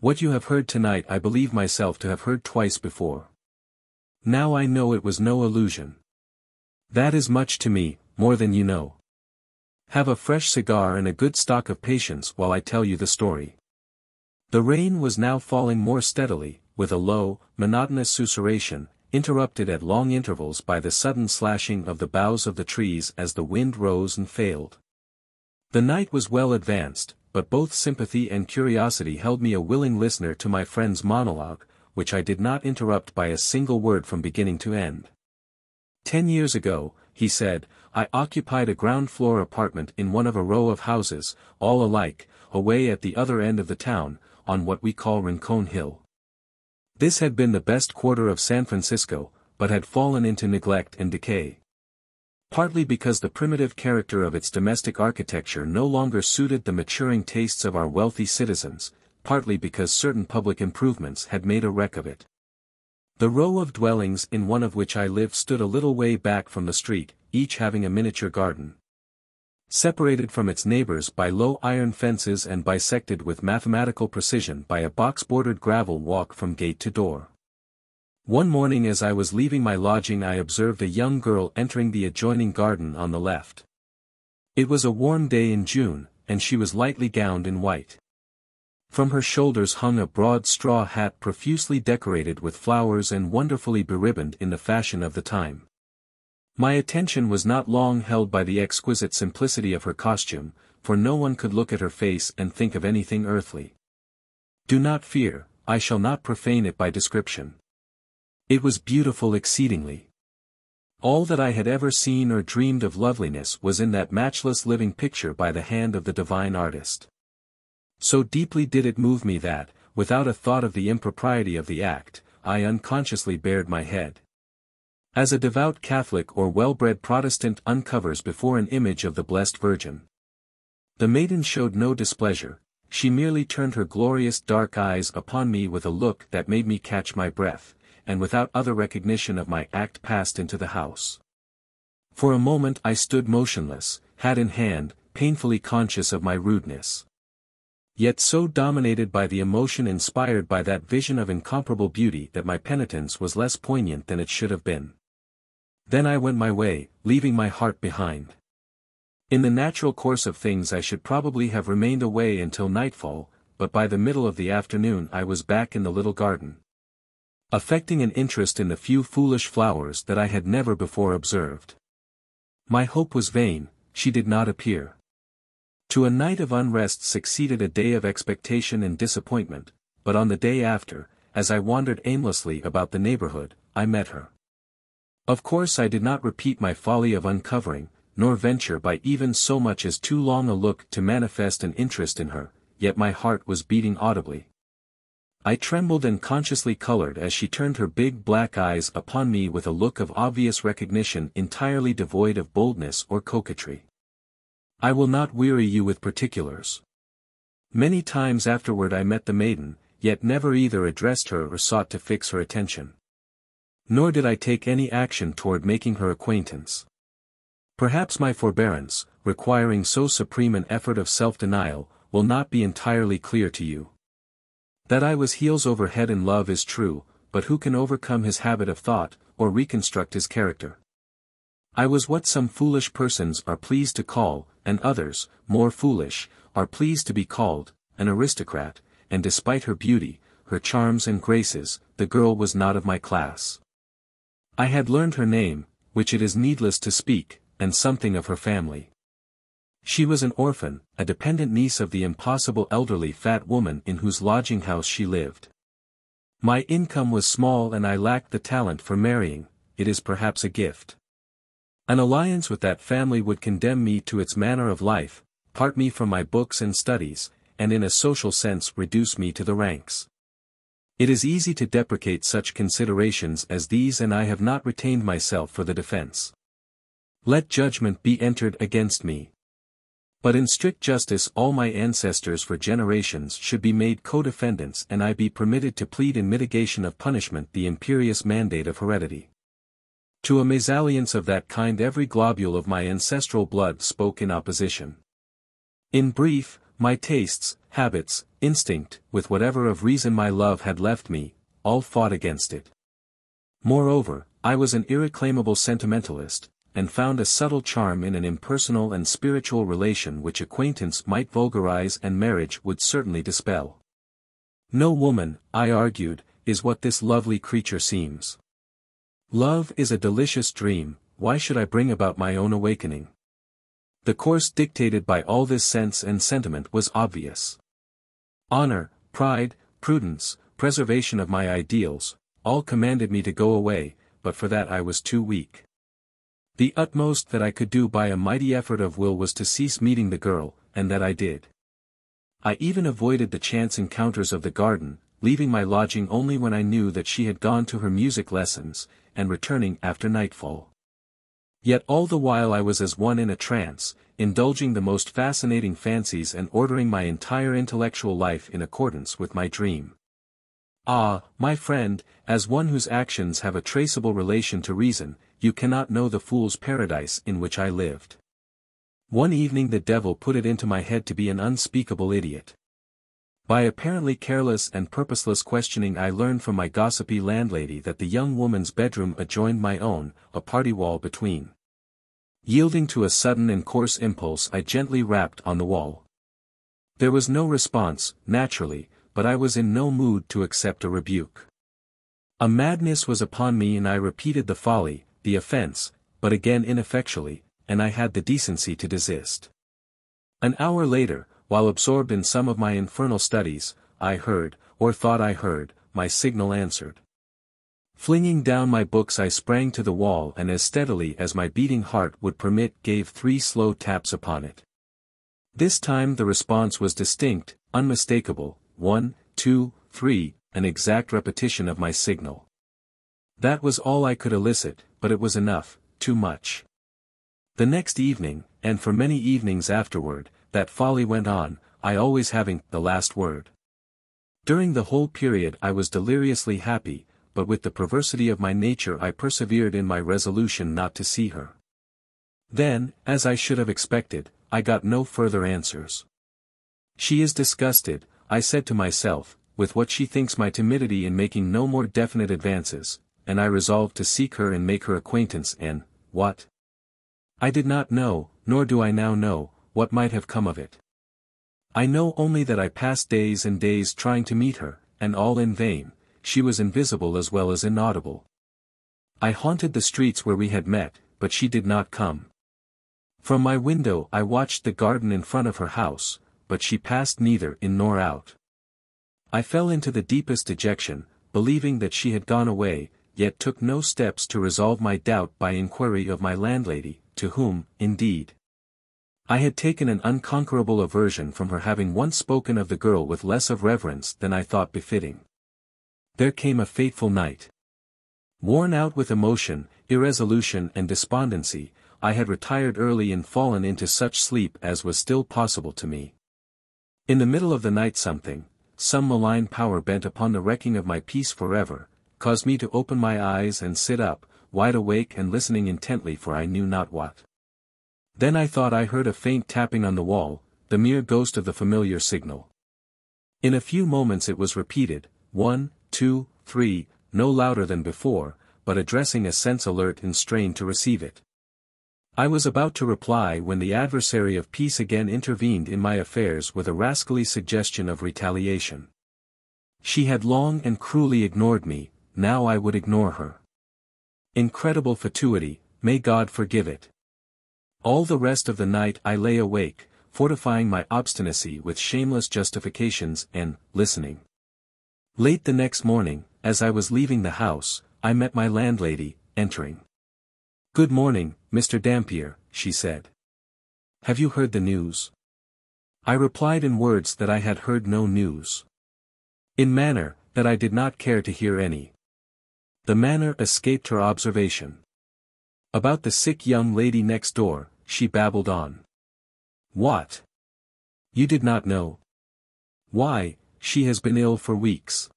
What you have heard tonight I believe myself to have heard twice before. Now I know it was no illusion. That is much to me, more than you know. Have a fresh cigar and a good stock of patience while I tell you the story." The rain was now falling more steadily, with a low, monotonous susurration, interrupted at long intervals by the sudden slashing of the boughs of the trees as the wind rose and failed. The night was well advanced, but both sympathy and curiosity held me a willing listener to my friend's monologue, which I did not interrupt by a single word from beginning to end. 10 years ago," he said, "I occupied a ground-floor apartment in one of a row of houses, all alike, away at the other end of the town, on what we call Rincon Hill. This had been the best quarter of San Francisco, but had fallen into neglect and decay. Partly because the primitive character of its domestic architecture no longer suited the maturing tastes of our wealthy citizens, partly because certain public improvements had made a wreck of it. The row of dwellings in one of which I lived stood a little way back from the street, each having a miniature garden, separated from its neighbors by low iron fences and bisected with mathematical precision by a box-bordered gravel walk from gate to door. One morning as I was leaving my lodging I observed a young girl entering the adjoining garden on the left. It was a warm day in June, and she was lightly gowned in white. From her shoulders hung a broad straw hat profusely decorated with flowers and wonderfully beribboned in the fashion of the time. My attention was not long held by the exquisite simplicity of her costume, for no one could look at her face and think of anything earthly. Do not fear, I shall not profane it by description. It was beautiful exceedingly. All that I had ever seen or dreamed of loveliness was in that matchless living picture by the hand of the divine artist. So deeply did it move me that, without a thought of the impropriety of the act, I unconsciously bared my head. As a devout Catholic or well-bred Protestant uncovers before an image of the Blessed Virgin. The maiden showed no displeasure, she merely turned her glorious dark eyes upon me with a look that made me catch my breath, and without other recognition of my act passed into the house. For a moment I stood motionless, hat in hand, painfully conscious of my rudeness. Yet so dominated by the emotion inspired by that vision of incomparable beauty that my penitence was less poignant than it should have been. Then I went my way, leaving my heart behind. In the natural course of things I should probably have remained away until nightfall, but by the middle of the afternoon I was back in the little garden, affecting an interest in the few foolish flowers that I had never before observed. My hope was vain, she did not appear. To a night of unrest succeeded a day of expectation and disappointment, but on the day after, as I wandered aimlessly about the neighborhood, I met her. Of course I did not repeat my folly of uncovering, nor venture by even so much as too long a look to manifest an interest in her, yet my heart was beating audibly. I trembled and consciously colored as she turned her big black eyes upon me with a look of obvious recognition entirely devoid of boldness or coquetry. I will not weary you with particulars. Many times afterward I met the maiden, yet never either addressed her or sought to fix her attention. Nor did I take any action toward making her acquaintance. Perhaps my forbearance, requiring so supreme an effort of self-denial, will not be entirely clear to you. That I was heels over head in love is true, but who can overcome his habit of thought, or reconstruct his character? I was what some foolish persons are pleased to call, and others, more foolish, are pleased to be called, an aristocrat, and despite her beauty, her charms and graces, the girl was not of my class. I had learned her name, which it is needless to speak, and something of her family. She was an orphan, a dependent niece of the impossible elderly fat woman in whose lodging-house she lived. My income was small and I lacked the talent for marrying, it is perhaps a gift. An alliance with that family would condemn me to its manner of life, part me from my books and studies, and in a social sense reduce me to the ranks. It is easy to deprecate such considerations as these, and I have not retained myself for the defense. Let judgment be entered against me. But in strict justice all my ancestors for generations should be made co-defendants and I be permitted to plead in mitigation of punishment the imperious mandate of heredity. To a mesalliance of that kind every globule of my ancestral blood spoke in opposition. In brief, my tastes, habits, instinct, with whatever of reason my love had left me, all fought against it. Moreover, I was an irreclaimable sentimentalist, and found a subtle charm in an impersonal and spiritual relation which acquaintance might vulgarize and marriage would certainly dispel. No woman, I argued, is what this lovely creature seems. Love is a delicious dream, why should I bring about my own awakening? The course dictated by all this sense and sentiment was obvious. Honor, pride, prudence, preservation of my ideals, all commanded me to go away, but for that I was too weak. The utmost that I could do by a mighty effort of will was to cease meeting the girl, and that I did. I even avoided the chance encounters of the garden, leaving my lodging only when I knew that she had gone to her music lessons, and returning after nightfall. Yet all the while I was as one in a trance, indulging the most fascinating fancies and ordering my entire intellectual life in accordance with my dream. Ah, my friend, as one whose actions have a traceable relation to reason, you cannot know the fool's paradise in which I lived. One evening the devil put it into my head to be an unspeakable idiot. By apparently careless and purposeless questioning I learned from my gossipy landlady that the young woman's bedroom adjoined my own, a party wall between. Yielding to a sudden and coarse impulse I gently rapped on the wall. There was no response, naturally, but I was in no mood to accept a rebuke. A madness was upon me and I repeated the folly, the offense, but again ineffectually, and I had the decency to desist. An hour later, while absorbed in some of my infernal studies, I heard, or thought I heard, my signal answered. Flinging down my books I sprang to the wall and as steadily as my beating heart would permit gave 3 slow taps upon it. This time the response was distinct, unmistakable, 1, 2, 3, an exact repetition of my signal. That was all I could elicit, but it was enough, too much. The next evening, and for many evenings afterward, that folly went on, I always having the last word. During the whole period I was deliriously happy, but with the perversity of my nature I persevered in my resolution not to see her. Then, as I should have expected, I got no further answers. She is disgusted, I said to myself, with what she thinks my timidity in making no more definite advances, and I resolved to seek her and make her acquaintance and, what? I did not know, nor do I now know, what might have come of it. I know only that I passed days and days trying to meet her, and all in vain, she was invisible as well as inaudible. I haunted the streets where we had met, but she did not come. From my window I watched the garden in front of her house, but she passed neither in nor out. I fell into the deepest dejection, believing that she had gone away, yet took no steps to resolve my doubt by inquiry of my landlady, to whom, indeed, I had taken an unconquerable aversion from her having once spoken of the girl with less of reverence than I thought befitting. There came a fateful night. Worn out with emotion, irresolution and despondency, I had retired early and fallen into such sleep as was still possible to me. In the middle of the night some malign power bent upon the wrecking of my peace forever, caused me to open my eyes and sit up, wide awake and listening intently for I knew not what. Then I thought I heard a faint tapping on the wall, the mere ghost of the familiar signal. In a few moments it was repeated, 1, 2, 3, no louder than before, but addressing a sense alert and strained to receive it. I was about to reply when the adversary of peace again intervened in my affairs with a rascally suggestion of retaliation. She had long and cruelly ignored me, now I would ignore her. Incredible fatuity, may God forgive it. All the rest of the night I lay awake, fortifying my obstinacy with shameless justifications and listening. Late the next morning, as I was leaving the house, I met my landlady, entering. "Good morning, Mr. Dampier," she said. "Have you heard the news?" I replied in words that I had heard no news. In manner, that I did not care to hear any. The manner escaped her observation. About the sick young lady next door, she babbled on. "What? You did not know? Why, she has been ill for weeks.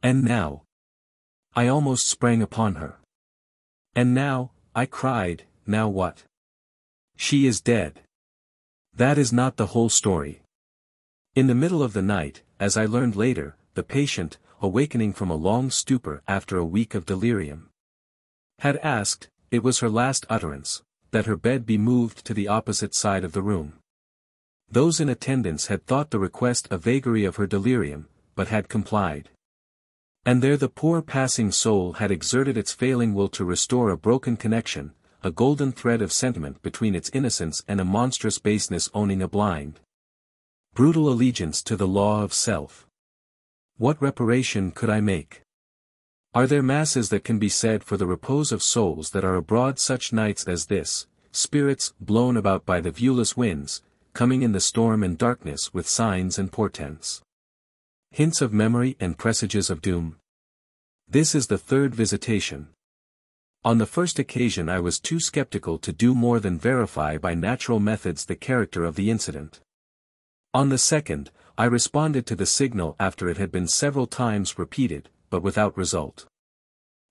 And now?" I almost sprang upon her. "And now," I cried, "now what?" "She is dead." That is not the whole story. In the middle of the night, as I learned later, the patient, awakening from a long stupor after a week of delirium, had asked, it was her last utterance, that her bed be moved to the opposite side of the room. Those in attendance had thought the request a vagary of her delirium, but had complied. And there the poor passing soul had exerted its failing will to restore a broken connection, a golden thread of sentiment between its innocence and a monstrous baseness owning a blind, brutal allegiance to the law of self. What reparation could I make? Are there masses that can be said for the repose of souls that are abroad such nights as this, spirits blown about by the viewless winds, coming in the storm and darkness with signs and portents, hints of memory and presages of doom? This is the third visitation. On the first occasion I was too skeptical to do more than verify by natural methods the character of the incident. On the second, I responded to the signal after it had been several times repeated, but without result.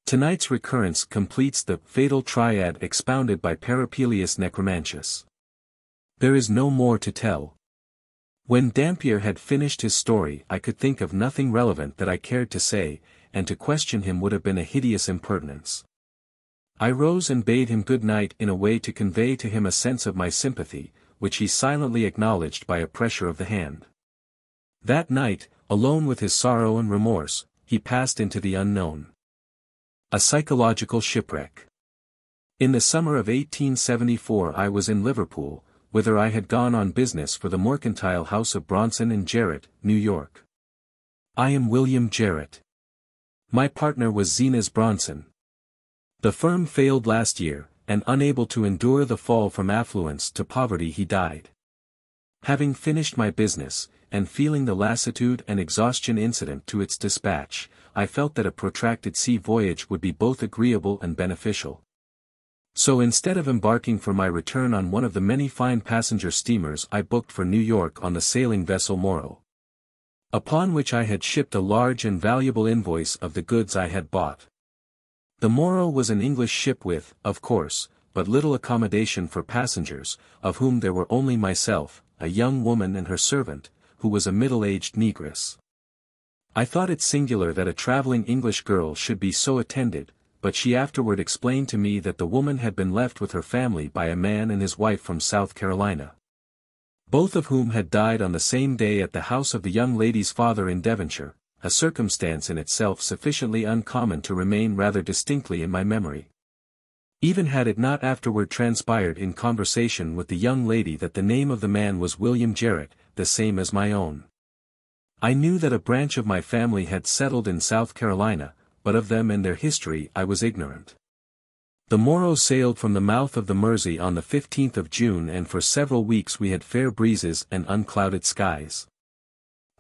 Tonight's recurrence completes the fatal triad expounded by Parapelius Necromantius. There is no more to tell. When Dampier had finished his story I could think of nothing relevant that I cared to say, and to question him would have been a hideous impertinence. I rose and bade him good night in a way to convey to him a sense of my sympathy, which he silently acknowledged by a pressure of the hand. That night, alone with his sorrow and remorse, he passed into the unknown. A Psychological Shipwreck. In the summer of 1874 I was in Liverpool, whither I had gone on business for the mercantile house of Bronson and Jarrett, New York. I am William Jarrett. My partner was Zenas Bronson. The firm failed last year, and unable to endure the fall from affluence to poverty he died. Having finished my business, and feeling the lassitude and exhaustion incident to its dispatch, I felt that a protracted sea voyage would be both agreeable and beneficial. So instead of embarking for my return on one of the many fine passenger steamers I booked for New York on the sailing vessel Morrow, upon which I had shipped a large and valuable invoice of the goods I had bought. The Morrow was an English ship with, of course, but little accommodation for passengers, of whom there were only myself, a young woman and her servant, who was a middle-aged negress. I thought it singular that a traveling English girl should be so attended, but she afterward explained to me that the woman had been left with her family by a man and his wife from South Carolina, both of whom had died on the same day at the house of the young lady's father in Devonshire, a circumstance in itself sufficiently uncommon to remain rather distinctly in my memory. Even had it not afterward transpired in conversation with the young lady that the name of the man was William Jarrett, the same as my own. I knew that a branch of my family had settled in South Carolina, but of them and their history I was ignorant. The Moro sailed from the mouth of the Mersey on the 15th of June, and for several weeks we had fair breezes and unclouded skies.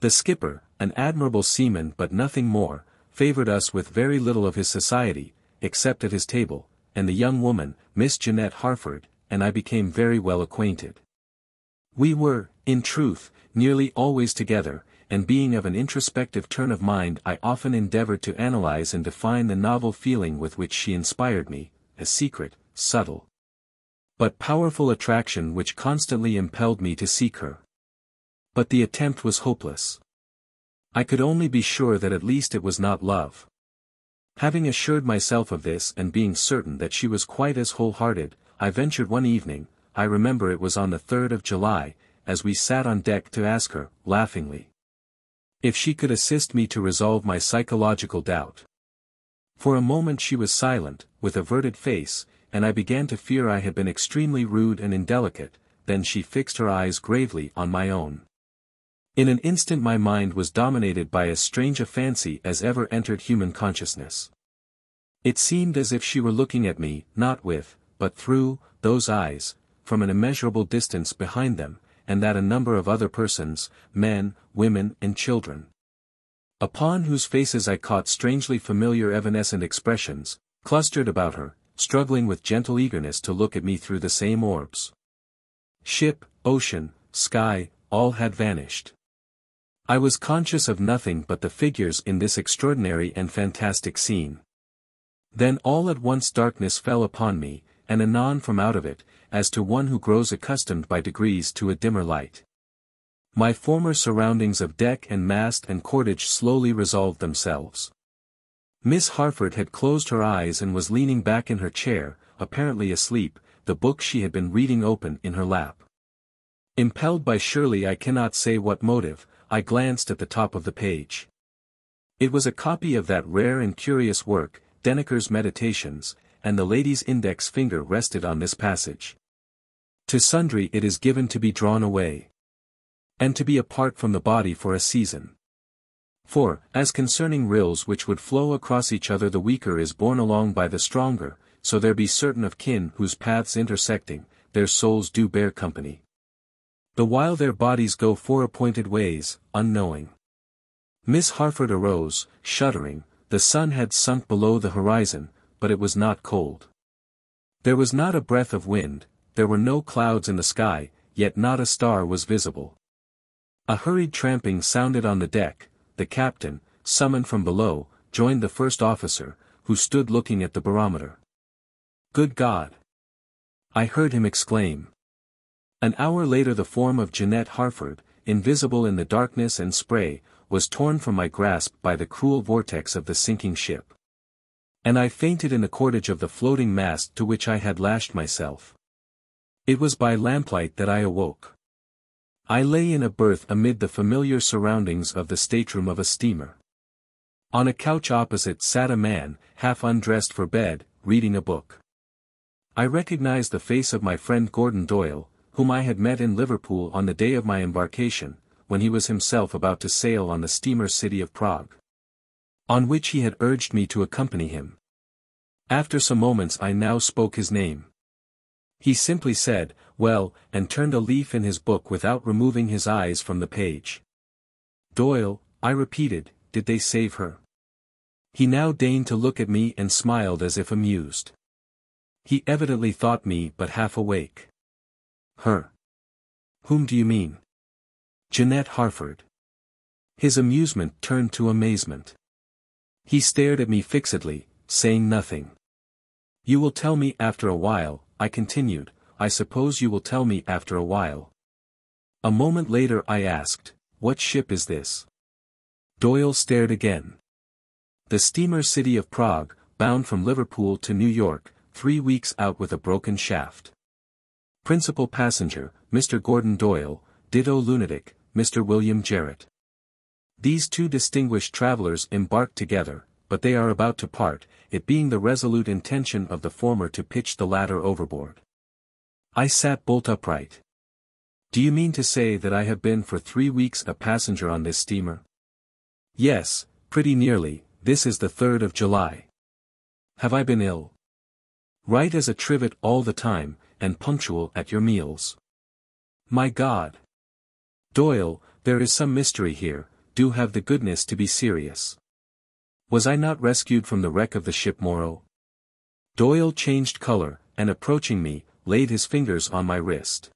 The skipper, an admirable seaman but nothing more, favored us with very little of his society, except at his table, and the young woman, Miss Jeanette Harford, and I became very well acquainted. We were, in truth, nearly always together, and being of an introspective turn of mind I often endeavored to analyze and define the novel feeling with which she inspired me, a secret, subtle, but powerful attraction which constantly impelled me to seek her. But the attempt was hopeless. I could only be sure that at least it was not love. Having assured myself of this and being certain that she was quite as wholehearted, I ventured one evening, I remember it was on the 3rd of July, as we sat on deck, to ask her, laughingly, if she could assist me to resolve my psychological doubt. For a moment she was silent, with averted face, and I began to fear I had been extremely rude and indelicate. Then she fixed her eyes gravely on my own. In an instant my mind was dominated by as strange a fancy as ever entered human consciousness. It seemed as if she were looking at me, not with, but through, those eyes, from an immeasurable distance behind them, and that a number of other persons, men, women and children, upon whose faces I caught strangely familiar evanescent expressions, clustered about her, struggling with gentle eagerness to look at me through the same orbs. Ship, ocean, sky, all had vanished. I was conscious of nothing but the figures in this extraordinary and fantastic scene. Then all at once darkness fell upon me, and anon from out of it, as to one who grows accustomed by degrees to a dimmer light. My former surroundings of deck and mast and cordage slowly resolved themselves. Miss Harford had closed her eyes and was leaning back in her chair, apparently asleep, the book she had been reading open in her lap. Impelled by surely I cannot say what motive, I glanced at the top of the page. It was a copy of that rare and curious work, Denneker's Meditations, and the lady's index finger rested on this passage. To sundry it is given to be drawn away, and to be apart from the body for a season. For, as concerning rills which would flow across each other the weaker is borne along by the stronger, so there be certain of kin whose paths intersecting, their souls do bear company, the while their bodies go foreappointed ways, unknowing. Miss Harford arose, shuddering. The sun had sunk below the horizon, but it was not cold. There was not a breath of wind, there were no clouds in the sky, yet not a star was visible. A hurried tramping sounded on the deck. The captain, summoned from below, joined the first officer, who stood looking at the barometer. "Good God!" I heard him exclaim. An hour later the form of Jeanette Harford, invisible in the darkness and spray, was torn from my grasp by the cruel vortex of the sinking ship. And I fainted in the cordage of the floating mast to which I had lashed myself. It was by lamplight that I awoke. I lay in a berth amid the familiar surroundings of the stateroom of a steamer. On a couch opposite sat a man, half undressed for bed, reading a book. I recognized the face of my friend Gordon Doyle, whom I had met in Liverpool on the day of my embarkation, when he was himself about to sail on the steamer City of Prague, on which he had urged me to accompany him. After some moments I now spoke his name. He simply said, "Well," and turned a leaf in his book without removing his eyes from the page. "Doyle," I repeated, "did they save her?" He now deigned to look at me and smiled as if amused. He evidently thought me but half awake. "Her? Whom do you mean?" "Jeanette Harford." His amusement turned to amazement. He stared at me fixedly, saying nothing. "You will tell me after a while," I continued. "I suppose you will tell me after a while." A moment later I asked, "What ship is this?" Doyle stared again. "The steamer City of Prague, bound from Liverpool to New York, 3 weeks out with a broken shaft. Principal passenger, Mr. Gordon Doyle, ditto lunatic, Mr. William Jarrett." These two distinguished travelers embarked together, but they are about to part, it being the resolute intention of the former to pitch the latter overboard. I sat bolt upright. Do you mean to say that I have been for 3 weeks a passenger on this steamer? Yes, pretty nearly, this is the 3rd of July. Have I been ill? Right as a trivet all the time, and punctual at your meals. My God! Doyle, there is some mystery here, do have the goodness to be serious. Was I not rescued from the wreck of the ship Morrow? Doyle changed color, and approaching me, laid his fingers on my wrist.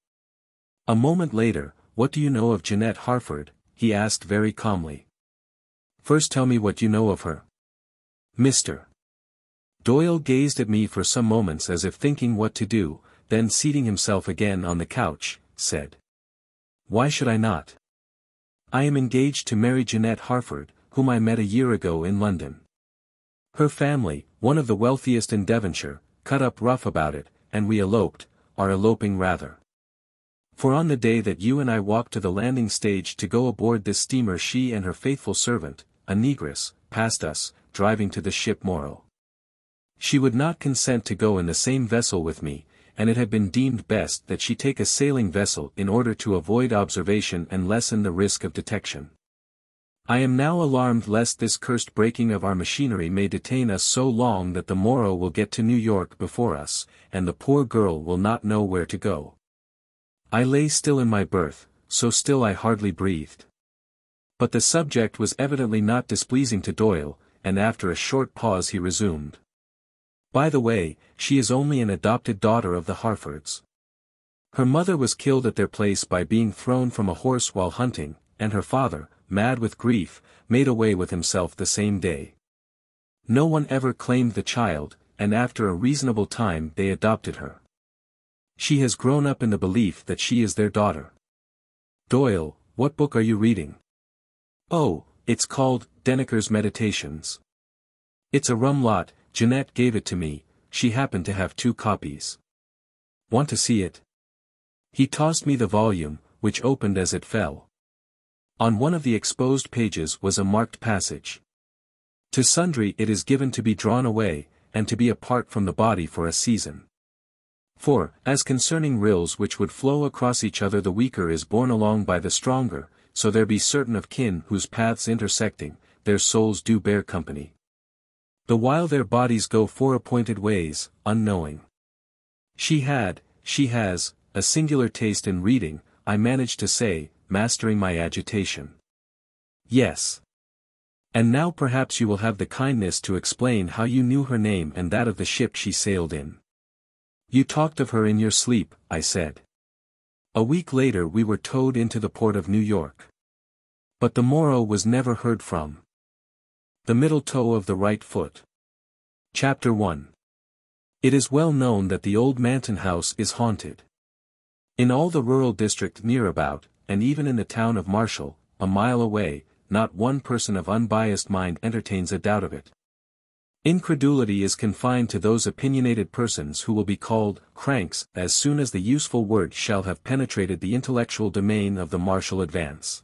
A moment later, what do you know of Jeanette Harford? He asked very calmly. First tell me what you know of her. Mr. Doyle gazed at me for some moments as if thinking what to do, then seating himself again on the couch, said. Why should I not? I am engaged to marry Jeanette Harford, whom I met a year ago in London. Her family, one of the wealthiest in Devonshire, cut up rough about it, and we eloped, are eloping rather. For on the day that you and I walked to the landing stage to go aboard this steamer she and her faithful servant, a negress, passed us, driving to the ship Morrow. She would not consent to go in the same vessel with me, and it had been deemed best that she take a sailing vessel in order to avoid observation and lessen the risk of detection. I am now alarmed lest this cursed breaking of our machinery may detain us so long that the Morrow will get to New York before us, and the poor girl will not know where to go. I lay still in my berth, so still I hardly breathed. But the subject was evidently not displeasing to Doyle, and after a short pause he resumed. By the way, she is only an adopted daughter of the Harfords. Her mother was killed at their place by being thrown from a horse while hunting, and her father, mad with grief, made away with himself the same day. No one ever claimed the child, and after a reasonable time they adopted her. She has grown up in the belief that she is their daughter. Doyle, what book are you reading? Oh, it's called Denneker's Meditations. It's a rum lot. Jeanette gave it to me, she happened to have 2 copies. Want to see it? He tossed me the volume, which opened as it fell. On one of the exposed pages was a marked passage. To sundry it is given to be drawn away, and to be apart from the body for a season. For, as concerning rills which would flow across each other the weaker is borne along by the stronger, so there be certain of kin whose paths intersecting, their souls do bear company. The while their bodies go 4 appointed ways, unknowing. She has, a singular taste in reading, I managed to say, mastering my agitation. Yes. And now perhaps you will have the kindness to explain how you knew her name and that of the ship she sailed in. You talked of her in your sleep, I said. A week later we were towed into the port of New York. But the Morrow was never heard from. The middle toe of the right foot. Chapter 1. It is well known that the old Manton house is haunted. In all the rural district near about, and even in the town of Marshall, a mile away, not one person of unbiased mind entertains a doubt of it. Incredulity is confined to those opinionated persons who will be called cranks as soon as the useful word shall have penetrated the intellectual domain of the Marshall advance.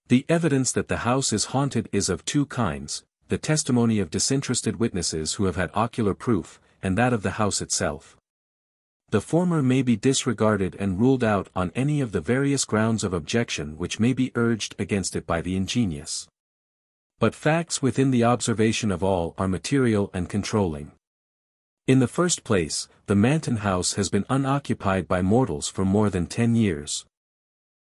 The evidence that the house is haunted is of 2 kinds, the testimony of disinterested witnesses who have had ocular proof, and that of the house itself. The former may be disregarded and ruled out on any of the various grounds of objection which may be urged against it by the ingenious. But facts within the observation of all are material and controlling. In the first place, the Manton house has been unoccupied by mortals for more than 10 years.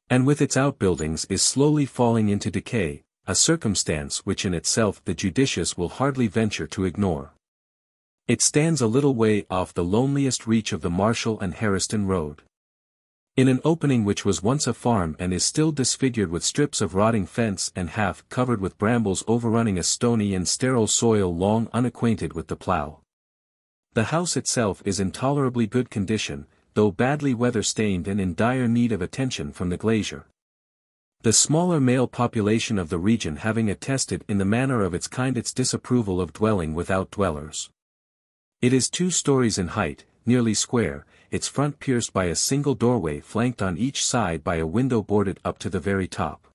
And with its outbuildings is slowly falling into decay, a circumstance which in itself the judicious will hardly venture to ignore. It stands a little way off the loneliest reach of the Marshall and Harriston road. In an opening which was once a farm and is still disfigured with strips of rotting fence and half covered with brambles overrunning a stony and sterile soil long unacquainted with the plough. The house itself is in tolerably good condition, though badly weather-stained and in dire need of attention from the glazier. The smaller male population of the region having attested in the manner of its kind its disapproval of dwelling without dwellers. It is 2 stories in height, nearly square, its front pierced by a single doorway flanked on each side by a window boarded up to the very top.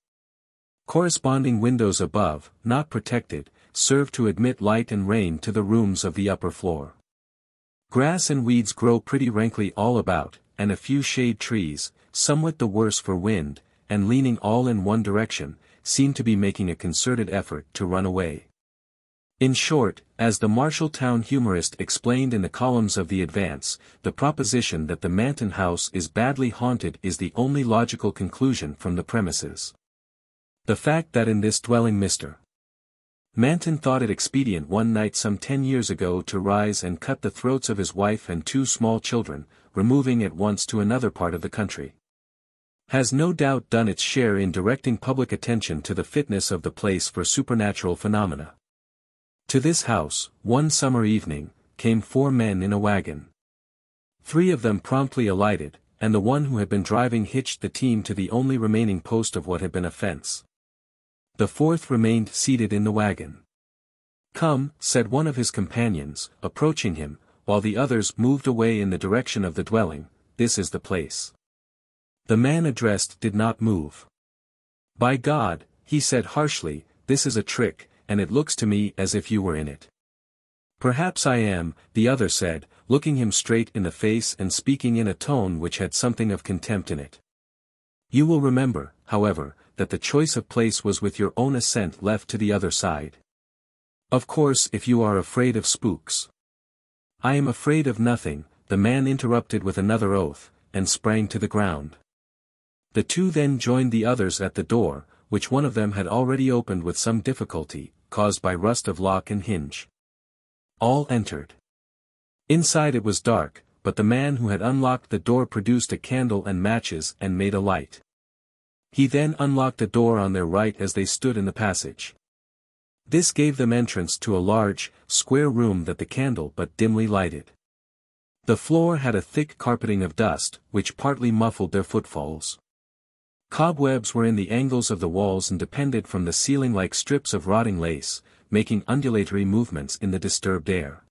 Corresponding windows above, not protected, serve to admit light and rain to the rooms of the upper floor. Grass and weeds grow pretty rankly all about, and a few shade trees, somewhat the worse for wind, and leaning all in one direction, seem to be making a concerted effort to run away. In short, as the Marshalltown humorist explained in the columns of the Advance, the proposition that the Manton house is badly haunted is the only logical conclusion from the premises. The fact that in this dwelling Mr. Manton thought it expedient one night some 10 years ago to rise and cut the throats of his wife and 2 small children, removing at once to another part of the country, has no doubt done its share in directing public attention to the fitness of the place for supernatural phenomena. To this house, one summer evening, came 4 men in a wagon. 3 of them promptly alighted, and the one who had been driving hitched the team to the only remaining post of what had been a fence. The 4th remained seated in the wagon. "Come," said one of his companions, approaching him, while the others moved away in the direction of the dwelling, "this is the place." The man addressed did not move. "By God," he said harshly, "this is a trick, and it looks to me as if you were in it." "Perhaps I am," the other said, looking him straight in the face and speaking in a tone which had something of contempt in it. "You will remember, however, that the choice of place was with your own assent left to the other side. Of course if you are afraid of spooks—" "I am afraid of nothing," the man interrupted with another oath, and sprang to the ground. The 2 then joined the others at the door, which one of them had already opened with some difficulty, caused by rust of lock and hinge. All entered. Inside it was dark, but the man who had unlocked the door produced a candle and matches and made a light. He then unlocked a door on their right as they stood in the passage. This gave them entrance to a large, square room that the candle but dimly lighted. The floor had a thick carpeting of dust, which partly muffled their footfalls. Cobwebs were in the angles of the walls and depended from the ceiling like strips of rotting lace, making undulatory movements in the disturbed air.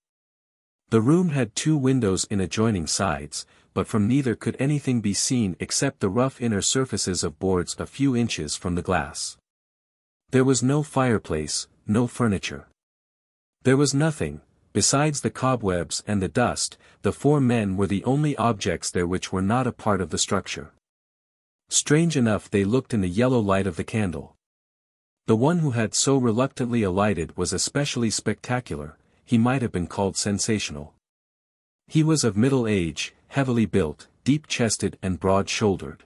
The room had 2 windows in adjoining sides, but from neither could anything be seen except the rough inner surfaces of boards a few inches from the glass. There was no fireplace, no furniture. There was nothing, besides the cobwebs and the dust. The 4 men were the only objects there which were not a part of the structure. Strange enough they looked in the yellow light of the candle. The one who had so reluctantly alighted was especially spectacular, he might have been called sensational. He was of middle age, heavily built, deep-chested and broad-shouldered.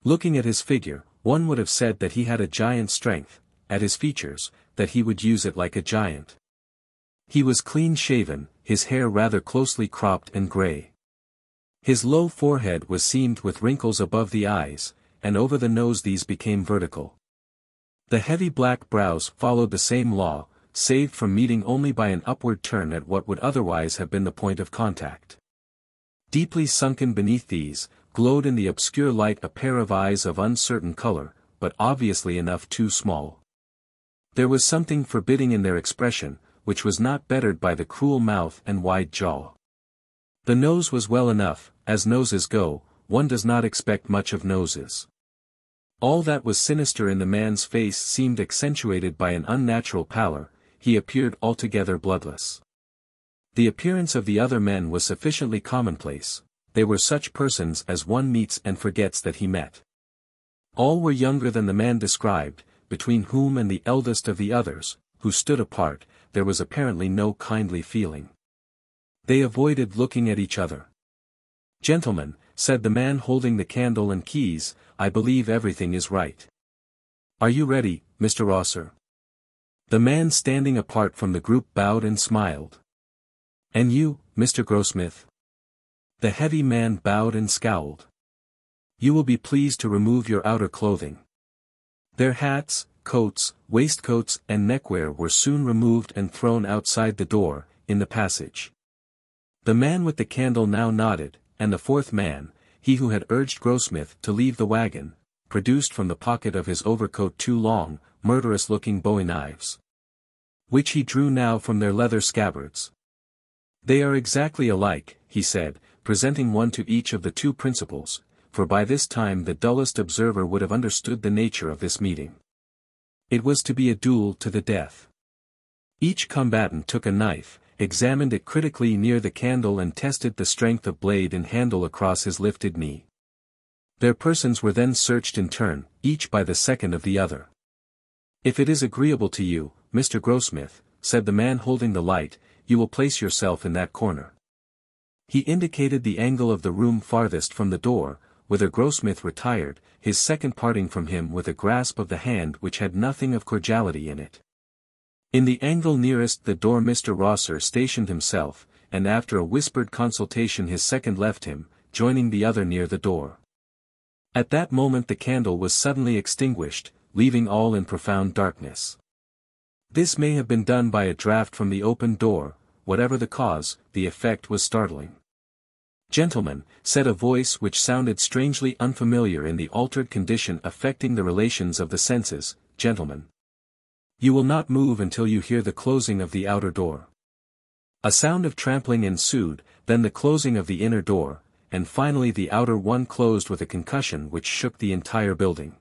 Looking at his figure, one would have said that he had a giant's strength, at his features, that he would use it like a giant. He was clean-shaven, his hair rather closely cropped and grey. His low forehead was seamed with wrinkles above the eyes, and over the nose these became vertical. The heavy black brows followed the same law, saved from meeting only by an upward turn at what would otherwise have been the point of contact. Deeply sunken beneath these, glowed in the obscure light a pair of eyes of uncertain color, but obviously enough too small. There was something forbidding in their expression, which was not bettered by the cruel mouth and wide jaw. The nose was well enough, as noses go, one does not expect much of noses. All that was sinister in the man's face seemed accentuated by an unnatural pallor, he appeared altogether bloodless. The appearance of the other men was sufficiently commonplace, they were such persons as one meets and forgets that he met. All were younger than the man described, between whom and the eldest of the others, who stood apart, there was apparently no kindly feeling. They avoided looking at each other. "Gentlemen," said the man holding the candle and keys, "I believe everything is right. Are you ready, Mr. Rosser?" The man standing apart from the group bowed and smiled. "And you, Mr. Grossmith?" The heavy man bowed and scowled. "You will be pleased to remove your outer clothing." Their hats, coats, waistcoats and neckwear were soon removed and thrown outside the door, in the passage. The man with the candle now nodded, and the 4th man, he who had urged Grossmith to leave the wagon, produced from the pocket of his overcoat 2 long, murderous-looking bowie knives, which he drew now from their leather scabbards. "They are exactly alike," he said, presenting one to each of the 2 principals, for by this time the dullest observer would have understood the nature of this meeting. It was to be a duel to the death. Each combatant took a knife, examined it critically near the candle and tested the strength of blade and handle across his lifted knee. Their persons were then searched in turn, each by the second of the other. "If it is agreeable to you, Mr. Grossmith," said the man holding the light, "you will place yourself in that corner." He indicated the angle of the room farthest from the door, whither Grossmith retired, his second parting from him with a grasp of the hand which had nothing of cordiality in it. In the angle nearest the door Mr. Rosser stationed himself, and after a whispered consultation his second left him, joining the other near the door. At that moment the candle was suddenly extinguished, leaving all in profound darkness. This may have been done by a draught from the open door. Whatever the cause, the effect was startling. "Gentlemen," said a voice which sounded strangely unfamiliar in the altered condition affecting the relations of the senses, "gentlemen. You will not move until you hear the closing of the outer door." A sound of trampling ensued, then the closing of the inner door, and finally the outer one closed with a concussion which shook the entire building.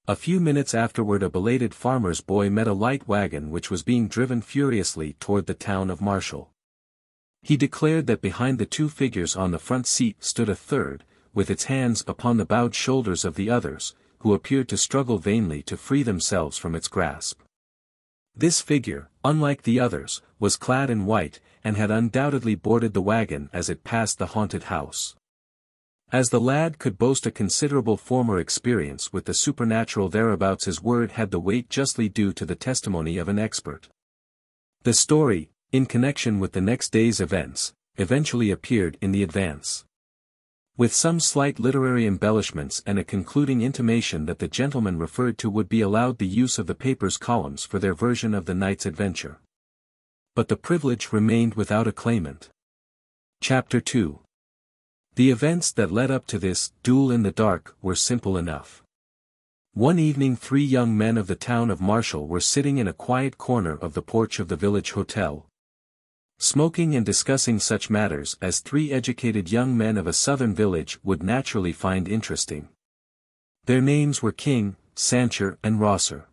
A few minutes afterward a belated farmer's boy met a light wagon which was being driven furiously toward the town of Marshall. He declared that behind the two figures on the front seat stood a third, with its hands upon the bowed shoulders of the others, who appeared to struggle vainly to free themselves from its grasp. This figure, unlike the others, was clad in white, and had undoubtedly boarded the wagon as it passed the haunted house. As the lad could boast a considerable former experience with the supernatural thereabouts, his word had the weight justly due to the testimony of an expert. The story, in connection with the next day's events, eventually appeared in the Advance. With some slight literary embellishments and a concluding intimation that the gentleman referred to would be allowed the use of the paper's columns for their version of the night's adventure. But the privilege remained without a claimant. Chapter 2. The events that led up to this duel in the dark were simple enough. One evening 3 young men of the town of Marshall were sitting in a quiet corner of the porch of the village hotel, smoking and discussing such matters as 3 educated young men of a southern village would naturally find interesting. Their names were King, Sancher and Rosser.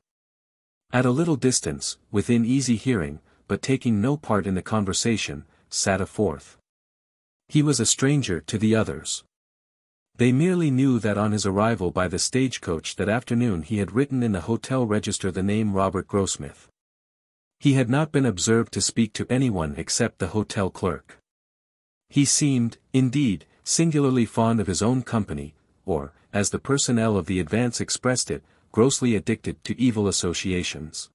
At a little distance, within easy hearing, but taking no part in the conversation, sat a fourth. He was a stranger to the others. They merely knew that on his arrival by the stagecoach that afternoon he had written in the hotel register the name Robert Grossmith. He had not been observed to speak to anyone except the hotel clerk. He seemed, indeed, singularly fond of his own company, or, as the personnel of the Advance expressed it, grossly addicted to evil associations.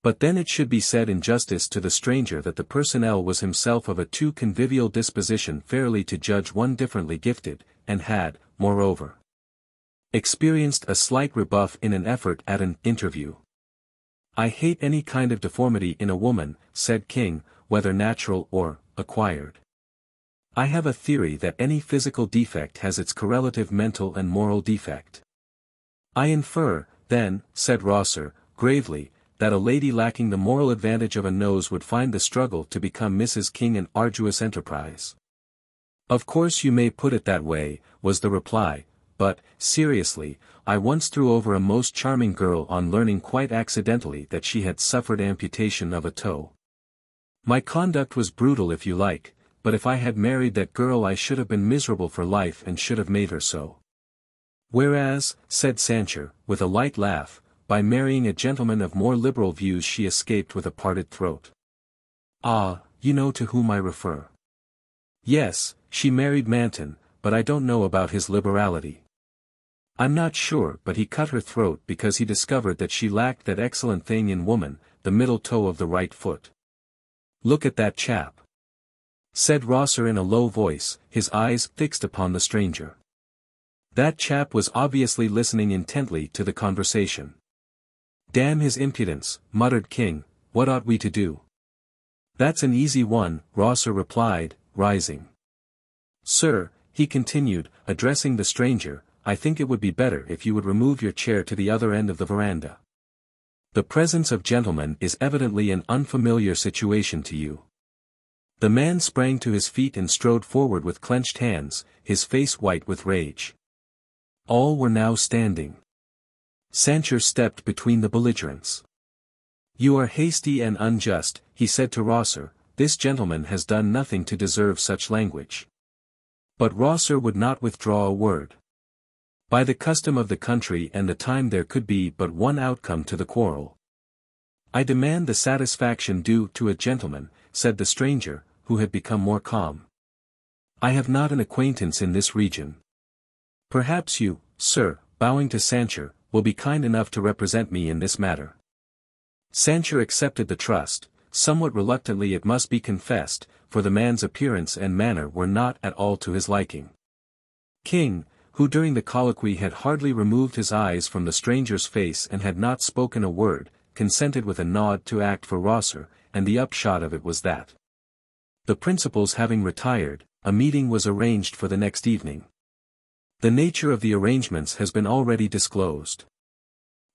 But then it should be said in justice to the stranger that the personnel was himself of a too convivial disposition fairly to judge one differently gifted, and had, moreover, experienced a slight rebuff in an effort at an interview. "I hate any kind of deformity in a woman," said King, "whether natural or acquired. I have a theory that any physical defect has its correlative mental and moral defect." "I infer, then," said Rosser, gravely, "that a lady lacking the moral advantage of a nose would find the struggle to become Mrs. King an arduous enterprise." "Of course you may put it that way," was the reply, "but, seriously, I once threw over a most charming girl on learning quite accidentally that she had suffered amputation of a toe. My conduct was brutal if you like, but if I had married that girl I should have been miserable for life and should have made her so. Whereas," said Sancher, with a light laugh, "by marrying a gentleman of more liberal views she escaped with a parted throat." "Ah, you know to whom I refer." "Yes, she married Manton, but I don't know about his liberality. I'm not sure, but he cut her throat because he discovered that she lacked that excellent thing in woman, the middle toe of the right foot. Look at that chap," said Rosser in a low voice, his eyes fixed upon the stranger. That chap was obviously listening intently to the conversation. "Damn his impudence," muttered King, "what ought we to do?" "That's an easy one," Rosser replied, rising. "Sir," he continued, addressing the stranger, "I think it would be better if you would remove your chair to the other end of the veranda. The presence of gentlemen is evidently an unfamiliar situation to you." The man sprang to his feet and strode forward with clenched hands, his face white with rage. All were now standing. Sancher stepped between the belligerents. You are hasty and unjust, he said to Rosser, this gentleman has done nothing to deserve such language. But Rosser would not withdraw a word. By the custom of the country and the time there could be but one outcome to the quarrel. I demand the satisfaction due to a gentleman, said the stranger, who had become more calm. I have not an acquaintance in this region. Perhaps you, sir, bowing to Sancher, will be kind enough to represent me in this matter. Sancher accepted the trust, somewhat reluctantly it must be confessed, for the man's appearance and manner were not at all to his liking. King, who during the colloquy had hardly removed his eyes from the stranger's face and had not spoken a word, consented with a nod to act for Rosser, and the upshot of it was that, the principals having retired, a meeting was arranged for the next evening. The nature of the arrangements has been already disclosed.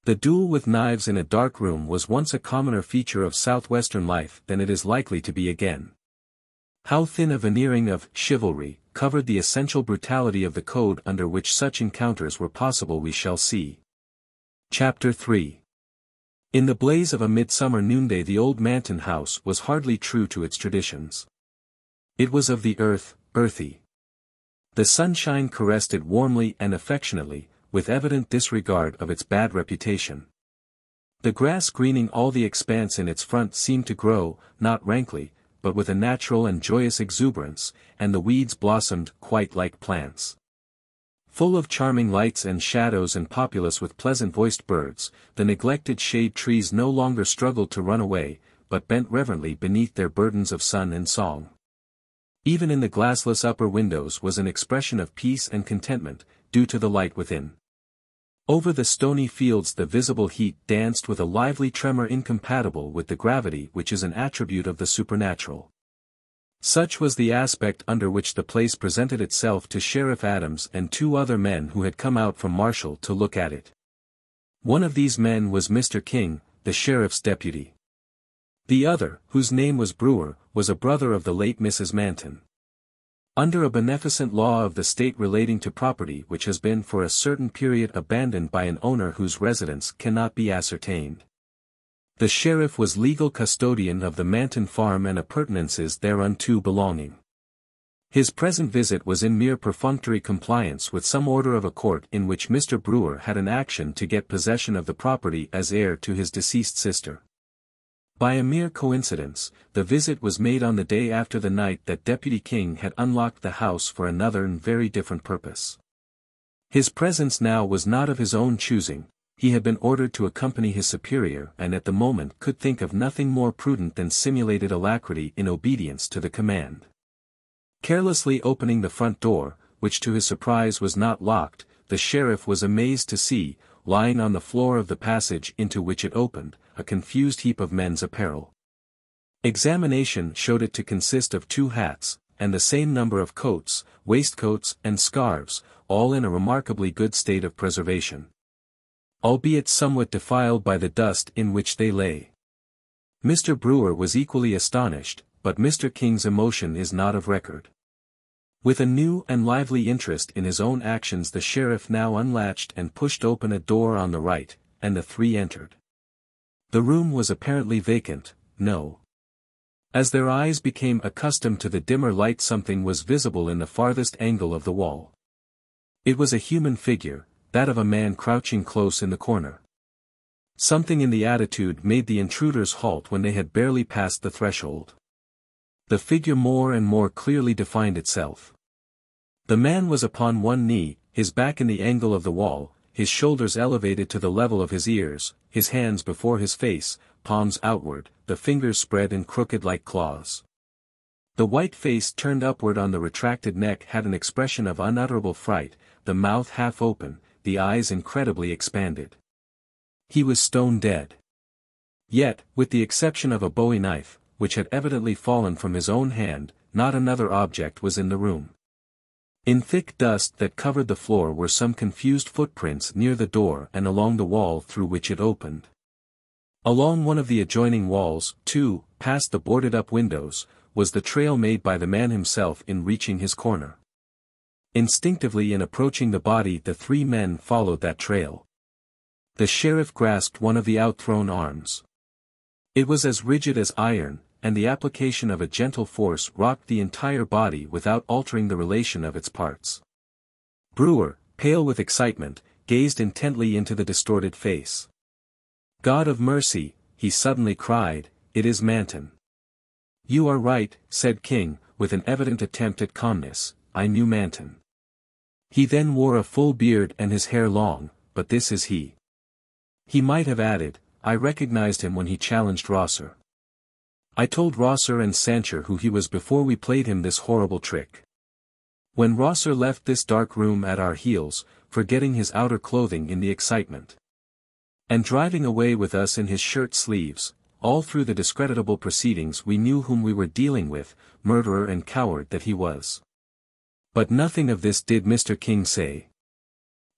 The duel with knives in a dark room was once a commoner feature of southwestern life than it is likely to be again. How thin a veneering of chivalry covered the essential brutality of the code under which such encounters were possible we shall see. Chapter 3. In the blaze of a midsummer noonday the old Manton house was hardly true to its traditions. It was of the earthy. The sunshine caressed it warmly and affectionately, with evident disregard of its bad reputation. The grass greening all the expanse in its front seemed to grow, not rankly, but with a natural and joyous exuberance, and the weeds blossomed quite like plants. Full of charming lights and shadows and populous with pleasant-voiced birds, the neglected shade trees no longer struggled to run away, but bent reverently beneath their burdens of sun and song. Even in the glassless upper windows was an expression of peace and contentment, due to the light within. Over the stony fields the visible heat danced with a lively tremor incompatible with the gravity which is an attribute of the supernatural. Such was the aspect under which the place presented itself to Sheriff Adams and two other men who had come out from Marshall to look at it. One of these men was Mr. King, the sheriff's deputy. The other, whose name was Brewer, was a brother of the late Mrs. Manton. Under a beneficent law of the state relating to property which has been for a certain period abandoned by an owner whose residence cannot be ascertained, the sheriff was legal custodian of the Manton farm and appurtenances thereunto belonging. His present visit was in mere perfunctory compliance with some order of a court in which Mr. Brewer had an action to get possession of the property as heir to his deceased sister. By a mere coincidence, the visit was made on the day after the night that Deputy King had unlocked the house for another and very different purpose. His presence now was not of his own choosing, he had been ordered to accompany his superior and at the moment could think of nothing more prudent than simulated alacrity in obedience to the command. Carelessly opening the front door, which to his surprise was not locked, the sheriff was amazed to see, lying on the floor of the passage into which it opened, a confused heap of men's apparel. Examination showed it to consist of 2 hats, and the same number of coats, waistcoats and scarves, all in a remarkably good state of preservation, albeit somewhat defiled by the dust in which they lay. Mr. Brewer was equally astonished, but Mr. King's emotion is not of record. With a new and lively interest in his own actions the sheriff now unlatched and pushed open a door on the right, and the 3 entered. The room was apparently vacant, no. As their eyes became accustomed to the dimmer light something was visible in the farthest angle of the wall. It was a human figure, that of a man crouching close in the corner. Something in the attitude made the intruders halt when they had barely passed the threshold. The figure more and more clearly defined itself. The man was upon one knee, his back in the angle of the wall, his shoulders elevated to the level of his ears, his hands before his face, palms outward, the fingers spread and crooked like claws. The white face turned upward on the retracted neck had an expression of unutterable fright, the mouth half open, the eyes incredibly expanded. He was stone dead. Yet, with the exception of a bowie knife, which had evidently fallen from his own hand, not another object was in the room. In thick dust that covered the floor were some confused footprints near the door and along the wall through which it opened. Along one of the adjoining walls, too, past the boarded-up windows, was the trail made by the man himself in reaching his corner. Instinctively in approaching the body the 3 men followed that trail. The sheriff grasped one of the outthrown arms. It was as rigid as iron, and the application of a gentle force rocked the entire body without altering the relation of its parts. Brewer, pale with excitement, gazed intently into the distorted face. "God of mercy," he suddenly cried, "it is Manton." "You are right," said King, with an evident attempt at calmness, "I knew Manton. He then wore a full beard and his hair long, but this is he." He might have added, "I recognized him when he challenged Rosser. I told Rosser and Sancher who he was before we played him this horrible trick. When Rosser left this dark room at our heels, forgetting his outer clothing in the excitement, and driving away with us in his shirt sleeves, all through the discreditable proceedings we knew whom we were dealing with, murderer and coward that he was." But nothing of this did Mr. King say.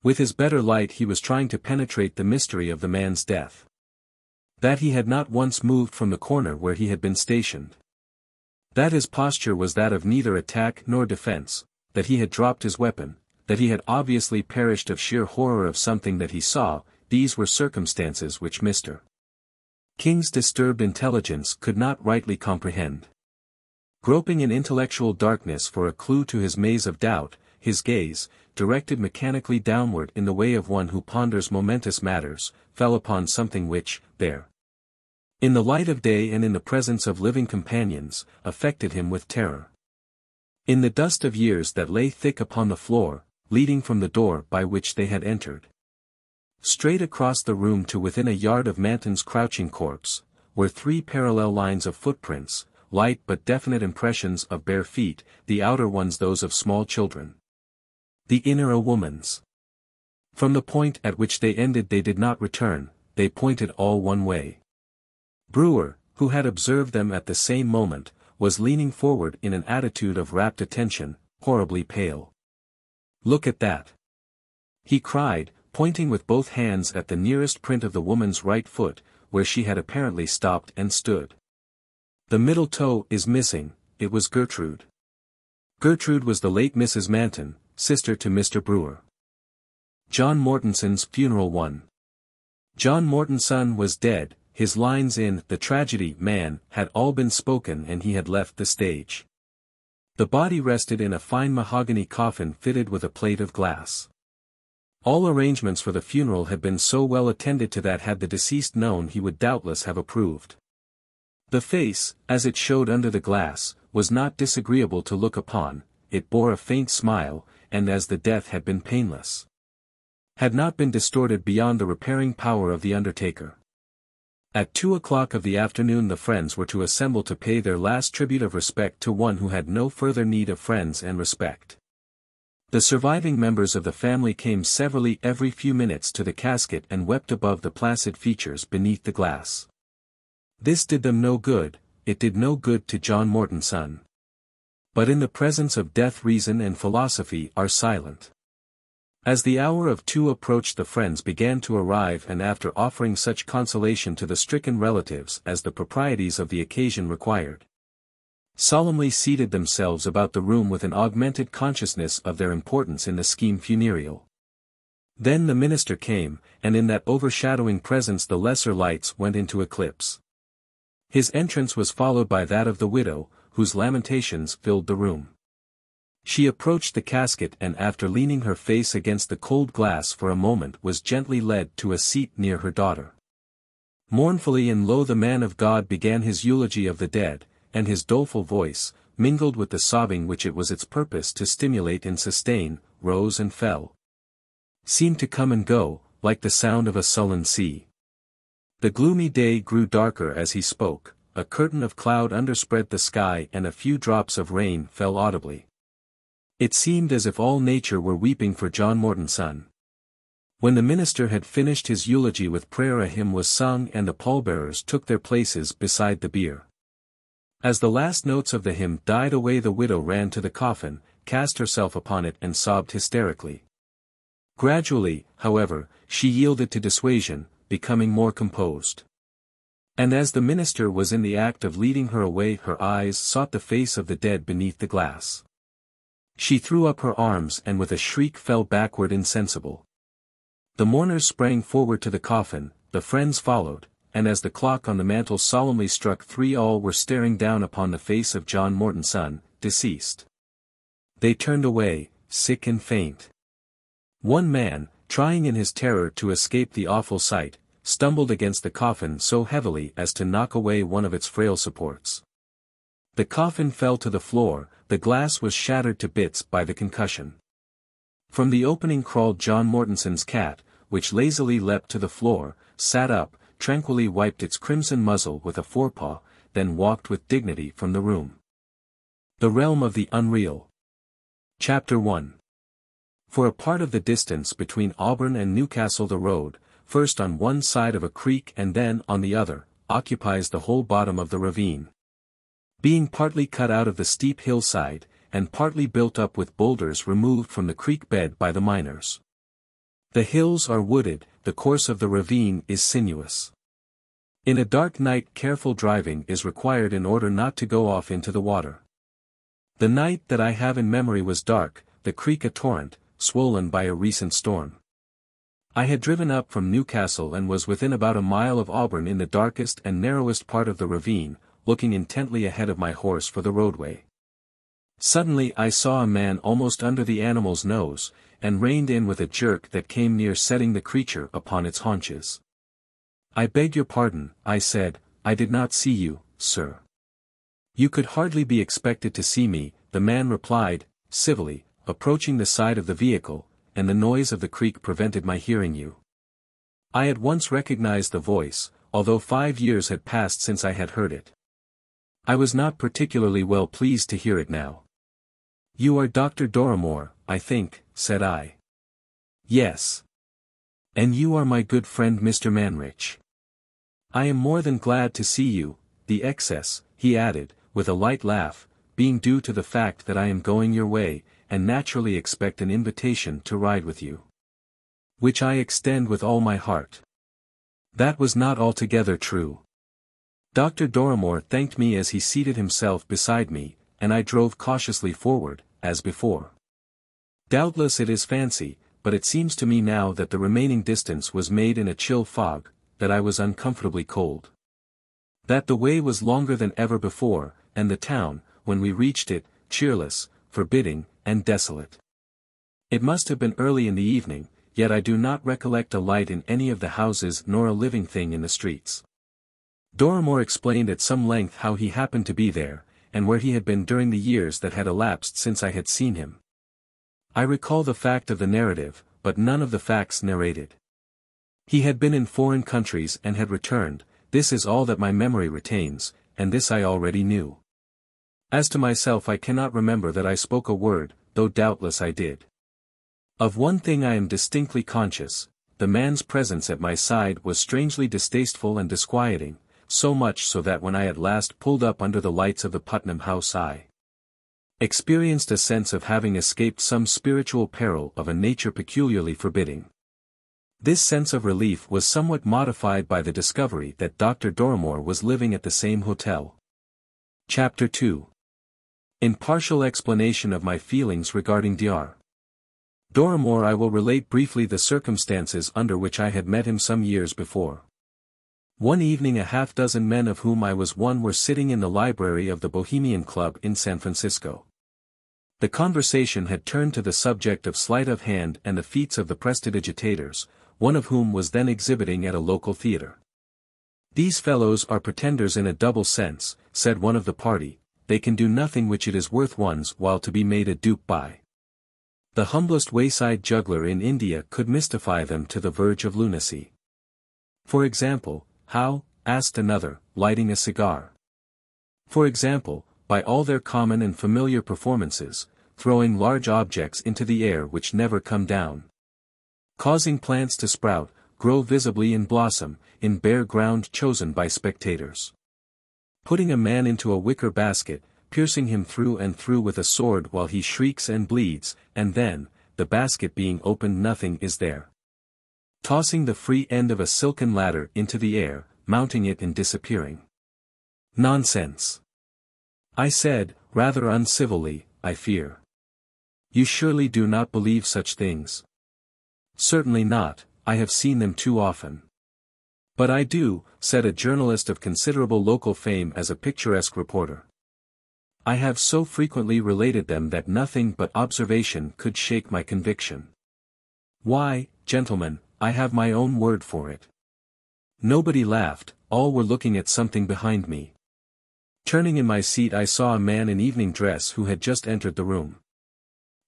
With his better light he was trying to penetrate the mystery of the man's death. That he had not once moved from the corner where he had been stationed. That his posture was that of neither attack nor defense, that he had dropped his weapon, that he had obviously perished of sheer horror of something that he saw, these were circumstances which Mr. King's disturbed intelligence could not rightly comprehend. Groping in intellectual darkness for a clue to his maze of doubt, his gaze, directed mechanically downward in the way of one who ponders momentous matters, fell upon something which, there, in the light of day and in the presence of living companions, affected him with terror. In the dust of years that lay thick upon the floor, leading from the door by which they had entered, straight across the room to within a yard of Manton's crouching corpse, were 3 parallel lines of footprints, light but definite impressions of bare feet, the outer ones those of small children, the inner a woman's. From the point at which they ended they did not return, they pointed all one way. Brewer, who had observed them at the same moment, was leaning forward in an attitude of rapt attention, horribly pale. "Look at that!" he cried, pointing with both hands at the nearest print of the woman's right foot, where she had apparently stopped and stood. "The middle toe is missing." It was Gertrude. Gertrude was the late Mrs. Manton, sister to Mr. Brewer. John Mortonson's funeral 1. John Mortonson was dead. His lines in The Tragedy Man had all been spoken and he had left the stage. The body rested in a fine mahogany coffin fitted with a plate of glass. All arrangements for the funeral had been so well attended to that had the deceased known he would doubtless have approved. The face, as it showed under the glass, was not disagreeable to look upon, it bore a faint smile, and as the death had been painless, had not been distorted beyond the repairing power of the undertaker. At 2 o'clock of the afternoon the friends were to assemble to pay their last tribute of respect to one who had no further need of friends and respect. The surviving members of the family came severally every few minutes to the casket and wept above the placid features beneath the glass. This did them no good, it did no good to John Mortonson. But in the presence of death reason and philosophy are silent. As the hour of 2 approached the friends began to arrive and after offering such consolation to the stricken relatives as the proprieties of the occasion required, solemnly seated themselves about the room with an augmented consciousness of their importance in the scheme funereal. Then the minister came, and in that overshadowing presence the lesser lights went into eclipse. His entrance was followed by that of the widow, whose lamentations filled the room. She approached the casket and after leaning her face against the cold glass for a moment was gently led to a seat near her daughter. Mournfully and low the man of God began his eulogy of the dead, and his doleful voice, mingled with the sobbing which it was its purpose to stimulate and sustain, rose and fell, seemed to come and go, like the sound of a sullen sea. The gloomy day grew darker as he spoke, a curtain of cloud underspread the sky and a few drops of rain fell audibly. It seemed as if all nature were weeping for John Mortonson. When the minister had finished his eulogy with prayer a hymn was sung and the pallbearers took their places beside the bier. As the last notes of the hymn died away the widow ran to the coffin, cast herself upon it and sobbed hysterically. Gradually, however, she yielded to dissuasion, becoming more composed. And as the minister was in the act of leading her away her eyes sought the face of the dead beneath the glass. She threw up her arms and with a shriek fell backward insensible. The mourners sprang forward to the coffin, the friends followed, and as the clock on the mantel solemnly struck 3 all were staring down upon the face of John Mortonson, deceased. They turned away, sick and faint. One man, trying in his terror to escape the awful sight, stumbled against the coffin so heavily as to knock away one of its frail supports. The coffin fell to the floor, the glass was shattered to bits by the concussion. From the opening crawled John Mortonson's cat, which lazily leapt to the floor, sat up, tranquilly wiped its crimson muzzle with a forepaw, then walked with dignity from the room. The Realm of the Unreal. Chapter 1. For a part of the distance between Auburn and Newcastle the road, first on one side of a creek and then on the other, occupies the whole bottom of the ravine. Being partly cut out of the steep hillside, and partly built up with boulders removed from the creek bed by the miners. The hills are wooded, the course of the ravine is sinuous. In a dark night careful driving is required in order not to go off into the water. The night that I have in memory was dark, the creek a torrent, swollen by a recent storm. I had driven up from Newcastle and was within about a mile of Auburn in the darkest and narrowest part of the ravine, looking intently ahead of my horse for the roadway. Suddenly I saw a man almost under the animal's nose, and reined in with a jerk that came near setting the creature upon its haunches. "I beg your pardon," I said, "I did not see you, sir." "You could hardly be expected to see me," the man replied, civilly, approaching the side of the vehicle, and the noise of the creek prevented my hearing you. I at once recognized the voice, although 5 years had passed since I had heard it. I was not particularly well pleased to hear it now. "You are Dr. Dorrimore, I think," said I. "Yes. And you are my good friend Mr. Manrich. I am more than glad to see you, the excess," he added, with a light laugh, "being due to the fact that I am going your way, and naturally expect an invitation to ride with you. Which I extend with all my heart." That was not altogether true. Dr. Dorrimore thanked me as he seated himself beside me, and I drove cautiously forward, as before. Doubtless it is fancy, but it seems to me now that the remaining distance was made in a chill fog, that I was uncomfortably cold. That the way was longer than ever before, and the town, when we reached it, cheerless, forbidding, and desolate. It must have been early in the evening, yet I do not recollect a light in any of the houses nor a living thing in the streets. Dorrimore explained at some length how he happened to be there, and where he had been during the years that had elapsed since I had seen him. I recall the fact of the narrative, but none of the facts narrated. He had been in foreign countries and had returned, this is all that my memory retains, and this I already knew. As to myself I cannot remember that I spoke a word, though doubtless I did. Of one thing I am distinctly conscious, the man's presence at my side was strangely distasteful and disquieting, so much so that when I at last pulled up under the lights of the Putnam house I experienced a sense of having escaped some spiritual peril of a nature peculiarly forbidding. This sense of relief was somewhat modified by the discovery that Dr. Dorrimore was living at the same hotel. Chapter 2. In partial explanation of my feelings regarding Dr. Dorrimore I will relate briefly the circumstances under which I had met him some years before. One evening a half-dozen men of whom I was one were sitting in the library of the Bohemian Club in San Francisco. The conversation had turned to the subject of sleight of hand and the feats of the prestidigitators, one of whom was then exhibiting at a local theater. "These fellows are pretenders in a double sense," said one of the party, "they can do nothing which it is worth one's while to be made a dupe by. The humblest wayside juggler in India could mystify them to the verge of lunacy." "For example, how?" asked another, lighting a cigar. "For example, by all their common and familiar performances, throwing large objects into the air which never come down. Causing plants to sprout, grow visibly and blossom, in bare ground chosen by spectators. Putting a man into a wicker basket, piercing him through and through with a sword while he shrieks and bleeds, and then, the basket being opened nothing is there. Tossing the free end of a silken ladder into the air, mounting it and disappearing." "Nonsense!" I said, rather uncivilly, I fear. "You surely do not believe such things?" "Certainly not, I have seen them too often." "But I do," said a journalist of considerable local fame as a picturesque reporter. "I have so frequently related them that nothing but observation could shake my conviction. Why, gentlemen, I have my own word for it." Nobody laughed, all were looking at something behind me. Turning in my seat I saw a man in evening dress who had just entered the room.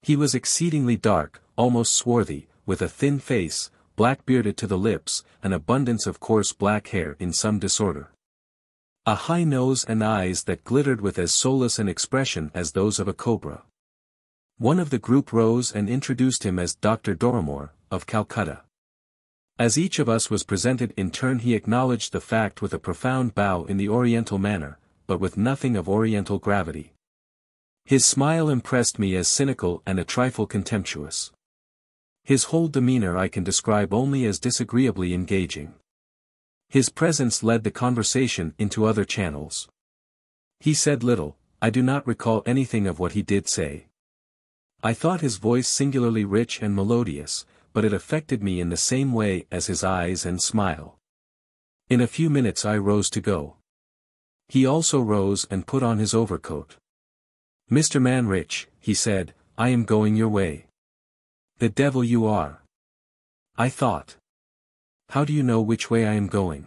He was exceedingly dark, almost swarthy, with a thin face, black-bearded to the lips, an abundance of coarse black hair in some disorder. A high nose and eyes that glittered with as soulless an expression as those of a cobra. One of the group rose and introduced him as Dr. Dorrimore, of Calcutta. As each of us was presented in turn he acknowledged the fact with a profound bow in the Oriental manner, but with nothing of Oriental gravity. His smile impressed me as cynical and a trifle contemptuous. His whole demeanor I can describe only as disagreeably engaging. His presence led the conversation into other channels. He said little, I do not recall anything of what he did say. I thought his voice singularly rich and melodious, but it affected me in the same way as his eyes and smile. In a few minutes I rose to go. He also rose and put on his overcoat. "Mr. Manrich," he said, "I am going your way." "The devil you are," I thought. "How do you know which way I am going?"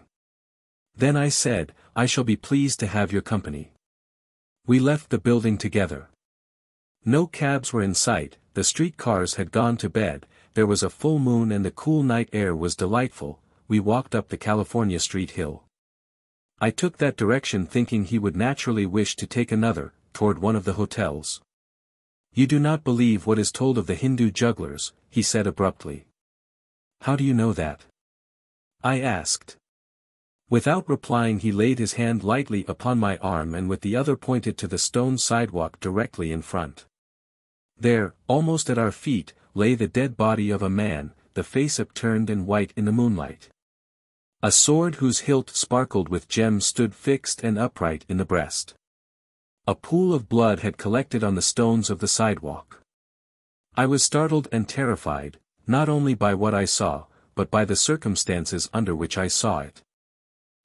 Then I said, "I shall be pleased to have your company." We left the building together. No cabs were in sight, the street cars had gone to bed, there was a full moon and the cool night air was delightful. We walked up the California Street hill. I took that direction thinking he would naturally wish to take another, toward one of the hotels. "You do not believe what is told of the Hindu jugglers," he said abruptly. "How do you know that?" I asked. Without replying he laid his hand lightly upon my arm and with the other pointed to the stone sidewalk directly in front. There, almost at our feet, lay the dead body of a man, the face upturned and white in the moonlight. A sword whose hilt sparkled with gems stood fixed and upright in the breast. A pool of blood had collected on the stones of the sidewalk. I was startled and terrified, not only by what I saw, but by the circumstances under which I saw it.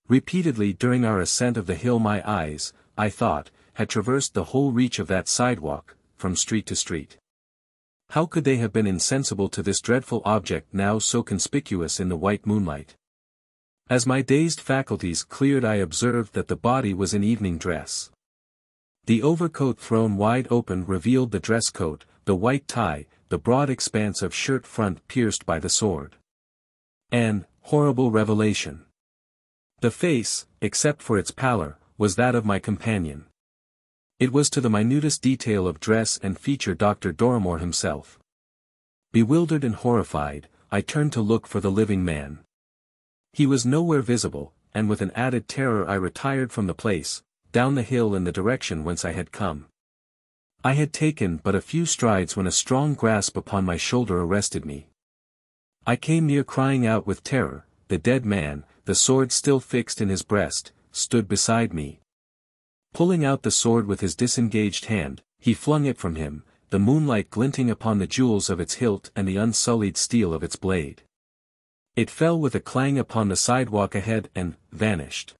Repeatedly during our ascent of the hill my eyes, I thought, had traversed the whole reach of that sidewalk, from street to street. How could they have been insensible to this dreadful object now so conspicuous in the white moonlight? As my dazed faculties cleared I observed that the body was in evening dress. The overcoat thrown wide open revealed the dress coat, the white tie, the broad expanse of shirt front pierced by the sword. An horrible revelation. The face, except for its pallor, was that of my companion. It was to the minutest detail of dress and feature Dr. Dorrimore himself. Bewildered and horrified, I turned to look for the living man. He was nowhere visible, and with an added terror I retired from the place, down the hill in the direction whence I had come. I had taken but a few strides when a strong grasp upon my shoulder arrested me. I came near crying out with terror. The dead man, the sword still fixed in his breast, stood beside me. Pulling out the sword with his disengaged hand, he flung it from him, the moonlight glinting upon the jewels of its hilt and the unsullied steel of its blade. It fell with a clang upon the sidewalk ahead and vanished.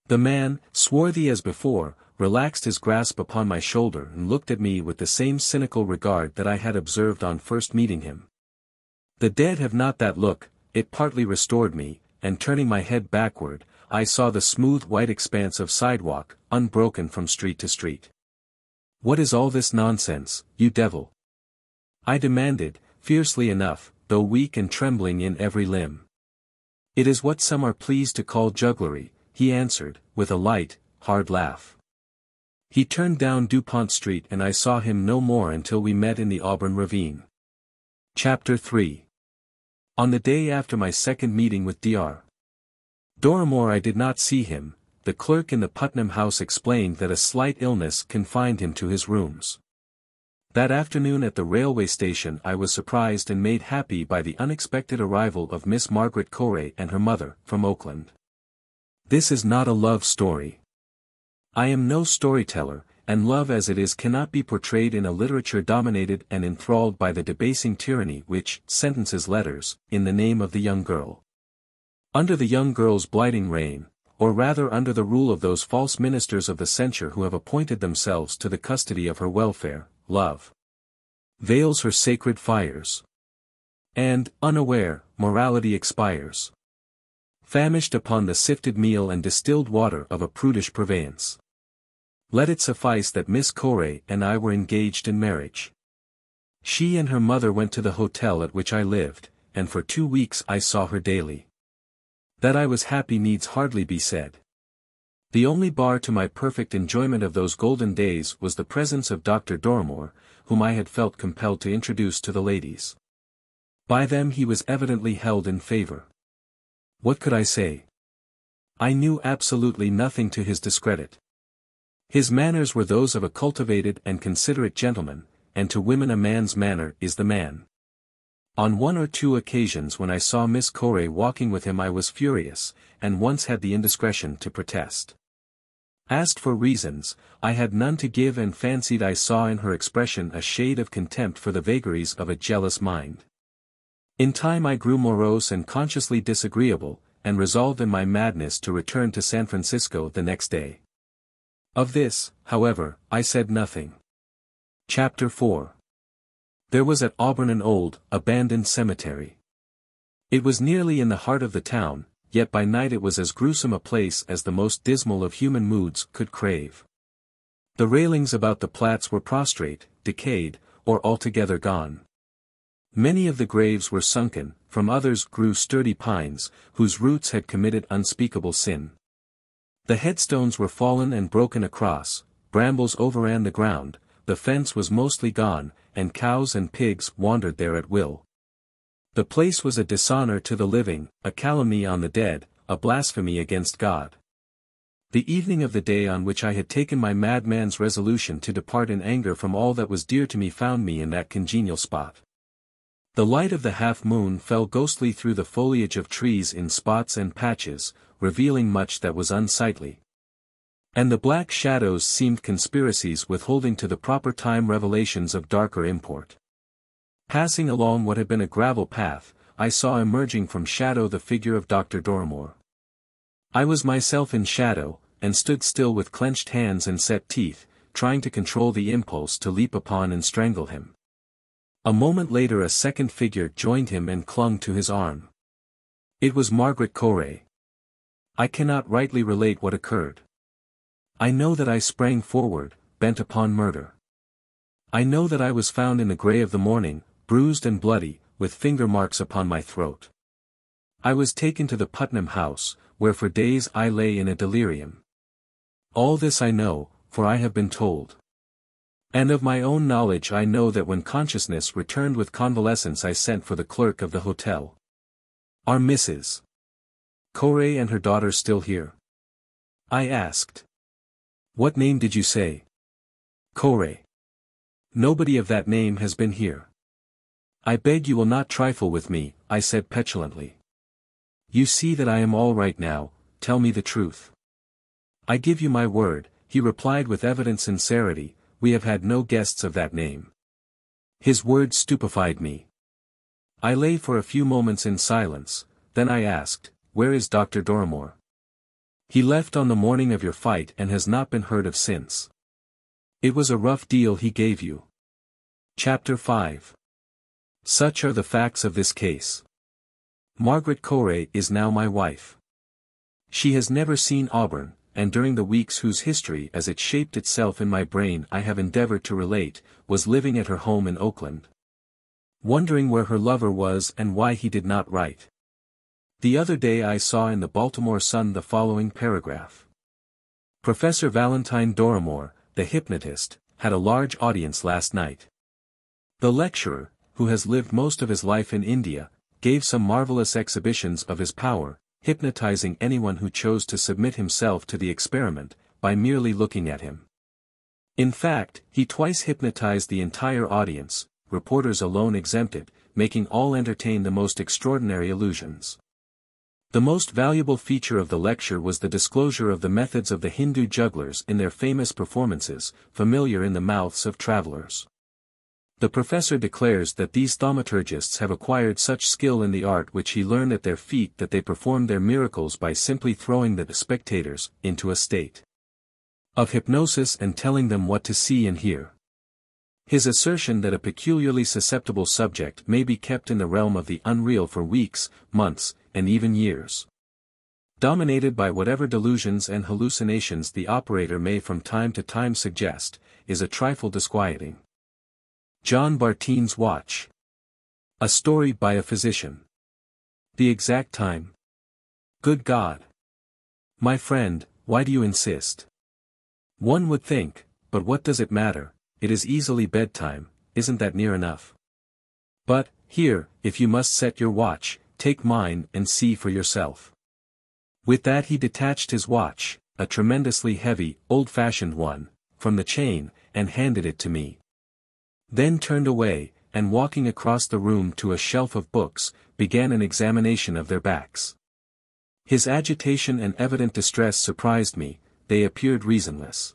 The man, swarthy as before, relaxed his grasp upon my shoulder and looked at me with the same cynical regard that I had observed on first meeting him. The dead have not that look. It partly restored me, and turning my head backward, I saw the smooth white expanse of sidewalk, unbroken from street to street. "What is all this nonsense, you devil?" I demanded, fiercely enough, though weak and trembling in every limb. "It is what some are pleased to call jugglery," he answered, with a light, hard laugh. He turned down DuPont Street and I saw him no more until we met in the Auburn Ravine. Chapter 3. On the day after my second meeting with Dr. Dorrimore I did not see him. The clerk in the Putnam House explained that a slight illness confined him to his rooms. That afternoon at the railway station I was surprised and made happy by the unexpected arrival of Miss Margaret Corey and her mother, from Oakland. This is not a love story. I am no storyteller, and love as it is cannot be portrayed in a literature dominated and enthralled by the debasing tyranny which sentences letters, in the name of the young girl. Under the young girl's blighting reign, or rather under the rule of those false ministers of the censure who have appointed themselves to the custody of her welfare, love veils her sacred fires. And, unaware, morality expires. Famished upon the sifted meal and distilled water of a prudish purveyance. Let it suffice that Miss Corey and I were engaged in marriage. She and her mother went to the hotel at which I lived, and for 2 weeks I saw her daily. That I was happy needs hardly be said. The only bar to my perfect enjoyment of those golden days was the presence of Dr. Dorrimore, whom I had felt compelled to introduce to the ladies. By them he was evidently held in favor. What could I say? I knew absolutely nothing to his discredit. His manners were those of a cultivated and considerate gentleman, and to women a man's manner is the man. On 1 or 2 occasions when I saw Miss Corey walking with him I was furious, and once had the indiscretion to protest. Asked for reasons, I had none to give and fancied I saw in her expression a shade of contempt for the vagaries of a jealous mind. In time I grew morose and consciously disagreeable, and resolved in my madness to return to San Francisco the next day. Of this, however, I said nothing. Chapter 4. There was at Auburn an old, abandoned cemetery. It was nearly in the heart of the town, yet by night it was as gruesome a place as the most dismal of human moods could crave. The railings about the plats were prostrate, decayed, or altogether gone. Many of the graves were sunken, from others grew sturdy pines, whose roots had committed unspeakable sin. The headstones were fallen and broken across, brambles overran the ground, the fence was mostly gone, and cows and pigs wandered there at will. The place was a dishonor to the living, a calumny on the dead, a blasphemy against God. The evening of the day on which I had taken my madman's resolution to depart in anger from all that was dear to me found me in that congenial spot. The light of the half-moon fell ghostly through the foliage of trees in spots and patches, revealing much that was unsightly. And the black shadows seemed conspiracies withholding to the proper time revelations of darker import. Passing along what had been a gravel path, I saw emerging from shadow the figure of Dr. Dorrimore. I was myself in shadow, and stood still with clenched hands and set teeth, trying to control the impulse to leap upon and strangle him. A moment later a second figure joined him and clung to his arm. It was Margaret Corey. I cannot rightly relate what occurred. I know that I sprang forward, bent upon murder. I know that I was found in the grey of the morning, bruised and bloody, with finger marks upon my throat. I was taken to the Putnam house, where for days I lay in a delirium. All this I know, for I have been told. And of my own knowledge I know that when consciousness returned with convalescence I sent for the clerk of the hotel. Are Mrs. Corey and her daughter still here? I asked. What name did you say? Corey. Nobody of that name has been here. I beg you will not trifle with me, I said petulantly. You see that I am all right now, tell me the truth. I give you my word, he replied with evident sincerity, we have had no guests of that name. His words stupefied me. I lay for a few moments in silence, then I asked, where is Dr. Dorrimore? He left on the morning of your fight and has not been heard of since. It was a rough deal he gave you. Chapter 5. Such are the facts of this case. Margaret Corey is now my wife. She has never seen Auburn, and during the weeks whose history as it shaped itself in my brain I have endeavored to relate, was living at her home in Oakland. Wondering where her lover was and why he did not write. The other day I saw in the Baltimore Sun the following paragraph. Professor Valentine Dorrimore, the hypnotist, had a large audience last night. The lecturer, who has lived most of his life in India, gave some marvelous exhibitions of his power, hypnotizing anyone who chose to submit himself to the experiment, by merely looking at him. In fact, he twice hypnotized the entire audience, reporters alone exempted, making all entertain the most extraordinary illusions. The most valuable feature of the lecture was the disclosure of the methods of the Hindu jugglers in their famous performances, familiar in the mouths of travelers. The professor declares that these thaumaturgists have acquired such skill in the art which he learned at their feet that they perform their miracles by simply throwing the spectators into a state of hypnosis and telling them what to see and hear. His assertion that a peculiarly susceptible subject may be kept in the realm of the unreal for weeks, months, and even years, dominated by whatever delusions and hallucinations the operator may from time to time suggest, is a trifle disquieting. John Bartine's Watch. A story by a physician. The exact time. Good God! My friend, why do you insist? One would think, but what does it matter, it is easily bedtime, isn't that near enough? But, here, if you must set your watch, take mine and see for yourself. With that he detached his watch, a tremendously heavy, old-fashioned one, from the chain, and handed it to me. Then turned away, and walking across the room to a shelf of books, began an examination of their backs. His agitation and evident distress surprised me, they appeared reasonless.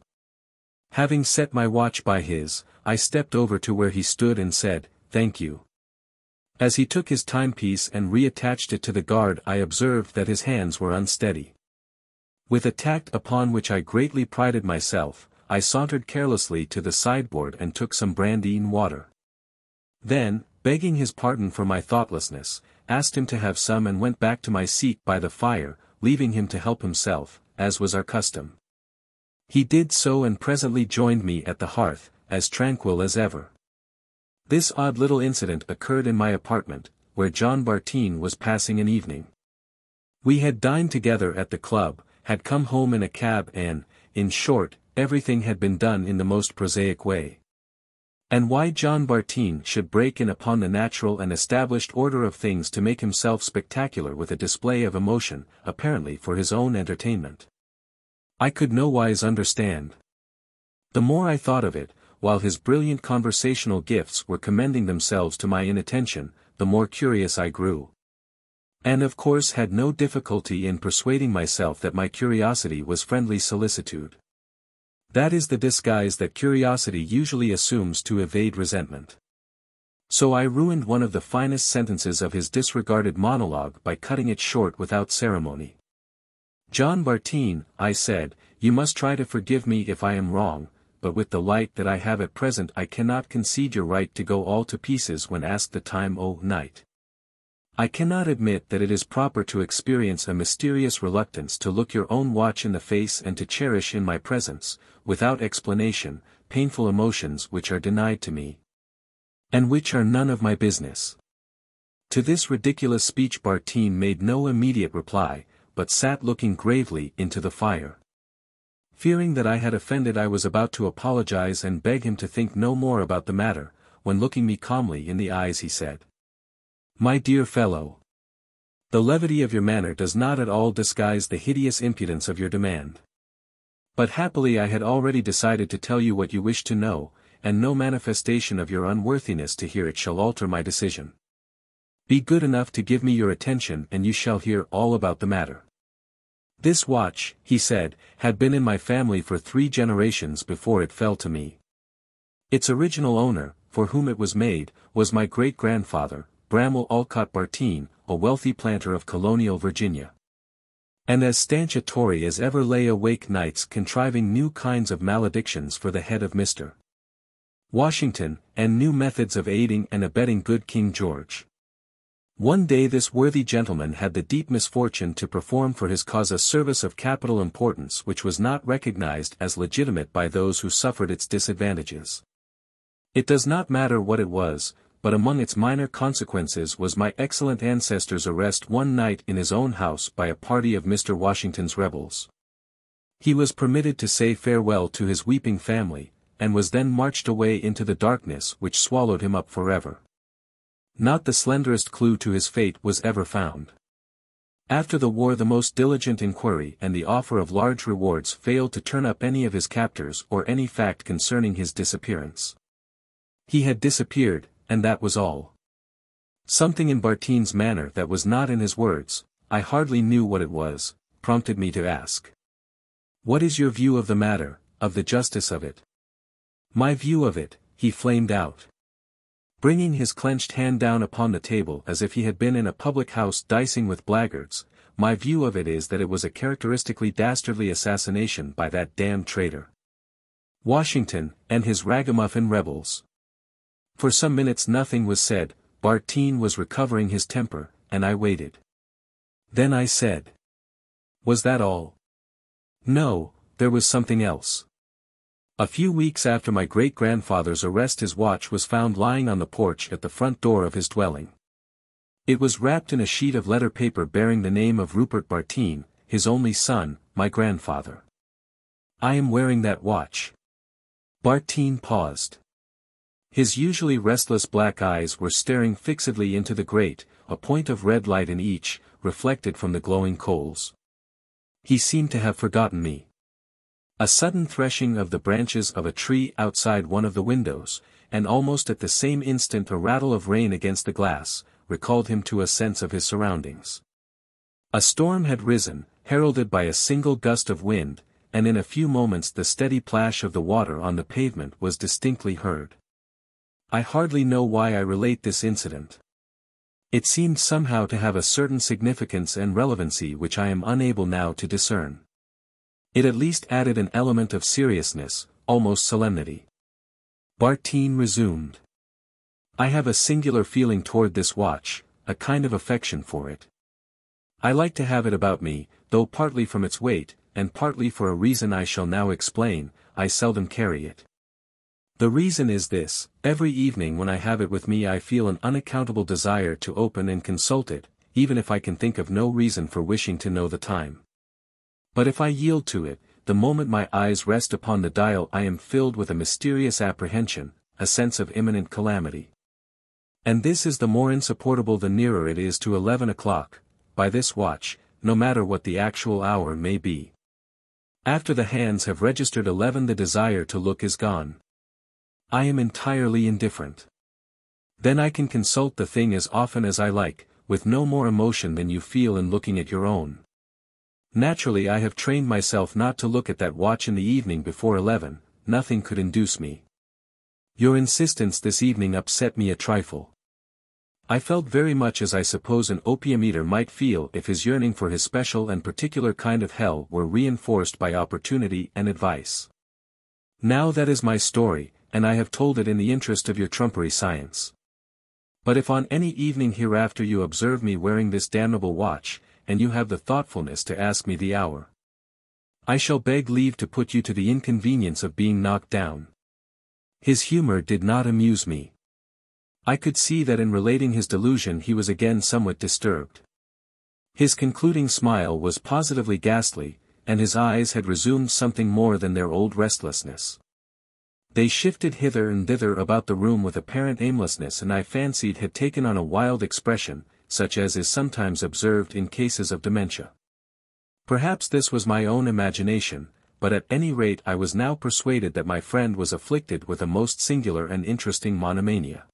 Having set my watch by his, I stepped over to where he stood and said, "Thank you." As he took his timepiece and reattached it to the guard, I observed that his hands were unsteady. With a tact upon which I greatly prided myself, I sauntered carelessly to the sideboard and took some brandy and water. Then, begging his pardon for my thoughtlessness, asked him to have some and went back to my seat by the fire, leaving him to help himself, as was our custom. He did so and presently joined me at the hearth, as tranquil as ever. This odd little incident occurred in my apartment, where John Bartine was passing an evening. We had dined together at the club, had come home in a cab and, in short, everything had been done in the most prosaic way. And why John Bartine should break in upon the natural and established order of things to make himself spectacular with a display of emotion, apparently for his own entertainment, I could nowise understand. The more I thought of it, while his brilliant conversational gifts were commending themselves to my inattention, the more curious I grew. And of course had no difficulty in persuading myself that my curiosity was friendly solicitude. That is the disguise that curiosity usually assumes to evade resentment. So I ruined one of the finest sentences of his disregarded monologue by cutting it short without ceremony. "John Bartine," I said, "you must try to forgive me if I am wrong, but with the light that I have at present I cannot concede your right to go all to pieces when asked the time o' night. I cannot admit that it is proper to experience a mysterious reluctance to look your own watch in the face and to cherish in my presence, without explanation, painful emotions which are denied to me, and which are none of my business." To this ridiculous speech Bartine made no immediate reply, but sat looking gravely into the fire. Fearing that I had offended, I was about to apologize and beg him to think no more about the matter, when looking me calmly in the eyes he said, "My dear fellow, the levity of your manner does not at all disguise the hideous impudence of your demand. But happily I had already decided to tell you what you wish to know, and no manifestation of your unworthiness to hear it shall alter my decision. Be good enough to give me your attention and you shall hear all about the matter. This watch," he said, "had been in my family for 3 generations before it fell to me. Its original owner, for whom it was made, was my great-grandfather, Bramwell Alcott Bartine, a wealthy planter of colonial Virginia. And as stanch a Tory as ever lay awake nights contriving new kinds of maledictions for the head of Mr. Washington, and new methods of aiding and abetting good King George. One day this worthy gentleman had the deep misfortune to perform for his cause a service of capital importance which was not recognized as legitimate by those who suffered its disadvantages. It does not matter what it was, but among its minor consequences was my excellent ancestor's arrest one night in his own house by a party of Mr. Washington's rebels. He was permitted to say farewell to his weeping family, and was then marched away into the darkness which swallowed him up forever. Not the slenderest clue to his fate was ever found. After the war the most diligent inquiry and the offer of large rewards failed to turn up any of his captors or any fact concerning his disappearance. He had disappeared, and that was all. Something in Bartine's manner that was not in his words, I hardly knew what it was, prompted me to ask, "What is your view of the matter, of the justice of it?" "My view of it," he flamed out, bringing his clenched hand down upon the table as if he had been in a public house dicing with blackguards. My view of it is that it was a characteristically dastardly assassination by that damned traitor Washington, and his ragamuffin rebels. For some minutes nothing was said. Bartine was recovering his temper, and I waited. Then I said, "Was that all?" "No, there was something else. A few weeks after my great-grandfather's arrest his watch was found lying on the porch at the front door of his dwelling. It was wrapped in a sheet of letter paper bearing the name of Rupert Bartine, his only son, my grandfather. I am wearing that watch." Bartine paused. His usually restless black eyes were staring fixedly into the grate, a point of red light in each, reflected from the glowing coals. He seemed to have forgotten me. A sudden threshing of the branches of a tree outside one of the windows, and almost at the same instant a rattle of rain against the glass, recalled him to a sense of his surroundings. A storm had risen, heralded by a single gust of wind, and in a few moments the steady plash of the water on the pavement was distinctly heard. I hardly know why I relate this incident. It seemed somehow to have a certain significance and relevancy which I am unable now to discern. It at least added an element of seriousness, almost solemnity. Bartine resumed. "I have a singular feeling toward this watch, a kind of affection for it. I like to have it about me, though partly from its weight, and partly for a reason I shall now explain. I seldom carry it. The reason is this: every evening when I have it with me I feel an unaccountable desire to open and consult it, even if I can think of no reason for wishing to know the time. But if I yield to it, the moment my eyes rest upon the dial I am filled with a mysterious apprehension, a sense of imminent calamity. And this is the more insupportable the nearer it is to 11 o'clock, by this watch, no matter what the actual hour may be. After the hands have registered 11 the desire to look is gone. I am entirely indifferent. Then I can consult the thing as often as I like, with no more emotion than you feel in looking at your own. Naturally I have trained myself not to look at that watch in the evening before 11, nothing could induce me. Your insistence this evening upset me a trifle. I felt very much as I suppose an opium eater might feel if his yearning for his special and particular kind of hell were reinforced by opportunity and advice. Now that is my story, and I have told it in the interest of your trumpery science. But if on any evening hereafter you observe me wearing this damnable watch, and you have the thoughtfulness to ask me the hour, I shall beg leave to put you to the inconvenience of being knocked down. His humor did not amuse me. I could see that in relating his delusion he was again somewhat disturbed. His concluding smile was positively ghastly, and his eyes had resumed something more than their old restlessness. They shifted hither and thither about the room with apparent aimlessness, and I fancied had taken on a wild expression, such as is sometimes observed in cases of dementia. Perhaps this was my own imagination, but at any rate I was now persuaded that my friend was afflicted with a most singular and interesting monomania.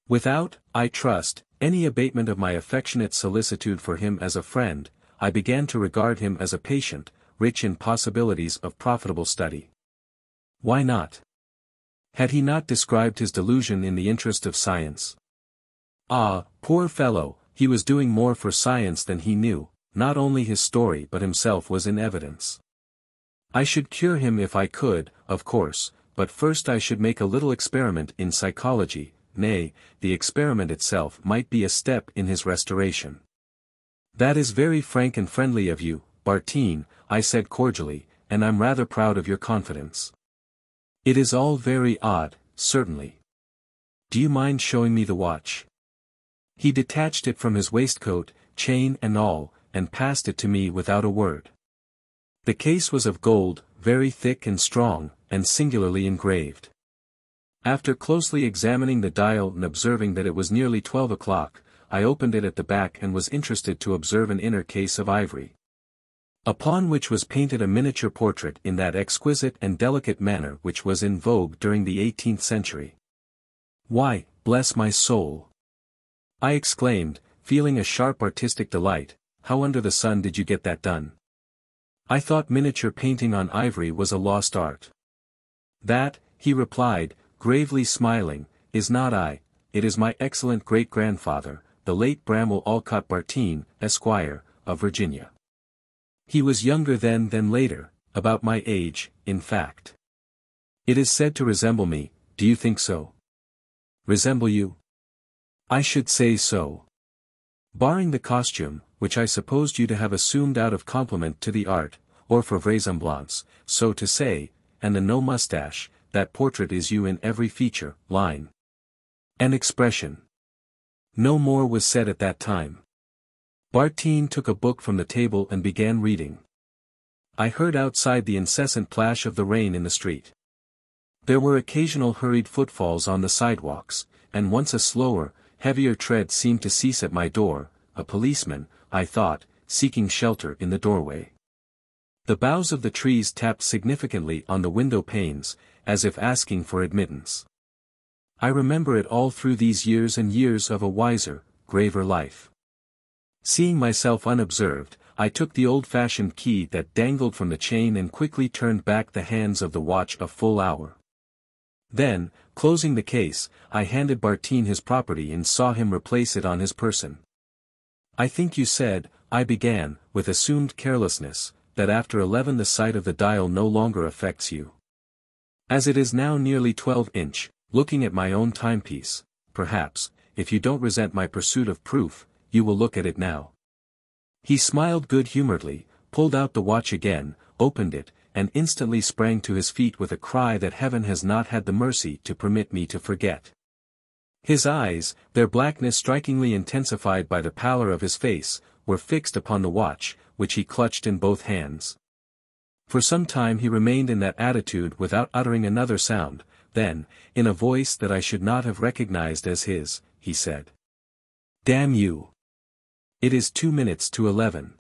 Without, I trust, any abatement of my affectionate solicitude for him as a friend, I began to regard him as a patient, rich in possibilities of profitable study. Why not? Had he not described his delusion in the interest of science? Ah, poor fellow, he was doing more for science than he knew. Not only his story but himself was in evidence. I should cure him if I could, of course, but first I should make a little experiment in psychology. Nay, the experiment itself might be a step in his restoration. That is very frank and friendly of you, Bartine, I said cordially, and I'm rather proud of your confidence. It is all very odd, certainly. Do you mind showing me the watch? He detached it from his waistcoat, chain and all, and passed it to me without a word. The case was of gold, very thick and strong, and singularly engraved. After closely examining the dial and observing that it was nearly 12 o'clock, I opened it at the back and was interested to observe an inner case of ivory, upon which was painted a miniature portrait in that exquisite and delicate manner which was in vogue during the 18th century. Why, bless my soul! I exclaimed, feeling a sharp artistic delight, how under the sun did you get that done? I thought miniature painting on ivory was a lost art. That, he replied, gravely smiling, is not I, it is my excellent great-grandfather, the late Bramwell Alcott Bartine, Esquire, of Virginia. He was younger then than later, about my age, in fact. It is said to resemble me, do you think so? Resemble you? I should say so. Barring the costume, which I supposed you to have assumed out of compliment to the art, or for vraisemblance, so to say, and the no mustache, that portrait is you in every feature, line, and expression. No more was said at that time. Bartine took a book from the table and began reading. I heard outside the incessant plash of the rain in the street. There were occasional hurried footfalls on the sidewalks, and once a slower, heavier tread seemed to cease at my door, a policeman, I thought, seeking shelter in the doorway. The boughs of the trees tapped significantly on the window panes, as if asking for admittance. I remember it all through these years and years of a wiser, graver life. Seeing myself unobserved, I took the old-fashioned key that dangled from the chain and quickly turned back the hands of the watch a full hour. Then, closing the case, I handed Bartine his property and saw him replace it on his person. I think you said, I began, with assumed carelessness, that after 11 the sight of the dial no longer affects you. As it is now nearly 12-inch, looking at my own timepiece, perhaps, if you don't resent my pursuit of proof, you will look at it now. He smiled good-humoredly, pulled out the watch again, opened it, and instantly sprang to his feet with a cry that heaven has not had the mercy to permit me to forget. His eyes, their blackness strikingly intensified by the pallor of his face, were fixed upon the watch, which he clutched in both hands. For some time he remained in that attitude without uttering another sound, then, in a voice that I should not have recognized as his, he said, "Damn you! It is 2 minutes to 11.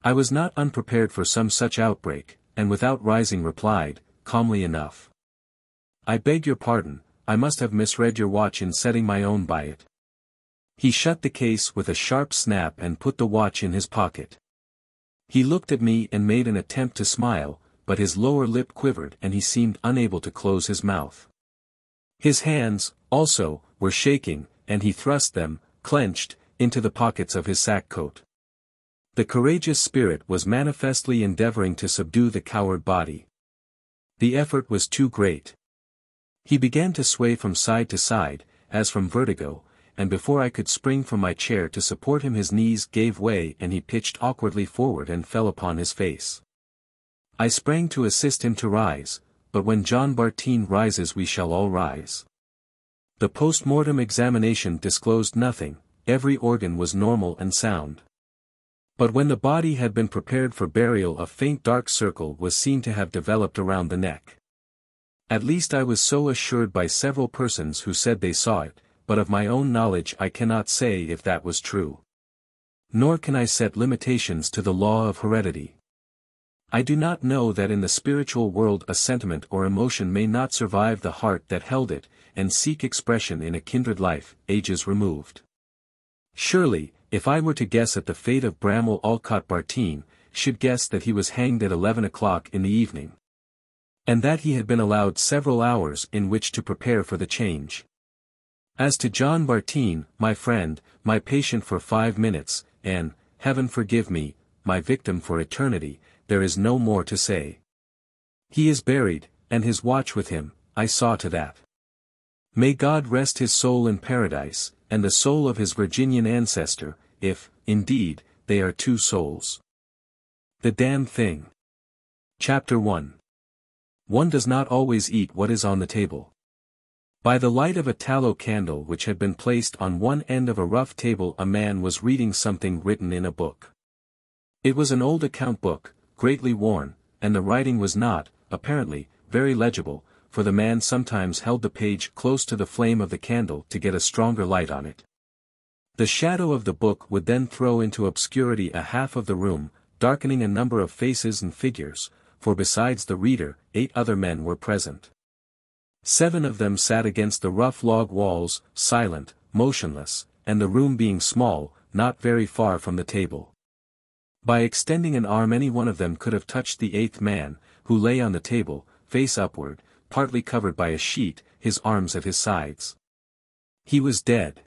I was not unprepared for some such outbreak, and without rising replied, calmly enough, "I beg your pardon, I must have misread your watch in setting my own by it." He shut the case with a sharp snap and put the watch in his pocket. He looked at me and made an attempt to smile, but his lower lip quivered and he seemed unable to close his mouth. His hands, also, were shaking, and he thrust them, clenched, into the pockets of his sack coat. The courageous spirit was manifestly endeavoring to subdue the coward body. The effort was too great. He began to sway from side to side, as from vertigo, and before I could spring from my chair to support him his knees gave way and he pitched awkwardly forward and fell upon his face. I sprang to assist him to rise, but when John Bartine rises we shall all rise. The post-mortem examination disclosed nothing, every organ was normal and sound. But when the body had been prepared for burial a faint dark circle was seen to have developed around the neck. At least I was so assured by several persons who said they saw it, but of my own knowledge I cannot say if that was true. Nor can I set limitations to the law of heredity. I do not know that in the spiritual world a sentiment or emotion may not survive the heart that held it, and seek expression in a kindred life, ages removed. Surely, if I were to guess at the fate of Bramwell Alcott Bartine, should guess that he was hanged at 11 o'clock in the evening. And that he had been allowed several hours in which to prepare for the change. As to John Bartine, my friend, my patient for 5 minutes, and, heaven forgive me, my victim for eternity, there is no more to say. He is buried, and his watch with him, I saw to that. May God rest his soul in paradise, and the soul of his Virginian ancestor, if, indeed, they are two souls. The damned thing. Chapter 1. One does not always eat what is on the table. By the light of a tallow candle which had been placed on one end of a rough table a man was reading something written in a book. It was an old account book, greatly worn, and the writing was not, apparently, very legible, for the man sometimes held the page close to the flame of the candle to get a stronger light on it. The shadow of the book would then throw into obscurity a half of the room, darkening a number of faces and figures, for besides the reader, 8 other men were present. 7 of them sat against the rough log walls, silent, motionless, and the room being small, not very far from the table. By extending an arm any one of them could have touched the 8th man, who lay on the table, face upward, partly covered by a sheet, his arms at his sides. He was dead.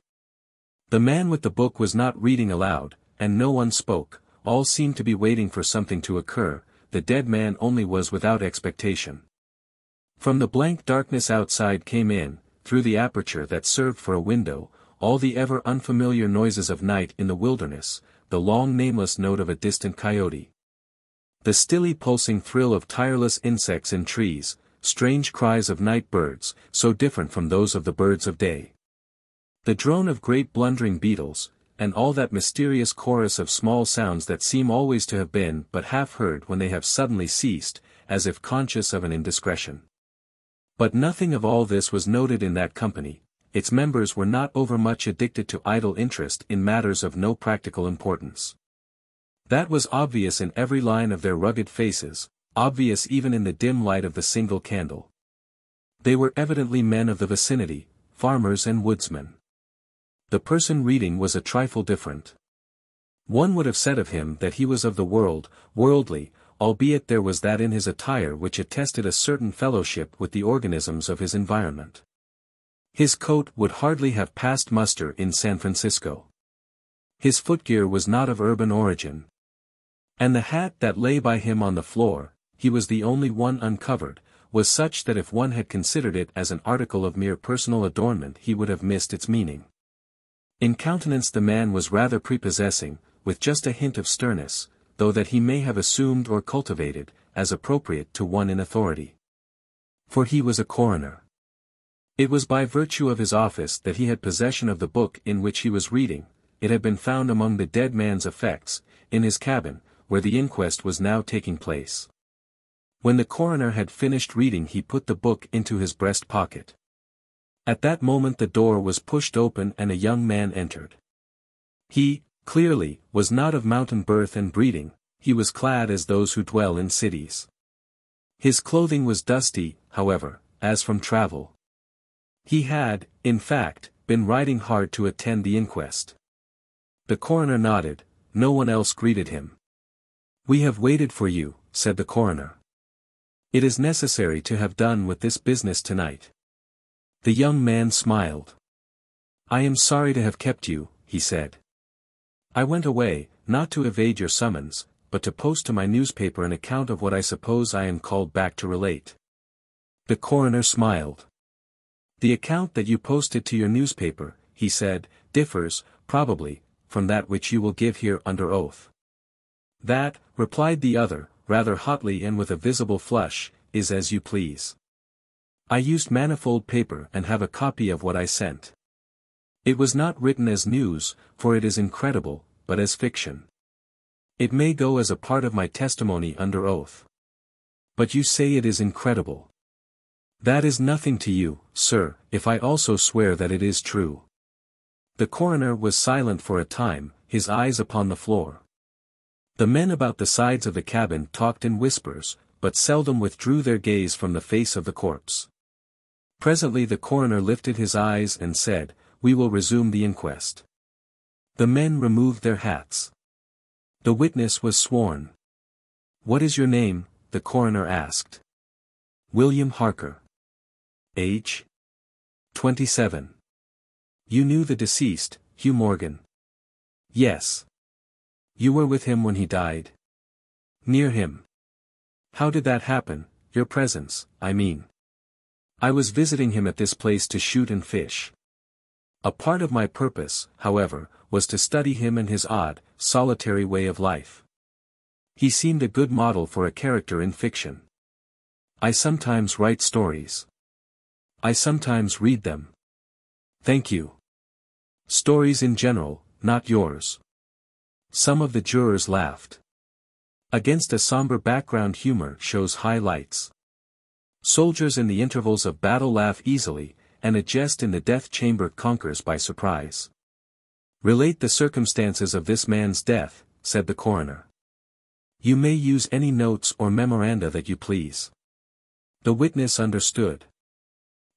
The man with the book was not reading aloud, and no one spoke, all seemed to be waiting for something to occur, the dead man only was without expectation. From the blank darkness outside came in, through the aperture that served for a window, all the ever unfamiliar noises of night in the wilderness, the long nameless note of a distant coyote. The stilly pulsing thrill of tireless insects in trees, strange cries of night birds, so different from those of the birds of day. The drone of great blundering beetles, and all that mysterious chorus of small sounds that seem always to have been but half heard when they have suddenly ceased, as if conscious of an indiscretion. But nothing of all this was noted in that company. Its members were not overmuch addicted to idle interest in matters of no practical importance. That was obvious in every line of their rugged faces, obvious even in the dim light of the single candle. They were evidently men of the vicinity, farmers and woodsmen. The person reading was a trifle different. One would have said of him that he was of the world, worldly, albeit there was that in his attire which attested a certain fellowship with the organisms of his environment. His coat would hardly have passed muster in San Francisco. His footgear was not of urban origin. And the hat that lay by him on the floor, he was the only one uncovered, was such that if one had considered it as an article of mere personal adornment he would have missed its meaning. In countenance the man was rather prepossessing, with just a hint of sternness, though that he may have assumed or cultivated, as appropriate to one in authority. For he was a coroner. It was by virtue of his office that he had possession of the book in which he was reading. It had been found among the dead man's effects, in his cabin, where the inquest was now taking place. When the coroner had finished reading he put the book into his breast pocket. At that moment the door was pushed open and a young man entered. He, clearly, was not of mountain birth and breeding, he was clad as those who dwell in cities. His clothing was dusty, however, as from travel. He had, in fact, been riding hard to attend the inquest. The coroner nodded, no one else greeted him. "We have waited for you," said the coroner. "It is necessary to have done with this business tonight." The young man smiled. "I am sorry to have kept you," he said. "I went away, not to evade your summons, but to post to my newspaper an account of what I suppose I am called back to relate." The coroner smiled. "The account that you posted to your newspaper," he said, "differs, probably, from that which you will give here under oath." "That," replied the other, rather hotly and with a visible flush, "is as you please. I used manifold paper and have a copy of what I sent. It was not written as news, for it is incredible, but as fiction. It may go as a part of my testimony under oath. But you say it is incredible. That is nothing to you, sir, if I also swear that it is true." The coroner was silent for a time, his eyes upon the floor. The men about the sides of the cabin talked in whispers, but seldom withdrew their gaze from the face of the corpse. Presently the coroner lifted his eyes and said, "We will resume the inquest." The men removed their hats. The witness was sworn. "What is your name?" the coroner asked. "William Harker." "Age?" 27. "You knew the deceased, Hugh Morgan?" "Yes." "You were with him when he died?" "Near him." "How did that happen, your presence, I mean?" "I was visiting him at this place to shoot and fish. A part of my purpose, however, was to study him and his odd, solitary way of life. He seemed a good model for a character in fiction. I sometimes write stories. I sometimes read them." "Thank you. Stories in general, not yours." Some of the jurors laughed. Against a somber background humor shows high lights. Soldiers in the intervals of battle laugh easily, and a jest in the death chamber conquers by surprise. "Relate the circumstances of this man's death," said the coroner. "You may use any notes or memoranda that you please." The witness understood.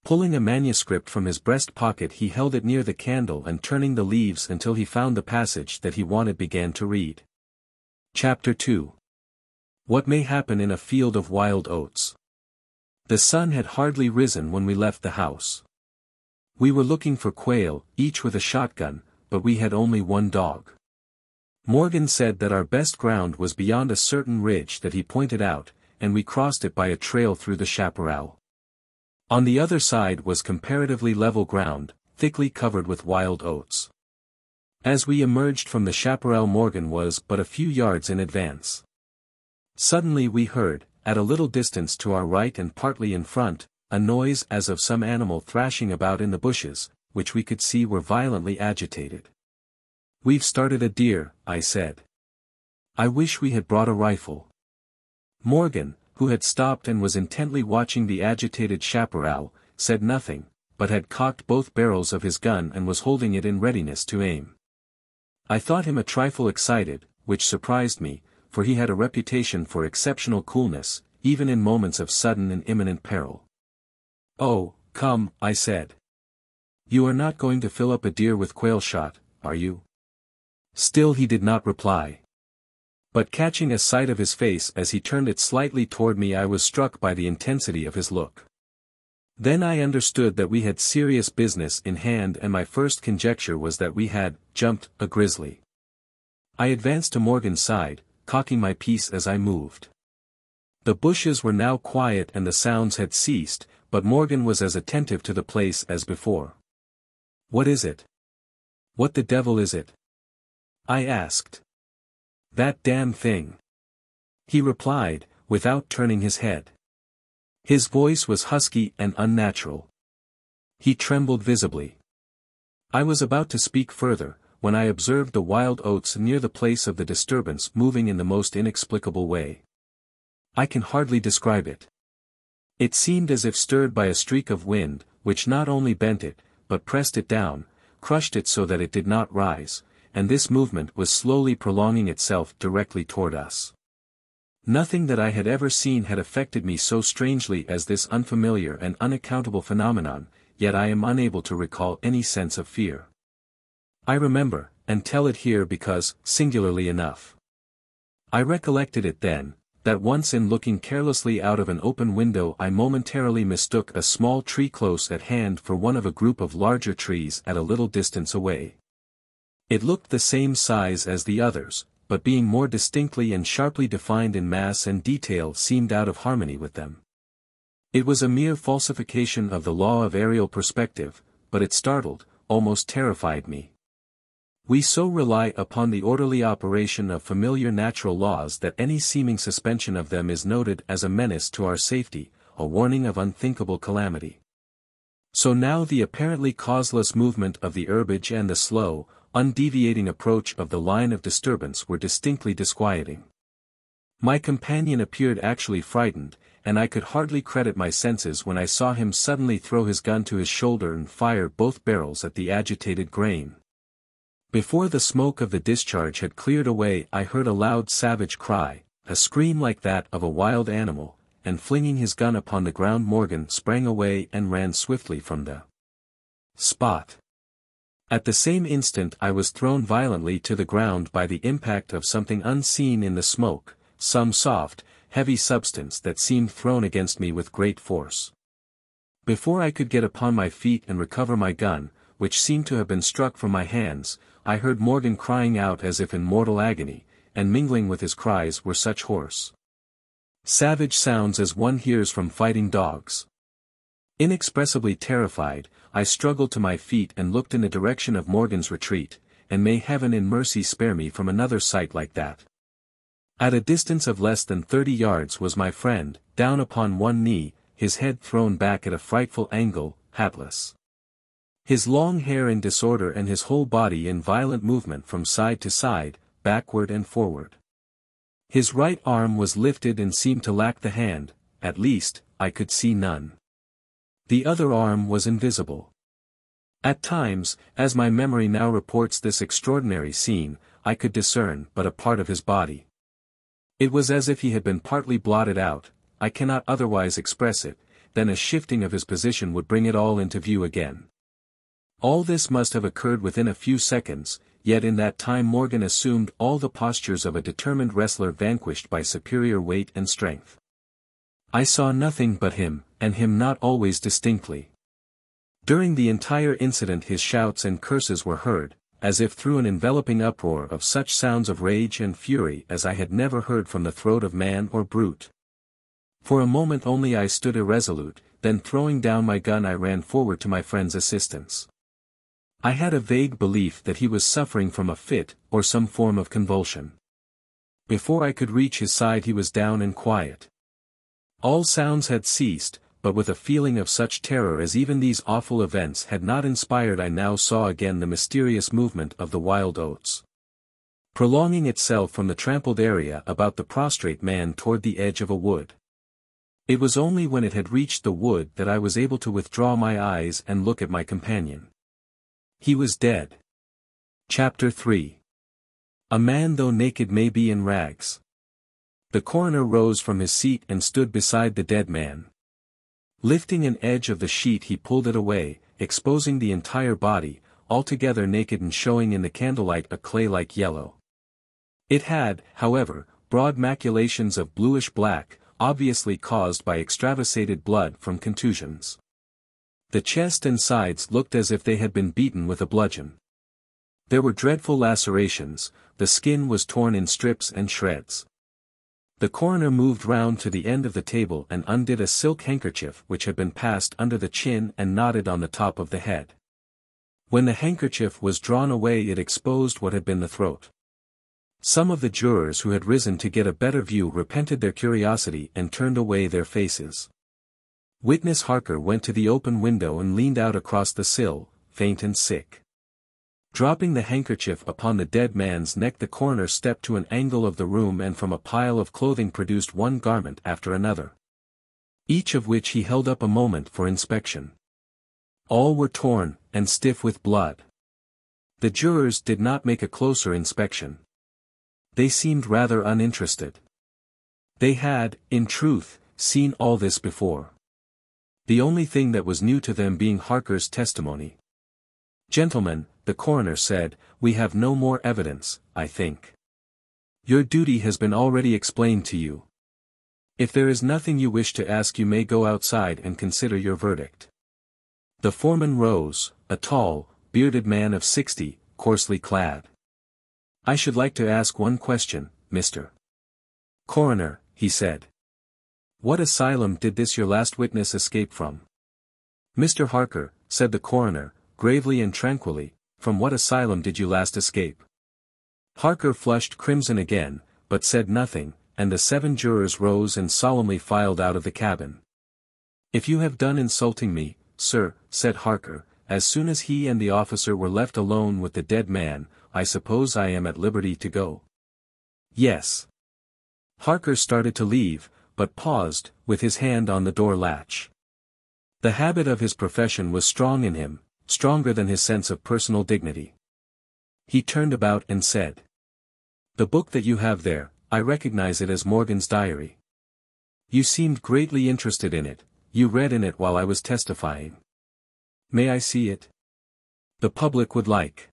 Pulling a manuscript from his breast pocket he held it near the candle and turning the leaves until he found the passage that he wanted began to read. Chapter 2. What may happen in a field of wild oats. The sun had hardly risen when we left the house. We were looking for quail, each with a shotgun, but we had only one dog. Morgan said that our best ground was beyond a certain ridge that he pointed out, and we crossed it by a trail through the chaparral. On the other side was comparatively level ground, thickly covered with wild oats. As we emerged from the chaparral, Morgan was but a few yards in advance. Suddenly we heard, at a little distance to our right and partly in front, a noise as of some animal thrashing about in the bushes, which we could see were violently agitated. "We've started a deer," I said. "I wish we had brought a rifle." Morgan, who had stopped and was intently watching the agitated chaparral, said nothing, but had cocked both barrels of his gun and was holding it in readiness to aim. I thought him a trifle excited, which surprised me, for he had a reputation for exceptional coolness, even in moments of sudden and imminent peril. "Oh, come," I said. "You are not going to fill up a deer with quail shot, are you?" Still he did not reply. But catching a sight of his face as he turned it slightly toward me, I was struck by the intensity of his look. Then I understood that we had serious business in hand, and my first conjecture was that we had jumped a grizzly. I advanced to Morgan's side, cocking my piece as I moved. The bushes were now quiet and the sounds had ceased, but Morgan was as attentive to the place as before. "What is it? What the devil is it?" I asked. "That damn thing," he replied, without turning his head. His voice was husky and unnatural. He trembled visibly. I was about to speak further, when I observed the wild oats near the place of the disturbance moving in the most inexplicable way. I can hardly describe it. It seemed as if stirred by a streak of wind, which not only bent it, but pressed it down, crushed it so that it did not rise, and this movement was slowly prolonging itself directly toward us. Nothing that I had ever seen had affected me so strangely as this unfamiliar and unaccountable phenomenon, yet I am unable to recall any sense of fear. I remember, and tell it here because, singularly enough, I recollected it then, that once in looking carelessly out of an open window I momentarily mistook a small tree close at hand for one of a group of larger trees at a little distance away. It looked the same size as the others, but being more distinctly and sharply defined in mass and detail seemed out of harmony with them. It was a mere falsification of the law of aerial perspective, but it startled, almost terrified me. We so rely upon the orderly operation of familiar natural laws that any seeming suspension of them is noted as a menace to our safety, a warning of unthinkable calamity. So now the apparently causeless movement of the herbage and the slow, undeviating approach of the line of disturbance were distinctly disquieting. My companion appeared actually frightened, and I could hardly credit my senses when I saw him suddenly throw his gun to his shoulder and fire both barrels at the agitated grain. Before the smoke of the discharge had cleared away, I heard a loud savage cry, a scream like that of a wild animal, and flinging his gun upon the ground, Morgan sprang away and ran swiftly from the spot. At the same instant I was thrown violently to the ground by the impact of something unseen in the smoke, some soft, heavy substance that seemed thrown against me with great force. Before I could get upon my feet and recover my gun, which seemed to have been struck from my hands, I heard Morgan crying out as if in mortal agony, and mingling with his cries were such hoarse, savage sounds as one hears from fighting dogs. Inexpressibly terrified, I struggled to my feet and looked in the direction of Morgan's retreat, and may heaven in mercy spare me from another sight like that. At a distance of less than 30 yards was my friend, down upon one knee, his head thrown back at a frightful angle, hatless. His long hair in disorder and his whole body in violent movement from side to side, backward and forward. His right arm was lifted and seemed to lack the hand, at least, I could see none. The other arm was invisible. At times, as my memory now reports this extraordinary scene, I could discern but a part of his body. It was as if he had been partly blotted out, I cannot otherwise express it, then a shifting of his position would bring it all into view again. All this must have occurred within a few seconds, yet in that time Morgan assumed all the postures of a determined wrestler vanquished by superior weight and strength. I saw nothing but him, and him not always distinctly. During the entire incident his shouts and curses were heard, as if through an enveloping uproar of such sounds of rage and fury as I had never heard from the throat of man or brute. For a moment only I stood irresolute, then throwing down my gun I ran forward to my friend's assistance. I had a vague belief that he was suffering from a fit, or some form of convulsion. Before I could reach his side he was down and quiet. All sounds had ceased, but with a feeling of such terror as even these awful events had not inspired I now saw again the mysterious movement of the wild oats, prolonging itself from the trampled area about the prostrate man toward the edge of a wood. It was only when it had reached the wood that I was able to withdraw my eyes and look at my companion. He was dead. Chapter 3. A man though naked may be in rags. The coroner rose from his seat and stood beside the dead man. Lifting an edge of the sheet he pulled it away, exposing the entire body, altogether naked and showing in the candlelight a clay-like yellow. It had, however, broad maculations of bluish-black, obviously caused by extravasated blood from contusions. The chest and sides looked as if they had been beaten with a bludgeon. There were dreadful lacerations, the skin was torn in strips and shreds. The coroner moved round to the end of the table and undid a silk handkerchief which had been passed under the chin and knotted on the top of the head. When the handkerchief was drawn away it exposed what had been the throat. Some of the jurors who had risen to get a better view repented their curiosity and turned away their faces. Witness Harker went to the open window and leaned out across the sill, faint and sick. Dropping the handkerchief upon the dead man's neck the coroner stepped to an angle of the room and from a pile of clothing produced one garment after another, each of which he held up a moment for inspection. All were torn, and stiff with blood. The jurors did not make a closer inspection. They seemed rather uninterested. They had, in truth, seen all this before. The only thing that was new to them being Harker's testimony. "Gentlemen," the coroner said, "we have no more evidence, I think. Your duty has been already explained to you. If there is nothing you wish to ask you may go outside and consider your verdict." The foreman rose, a tall, bearded man of 60, coarsely clad. "I should like to ask one question, Mr. Coroner," he said. "What asylum did this your last witness escape from?" "Mr. Harker," said the coroner, gravely and tranquilly, "from what asylum did you last escape?" Harker flushed crimson again, but said nothing, and the 7 jurors rose and solemnly filed out of the cabin. "If you have done insulting me, sir," said Harker, as soon as he and the officer were left alone with the dead man, "I suppose I am at liberty to go?" "Yes." Harker started to leave, but paused, with his hand on the door latch. The habit of his profession was strong in him, stronger than his sense of personal dignity. He turned about and said, "The book that you have there, I recognize it as Morgan's diary. You seemed greatly interested in it, you read in it while I was testifying. May I see it? The public would like."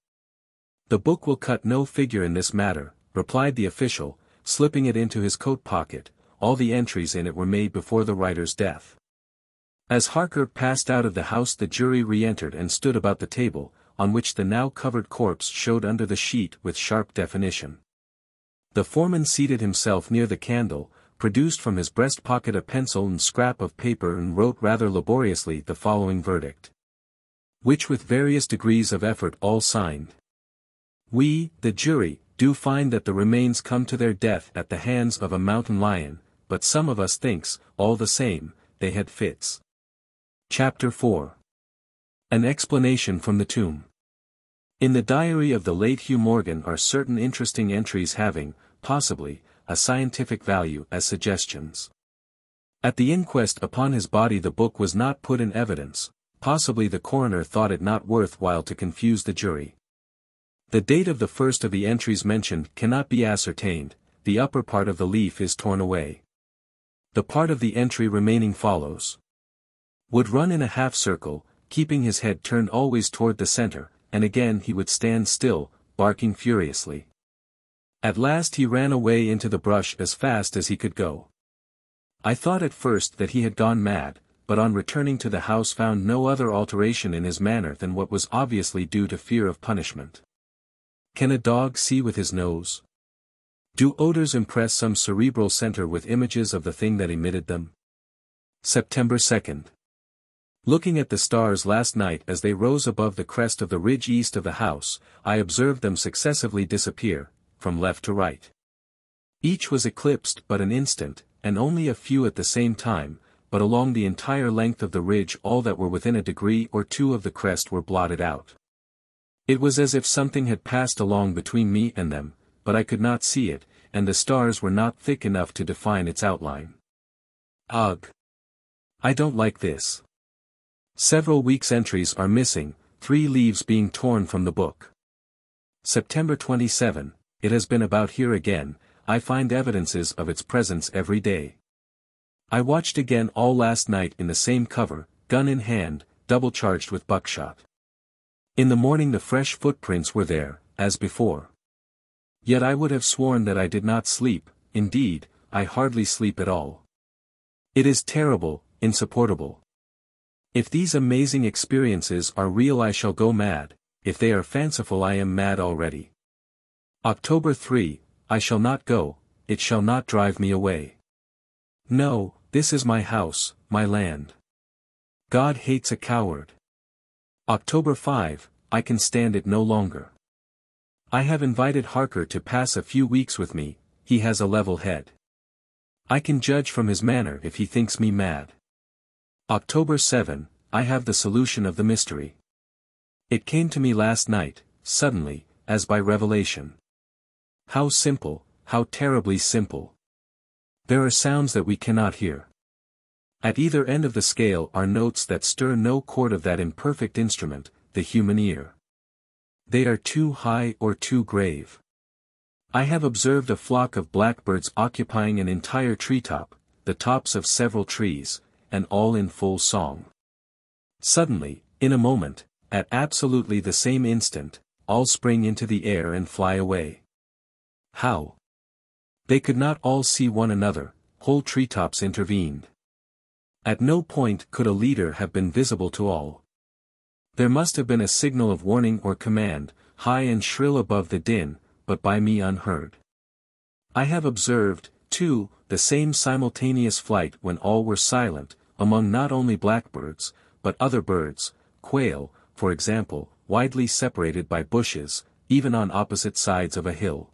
"The book will cut no figure in this matter," replied the official, slipping it into his coat pocket. "All the entries in it were made before the writer's death." As Harker passed out of the house the jury re-entered and stood about the table, on which the now covered corpse showed under the sheet with sharp definition. The foreman seated himself near the candle, produced from his breast pocket a pencil and scrap of paper and wrote rather laboriously the following verdict, which with various degrees of effort all signed. "We, the jury, do find that the remains come to their death at the hands of a mountain lion, but some of us thinks, all the same, they had fits." Chapter 4. An explanation from the tomb. In the diary of the late Hugh Morgan are certain interesting entries having, possibly, a scientific value as suggestions. At the inquest upon his body the book was not put in evidence, possibly the coroner thought it not worth while to confuse the jury. The date of the first of the entries mentioned cannot be ascertained, the upper part of the leaf is torn away. The part of the entry remaining follows. Would run in a half circle, keeping his head turned always toward the center, and again he would stand still, barking furiously. At last he ran away into the brush as fast as he could go. I thought at first that he had gone mad, but on returning to the house found no other alteration in his manner than what was obviously due to fear of punishment. Can a dog see with his nose? Do odors impress some cerebral center with images of the thing that emitted them? September 2nd. Looking at the stars last night as they rose above the crest of the ridge east of the house, I observed them successively disappear, from left to right. Each was eclipsed but an instant, and only a few at the same time, but along the entire length of the ridge all that were within a degree or two of the crest were blotted out. It was as if something had passed along between me and them, but I could not see it, and the stars were not thick enough to define its outline. Ugh! I don't like this. Several weeks' entries are missing, 3 leaves being torn from the book. September 27, it has been about here again, I find evidences of its presence every day. I watched again all last night in the same cover, gun in hand, double charged with buckshot. In the morning the fresh footprints were there, as before. Yet I would have sworn that I did not sleep, indeed, I hardly sleep at all. It is terrible, insupportable. If these amazing experiences are real I shall go mad, if they are fanciful I am mad already. October 3, I shall not go, it shall not drive me away. No, this is my house, my land. God hates a coward. October 5, I can stand it no longer. I have invited Harker to pass a few weeks with me, he has a level head. I can judge from his manner if he thinks me mad. October 7, I have the solution of the mystery. It came to me last night, suddenly, as by revelation. How simple, how terribly simple. There are sounds that we cannot hear. At either end of the scale are notes that stir no chord of that imperfect instrument, the human ear. They are too high or too grave. I have observed a flock of blackbirds occupying an entire treetop, the tops of several trees, and all in full song. Suddenly, in a moment, at absolutely the same instant, all spring into the air and fly away. How? They could not all see one another, whole treetops intervened. At no point could a leader have been visible to all. There must have been a signal of warning or command, high and shrill above the din, but by me unheard. I have observed, too, the same simultaneous flight when all were silent, among not only blackbirds, but other birds, quail, for example, widely separated by bushes, even on opposite sides of a hill.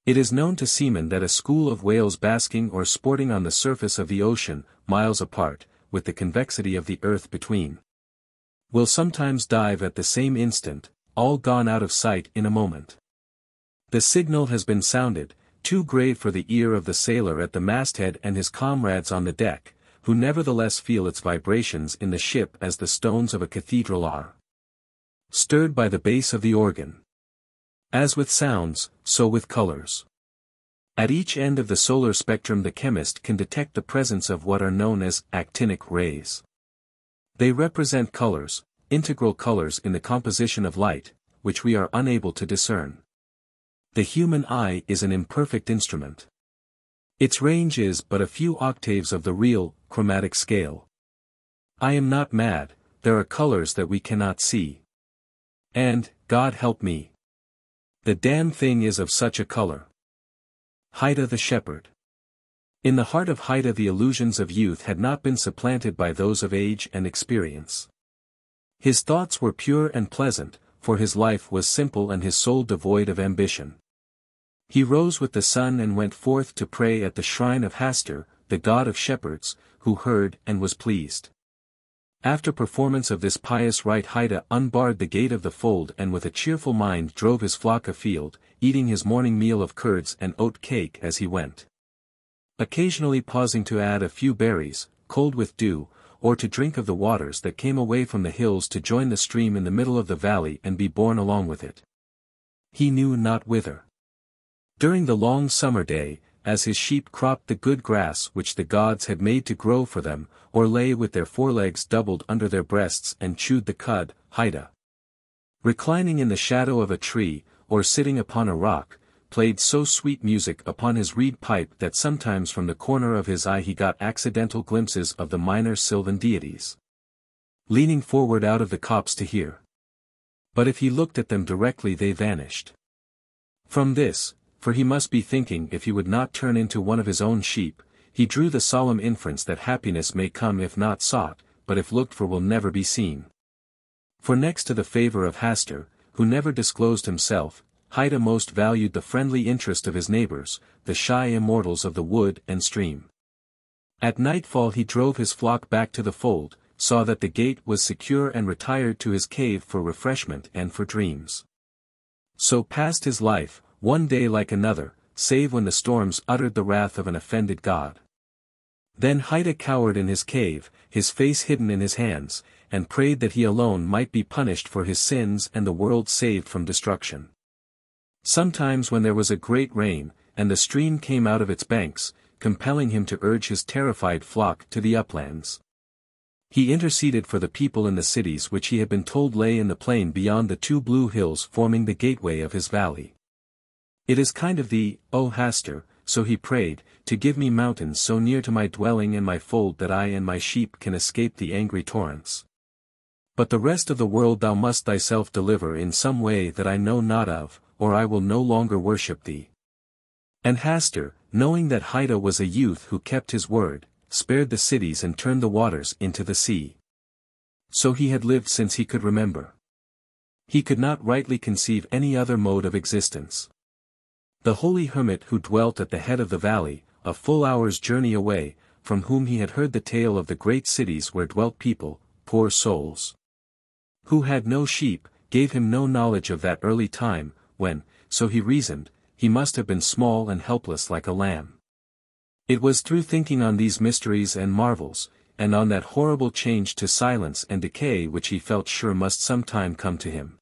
It is known to seamen that a school of whales basking or sporting on the surface of the ocean, miles apart, with the convexity of the earth between, will sometimes dive at the same instant, all gone out of sight in a moment. The signal has been sounded, too grave for the ear of the sailor at the masthead and his comrades on the deck, who nevertheless feel its vibrations in the ship as the stones of a cathedral are stirred by the bass of the organ. As with sounds, so with colors. At each end of the solar spectrum the chemist can detect the presence of what are known as actinic rays. They represent colors, integral colors in the composition of light, which we are unable to discern. The human eye is an imperfect instrument. Its range is but a few octaves of the real, chromatic scale. I am not mad, there are colors that we cannot see. And, God help me, the damn thing is of such a color. Haïta the Shepherd. In the heart of Haïta the illusions of youth had not been supplanted by those of age and experience. His thoughts were pure and pleasant, for his life was simple and his soul devoid of ambition. He rose with the sun and went forth to pray at the shrine of Hastur, the god of shepherds, who heard and was pleased. After performance of this pious rite Haïta unbarred the gate of the fold and with a cheerful mind drove his flock afield, eating his morning meal of curds and oat cake as he went. Occasionally pausing to add a few berries, cold with dew, or to drink of the waters that came away from the hills to join the stream in the middle of the valley and be borne along with it. He knew not whither. During the long summer day, as his sheep cropped the good grass which the gods had made to grow for them, or lay with their forelegs doubled under their breasts and chewed the cud, Haïta, reclining in the shadow of a tree, or sitting upon a rock, played so sweet music upon his reed pipe that sometimes from the corner of his eye he got accidental glimpses of the minor sylvan deities leaning forward out of the copse to hear. But if he looked at them directly they vanished. From this, for he must be thinking if he would not turn into one of his own sheep, he drew the solemn inference that happiness may come if not sought, but if looked for will never be seen. For next to the favor of Hastur, who never disclosed himself, Haïta most valued the friendly interest of his neighbors, the shy immortals of the wood and stream. At nightfall he drove his flock back to the fold, saw that the gate was secure and retired to his cave for refreshment and for dreams. So passed his life, one day like another, save when the storms uttered the wrath of an offended god. Then Haïta cowered in his cave, his face hidden in his hands, and prayed that he alone might be punished for his sins and the world saved from destruction. Sometimes when there was a great rain, and the stream came out of its banks, compelling him to urge his terrified flock to the uplands, he interceded for the people in the cities which he had been told lay in the plain beyond the two blue hills forming the gateway of his valley. It is kind of thee, O Hastur, so he prayed, to give me mountains so near to my dwelling and my fold that I and my sheep can escape the angry torrents. But the rest of the world thou must thyself deliver in some way that I know not of, or I will no longer worship thee. And Hastur, knowing that Haïta was a youth who kept his word, spared the cities and turned the waters into the sea. So he had lived since he could remember. He could not rightly conceive any other mode of existence. The holy hermit who dwelt at the head of the valley, a full hour's journey away, from whom he had heard the tale of the great cities where dwelt people, poor souls, who had no sheep, gave him no knowledge of that early time, when, so he reasoned, he must have been small and helpless like a lamb. It was through thinking on these mysteries and marvels, and on that horrible change to silence and decay which he felt sure must sometime come to him,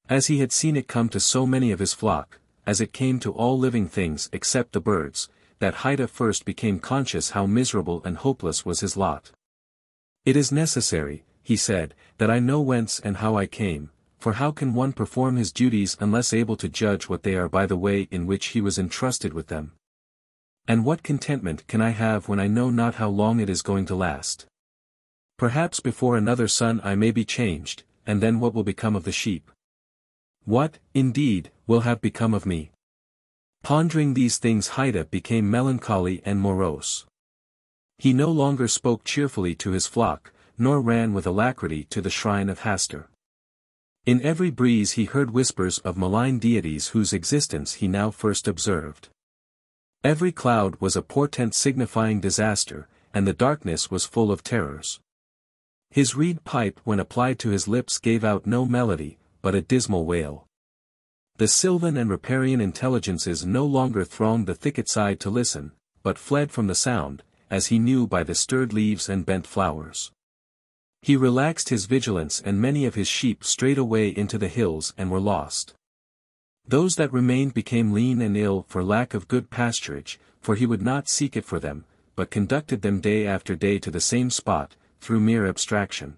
as he had seen it come to so many of his flock, as it came to all living things except the birds, that Haïta first became conscious how miserable and hopeless was his lot. It is necessary, he said, that I know whence and how I came, for how can one perform his duties unless able to judge what they are by the way in which he was entrusted with them? And what contentment can I have when I know not how long it is going to last? Perhaps before another sun I may be changed, and then what will become of the sheep? What, indeed, will have become of me? Pondering these things Haïta became melancholy and morose. He no longer spoke cheerfully to his flock, nor ran with alacrity to the shrine of Hastur. In every breeze he heard whispers of malign deities whose existence he now first observed. Every cloud was a portent signifying disaster, and the darkness was full of terrors. His reed pipe when applied to his lips gave out no melody, but a dismal wail. The sylvan and riparian intelligences no longer thronged the thicket side to listen, but fled from the sound, as he knew by the stirred leaves and bent flowers. He relaxed his vigilance and many of his sheep strayed away into the hills and were lost. Those that remained became lean and ill for lack of good pasturage, for he would not seek it for them, but conducted them day after day to the same spot, through mere abstraction.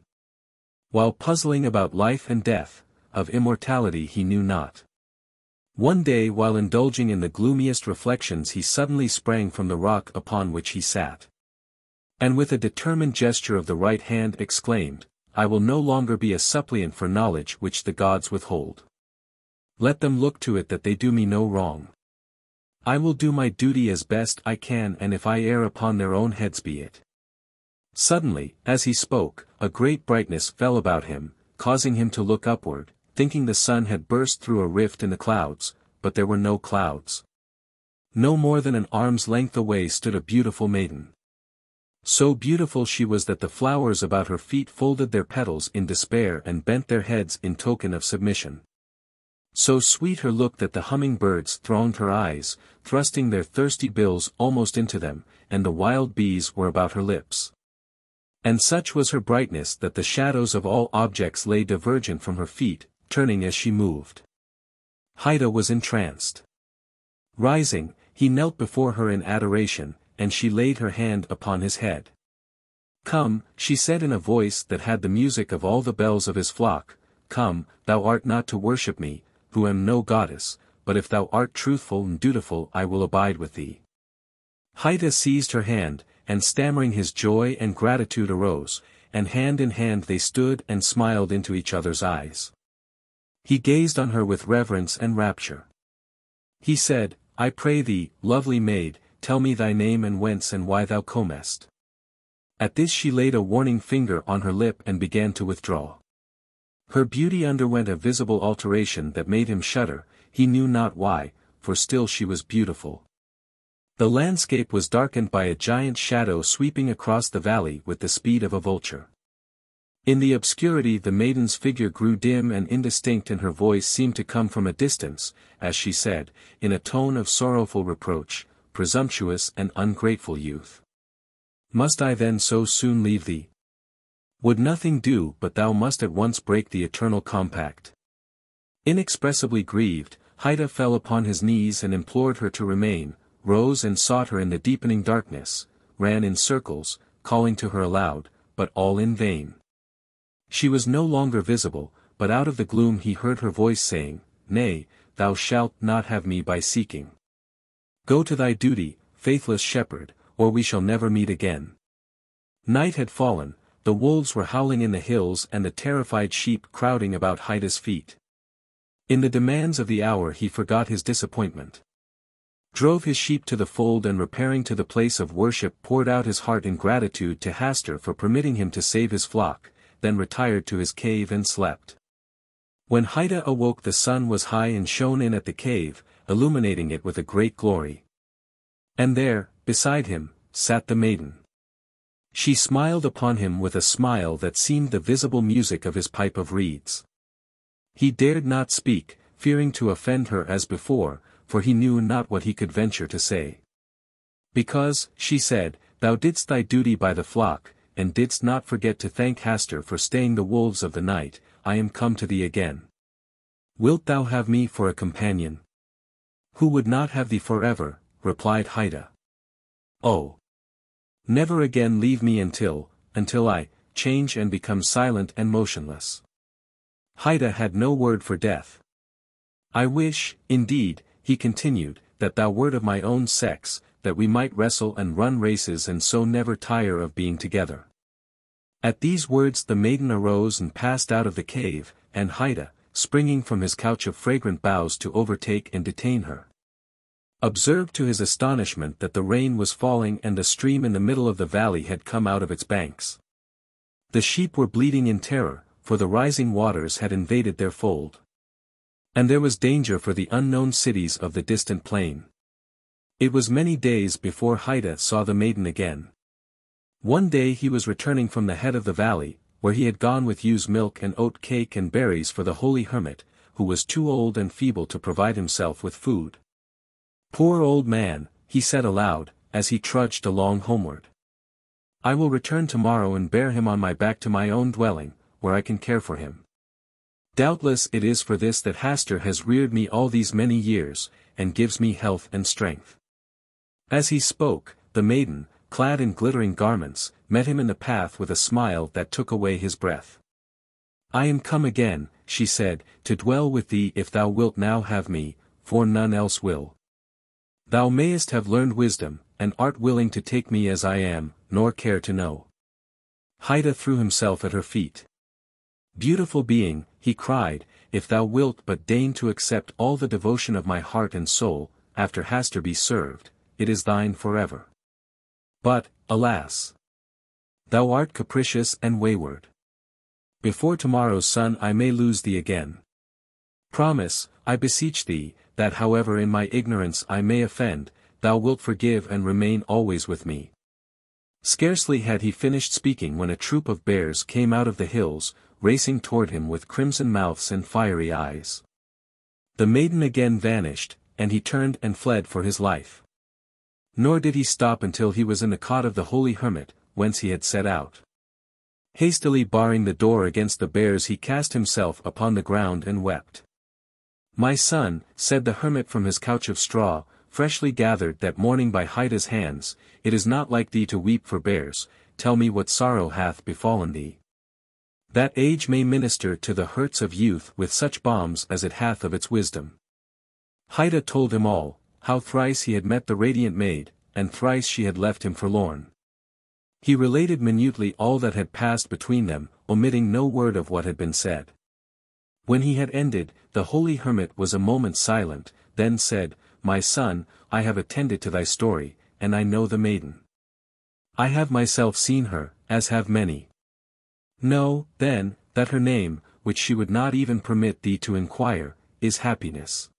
While puzzling about life and death, of immortality he knew not. One day while indulging in the gloomiest reflections he suddenly sprang from the rock upon which he sat. And with a determined gesture of the right hand exclaimed, I will no longer be a suppliant for knowledge which the gods withhold. Let them look to it that they do me no wrong. I will do my duty as best I can, and if I err upon their own heads be it. Suddenly, as he spoke, a great brightness fell about him, causing him to look upward, thinking the sun had burst through a rift in the clouds, but there were no clouds. No more than an arm's length away stood a beautiful maiden. So beautiful she was that the flowers about her feet folded their petals in despair and bent their heads in token of submission. So sweet her look that the humming birds thronged her eyes, thrusting their thirsty bills almost into them, and the wild bees were about her lips. And such was her brightness that the shadows of all objects lay divergent from her feet, turning as she moved. Haïta was entranced. Rising, he knelt before her in adoration, and she laid her hand upon his head. Come, she said in a voice that had the music of all the bells of his flock, come, thou art not to worship me, who am no goddess, but if thou art truthful and dutiful I will abide with thee. Haïta seized her hand, and stammering his joy and gratitude arose, and hand in hand they stood and smiled into each other's eyes. He gazed on her with reverence and rapture. He said, I pray thee, lovely maid, tell me thy name and whence and why thou comest. At this she laid a warning finger on her lip and began to withdraw. Her beauty underwent a visible alteration that made him shudder, he knew not why, for still she was beautiful. The landscape was darkened by a giant shadow sweeping across the valley with the speed of a vulture. In the obscurity the maiden's figure grew dim and indistinct and her voice seemed to come from a distance, as she said, in a tone of sorrowful reproach, presumptuous and ungrateful youth. Must I then so soon leave thee? Would nothing do but thou must at once break the eternal compact. Inexpressibly grieved, Haïta fell upon his knees and implored her to remain, rose and sought her in the deepening darkness, ran in circles, calling to her aloud, but all in vain. She was no longer visible, but out of the gloom he heard her voice saying, Nay, thou shalt not have me by seeking. Go to thy duty, faithless shepherd, or we shall never meet again. Night had fallen, the wolves were howling in the hills and the terrified sheep crowding about Haïta's feet. In the demands of the hour he forgot his disappointment. Drove his sheep to the fold and repairing to the place of worship poured out his heart in gratitude to Hastur for permitting him to save his flock, then retired to his cave and slept. When Haïta awoke the sun was high and shone in at the cave, illuminating it with a great glory. And there, beside him, sat the maiden. She smiled upon him with a smile that seemed the visible music of his pipe of reeds. He dared not speak, fearing to offend her as before, for he knew not what he could venture to say. Because, she said, thou didst thy duty by the flock, and didst not forget to thank Hastur for staying the wolves of the night, I am come to thee again. Wilt thou have me for a companion? Who would not have thee forever, replied Haïta. Oh! Never again leave me until I, change and become silent and motionless. Haïta had no word for death. I wish, indeed, he continued, that thou wert of my own sex, that we might wrestle and run races and so never tire of being together. At these words the maiden arose and passed out of the cave, and Haïta, springing from his couch of fragrant boughs to overtake and detain her, observed to his astonishment that the rain was falling and the stream in the middle of the valley had come out of its banks. The sheep were bleating in terror, for the rising waters had invaded their fold. And there was danger for the unknown cities of the distant plain. It was many days before Haïta saw the maiden again. One day he was returning from the head of the valley, where he had gone with ewe's milk and oat cake and berries for the holy hermit, who was too old and feeble to provide himself with food. Poor old man, he said aloud, as he trudged along homeward. I will return tomorrow and bear him on my back to my own dwelling, where I can care for him. Doubtless it is for this that Hastur has reared me all these many years, and gives me health and strength. As he spoke, the maiden, clad in glittering garments, met him in the path with a smile that took away his breath. I am come again, she said, to dwell with thee if thou wilt now have me, for none else will. Thou mayest have learned wisdom, and art willing to take me as I am, nor care to know. Haïta threw himself at her feet. Beautiful being, he cried, if thou wilt but deign to accept all the devotion of my heart and soul, after Hastur be served, it is thine forever. But, alas! Thou art capricious and wayward. Before tomorrow's sun I may lose thee again. Promise, I beseech thee, that however in my ignorance I may offend, thou wilt forgive and remain always with me. Scarcely had he finished speaking when a troop of bears came out of the hills, racing toward him with crimson mouths and fiery eyes. The maiden again vanished, and he turned and fled for his life. Nor did he stop until he was in the cot of the holy hermit, whence he had set out. Hastily barring the door against the bears he cast himself upon the ground and wept. My son, said the hermit from his couch of straw, freshly gathered that morning by Haïta's hands, it is not like thee to weep for bears, tell me what sorrow hath befallen thee. That age may minister to the hurts of youth with such balms as it hath of its wisdom. Haïta told him all, how thrice he had met the radiant maid, and thrice she had left him forlorn. He related minutely all that had passed between them, omitting no word of what had been said. When he had ended, the holy hermit was a moment silent, then said, "My son, I have attended to thy story, and I know the maiden. I have myself seen her, as have many. Know, then, that her name, which she would not even permit thee to inquire, is Happiness.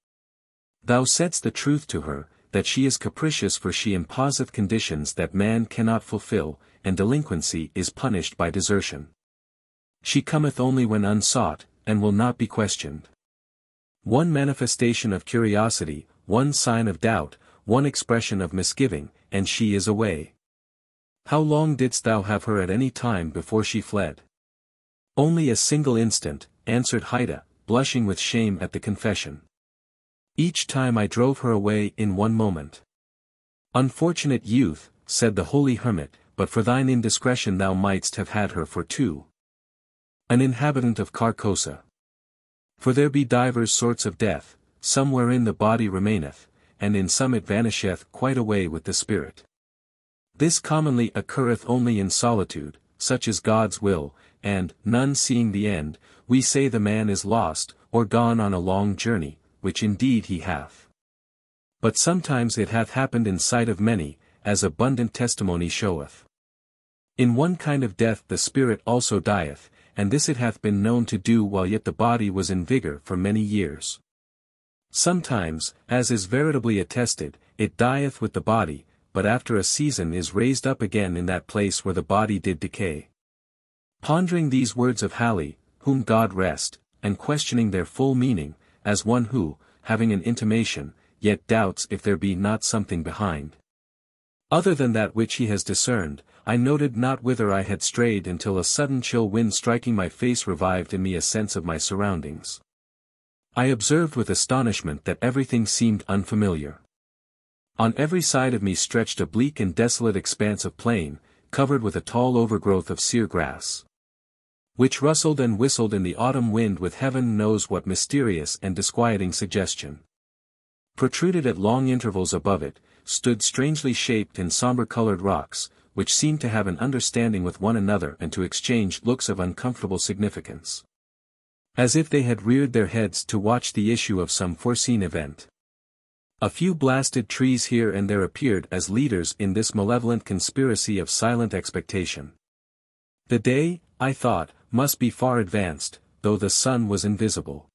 Thou saidst the truth to her, that she is capricious, for she imposeth conditions that man cannot fulfill, and delinquency is punished by desertion. She cometh only when unsought, and will not be questioned. One manifestation of curiosity, one sign of doubt, one expression of misgiving, and she is away. How long didst thou have her at any time before she fled?" "Only a single instant," answered Haïta, blushing with shame at the confession. "Each time I drove her away in one moment." "Unfortunate youth," said the holy hermit, "but for thine indiscretion thou mightst have had her for two. An inhabitant of Carcosa. For there be divers sorts of death, some wherein the body remaineth, and in some it vanisheth quite away with the spirit. This commonly occurreth only in solitude, such is God's will, and, none seeing the end, we say the man is lost, or gone on a long journey, which indeed he hath. But sometimes it hath happened in sight of many, as abundant testimony showeth. In one kind of death the spirit also dieth, and this it hath been known to do while yet the body was in vigor for many years. Sometimes, as is veritably attested, it dieth with the body, but after a season is raised up again in that place where the body did decay." Pondering these words of Halli, whom God rest, and questioning their full meaning, as one who, having an intimation, yet doubts if there be not something behind, other than that which he has discerned, I noted not whither I had strayed until a sudden chill wind striking my face revived in me a sense of my surroundings. I observed with astonishment that everything seemed unfamiliar. On every side of me stretched a bleak and desolate expanse of plain, covered with a tall overgrowth of sere grass, which rustled and whistled in the autumn wind with heaven knows what mysterious and disquieting suggestion. Protruded at long intervals above it, stood strangely shaped and somber-colored rocks, which seemed to have an understanding with one another and to exchange looks of uncomfortable significance, as if they had reared their heads to watch the issue of some foreseen event. A few blasted trees here and there appeared as leaders in this malevolent conspiracy of silent expectation. The day, I thought, must be far advanced, though the sun was invisible.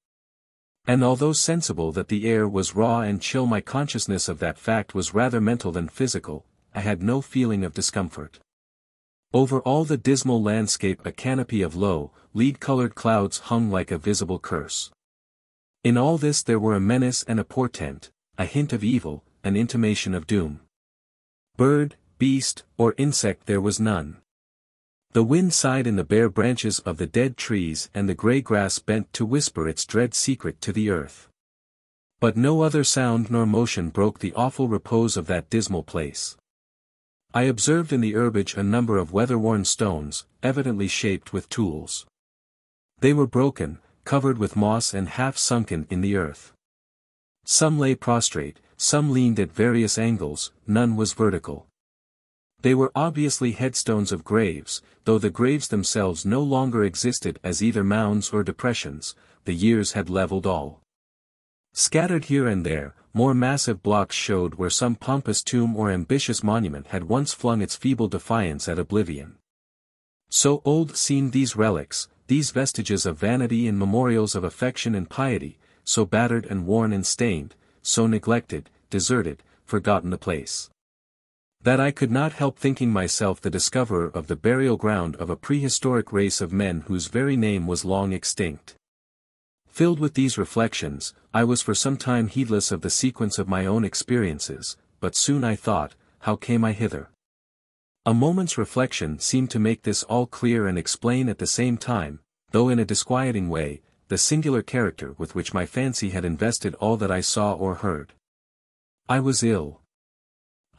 And although sensible that the air was raw and chill, my consciousness of that fact was rather mental than physical. I had no feeling of discomfort. Over all the dismal landscape a canopy of low, lead-colored clouds hung like a visible curse. In all this there were a menace and a portent, a hint of evil, an intimation of doom. Bird, beast, or insect there was none. The wind sighed in the bare branches of the dead trees and the grey grass bent to whisper its dread secret to the earth. But no other sound nor motion broke the awful repose of that dismal place. I observed in the herbage a number of weather-worn stones, evidently shaped with tools. They were broken, covered with moss and half sunken in the earth. Some lay prostrate, some leaned at various angles, none was vertical. They were obviously headstones of graves, though the graves themselves no longer existed as either mounds or depressions, the years had leveled all. Scattered here and there, more massive blocks showed where some pompous tomb or ambitious monument had once flung its feeble defiance at oblivion. So old seemed these relics, these vestiges of vanity and memorials of affection and piety, so battered and worn and stained, so neglected, deserted, forgotten the place, that I could not help thinking myself the discoverer of the burial ground of a prehistoric race of men whose very name was long extinct. Filled with these reflections, I was for some time heedless of the sequence of my own experiences, but soon I thought, how came I hither? A moment's reflection seemed to make this all clear and explain at the same time, though in a disquieting way, the singular character with which my fancy had invested all that I saw or heard. I was ill.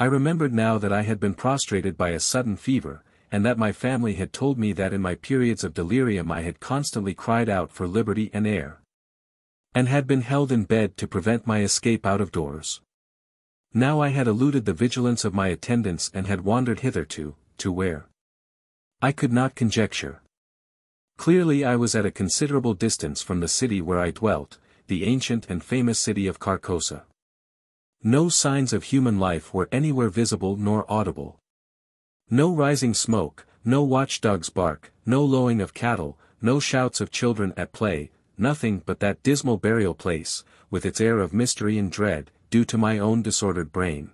I remembered now that I had been prostrated by a sudden fever, and that my family had told me that in my periods of delirium I had constantly cried out for liberty and air. and had been held in bed to prevent my escape out of doors. Now I had eluded the vigilance of my attendants and had wandered hitherto, to where? I could not conjecture. Clearly I was at a considerable distance from the city where I dwelt, the ancient and famous city of Carcosa. No signs of human life were anywhere visible nor audible. No rising smoke, no watchdog's bark, no lowing of cattle, no shouts of children at play, nothing but that dismal burial place, with its air of mystery and dread, due to my own disordered brain.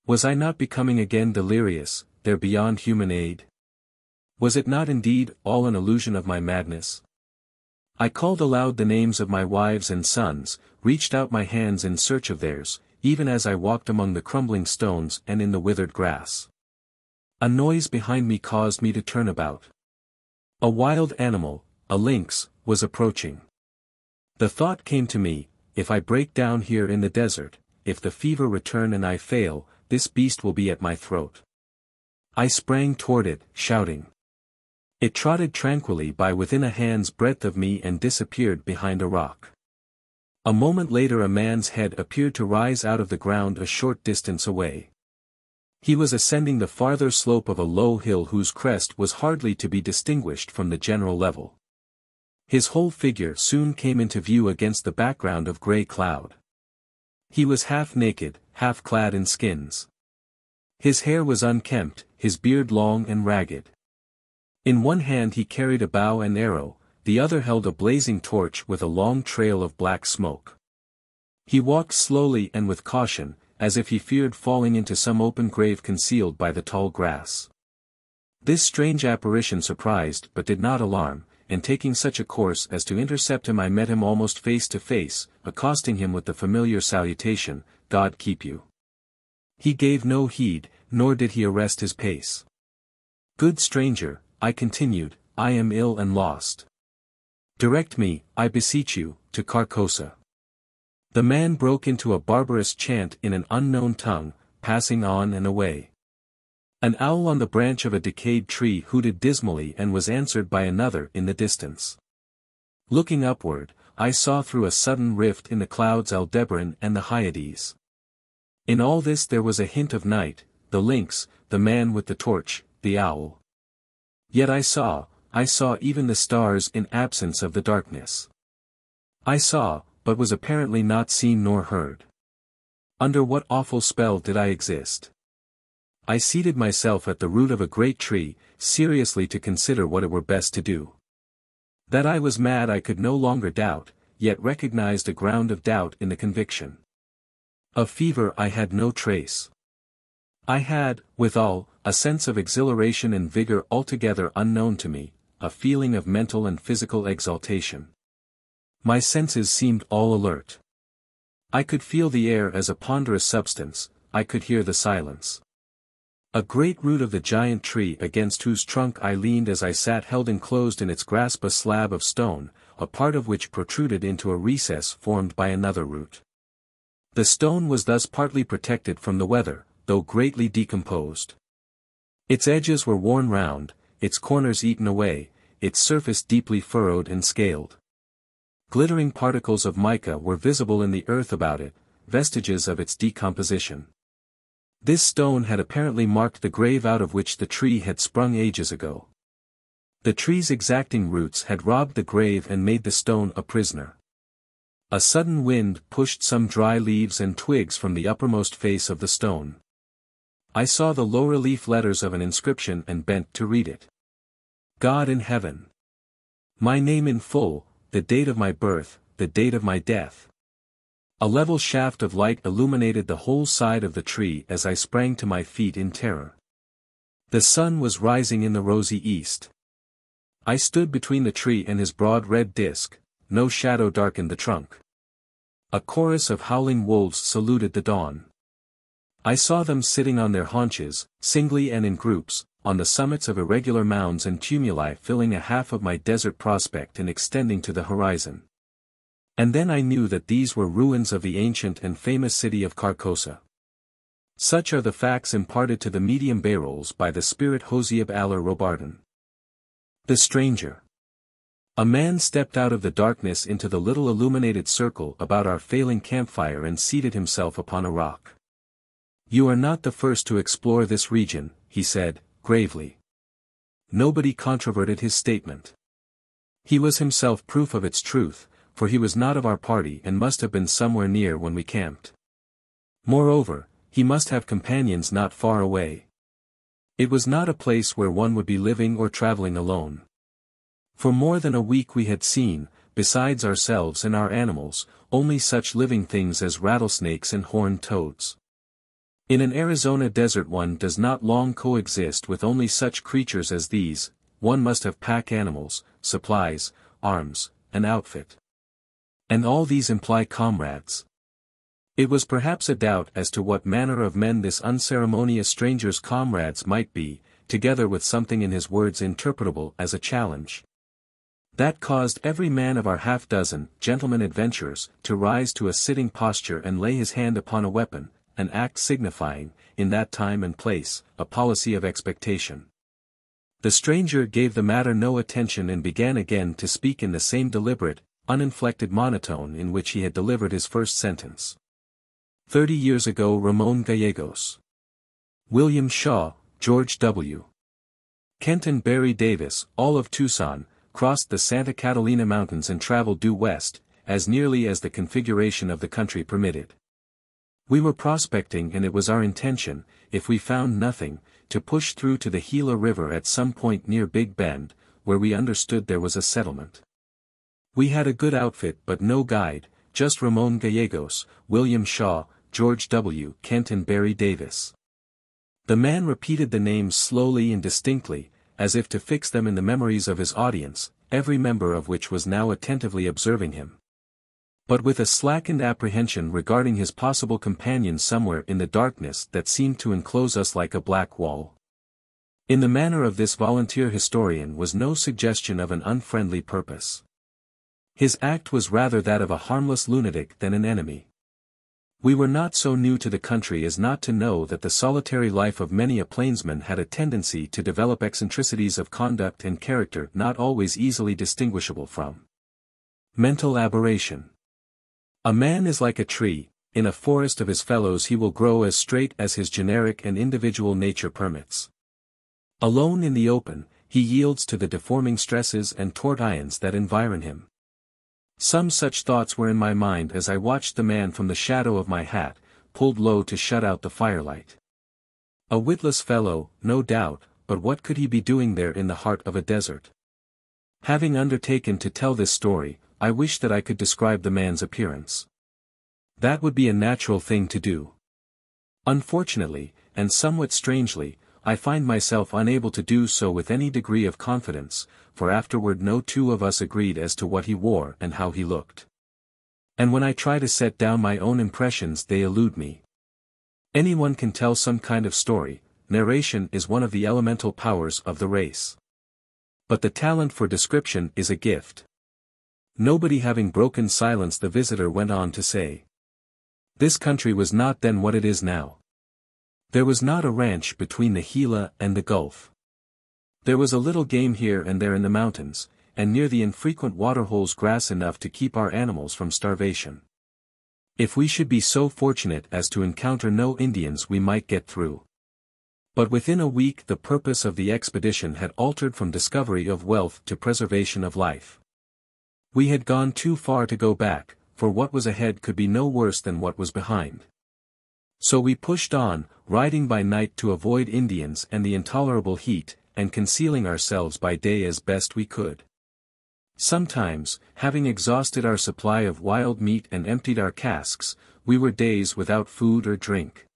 Was I not becoming again delirious, there beyond human aid? Was it not indeed all an illusion of my madness? I called aloud the names of my wives and sons, reached out my hands in search of theirs, even as I walked among the crumbling stones and in the withered grass. A noise behind me caused me to turn about. A wild animal, a lynx, was approaching. The thought came to me, if I break down here in the desert, if the fever return and I fail, this beast will be at my throat. I sprang toward it, shouting. It trotted tranquilly by within a hand's breadth of me and disappeared behind a rock. A moment later a man's head appeared to rise out of the ground a short distance away. He was ascending the farther slope of a low hill whose crest was hardly to be distinguished from the general level. His whole figure soon came into view against the background of grey cloud. He was half naked, half clad in skins. His hair was unkempt, his beard long and ragged. In one hand he carried a bow and arrow, the other held a blazing torch with a long trail of black smoke. He walked slowly and with caution, as if he feared falling into some open grave concealed by the tall grass. This strange apparition surprised but did not alarm, and taking such a course as to intercept him I met him almost face to face, accosting him with the familiar salutation, "God keep you." He gave no heed, nor did he arrest his pace. "Good stranger," I continued, "I am ill and lost. Direct me, I beseech you, to Carcosa." The man broke into a barbarous chant in an unknown tongue, passing on and away. An owl on the branch of a decayed tree hooted dismally and was answered by another in the distance. Looking upward, I saw through a sudden rift in the clouds Aldebaran and the Hyades. In all this there was a hint of night, the lynx, the man with the torch, the owl. Yet I saw even the stars in absence of the darkness. I saw, but was apparently not seen nor heard. Under what awful spell did I exist? I seated myself at the root of a great tree, seriously to consider what it were best to do. That I was mad I could no longer doubt, yet recognized a ground of doubt in the conviction. Of fever I had no trace. I had, withal, a sense of exhilaration and vigor altogether unknown to me, a feeling of mental and physical exaltation. My senses seemed all alert. I could feel the air as a ponderous substance, I could hear the silence. A great root of the giant tree against whose trunk I leaned as I sat held enclosed in its grasp a slab of stone, a part of which protruded into a recess formed by another root. The stone was thus partly protected from the weather, though greatly decomposed. Its edges were worn round, its corners eaten away, its surface deeply furrowed and scaled. Glittering particles of mica were visible in the earth about it, vestiges of its decomposition. This stone had apparently marked the grave out of which the tree had sprung ages ago. The tree's exacting roots had robbed the grave and made the stone a prisoner. A sudden wind pushed some dry leaves and twigs from the uppermost face of the stone. I saw the low relief letters of an inscription and bent to read it. God in heaven. My name in full, the date of my birth, the date of my death. A level shaft of light illuminated the whole side of the tree as I sprang to my feet in terror. The sun was rising in the rosy east. I stood between the tree and his broad red disk, no shadow darkened the trunk. A chorus of howling wolves saluted the dawn. I saw them sitting on their haunches, singly and in groups, on the summits of irregular mounds and tumuli filling a half of my desert prospect and extending to the horizon. And then I knew that these were ruins of the ancient and famous city of Carcosa. Such are the facts imparted to the medium Bayrolles by the spirit Hosieb Aller Robardon. The stranger. A man stepped out of the darkness into the little illuminated circle about our failing campfire and seated himself upon a rock. "You are not the first to explore this region," he said, gravely. Nobody controverted his statement. He was himself proof of its truth, for he was not of our party and must have been somewhere near when we camped. Moreover, he must have companions not far away. It was not a place where one would be living or traveling alone. For more than a week we had seen, besides ourselves and our animals, only such living things as rattlesnakes and horned toads. In an Arizona desert one does not long coexist with only such creatures as these. One must have pack animals, supplies, arms, an outfit. And all these imply comrades. It was perhaps a doubt as to what manner of men this unceremonious stranger's comrades might be, together with something in his words interpretable as a challenge. That caused every man of our half-dozen gentlemen adventurers to rise to a sitting posture and lay his hand upon a weapon, an act signifying, in that time and place, a policy of expectation. The stranger gave the matter no attention and began again to speak in the same deliberate, uninflected monotone in which he had delivered his first sentence. 30 years ago Ramon Gallegos, William Shaw, George W. Kenton Barry Davis, all of Tucson, crossed the Santa Catalina Mountains and traveled due west, as nearly as the configuration of the country permitted. We were prospecting and it was our intention, if we found nothing, to push through to the Gila River at some point near Big Bend, where we understood there was a settlement. We had a good outfit but no guide, just Ramon Gallegos, William Shaw, George W. Kenton Barry Davis. The man repeated the names slowly and distinctly, as if to fix them in the memories of his audience, every member of which was now attentively observing him. But with a slackened apprehension regarding his possible companion somewhere in the darkness that seemed to enclose us like a black wall. In the manner of this volunteer historian was no suggestion of an unfriendly purpose. His act was rather that of a harmless lunatic than an enemy. We were not so new to the country as not to know that the solitary life of many a plainsman had a tendency to develop eccentricities of conduct and character not always easily distinguishable from mental aberration. A man is like a tree, in a forest of his fellows he will grow as straight as his generic and individual nature permits. Alone in the open, he yields to the deforming stresses and torsions that environ him. Some such thoughts were in my mind as I watched the man from the shadow of my hat, pulled low to shut out the firelight. A witless fellow, no doubt, but what could he be doing there in the heart of a desert? Having undertaken to tell this story, I wish that I could describe the man's appearance. That would be a natural thing to do. Unfortunately, and somewhat strangely, I find myself unable to do so with any degree of confidence, for afterward no two of us agreed as to what he wore and how he looked. And when I try to set down my own impressions they elude me. Anyone can tell some kind of story, narration is one of the elemental powers of the race. But the talent for description is a gift. Nobody having broken silence the visitor went on to say. This country was not then what it is now. There was not a ranch between the Gila and the Gulf. There was a little game here and there in the mountains, and near the infrequent waterholes grass enough to keep our animals from starvation. If we should be so fortunate as to encounter no Indians we might get through. But within a week the purpose of the expedition had altered from discovery of wealth to preservation of life. We had gone too far to go back, for what was ahead could be no worse than what was behind. So we pushed on, riding by night to avoid Indians and the intolerable heat, and concealing ourselves by day as best we could. Sometimes, having exhausted our supply of wild meat and emptied our casks, we were days without food or drink.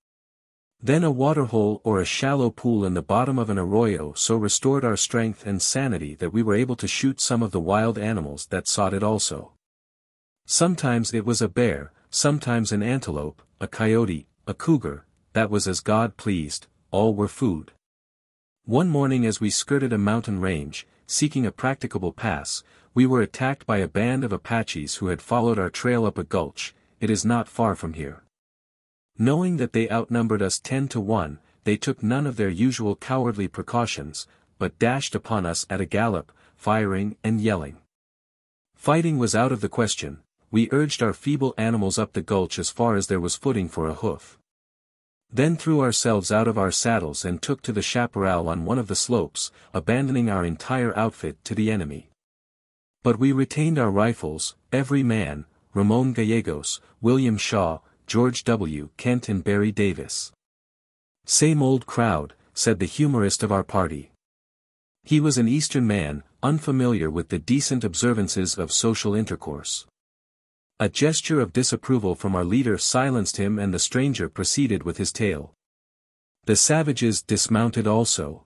Then a waterhole or a shallow pool in the bottom of an arroyo so restored our strength and sanity that we were able to shoot some of the wild animals that sought it also. Sometimes it was a bear, sometimes an antelope, a coyote, a cougar, that was as God pleased, all were food. One morning as we skirted a mountain range, seeking a practicable pass, we were attacked by a band of Apaches who had followed our trail up a gulch. It is not far from here. Knowing that they outnumbered us 10 to 1, they took none of their usual cowardly precautions, but dashed upon us at a gallop, firing and yelling. Fighting was out of the question. We urged our feeble animals up the gulch as far as there was footing for a hoof. Then threw ourselves out of our saddles and took to the chaparral on one of the slopes, abandoning our entire outfit to the enemy. But we retained our rifles, every man, Ramon Gallegos, William Shaw, George W. Kent and Barry Davis. "Same old crowd," said the humorist of our party. He was an Eastern man, unfamiliar with the decent observances of social intercourse. A gesture of disapproval from our leader silenced him and the stranger proceeded with his tale. The savages dismounted also.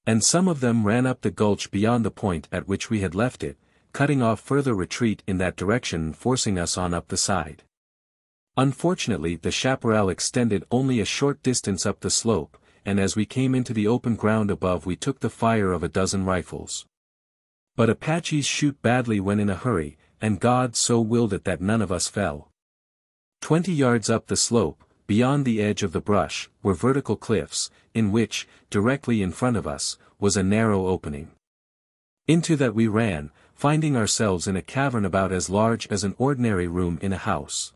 And some of them ran up the gulch beyond the point at which we had left it, cutting off further retreat in that direction and forcing us on up the side. Unfortunately the chaparral extended only a short distance up the slope, and as we came into the open ground above we took the fire of a dozen rifles. But Apaches shoot badly when in a hurry, and God so willed it that none of us fell. 20 yards up the slope, beyond the edge of the brush, were vertical cliffs, in which, directly in front of us, was a narrow opening. Into that we ran, finding ourselves in a cavern about as large as an ordinary room in a house.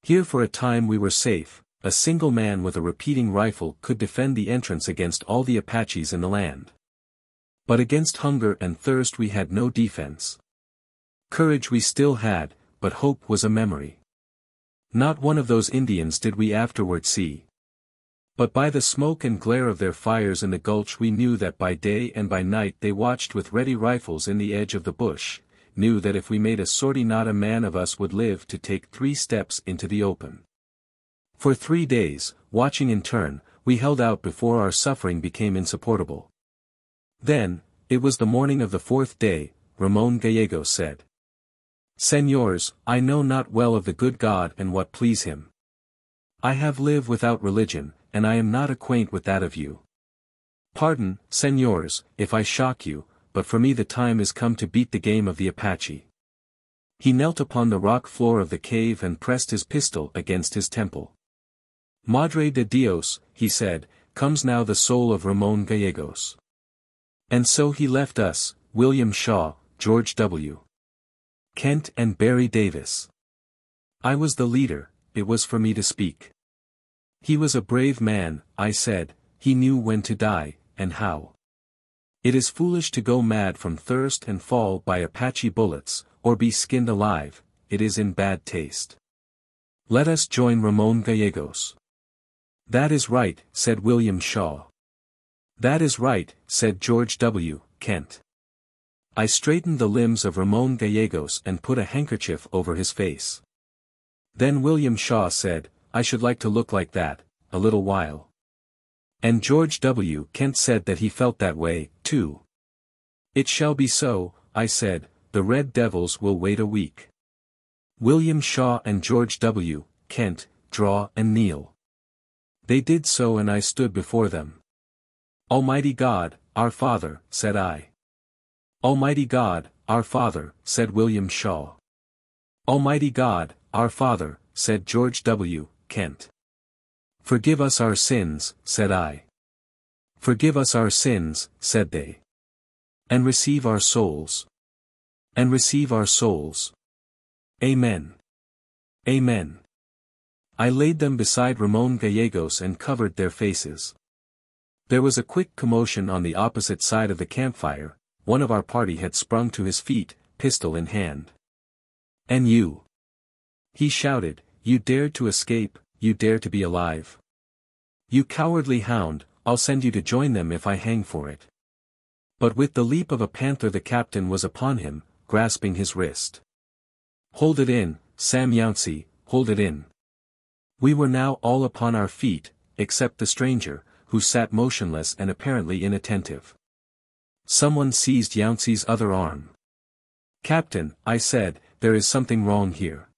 Here for a time we were safe. A single man with a repeating rifle could defend the entrance against all the Apaches in the land. But against hunger and thirst we had no defense. Courage we still had, but hope was a memory. Not one of those Indians did we afterward see. But by the smoke and glare of their fires in the gulch we knew that by day and by night they watched with ready rifles in the edge of the bush, knew that if we made a sortie not a man of us would live to take 3 steps into the open. For 3 days, watching in turn, we held out before our suffering became insupportable. Then, it was the morning of the 4th day, Ramon Gallegos said. "Señors, I know not well of the good God and what please him. I have lived without religion, and I am not acquaint with that of you. Pardon, señors, if I shock you, but for me the time is come to beat the game of the Apache." He knelt upon the rock floor of the cave and pressed his pistol against his temple. "Madre de Dios," he said, "comes now the soul of Ramon Gallegos." And so he left us, William Shaw, George W. Kent and Barry Davis. I was the leader, it was for me to speak. He was a brave man, I said, he knew when to die, and how. It is foolish to go mad from thirst and fall by Apache bullets, or be skinned alive, it is in bad taste. Let us join Ramon Gallegos. That is right, said William Shaw. That is right, said George W. Kent. I straightened the limbs of Ramon Gallegos and put a handkerchief over his face. Then William Shaw said, I should like to look like that, a little while. And George W. Kent said that he felt that way, too. It shall be so, I said, the Red Devils will wait a week. William Shaw and George W. Kent, draw and kneel. They did so and I stood before them. Almighty God, our Father, said I. Almighty God, our Father, said William Shaw. Almighty God, our Father, said George W. Kent. Forgive us our sins, said I. Forgive us our sins, said they. And receive our souls. And receive our souls. Amen. Amen. I laid them beside Ramon Gallegos and covered their faces. There was a quick commotion on the opposite side of the campfire. One of our party had sprung to his feet, pistol in hand. And you? He shouted, you dared to escape, you dare to be alive. You cowardly hound, I'll send you to join them if I hang for it. But with the leap of a panther the captain was upon him, grasping his wrist. Hold it in, Sam Yancey, hold it in. We were now all upon our feet, except the stranger, who sat motionless and apparently inattentive. Someone seized Yancey's other arm. Captain, I said, there is something wrong here.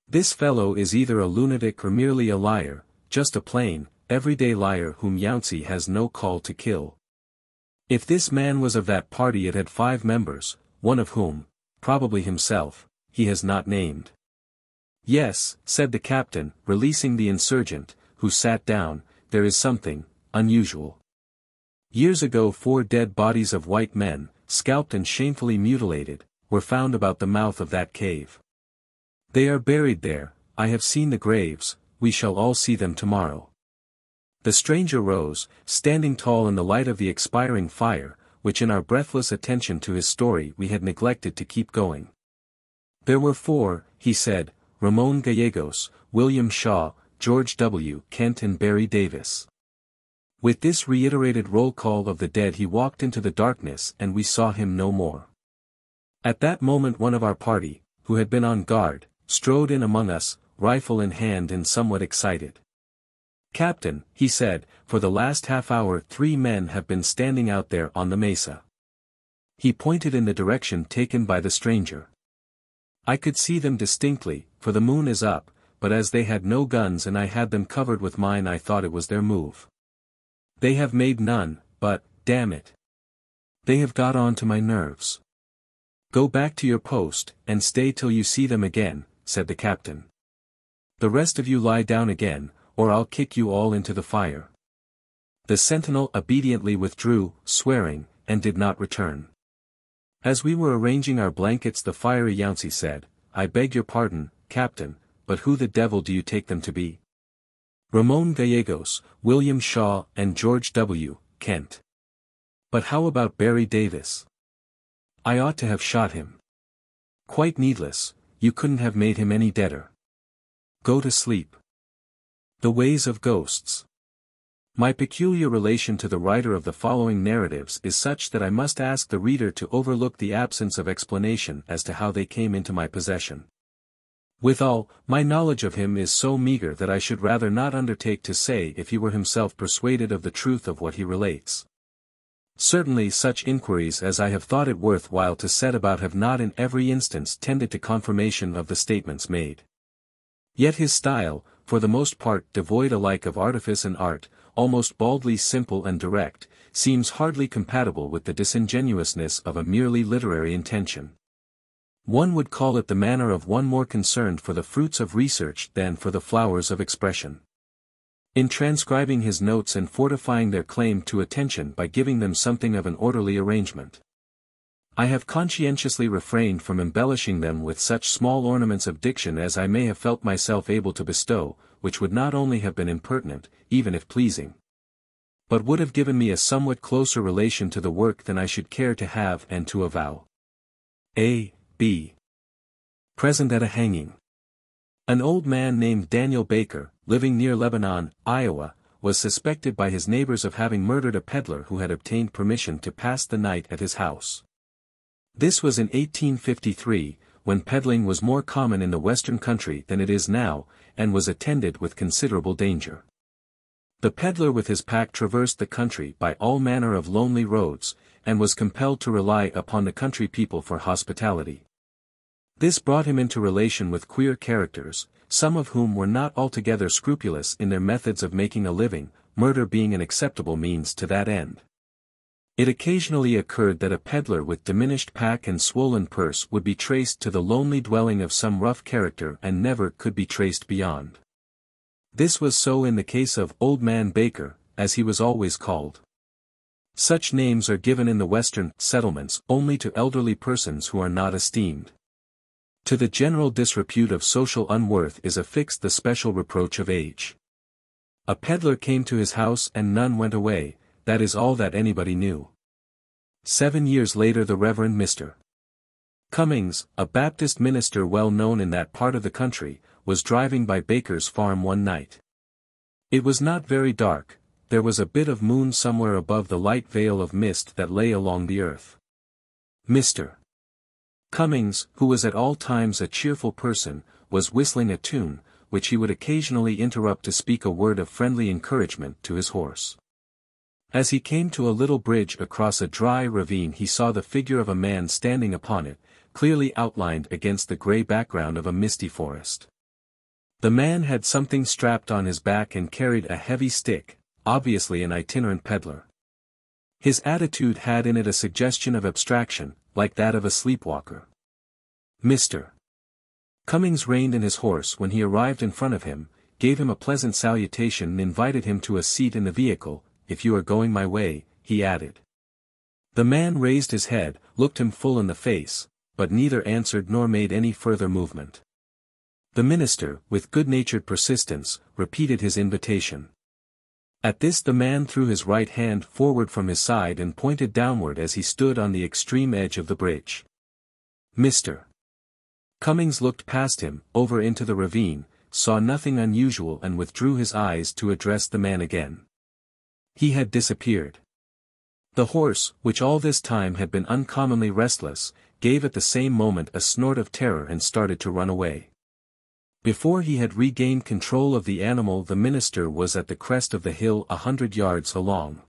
This fellow is either a lunatic or merely a liar, just a plain, everyday liar whom Yancey has no call to kill. If this man was of that party it had 5 members, one of whom, probably himself, he has not named. Yes, said the captain, releasing the insurgent, who sat down, there is something unusual. Years ago 4 dead bodies of white men, scalped and shamefully mutilated, were found about the mouth of that cave. They are buried there, I have seen the graves, we shall all see them tomorrow. The stranger rose, standing tall in the light of the expiring fire, which in our breathless attention to his story we had neglected to keep going. There were 4, he said, Ramon Gallegos, William Shaw, George W. Kent and Barry Davis. With this reiterated roll call of the dead he walked into the darkness and we saw him no more. At that moment one of our party, who had been on guard, strode in among us, rifle in hand and somewhat excited. Captain, he said, for the last half hour 3 men have been standing out there on the mesa. He pointed in the direction taken by the stranger. I could see them distinctly, for the moon is up, but as they had no guns and I had them covered with mine I thought it was their move. They have made none, but, damn it. They have got on to my nerves. Go back to your post, and stay till you see them again, said the captain. The rest of you lie down again, or I'll kick you all into the fire. The sentinel obediently withdrew, swearing, and did not return. As we were arranging our blankets the fiery Yancey said, I beg your pardon, Captain, but who the devil do you take them to be? Ramon Gallegos, William Shaw and George W. Kent. But how about Barry Davis? I ought to have shot him. Quite needless, you couldn't have made him any deader. Go to sleep. The ways of ghosts. My peculiar relation to the writer of the following narratives is such that I must ask the reader to overlook the absence of explanation as to how they came into my possession. Withal, my knowledge of him is so meager that I should rather not undertake to say if he were himself persuaded of the truth of what he relates. Certainly such inquiries as I have thought it worth while to set about have not in every instance tended to confirmation of the statements made. Yet his style, for the most part devoid alike of artifice and art, almost baldly simple and direct, seems hardly compatible with the disingenuousness of a merely literary intention. One would call it the manner of one more concerned for the fruits of research than for the flowers of expression. In transcribing his notes and fortifying their claim to attention by giving them something of an orderly arrangement, I have conscientiously refrained from embellishing them with such small ornaments of diction as I may have felt myself able to bestow, which would not only have been impertinent, even if pleasing, but would have given me a somewhat closer relation to the work than I should care to have and to avow. A. B. Present at a hanging. An old man named Daniel Baker, living near Lebanon, Iowa, was suspected by his neighbors of having murdered a peddler who had obtained permission to pass the night at his house. This was in 1853, when peddling was more common in the western country than it is now, and was attended with considerable danger. The peddler with his pack traversed the country by all manner of lonely roads, and was compelled to rely upon the country people for hospitality. This brought him into relation with queer characters, some of whom were not altogether scrupulous in their methods of making a living, murder being an acceptable means to that end. It occasionally occurred that a peddler with diminished pack and swollen purse would be traced to the lonely dwelling of some rough character and never could be traced beyond. This was so in the case of Old Man Baker, as he was always called. Such names are given in the western settlements only to elderly persons who are not esteemed. To the general disrepute of social unworth is affixed the special reproach of age. A peddler came to his house and none went away, that is all that anybody knew. 7 years later the Reverend Mr. Cummings, a Baptist minister well known in that part of the country, was driving by Baker's farm one night. It was not very dark, there was a bit of moon somewhere above the light veil of mist that lay along the earth. Mr. Cummings, who was at all times a cheerful person, was whistling a tune, which he would occasionally interrupt to speak a word of friendly encouragement to his horse. As he came to a little bridge across a dry ravine he saw the figure of a man standing upon it, clearly outlined against the grey background of a misty forest. The man had something strapped on his back and carried a heavy stick, obviously an itinerant peddler. His attitude had in it a suggestion of abstraction, like that of a sleepwalker. Mr. Cummings reined in his horse when he arrived in front of him, gave him a pleasant salutation and invited him to a seat in the vehicle. If you are going my way, he added. The man raised his head, looked him full in the face, but neither answered nor made any further movement. The minister, with good-natured persistence, repeated his invitation. At this the man threw his right hand forward from his side and pointed downward as he stood on the extreme edge of the bridge. Mr. Cummings looked past him, over into the ravine, saw nothing unusual and withdrew his eyes to address the man again. He had disappeared. The horse, which all this time had been uncommonly restless, gave at the same moment a snort of terror and started to run away. Before he had regained control of the animal, the minister was at the crest of the hill 100 yards along.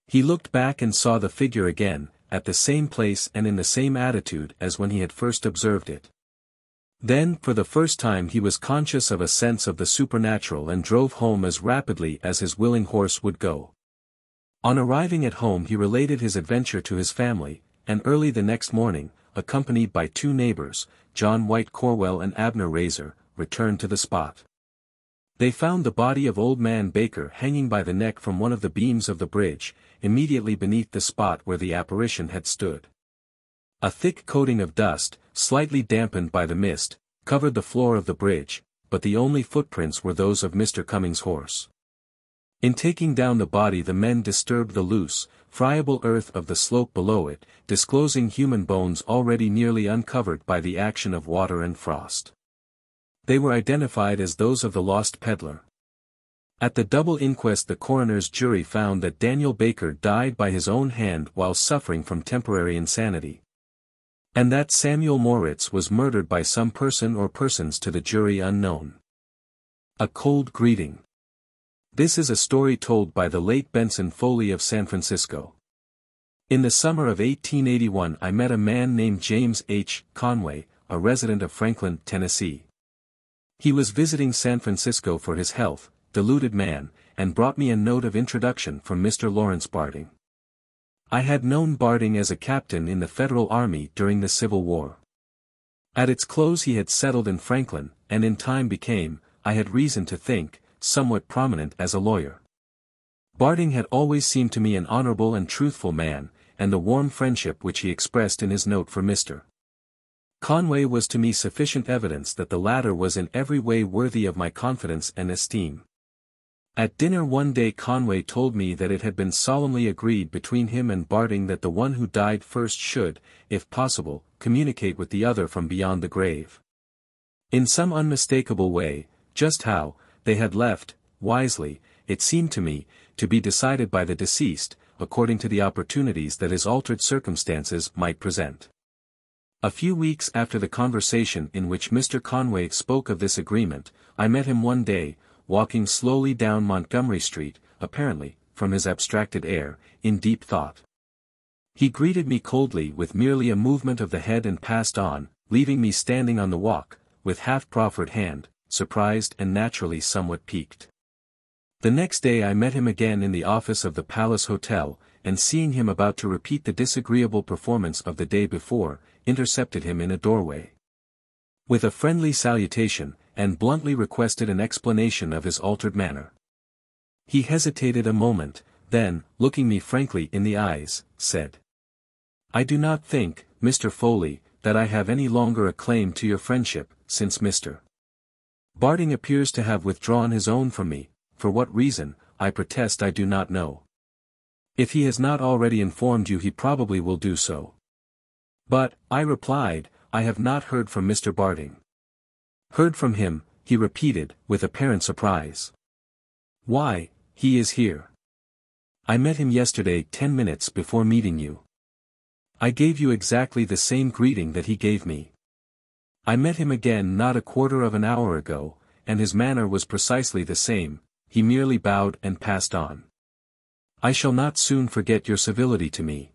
He looked back and saw the figure again, at the same place and in the same attitude as when he had first observed it. Then, for the first time, he was conscious of a sense of the supernatural and drove home as rapidly as his willing horse would go. On arriving at home he related his adventure to his family, and early the next morning, accompanied by 2 neighbors, John White Corwell and Abner Razor, returned to the spot. They found the body of Old Man Baker hanging by the neck from one of the beams of the bridge, immediately beneath the spot where the apparition had stood. A thick coating of dust, slightly dampened by the mist, covered the floor of the bridge, but the only footprints were those of Mr. Cummings' horse. In taking down the body the men disturbed the loose, friable earth of the slope below it, disclosing human bones already nearly uncovered by the action of water and frost. They were identified as those of the lost peddler. At the double inquest the coroner's jury found that Daniel Baker died by his own hand while suffering from temporary insanity. And that Samuel Moritz was murdered by some person or persons to the jury unknown. A cold greeting. This is a story told by the late Benson Foley of San Francisco. In the summer of 1881 I met a man named James H. Conway, a resident of Franklin, Tennessee. He was visiting San Francisco for his health, deluded man, and brought me a note of introduction from Mr. Lawrence Barding. I had known Barding as a captain in the Federal Army during the Civil War. At its close he had settled in Franklin, and in time became, I had reason to think, somewhat prominent as a lawyer. Barding had always seemed to me an honorable and truthful man, and the warm friendship which he expressed in his note for Mr. Conway was to me sufficient evidence that the latter was in every way worthy of my confidence and esteem. At dinner one day Conway told me that it had been solemnly agreed between him and Barding that the one who died first should, if possible, communicate with the other from beyond the grave. In some unmistakable way, just how, they had left, wisely, it seemed to me, to be decided by the deceased, according to the opportunities that his altered circumstances might present. A few weeks after the conversation in which Mr. Conway spoke of this agreement, I met him one day, walking slowly down Montgomery Street, apparently, from his abstracted air, in deep thought. He greeted me coldly with merely a movement of the head and passed on, leaving me standing on the walk, with half-proffered hand, surprised and naturally somewhat piqued. The next day I met him again in the office of the Palace Hotel, and seeing him about to repeat the disagreeable performance of the day before, intercepted him in a doorway. With a friendly salutation, and bluntly requested an explanation of his altered manner. He hesitated a moment, then, looking me frankly in the eyes, said, "I do not think, Mr. Foley, that I have any longer a claim to your friendship, since Mr. Barding appears to have withdrawn his own from me. For what reason, I protest I do not know. If he has not already informed you he probably will do so." "But," I replied, "I have not heard from Mr. Barding." "Heard from him," he repeated, with apparent surprise. "Why, he is here. I met him yesterday 10 minutes before meeting you. I gave you exactly the same greeting that he gave me. I met him again not a quarter of an hour ago, and his manner was precisely the same, he merely bowed and passed on. I shall not soon forget your civility to me.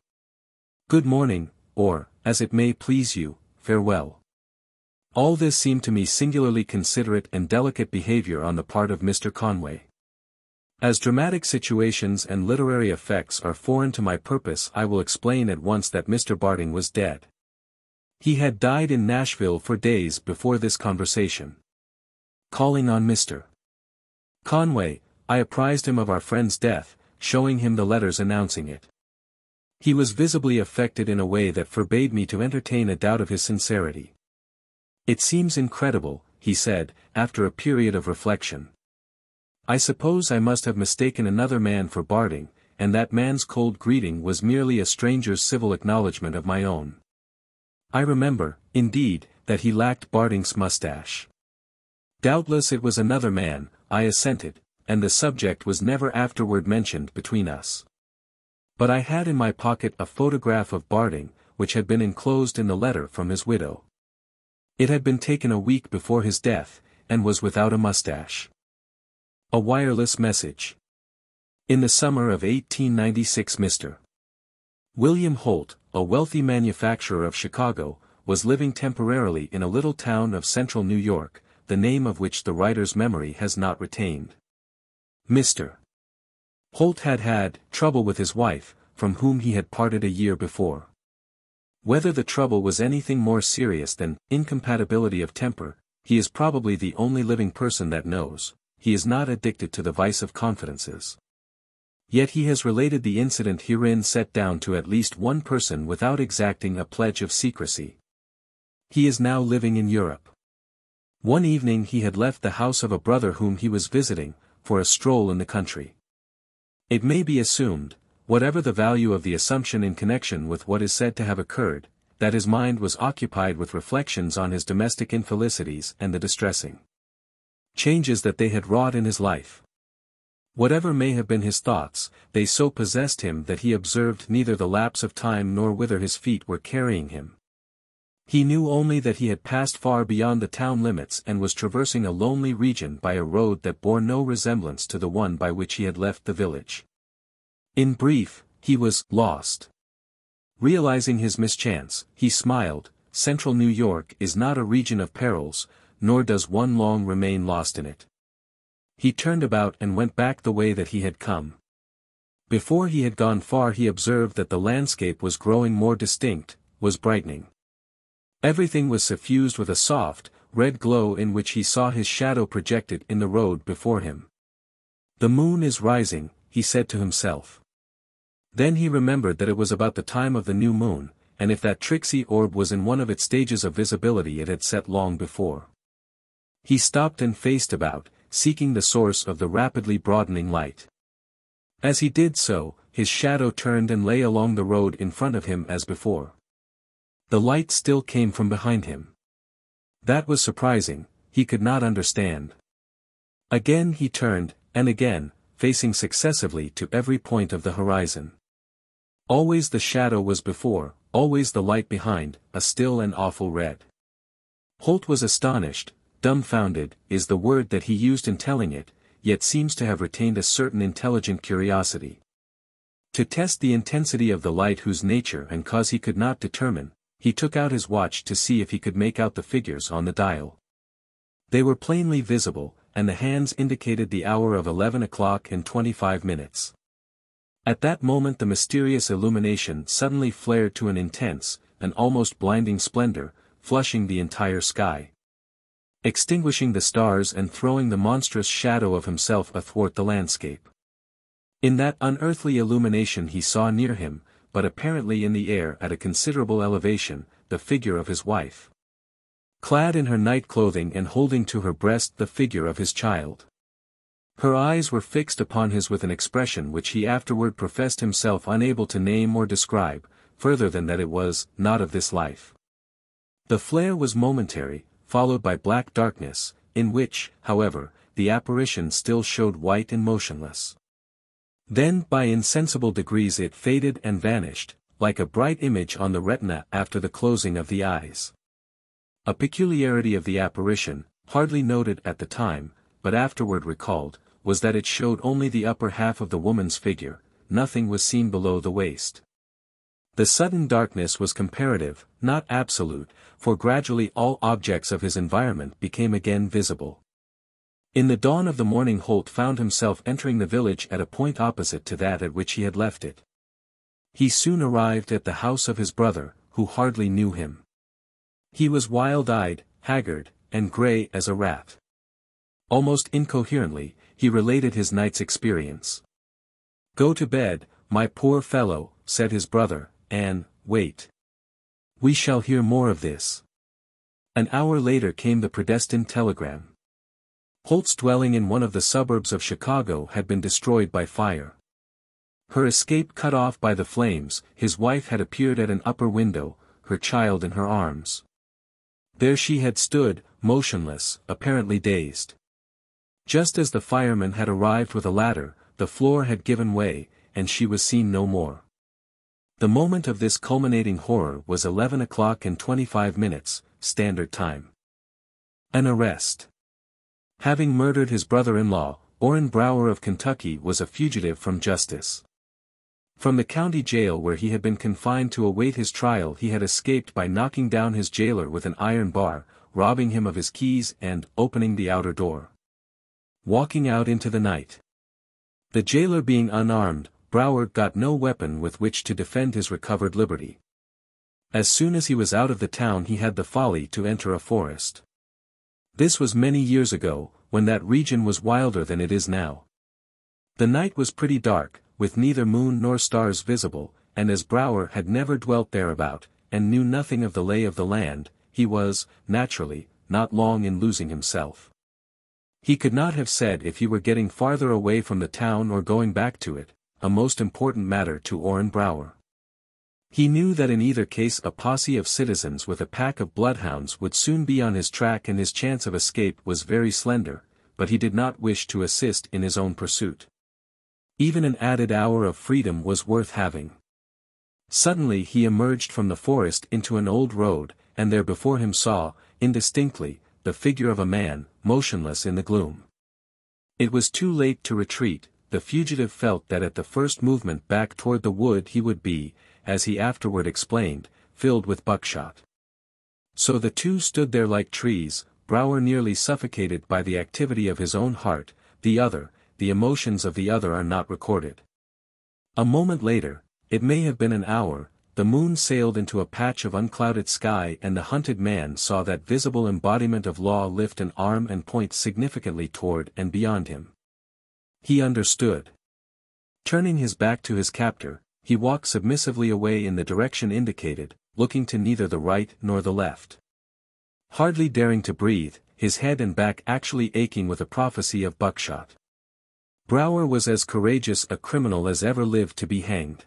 Good morning, or, as it may please you, farewell." All this seemed to me singularly considerate and delicate behavior on the part of Mr. Conway. As dramatic situations and literary effects are foreign to my purpose, I will explain at once that Mr. Barding was dead. He had died in Nashville 4 days before this conversation. Calling on Mr. Conway, I apprised him of our friend's death, showing him the letters announcing it. He was visibly affected in a way that forbade me to entertain a doubt of his sincerity. "It seems incredible," he said, after a period of reflection. "I suppose I must have mistaken another man for Bartine, and that man's cold greeting was merely a stranger's civil acknowledgment of my own. I remember, indeed, that he lacked Bartine's mustache." "Doubtless it was another man," I assented, "and the subject was never afterward mentioned between us. But I had in my pocket a photograph of Bartine, which had been enclosed in the letter from his widow. It had been taken a week before his death, and was without a mustache. A wireless message. In the summer of 1896 Mr. William Holt, a wealthy manufacturer of Chicago, was living temporarily in a little town of central New York, the name of which the writer's memory has not retained. Mr. Holt had had trouble with his wife, from whom he had parted a year before. Whether the trouble was anything more serious than incompatibility of temper, he is probably the only living person that knows. He is not addicted to the vice of confidences. Yet he has related the incident herein set down to at least one person without exacting a pledge of secrecy. He is now living in Europe. One evening he had left the house of a brother whom he was visiting, for a stroll in the country. It may be assumed, whatever the value of the assumption in connection with what is said to have occurred, that his mind was occupied with reflections on his domestic infelicities and the distressing changes that they had wrought in his life. Whatever may have been his thoughts, they so possessed him that he observed neither the lapse of time nor whither his feet were carrying him. He knew only that he had passed far beyond the town limits and was traversing a lonely region by a road that bore no resemblance to the one by which he had left the village. In brief, he was lost. Realizing his mischance, he smiled. Central New York is not a region of perils, nor does one long remain lost in it. He turned about and went back the way that he had come. Before he had gone far he observed that the landscape was growing more distinct, was brightening. Everything was suffused with a soft, red glow in which he saw his shadow projected in the road before him. "The moon is rising," he said to himself. Then he remembered that it was about the time of the new moon, and if that tricksy orb was in one of its stages of visibility it had set long before. He stopped and faced about, seeking the source of the rapidly broadening light. As he did so, his shadow turned and lay along the road in front of him as before. The light still came from behind him. That was surprising, he could not understand. Again he turned, and again, facing successively to every point of the horizon. Always the shadow was before, always the light behind, a still and awful red. Holt was astonished. Dumbfounded is the word that he used in telling it, yet seems to have retained a certain intelligent curiosity. To test the intensity of the light whose nature and cause he could not determine, he took out his watch to see if he could make out the figures on the dial. They were plainly visible, and the hands indicated the hour of 11 o'clock and 25 minutes. At that moment the mysterious illumination suddenly flared to an intense, an almost blinding splendor, flushing the entire sky, extinguishing the stars and throwing the monstrous shadow of himself athwart the landscape. In that unearthly illumination he saw near him, but apparently in the air at a considerable elevation, the figure of his wife, clad in her night clothing and holding to her breast the figure of his child. Her eyes were fixed upon his with an expression which he afterward professed himself unable to name or describe, further than that it was not of this life. The flare was momentary, followed by black darkness, in which, however, the apparition still showed white and motionless. Then by insensible degrees it faded and vanished, like a bright image on the retina after the closing of the eyes. A peculiarity of the apparition, hardly noted at the time, but afterward recalled, was that it showed only the upper half of the woman's figure, nothing was seen below the waist. The sudden darkness was comparative, not absolute, for gradually all objects of his environment became again visible. In the dawn of the morning Holt found himself entering the village at a point opposite to that at which he had left it. He soon arrived at the house of his brother, who hardly knew him. He was wild-eyed, haggard, and grey as a rat. Almost incoherently, he related his night's experience. "Go to bed, my poor fellow," said his brother, wait. We shall hear more of this. An hour later came the predestined telegram. Holt's dwelling in one of the suburbs of Chicago had been destroyed by fire. Her escape cut off by the flames, his wife had appeared at an upper window, her child in her arms. There she had stood, motionless, apparently dazed. Just as the fireman had arrived with a ladder, the floor had given way, and she was seen no more. The moment of this culminating horror was 11 o'clock and 25 minutes, Standard Time. An arrest. Having murdered his brother-in-law, Orrin Brower of Kentucky was a fugitive from justice. From the county jail where he had been confined to await his trial he had escaped by knocking down his jailer with an iron bar, robbing him of his keys and opening the outer door. Walking out into the night. The jailer being unarmed, Brower got no weapon with which to defend his recovered liberty. As soon as he was out of the town he had the folly to enter a forest. This was many years ago, when that region was wilder than it is now. The night was pretty dark, with neither moon nor stars visible, and as Brower had never dwelt thereabout, and knew nothing of the lay of the land, he was, naturally, not long in losing himself. He could not have said if he were getting farther away from the town or going back to it, a most important matter to Orrin Brower. He knew that in either case a posse of citizens with a pack of bloodhounds would soon be on his track and his chance of escape was very slender, but he did not wish to assist in his own pursuit. Even an added hour of freedom was worth having. Suddenly he emerged from the forest into an old road, and there before him saw, indistinctly, the figure of a man, motionless in the gloom. It was too late to retreat, the fugitive felt that at the first movement back toward the wood he would be, as he afterward explained, filled with buckshot. So the two stood there like trees, Brower nearly suffocated by the activity of his own heart, the emotions of the other are not recorded. A moment later, it may have been an hour, the moon sailed into a patch of unclouded sky and the hunted man saw that visible embodiment of law lift an arm and point significantly toward and beyond him. He understood. Turning his back to his captor, he walked submissively away in the direction indicated, looking to neither the right nor the left. Hardly daring to breathe, his head and back actually aching with a prophecy of buckshot. Brower was as courageous a criminal as ever lived to be hanged.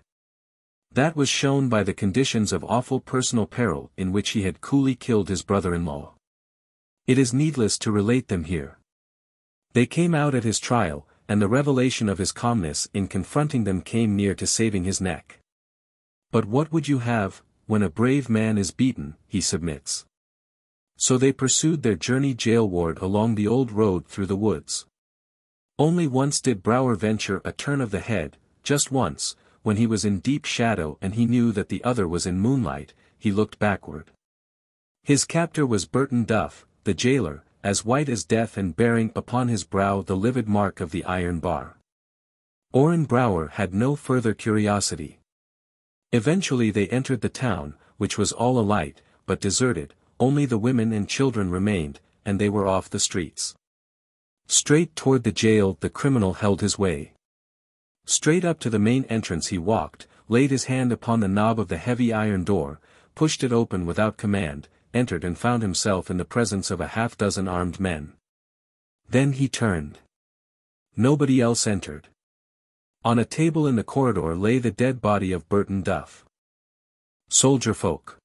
That was shown by the conditions of awful personal peril in which he had coolly killed his brother-in-law. It is needless to relate them here. They came out at his trial, and the revelation of his calmness in confronting them came near to saving his neck. But what would you have, when a brave man is beaten, he submits. So they pursued their journey jailward along the old road through the woods. Only once did Brower venture a turn of the head, just once, when he was in deep shadow and he knew that the other was in moonlight, he looked backward. His captor was Burton Duff, the jailer, as white as death and bearing upon his brow the livid mark of the iron bar. Orrin Brower had no further curiosity. Eventually they entered the town, which was all alight, but deserted, only the women and children remained, and they were off the streets. Straight toward the jail the criminal held his way. Straight up to the main entrance he walked, laid his hand upon the knob of the heavy iron door, pushed it open without command, entered and found himself in the presence of a half-dozen armed men. Then he turned. Nobody else entered. On a table in the corridor lay the dead body of Burton Duff. Soldier folk.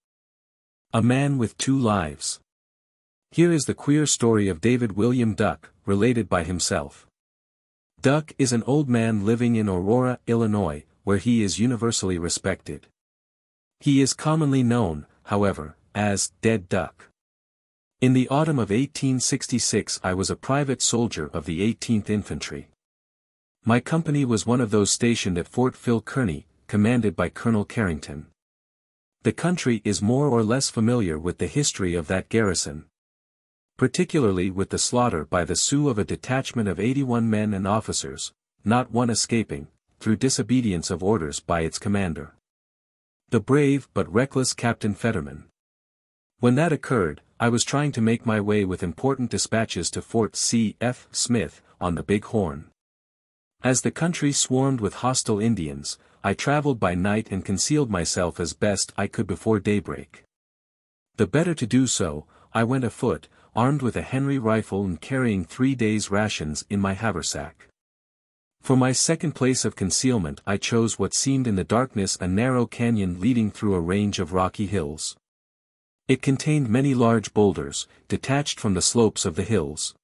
A man with two lives. Here is the queer story of David William Duck, related by himself. Duck is an old man living in Aurora, Illinois, where he is universally respected. He is commonly known, however, as Dead Duck. In the autumn of 1866 I was a private soldier of the 18th Infantry. My company was one of those stationed at Fort Phil Kearny, commanded by Colonel Carrington. The country is more or less familiar with the history of that garrison. Particularly with the slaughter by the Sioux of a detachment of 81 men and officers, not one escaping, through disobedience of orders by its commander. The brave but reckless Captain Fetterman. When that occurred, I was trying to make my way with important dispatches to Fort C. F. Smith, on the Big Horn. As the country swarmed with hostile Indians, I traveled by night and concealed myself as best I could before daybreak. The better to do so, I went afoot, armed with a Henry rifle and carrying 3 days' rations in my haversack. For my second place of concealment I chose what seemed in the darkness a narrow canyon leading through a range of rocky hills. It contained many large boulders, detached from the slopes of the hills.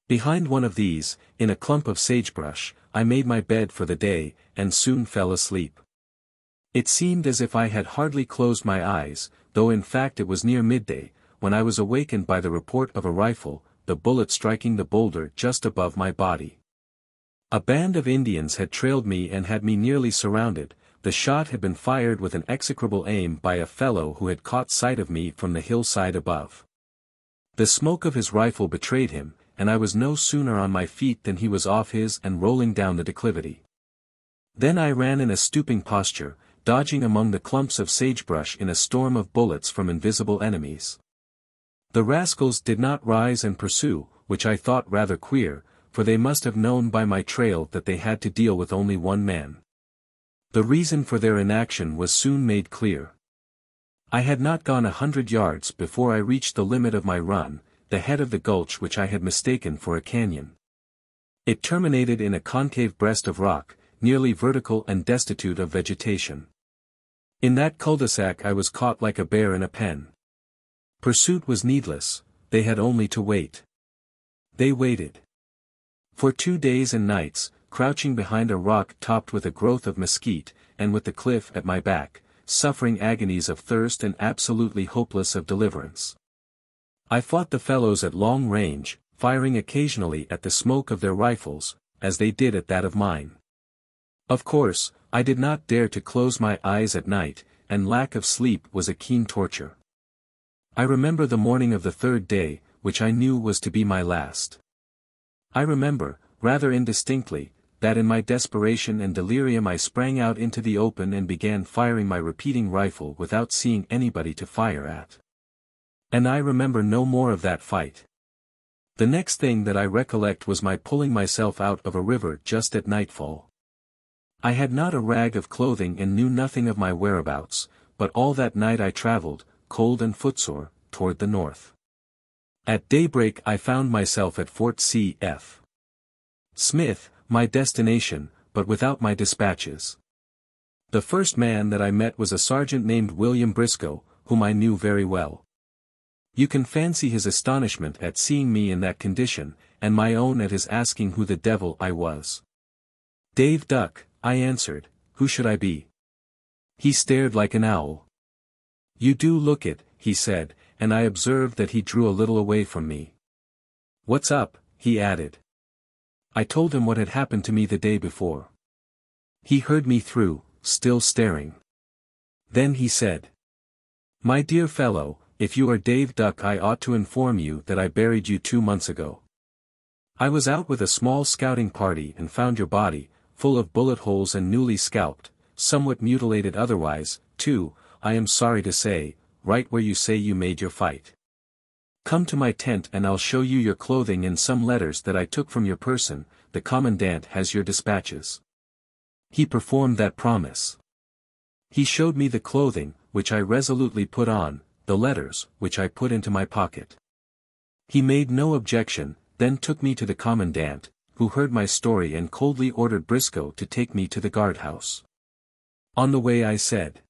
Behind one of these, in a clump of sagebrush, I made my bed for the day, and soon fell asleep. It seemed as if I had hardly closed my eyes, though in fact it was near midday, when I was awakened by the report of a rifle, the bullet striking the boulder just above my body. A band of Indians had trailed me and had me nearly surrounded. The shot had been fired with an execrable aim by a fellow who had caught sight of me from the hillside above. The smoke of his rifle betrayed him, and I was no sooner on my feet than he was off his and rolling down the declivity. Then I ran in a stooping posture, dodging among the clumps of sagebrush in a storm of bullets from invisible enemies. The rascals did not rise and pursue, which I thought rather queer, for they must have known by my trail that they had to deal with only one man. The reason for their inaction was soon made clear. I had not gone 100 yards before I reached the limit of my run, the head of the gulch which I had mistaken for a canyon. It terminated in a concave breast of rock, nearly vertical and destitute of vegetation. In that cul-de-sac I was caught like a bear in a pen. Pursuit was needless, they had only to wait. They waited. For 2 days and nights, crouching behind a rock topped with a growth of mesquite, and with the cliff at my back, suffering agonies of thirst and absolutely hopeless of deliverance. I fought the fellows at long range, firing occasionally at the smoke of their rifles, as they did at that of mine. Of course, I did not dare to close my eyes at night, and lack of sleep was a keen torture. I remember the morning of the 3rd day, which I knew was to be my last. I remember, rather indistinctly, that in my desperation and delirium I sprang out into the open and began firing my repeating rifle without seeing anybody to fire at. And I remember no more of that fight. The next thing that I recollect was my pulling myself out of a river just at nightfall. I had not a rag of clothing and knew nothing of my whereabouts, but all that night I traveled, cold and footsore, toward the north. At daybreak I found myself at Fort C.F. Smith, my destination, but without my dispatches. The first man that I met was a sergeant named William Briscoe, whom I knew very well. You can fancy his astonishment at seeing me in that condition, and my own at his asking who the devil I was. "Dave Duck," I answered, "who should I be?" He stared like an owl. "You do look it," he said, and I observed that he drew a little away from me. "What's up?" he added. I told him what had happened to me the day before. He heard me through, still staring. Then he said, "My dear fellow, if you are Dave Duck I ought to inform you that I buried you 2 months ago. I was out with a small scouting party and found your body, full of bullet holes and newly scalped, somewhat mutilated otherwise, too, I am sorry to say, right where you say you made your fight. Come to my tent and I'll show you your clothing and some letters that I took from your person. The commandant has your dispatches." He performed that promise. He showed me the clothing, which I resolutely put on, the letters, which I put into my pocket. He made no objection, then took me to the commandant, who heard my story and coldly ordered Briscoe to take me to the guardhouse. On the way I said,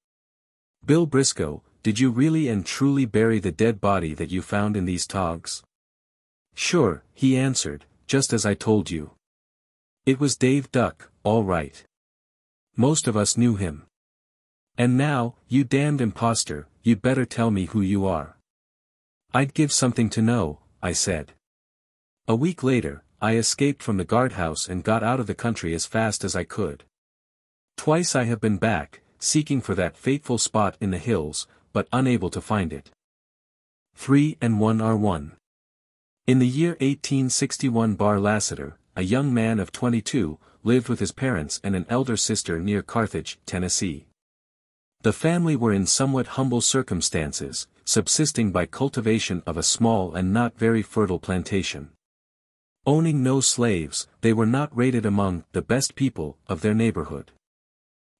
"Bill Briscoe, did you really and truly bury the dead body that you found in these togs?" "Sure," he answered, "just as I told you. It was Dave Duck, all right. Most of us knew him. And now, you damned imposter, you'd better tell me who you are." "I'd give something to know," I said. A week later, I escaped from the guardhouse and got out of the country as fast as I could. Twice I have been back, seeking for that fateful spot in the hills, but unable to find it. 3 and 1 are 1. In the year 1861 Bar Lassiter, a young man of 22, lived with his parents and an elder sister near Carthage, Tennessee. The family were in somewhat humble circumstances, subsisting by cultivation of a small and not very fertile plantation. Owning no slaves, they were not rated among the best people of their neighborhood.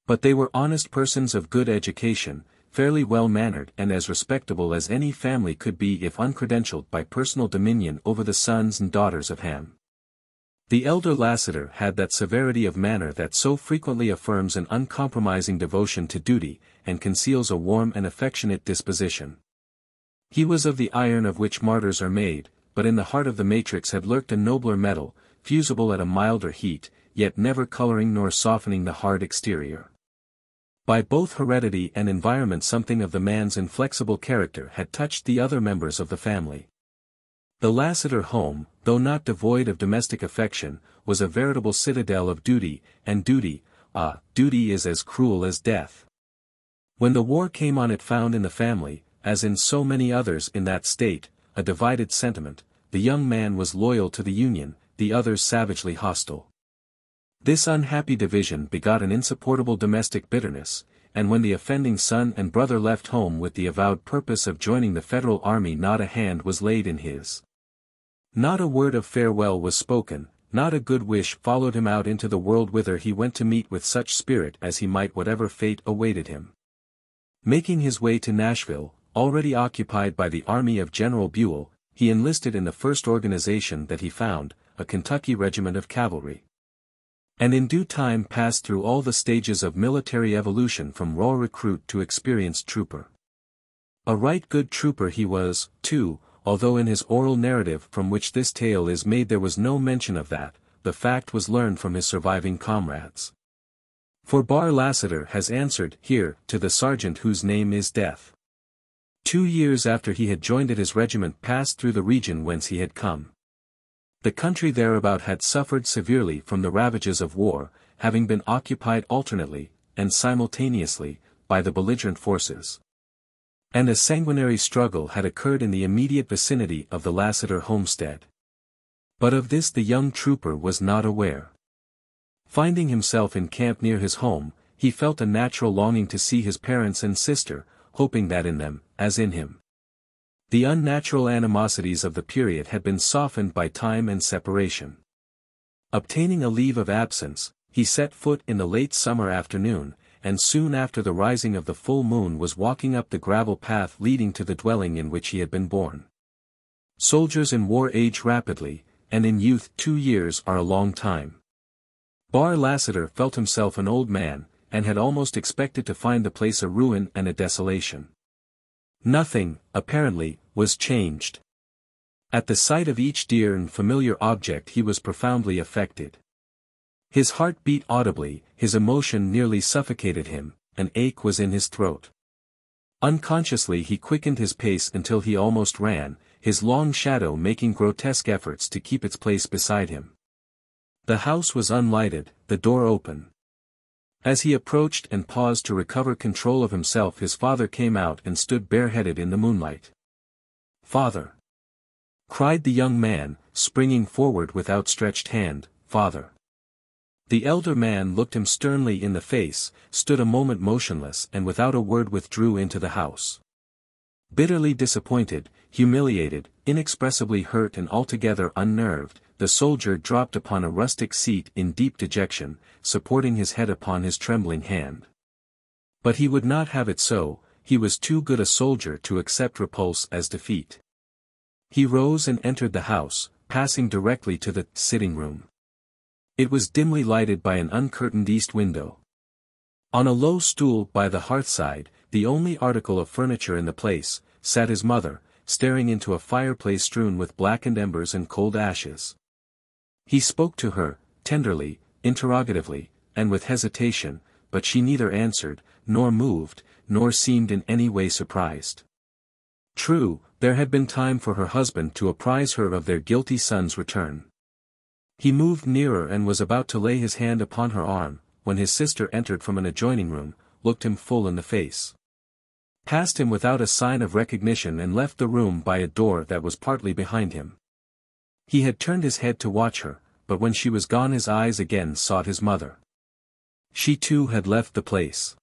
But they were honest persons of good education, fairly well-mannered and as respectable as any family could be if uncredentialed by personal dominion over the sons and daughters of Ham. The elder Lassiter had that severity of manner that so frequently affirms an uncompromising devotion to duty, and conceals a warm and affectionate disposition. He was of the iron of which martyrs are made, but in the heart of the matrix had lurked a nobler metal, fusible at a milder heat, yet never coloring nor softening the hard exterior. By both heredity and environment something of the man's inflexible character had touched the other members of the family. The Lassiter home, though not devoid of domestic affection, was a veritable citadel of duty, and duty is as cruel as death. When the war came on it found in the family, as in so many others in that state, a divided sentiment. The young man was loyal to the Union, the others savagely hostile. This unhappy division begot an insupportable domestic bitterness, and when the offending son and brother left home with the avowed purpose of joining the Federal Army not a hand was laid in his. Not a word of farewell was spoken, not a good wish followed him out into the world whither he went to meet with such spirit as he might whatever fate awaited him. Making his way to Nashville, already occupied by the army of General Buell, he enlisted in the first organization that he found, a Kentucky regiment of cavalry. And in due time passed through all the stages of military evolution from raw recruit to experienced trooper. A right good trooper he was, too, although in his oral narrative from which this tale is made there was no mention of that, the fact was learned from his surviving comrades. For Bar Lassiter has answered here to the sergeant whose name is Death. 2 years after he had joined it his regiment passed through the region whence he had come. The country thereabout had suffered severely from the ravages of war, having been occupied alternately, and simultaneously, by the belligerent forces. And a sanguinary struggle had occurred in the immediate vicinity of the Lassiter homestead. But of this the young trooper was not aware. Finding himself in camp near his home, he felt a natural longing to see his parents and sister, hoping that in them, as in him, the unnatural animosities of the period had been softened by time and separation. Obtaining a leave of absence, he set foot in the late summer afternoon, and soon after the rising of the full moon was walking up the gravel path leading to the dwelling in which he had been born. Soldiers in war age rapidly, and in youth 2 years are a long time. Bar Lassiter felt himself an old man, and had almost expected to find the place a ruin and a desolation. Nothing, apparently, was changed. At the sight of each dear and familiar object he was profoundly affected. His heart beat audibly, his emotion nearly suffocated him, an ache was in his throat. Unconsciously he quickened his pace until he almost ran, his long shadow making grotesque efforts to keep its place beside him. The house was unlighted, the door open. As he approached and paused to recover control of himself his father came out and stood bareheaded in the moonlight. "Father!" cried the young man, springing forward with outstretched hand, "Father!" The elder man looked him sternly in the face, stood a moment motionless and without a word withdrew into the house. Bitterly disappointed, humiliated, inexpressibly hurt and altogether unnerved, the soldier dropped upon a rustic seat in deep dejection, supporting his head upon his trembling hand. But he would not have it so, he was too good a soldier to accept repulse as defeat. He rose and entered the house, passing directly to the sitting room. It was dimly lighted by an uncurtained east window. On a low stool by the hearthside, the only article of furniture in the place, sat his mother, staring into a fireplace strewn with blackened embers and cold ashes. He spoke to her, tenderly, interrogatively, and with hesitation, but she neither answered, nor moved, nor seemed in any way surprised. True, there had been time for her husband to apprise her of their guilty son's return. He moved nearer and was about to lay his hand upon her arm, when his sister entered from an adjoining room, looked him full in the face, passed him without a sign of recognition and left the room by a door that was partly behind him. He had turned his head to watch her, but when she was gone his eyes again sought his mother. She too had left the place.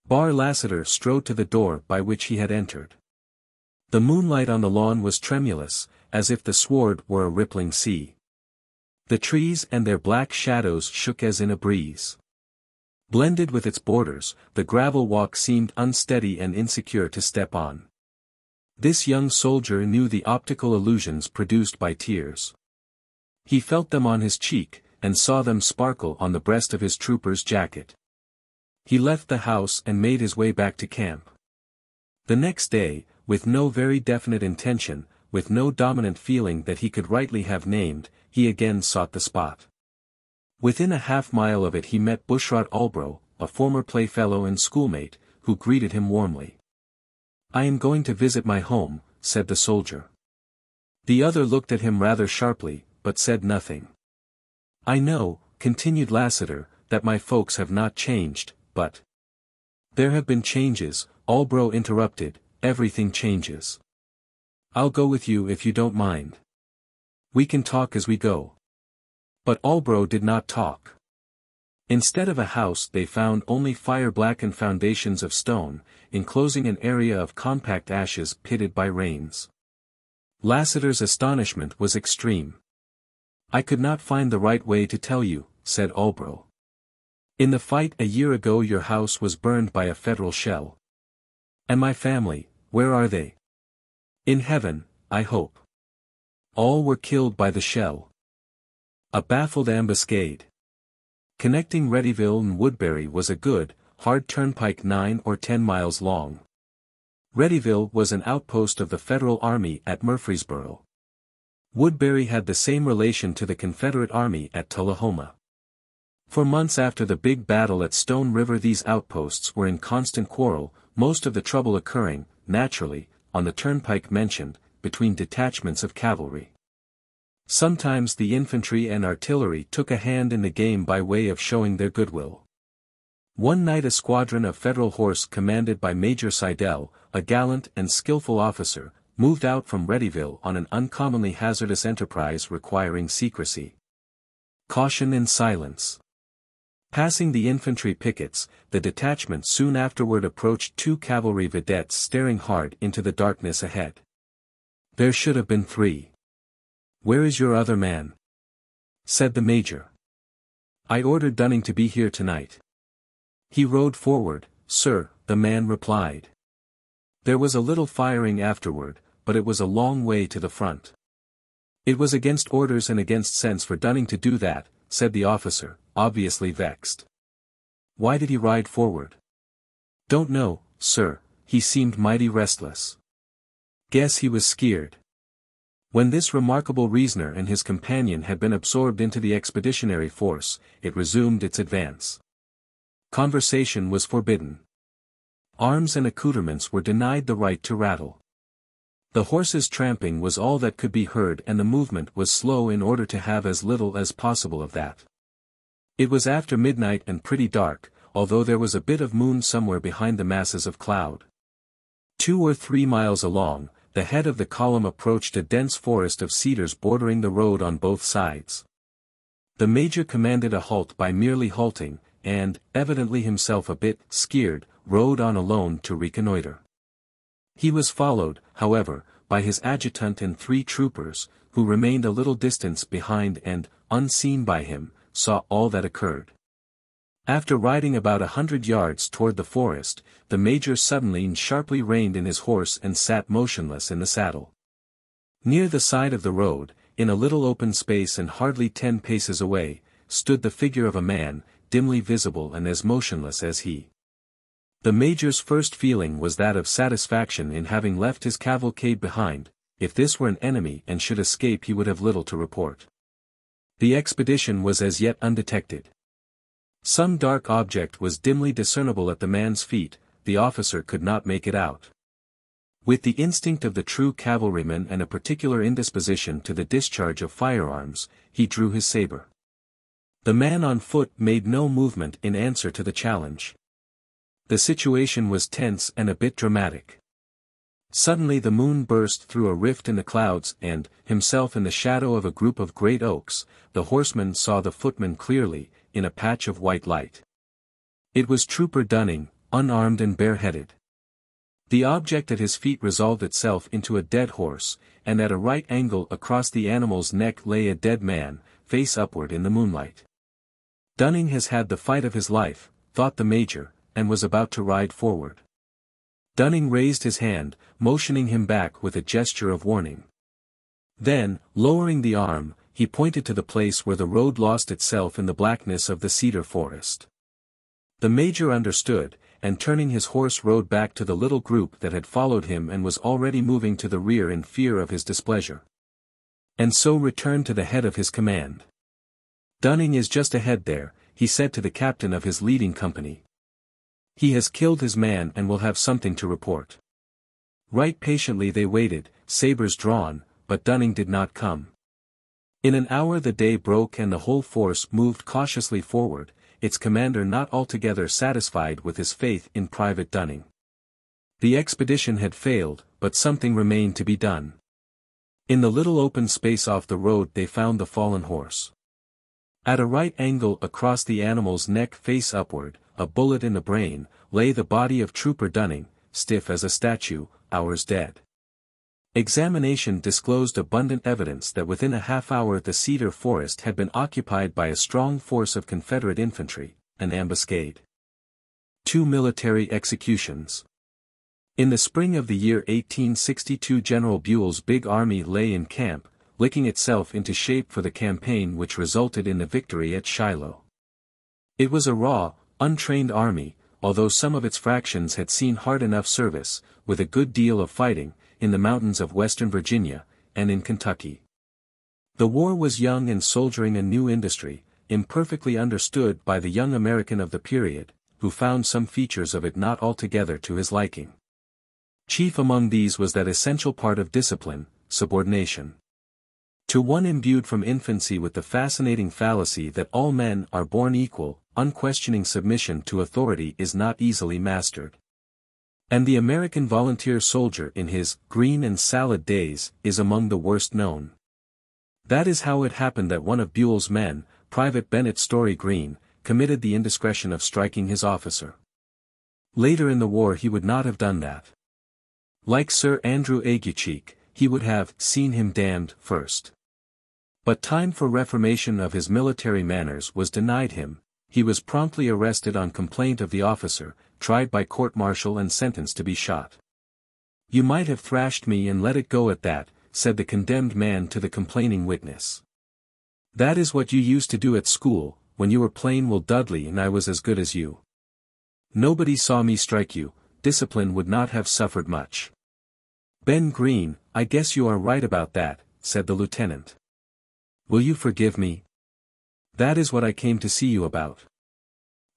Bar Lassiter strode to the door by which he had entered. The moonlight on the lawn was tremulous, as if the sward were a rippling sea. The trees and their black shadows shook as in a breeze. Blended with its borders, the gravel walk seemed unsteady and insecure to step on. This young soldier knew the optical illusions produced by tears. He felt them on his cheek, and saw them sparkle on the breast of his trooper's jacket. He left the house and made his way back to camp. The next day, with no very definite intention, with no dominant feeling that he could rightly have named, he again sought the spot. Within a half-mile of it he met Bushrod Albro, a former playfellow and schoolmate, who greeted him warmly. "I am going to visit my home," said the soldier. The other looked at him rather sharply, but said nothing. "I know," continued Lassiter, "that my folks have not changed, but—" "There have been changes," Albro interrupted, "everything changes. I'll go with you if you don't mind. We can talk as we go." But Albro did not talk. Instead of a house they found only fire-blackened foundations of stone, enclosing an area of compact ashes pitted by rains. Lassiter's astonishment was extreme. "I could not find the right way to tell you," said Albro. "In the fight a year ago your house was burned by a federal shell. And my family, where are they? In heaven, I hope. All were killed by the shell. A baffled ambuscade. Connecting Readyville and Woodbury was a good, hard turnpike 9 or 10 miles long. Readyville was an outpost of the Federal Army at Murfreesboro. Woodbury had the same relation to the Confederate Army at Tullahoma. For months after the big battle at Stone River these outposts were in constant quarrel, most of the trouble occurring, naturally, on the turnpike mentioned, between detachments of cavalry. Sometimes the infantry and artillery took a hand in the game by way of showing their goodwill. One night a squadron of Federal horse commanded by Major Seidel, a gallant and skillful officer, moved out from Readyville on an uncommonly hazardous enterprise requiring secrecy, caution and silence. Passing the infantry pickets, the detachment soon afterward approached 2 cavalry vedettes staring hard into the darkness ahead. "There should have been 3. Where is your other man?" said the major. "I ordered Dunning to be here tonight." "He rode forward, sir," the man replied. "There was a little firing afterward, but it was a long way to the front." "It was against orders and against sense for Dunning to do that," said the officer, obviously vexed. "Why did he ride forward?" "Don't know, sir, he seemed mighty restless. Guess he was skeered." When this remarkable reasoner and his companion had been absorbed into the expeditionary force, it resumed its advance. Conversation was forbidden. Arms and accoutrements were denied the right to rattle. The horses' tramping was all that could be heard and the movement was slow in order to have as little as possible of that. It was after midnight and pretty dark, although there was a bit of moon somewhere behind the masses of cloud. 2 or 3 miles along, the head of the column approached a dense forest of cedars bordering the road on both sides. The major commanded a halt by merely halting, and, evidently himself a bit scared, rode on alone to reconnoiter. He was followed, however, by his adjutant and 3 troopers, who remained a little distance behind and, unseen by him, saw all that occurred. After riding about 100 yards toward the forest, the major suddenly and sharply reined in his horse and sat motionless in the saddle. Near the side of the road, in a little open space and hardly 10 paces away, stood the figure of a man, dimly visible and as motionless as he. The major's first feeling was that of satisfaction in having left his cavalcade behind. If this were an enemy and should escape he would have little to report. The expedition was as yet undetected. Some dark object was dimly discernible at the man's feet, the officer could not make it out. With the instinct of the true cavalryman and a particular indisposition to the discharge of firearms, he drew his saber. The man on foot made no movement in answer to the challenge. The situation was tense and a bit dramatic. Suddenly the moon burst through a rift in the clouds and, himself in the shadow of a group of great oaks, the horseman saw the footman clearly, in a patch of white light. It was Trooper Dunning, unarmed and bareheaded. The object at his feet resolved itself into a dead horse, and at a right angle across the animal's neck lay a dead man, face upward in the moonlight. Dunning has had the fight of his life, thought the major, and was about to ride forward. Dunning raised his hand, motioning him back with a gesture of warning. Then, lowering the arm, he pointed to the place where the road lost itself in the blackness of the cedar forest. The major understood, and turning his horse rode back to the little group that had followed him and was already moving to the rear in fear of his displeasure. And so returned to the head of his command. "Dunning is just ahead there," he said to the captain of his leading company. "He has killed his man and will have something to report." Right patiently they waited, sabers drawn, but Dunning did not come. In an hour the day broke and the whole force moved cautiously forward, its commander not altogether satisfied with his faith in Private Dunning. The expedition had failed, but something remained to be done. In the little open space off the road they found the fallen horse. At a right angle across the animal's neck face upward, a bullet in the brain, lay the body of Trooper Dunning, stiff as a statue, hours dead. Examination disclosed abundant evidence that within a half-hour the cedar forest had been occupied by a strong force of Confederate infantry, an ambuscade. 2 military executions. In the spring of the year 1862 General Buell's big army lay in camp, licking itself into shape for the campaign which resulted in the victory at Shiloh. It was a raw, untrained army, although some of its fractions had seen hard enough service, with a good deal of fighting, in the mountains of western Virginia, and in Kentucky. The war was young and soldiering a new industry, imperfectly understood by the young American of the period, who found some features of it not altogether to his liking. Chief among these was that essential part of discipline, subordination. To one imbued from infancy with the fascinating fallacy that all men are born equal, unquestioning submission to authority is not easily mastered. And the American volunteer soldier in his green and salad days is among the worst known. That is how it happened that one of Buell's men, Private Bennett Story Green, committed the indiscretion of striking his officer. Later in the war he would not have done that. Like Sir Andrew Aguecheek, he would have seen him damned first. But time for reformation of his military manners was denied him. He was promptly arrested on complaint of the officer, tried by court-martial and sentenced to be shot. "You might have thrashed me and let it go at that," said the condemned man to the complaining witness. "That is what you used to do at school, when you were plain Will Dudley and I was as good as you. Nobody saw me strike you, discipline would not have suffered much." "Ben Green, I guess you are right about that," said the lieutenant. "Will you forgive me? That is what I came to see you about."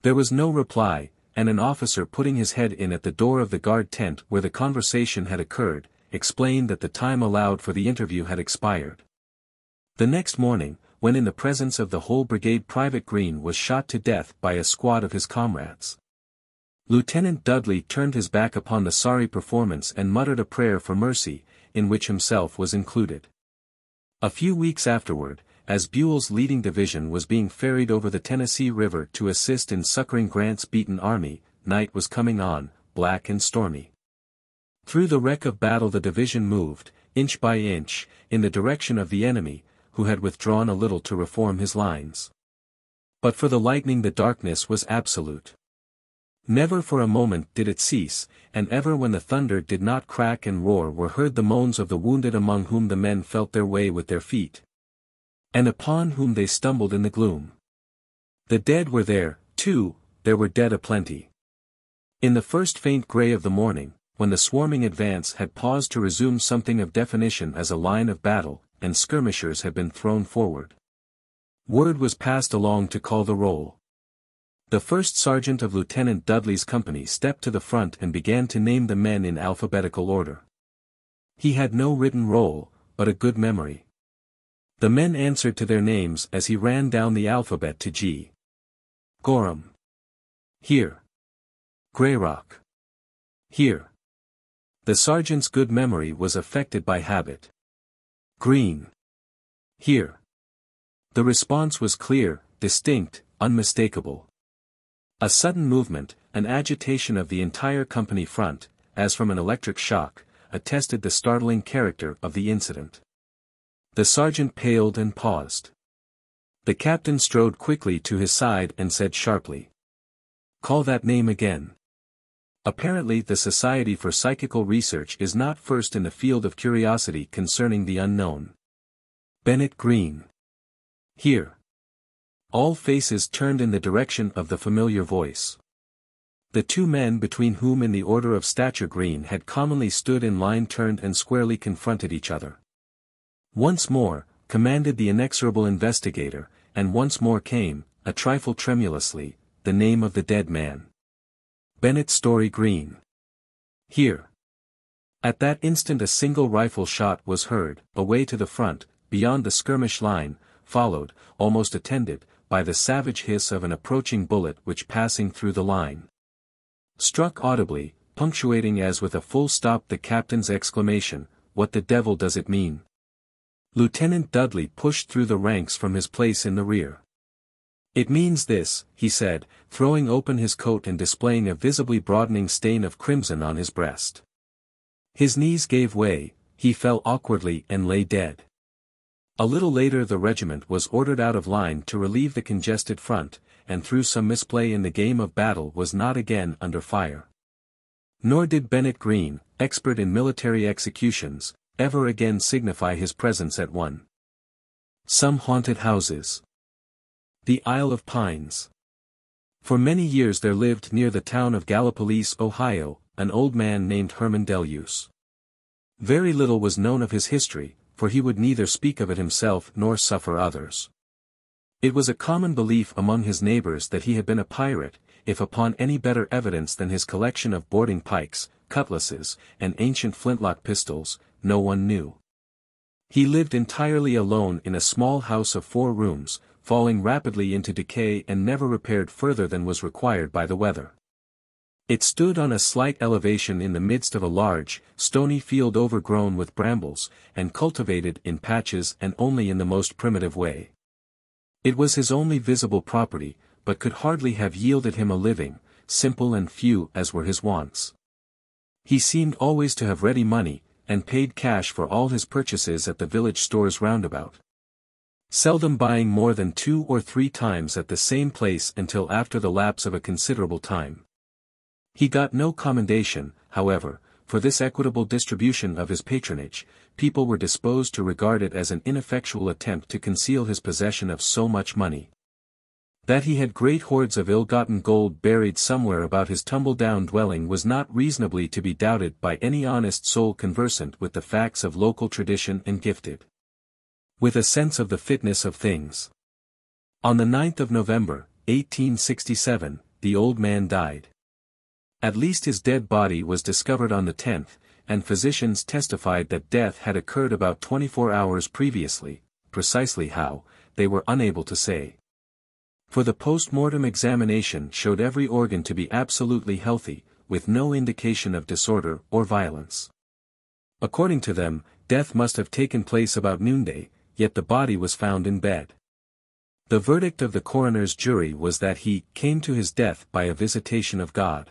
There was no reply, and an officer putting his head in at the door of the guard tent where the conversation had occurred, explained that the time allowed for the interview had expired. The next morning, when in the presence of the whole brigade Private Green was shot to death by a squad of his comrades. Lieutenant Dudley turned his back upon the sorry performance and muttered a prayer for mercy, in which himself was included. A few weeks afterward, as Buell's leading division was being ferried over the Tennessee River to assist in succoring Grant's beaten army, night was coming on, black and stormy. Through the wreck of battle the division moved, inch by inch, in the direction of the enemy, who had withdrawn a little to reform his lines. But for the lightning the darkness was absolute. Never for a moment did it cease, and ever when the thunder did not crack and roar were heard the moans of the wounded among whom the men felt their way with their feet, and upon whom they stumbled in the gloom. The dead were there, too, there were dead aplenty. In the first faint grey of the morning, when the swarming advance had paused to resume something of definition as a line of battle, and skirmishers had been thrown forward, word was passed along to call the roll. The first sergeant of Lieutenant Dudley's company stepped to the front and began to name the men in alphabetical order. He had no written roll, but a good memory. The men answered to their names as he ran down the alphabet to G. Gorham. Here. Grayrock. Here. The sergeant's good memory was affected by habit. Green. Here. The response was clear, distinct, unmistakable. A sudden movement, an agitation of the entire company front, as from an electric shock, attested the startling character of the incident. The sergeant paled and paused. The captain strode quickly to his side and said sharply. "Call that name again." Apparently the Society for Psychical Research is not first in the field of curiosity concerning the unknown. Bennett Green. Here. All faces turned in the direction of the familiar voice. The two men between whom in the order of stature Green had commonly stood in line turned and squarely confronted each other. Once more, commanded the inexorable investigator, and once more came, a trifle tremulously, the name of the dead man. Bennett Story Green. Here. At that instant a single rifle shot was heard, away to the front, beyond the skirmish line, followed, almost attended, by the savage hiss of an approaching bullet which passing through the line struck audibly, punctuating as with a full stop the captain's exclamation, "What the devil does it mean?" Lieutenant Dudley pushed through the ranks from his place in the rear. "It means this," he said, throwing open his coat and displaying a visibly broadening stain of crimson on his breast. His knees gave way, he fell awkwardly and lay dead. A little later the regiment was ordered out of line to relieve the congested front, and through some misplay in the game of battle was not again under fire. Nor did Bennett Green, expert in military executions, ever again signify his presence at some haunted houses. The Isle of Pines. For many years there lived near the town of Gallipolis, Ohio, an old man named Herman Deluse. Very little was known of his history, for he would neither speak of it himself nor suffer others. It was a common belief among his neighbors that he had been a pirate, if upon any better evidence than his collection of boarding pikes, cutlasses, and ancient flintlock pistols, no one knew. He lived entirely alone in a small house of 4 rooms, falling rapidly into decay and never repaired further than was required by the weather. It stood on a slight elevation in the midst of a large, stony field overgrown with brambles, and cultivated in patches and only in the most primitive way. It was his only visible property, but could hardly have yielded him a living, simple and few as were his wants. He seemed always to have ready money, and paid cash for all his purchases at the village stores roundabout, seldom buying more than 2 or 3 times at the same place until after the lapse of a considerable time. He got no commendation, however, for this equitable distribution of his patronage. People were disposed to regard it as an ineffectual attempt to conceal his possession of so much money. That he had great hoards of ill-gotten gold buried somewhere about his tumble-down dwelling was not reasonably to be doubted by any honest soul conversant with the facts of local tradition and gifted with a sense of the fitness of things. On the 9th of November, 1867, the old man died. At least his dead body was discovered on the 10th, and physicians testified that death had occurred about 24 hours previously. Precisely how, they were unable to say. For the post-mortem examination showed every organ to be absolutely healthy, with no indication of disorder or violence. According to them, death must have taken place about noonday, yet the body was found in bed. The verdict of the coroner's jury was that he came to his death by a visitation of God.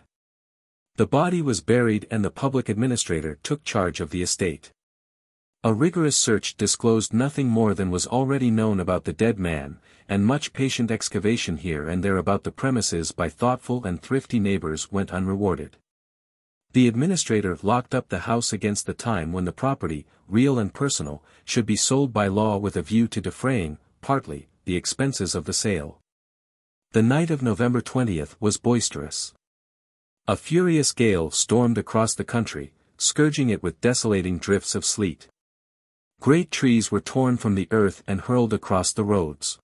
The body was buried and the public administrator took charge of the estate. A rigorous search disclosed nothing more than was already known about the dead man, and much patient excavation here and there about the premises by thoughtful and thrifty neighbors went unrewarded. The administrator locked up the house against the time when the property, real and personal, should be sold by law with a view to defraying, partly, the expenses of the sale. The night of November 20th was boisterous. A furious gale stormed across the country, scourging it with desolating drifts of sleet. Great trees were torn from the earth and hurled across the roads.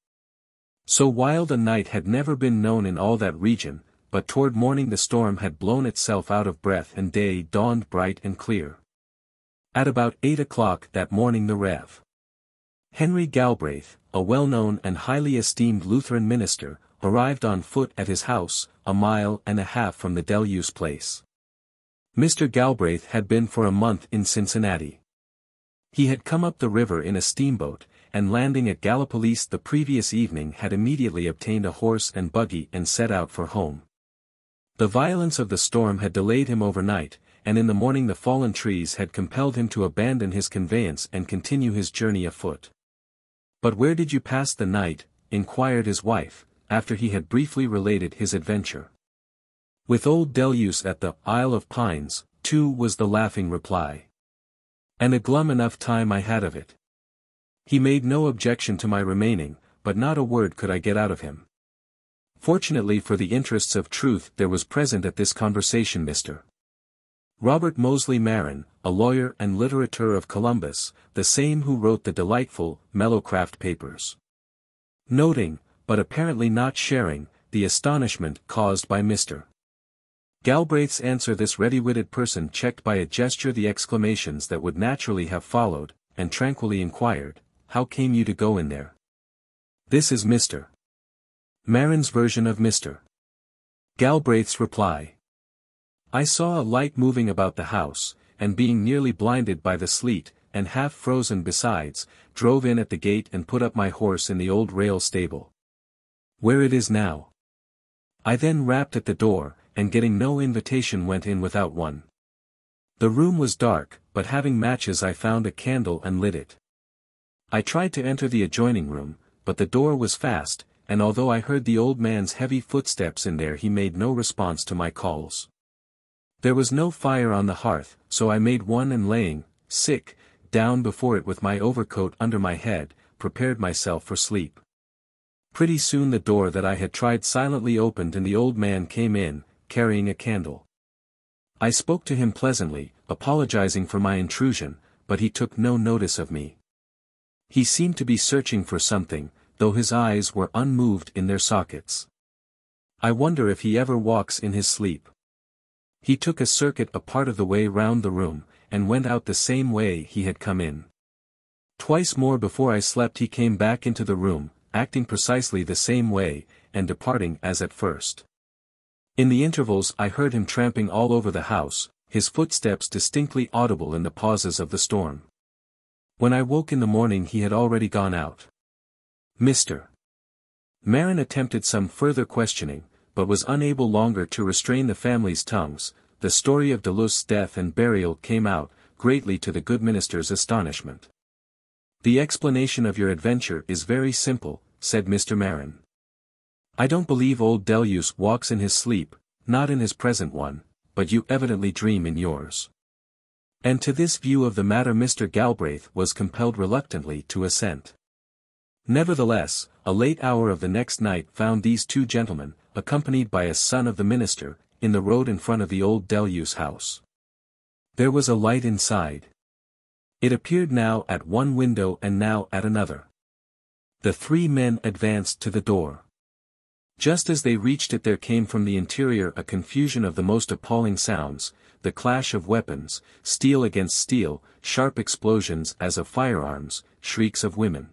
So wild a night had never been known in all that region, but toward morning the storm had blown itself out of breath and day dawned bright and clear. At about 8 o'clock that morning the Rev. Henry Galbraith, a well-known and highly esteemed Lutheran minister, arrived on foot at his house, 1.5 miles from the Deluse place. Mr. Galbraith had been for a month in Cincinnati. He had come up the river in a steamboat, and landing at Gallipolis the previous evening had immediately obtained a horse and buggy and set out for home. The violence of the storm had delayed him overnight, and in the morning the fallen trees had compelled him to abandon his conveyance and continue his journey afoot. "But where did you pass the night?" inquired his wife, after he had briefly related his adventure. With old Deluse at the Isle of Pines, too, was the laughing reply. And a glum enough time I had of it. He made no objection to my remaining, but not a word could I get out of him. Fortunately for the interests of truth there was present at this conversation Mr. Robert Moseley Marin, a lawyer and literateur of Columbus, the same who wrote the delightful Mellowcraft papers. Noting, but apparently not sharing, the astonishment caused by Mr. Galbraith's answer, this ready-witted person checked by a gesture the exclamations that would naturally have followed, and tranquilly inquired, "How came you to go in there?" This is Mr. Marin's version of Mr. Galbraith's reply. I saw a light moving about the house, and being nearly blinded by the sleet, and half frozen besides, drove in at the gate and put up my horse in the old rail stable, where it is now. I then rapped at the door, and getting no invitation went in without one. The room was dark, but having matches I found a candle and lit it. I tried to enter the adjoining room, but the door was fast, and although I heard the old man's heavy footsteps in there he made no response to my calls. There was no fire on the hearth, so I made one and laying, sick, down before it with my overcoat under my head, prepared myself for sleep. Pretty soon the door that I had tried silently opened and the old man came in, carrying a candle. I spoke to him pleasantly, apologizing for my intrusion, but he took no notice of me. He seemed to be searching for something, though his eyes were unmoved in their sockets. I wonder if he ever walks in his sleep. He took a circuit a part of the way round the room, and went out the same way he had come in. Twice more before I slept he came back into the room, acting precisely the same way, and departing as at first. In the intervals I heard him tramping all over the house, his footsteps distinctly audible in the pauses of the storm. When I woke in the morning he had already gone out. Mr. Marin attempted some further questioning, but was unable longer to restrain the family's tongues. The story of Deluse's death and burial came out, greatly to the good minister's astonishment. The explanation of your adventure is very simple, said Mr. Marin. I don't believe old Deluse walks in his sleep, not in his present one, but you evidently dream in yours. And to this view of the matter Mr. Galbraith was compelled reluctantly to assent. Nevertheless, a late hour of the next night found these two gentlemen, accompanied by a son of the minister, in the road in front of the old Deluse house. There was a light inside. It appeared now at one window and now at another. The three men advanced to the door. Just as they reached it there came from the interior a confusion of the most appalling sounds, the clash of weapons, steel against steel, sharp explosions as of firearms, shrieks of women,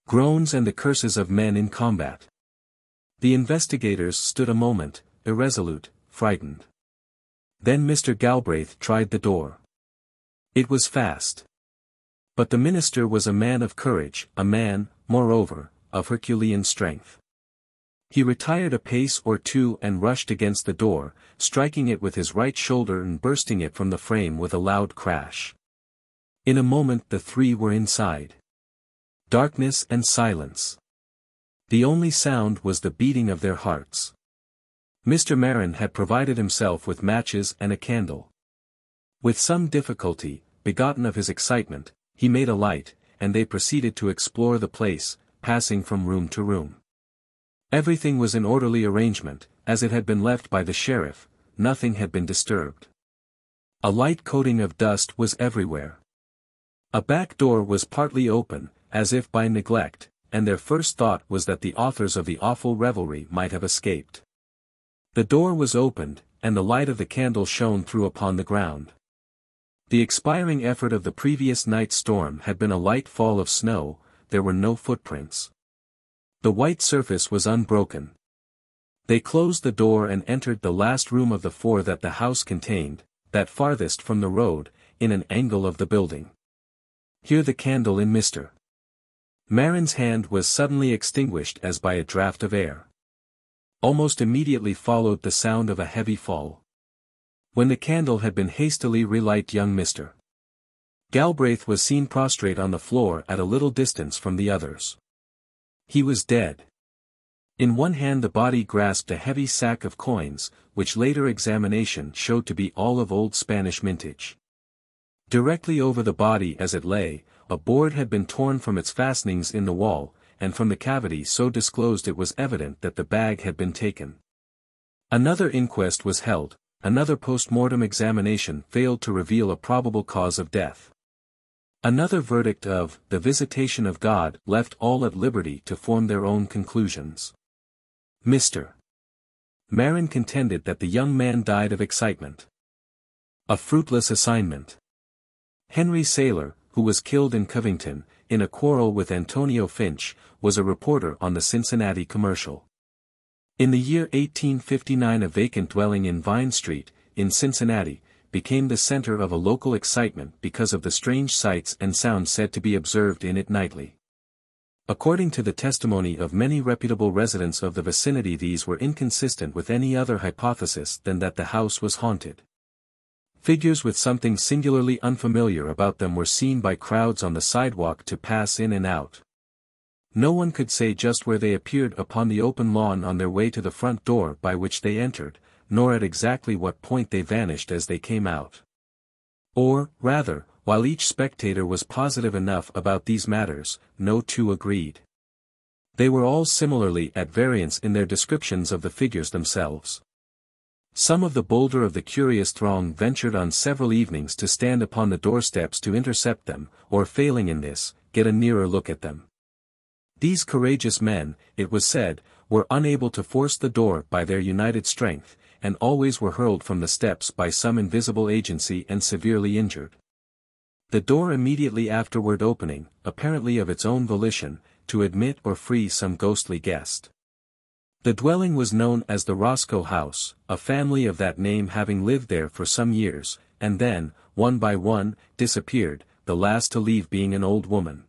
groans and the curses of men in combat. The investigators stood a moment, irresolute, frightened. Then Mr. Galbraith tried the door. It was fast. But the minister was a man of courage, a man, moreover, of Herculean strength. He retired a pace or two and rushed against the door, striking it with his right shoulder and bursting it from the frame with a loud crash. In a moment the three were inside. Darkness and silence. The only sound was the beating of their hearts. Mr. Marin had provided himself with matches and a candle. With some difficulty, begotten of his excitement, he made a light, and they proceeded to explore the place, passing from room to room. Everything was in orderly arrangement, as it had been left by the sheriff, nothing had been disturbed. A light coating of dust was everywhere. A back door was partly open, as if by neglect, and their first thought was that the authors of the awful revelry might have escaped. The door was opened, and the light of the candle shone through upon the ground. The expiring effort of the previous night's storm had been a light fall of snow, there were no footprints. The white surface was unbroken. They closed the door and entered the last room of the four that the house contained, that farthest from the road, in an angle of the building. Here the candle in Mr. Marin's hand was suddenly extinguished as by a draught of air. Almost immediately followed the sound of a heavy fall. When the candle had been hastily relighted, young Mr. Galbraith was seen prostrate on the floor at a little distance from the others. He was dead. In one hand the body grasped a heavy sack of coins, which later examination showed to be all of old Spanish mintage. Directly over the body as it lay, a board had been torn from its fastenings in the wall, and from the cavity so disclosed it was evident that the bag had been taken. Another inquest was held. Another post-mortem examination failed to reveal a probable cause of death. Another verdict of the visitation of God left all at liberty to form their own conclusions. Mr. Marin contended that the young man died of excitement. A fruitless assignment. Henry Saylor, who was killed in Covington, in a quarrel with Antonio Finch, was a reporter on the Cincinnati Commercial. In the year 1859 a vacant dwelling in Vine Street, in Cincinnati, became the center of a local excitement because of the strange sights and sounds said to be observed in it nightly. According to the testimony of many reputable residents of the vicinity, these were inconsistent with any other hypothesis than that the house was haunted. Figures with something singularly unfamiliar about them were seen by crowds on the sidewalk to pass in and out. No one could say just where they appeared upon the open lawn on their way to the front door by which they entered, nor at exactly what point they vanished as they came out. Or, rather, while each spectator was positive enough about these matters, no two agreed. They were all similarly at variance in their descriptions of the figures themselves. Some of the bolder of the curious throng ventured on several evenings to stand upon the doorsteps to intercept them, or failing in this, get a nearer look at them. These courageous men, it was said, were unable to force the door by their united strength, and always were hurled from the steps by some invisible agency and severely injured. The door immediately afterward opening, apparently of its own volition, to admit or free some ghostly guest. The dwelling was known as the Roscoe House, a family of that name having lived there for some years, and then, one by one, disappeared, the last to leave being an old woman.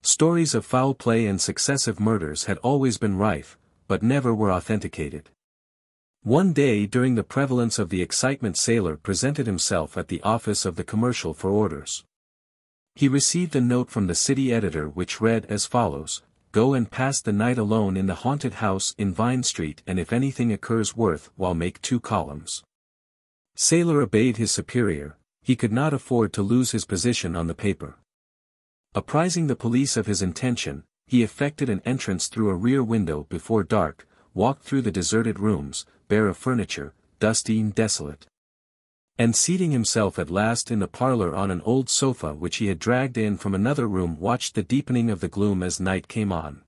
Stories of foul play and successive murders had always been rife, but never were authenticated. One day during the prevalence of the excitement Saylor presented himself at the office of the Commercial for orders. He received a note from the city editor which read as follows: "Go and pass the night alone in the haunted house in Vine Street, and if anything occurs worth while make 2 columns." Saylor obeyed his superior. He could not afford to lose his position on the paper. Apprising the police of his intention, he effected an entrance through a rear window before dark, walked through the deserted rooms, bare of furniture, dusty and desolate. And seating himself at last in the parlor on an old sofa which he had dragged in from another room, watched the deepening of the gloom as night came on.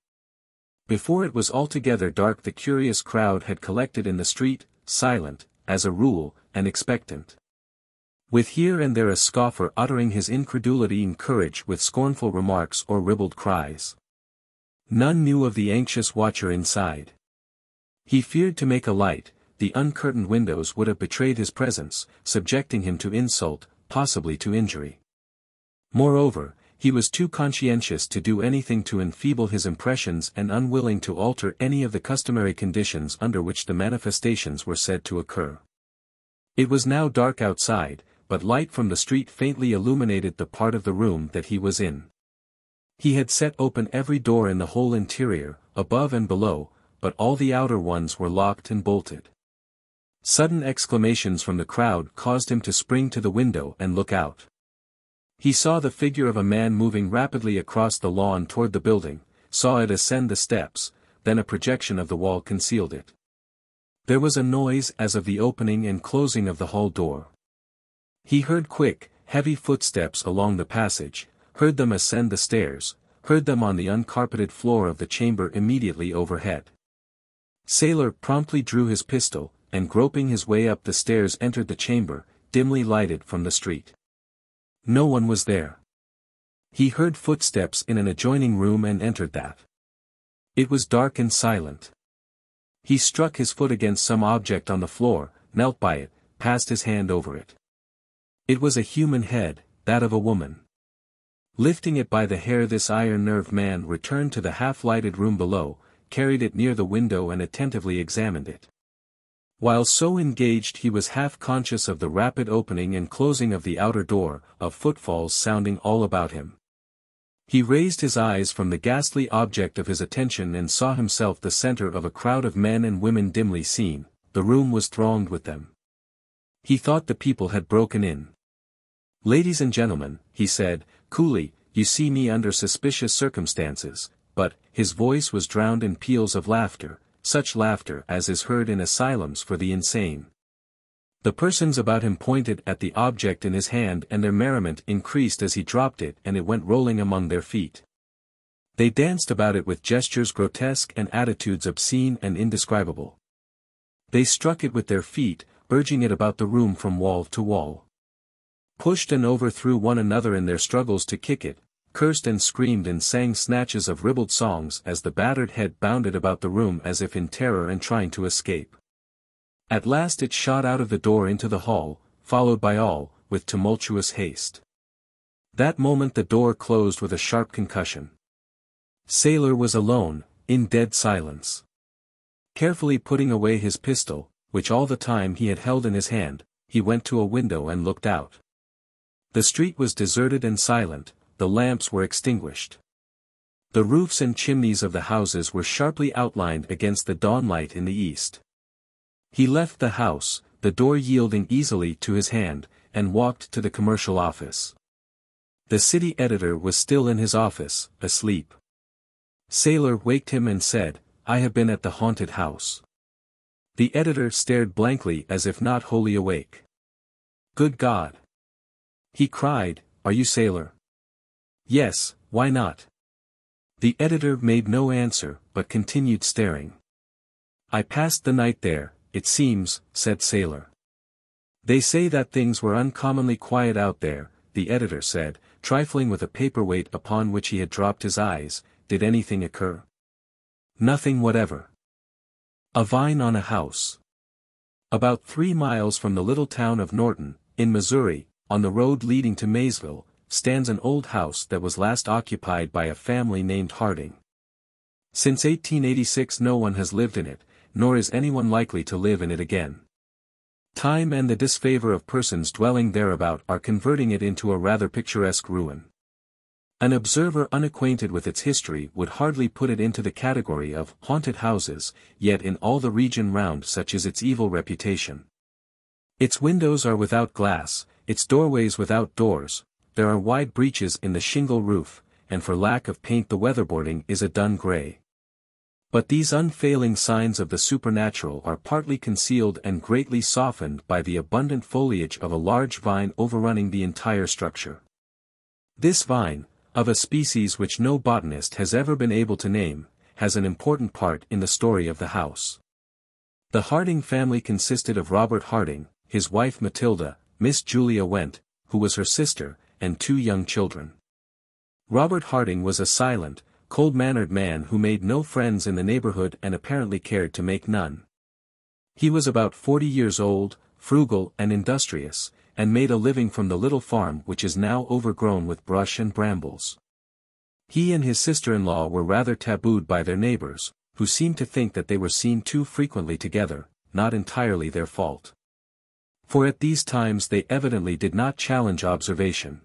Before it was altogether dark the curious crowd had collected in the street, silent, as a rule, and expectant. With here and there a scoffer uttering his incredulity and courage with scornful remarks or ribald cries. None knew of the anxious watcher inside. He feared to make a light. The uncurtained windows would have betrayed his presence, subjecting him to insult, possibly to injury. Moreover, he was too conscientious to do anything to enfeeble his impressions and unwilling to alter any of the customary conditions under which the manifestations were said to occur. It was now dark outside, but light from the street faintly illuminated the part of the room that he was in. He had set open every door in the whole interior, above and below, but all the outer ones were locked and bolted. Sudden exclamations from the crowd caused him to spring to the window and look out. He saw the figure of a man moving rapidly across the lawn toward the building, saw it ascend the steps, then a projection of the wall concealed it. There was a noise as of the opening and closing of the hall door. He heard quick, heavy footsteps along the passage, heard them ascend the stairs, heard them on the uncarpeted floor of the chamber immediately overhead. Saylor promptly drew his pistol, and groping his way up the stairs entered the chamber, dimly lighted from the street. No one was there. He heard footsteps in an adjoining room and entered that. It was dark and silent. He struck his foot against some object on the floor, knelt by it, passed his hand over it. It was a human head, that of a woman. Lifting it by the hair, this iron-nerved man returned to the half-lighted room below, carried it near the window and attentively examined it. While so engaged he was half conscious of the rapid opening and closing of the outer door, of footfalls sounding all about him. He raised his eyes from the ghastly object of his attention and saw himself the center of a crowd of men and women dimly seen. The room was thronged with them. He thought the people had broken in. "Ladies and gentlemen," he said, coolly, "you see me under suspicious circumstances," but, his voice was drowned in peals of laughter, such laughter as is heard in asylums for the insane. The persons about him pointed at the object in his hand and their merriment increased as he dropped it and it went rolling among their feet. They danced about it with gestures grotesque and attitudes obscene and indescribable. They struck it with their feet, urging it about the room from wall to wall. Pushed and overthrew one another in their struggles to kick it, cursed and screamed and sang snatches of ribald songs as the battered head bounded about the room as if in terror and trying to escape. At last it shot out of the door into the hall, followed by all, with tumultuous haste. That moment the door closed with a sharp concussion. Sailor was alone, in dead silence. Carefully putting away his pistol, which all the time he had held in his hand, he went to a window and looked out. The street was deserted and silent, the lamps were extinguished. The roofs and chimneys of the houses were sharply outlined against the dawnlight in the east. He left the house, the door yielding easily to his hand, and walked to the commercial office. The city editor was still in his office, asleep. Sailor waked him and said, "I have been at the haunted house." The editor stared blankly as if not wholly awake. "Good God!" he cried, "are you Sailor?" "Yes, why not?" The editor made no answer, but continued staring. "I passed the night there, it seems," said Sailor. "They say that things were uncommonly quiet out there," the editor said, trifling with a paperweight upon which he had dropped his eyes. "Did anything occur?" "Nothing whatever." A vine on a house. About 3 miles from the little town of Norton, in Missouri, on the road leading to Maysville, stands an old house that was last occupied by a family named Harding. Since 1886 no one has lived in it, nor is anyone likely to live in it again. Time and the disfavor of persons dwelling thereabout are converting it into a rather picturesque ruin. An observer unacquainted with its history would hardly put it into the category of haunted houses, yet in all the region round such is its evil reputation. Its windows are without glass, its doorways without doors, there are wide breaches in the shingle roof, and for lack of paint the weatherboarding is a dun grey. But these unfailing signs of the supernatural are partly concealed and greatly softened by the abundant foliage of a large vine overrunning the entire structure. This vine, of a species which no botanist has ever been able to name, has an important part in the story of the house. The Harding family consisted of Robert Harding, his wife Matilda, Miss Julia Went, who was her sister, and 2 young children. Robert Harding was a silent, cold-mannered man who made no friends in the neighborhood and apparently cared to make none. He was about 40 years old, frugal and industrious, and made a living from the little farm which is now overgrown with brush and brambles. He and his sister-in-law were rather tabooed by their neighbors, who seemed to think that they were seen too frequently together, not entirely their fault. For at these times they evidently did not challenge observation.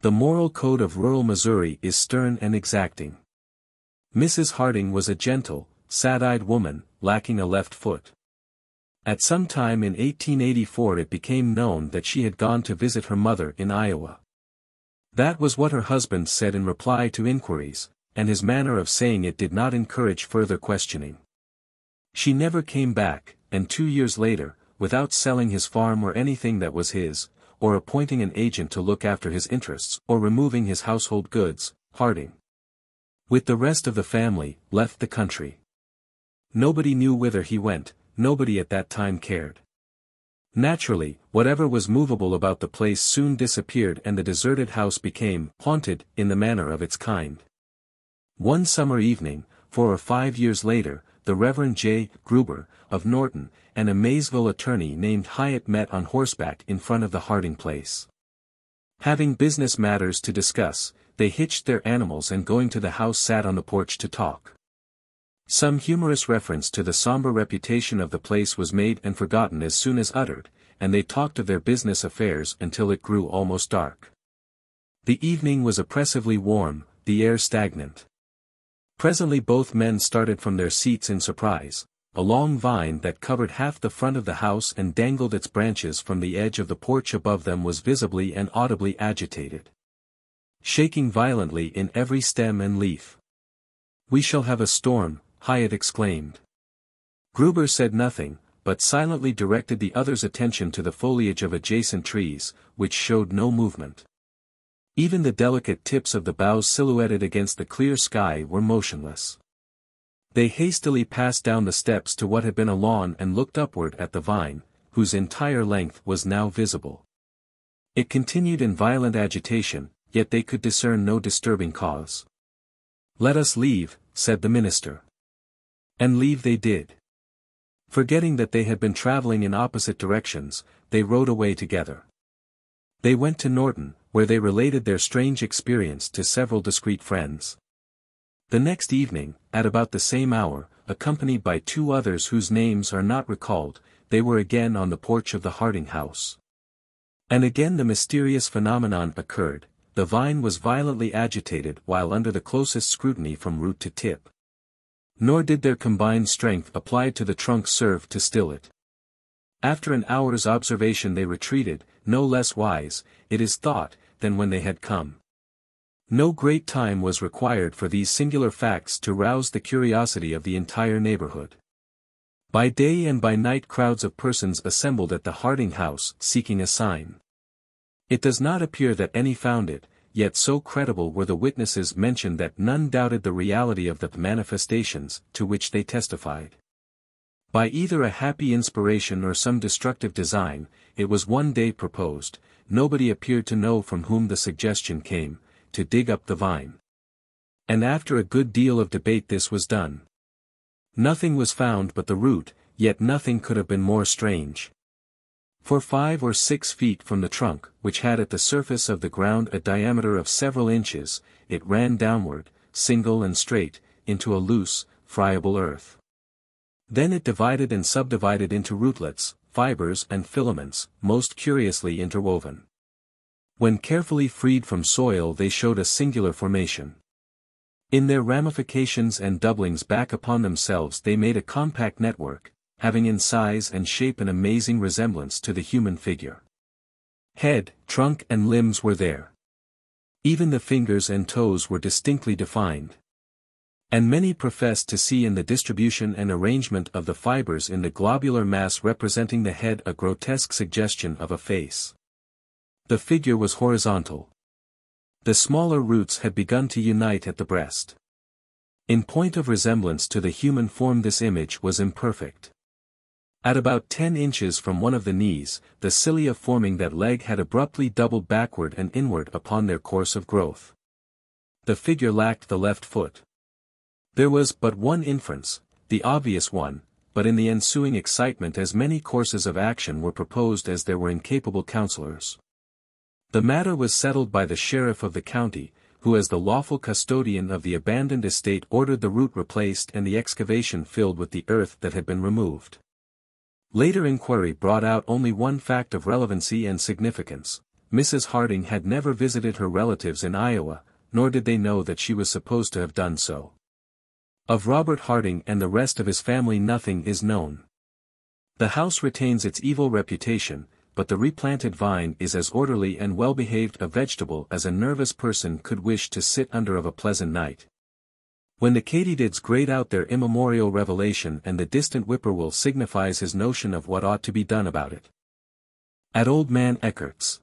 The moral code of rural Missouri is stern and exacting. Mrs. Harding was a gentle, sad-eyed woman, lacking a left foot. At some time in 1884 it became known that she had gone to visit her mother in Iowa. That was what her husband said in reply to inquiries, and his manner of saying it did not encourage further questioning. She never came back, and 2 years later, without selling his farm or anything that was his, or appointing an agent to look after his interests, or removing his household goods, Harding, with the rest of the family, left the country. Nobody knew whither he went, nobody at that time cared. Naturally, whatever was movable about the place soon disappeared and the deserted house became haunted in the manner of its kind. One summer evening, 4 or 5 years later, the Reverend J. Gruber, of Norton, and a Maysville attorney named Hyatt met on horseback in front of the Harding place. Having business matters to discuss, they hitched their animals and going to the house sat on the porch to talk. Some humorous reference to the somber reputation of the place was made and forgotten as soon as uttered, and they talked of their business affairs until it grew almost dark. The evening was oppressively warm, the air stagnant. Presently both men started from their seats in surprise. A long vine that covered half the front of the house and dangled its branches from the edge of the porch above them was visibly and audibly agitated, shaking violently in every stem and leaf. "We shall have a storm," Hyatt exclaimed. Gruber said nothing, but silently directed the other's attention to the foliage of adjacent trees, which showed no movement. Even the delicate tips of the boughs silhouetted against the clear sky were motionless. They hastily passed down the steps to what had been a lawn and looked upward at the vine, whose entire length was now visible. It continued in violent agitation, yet they could discern no disturbing cause. "Let us leave," said the minister. And leave they did. Forgetting that they had been traveling in opposite directions, they rode away together. They went to Norton, where they related their strange experience to several discreet friends. The next evening, at about the same hour, accompanied by two others whose names are not recalled, they were again on the porch of the Harding house. And again the mysterious phenomenon occurred. The vine was violently agitated while under the closest scrutiny from root to tip. Nor did their combined strength applied to the trunk serve to still it. After an hour's observation they retreated, no less wise, it is thought, than when they had come. No great time was required for these singular facts to rouse the curiosity of the entire neighborhood. By day and by night crowds of persons assembled at the Harding house seeking a sign. It does not appear that any found it, yet so credible were the witnesses mentioned that none doubted the reality of the manifestations to which they testified. By either a happy inspiration or some destructive design, it was one day proposed, nobody appeared to know from whom the suggestion came, to dig up the vine. And after a good deal of debate this was done. Nothing was found but the root, yet nothing could have been more strange. For 5 or 6 feet from the trunk, which had at the surface of the ground a diameter of several inches, it ran downward, single and straight, into a loose, friable earth. Then it divided and subdivided into rootlets, fibers and filaments, most curiously interwoven. When carefully freed from soil they showed a singular formation. In their ramifications and doublings back upon themselves they made a compact network, having in size and shape an amazing resemblance to the human figure. Head, trunk and limbs were there. Even the fingers and toes were distinctly defined. And many professed to see in the distribution and arrangement of the fibers in the globular mass representing the head a grotesque suggestion of a face. The figure was horizontal. The smaller roots had begun to unite at the breast. In point of resemblance to the human form this image was imperfect. At about 10 inches from one of the knees, the cilia forming that leg had abruptly doubled backward and inward upon their course of growth. The figure lacked the left foot. There was but one inference, the obvious one, but in the ensuing excitement as many courses of action were proposed as there were incapable counselors. The matter was settled by the sheriff of the county, who as the lawful custodian of the abandoned estate ordered the root replaced and the excavation filled with the earth that had been removed. Later inquiry brought out only one fact of relevancy and significance. Mrs. Harding had never visited her relatives in Iowa, nor did they know that she was supposed to have done so. Of Robert Harding and the rest of his family nothing is known. The house retains its evil reputation, but the replanted vine is as orderly and well-behaved a vegetable as a nervous person could wish to sit under of a pleasant night. When the katydids grate out their immemorial revelation and the distant whippoorwill signifies his notion of what ought to be done about it. At Old Man Eckert's.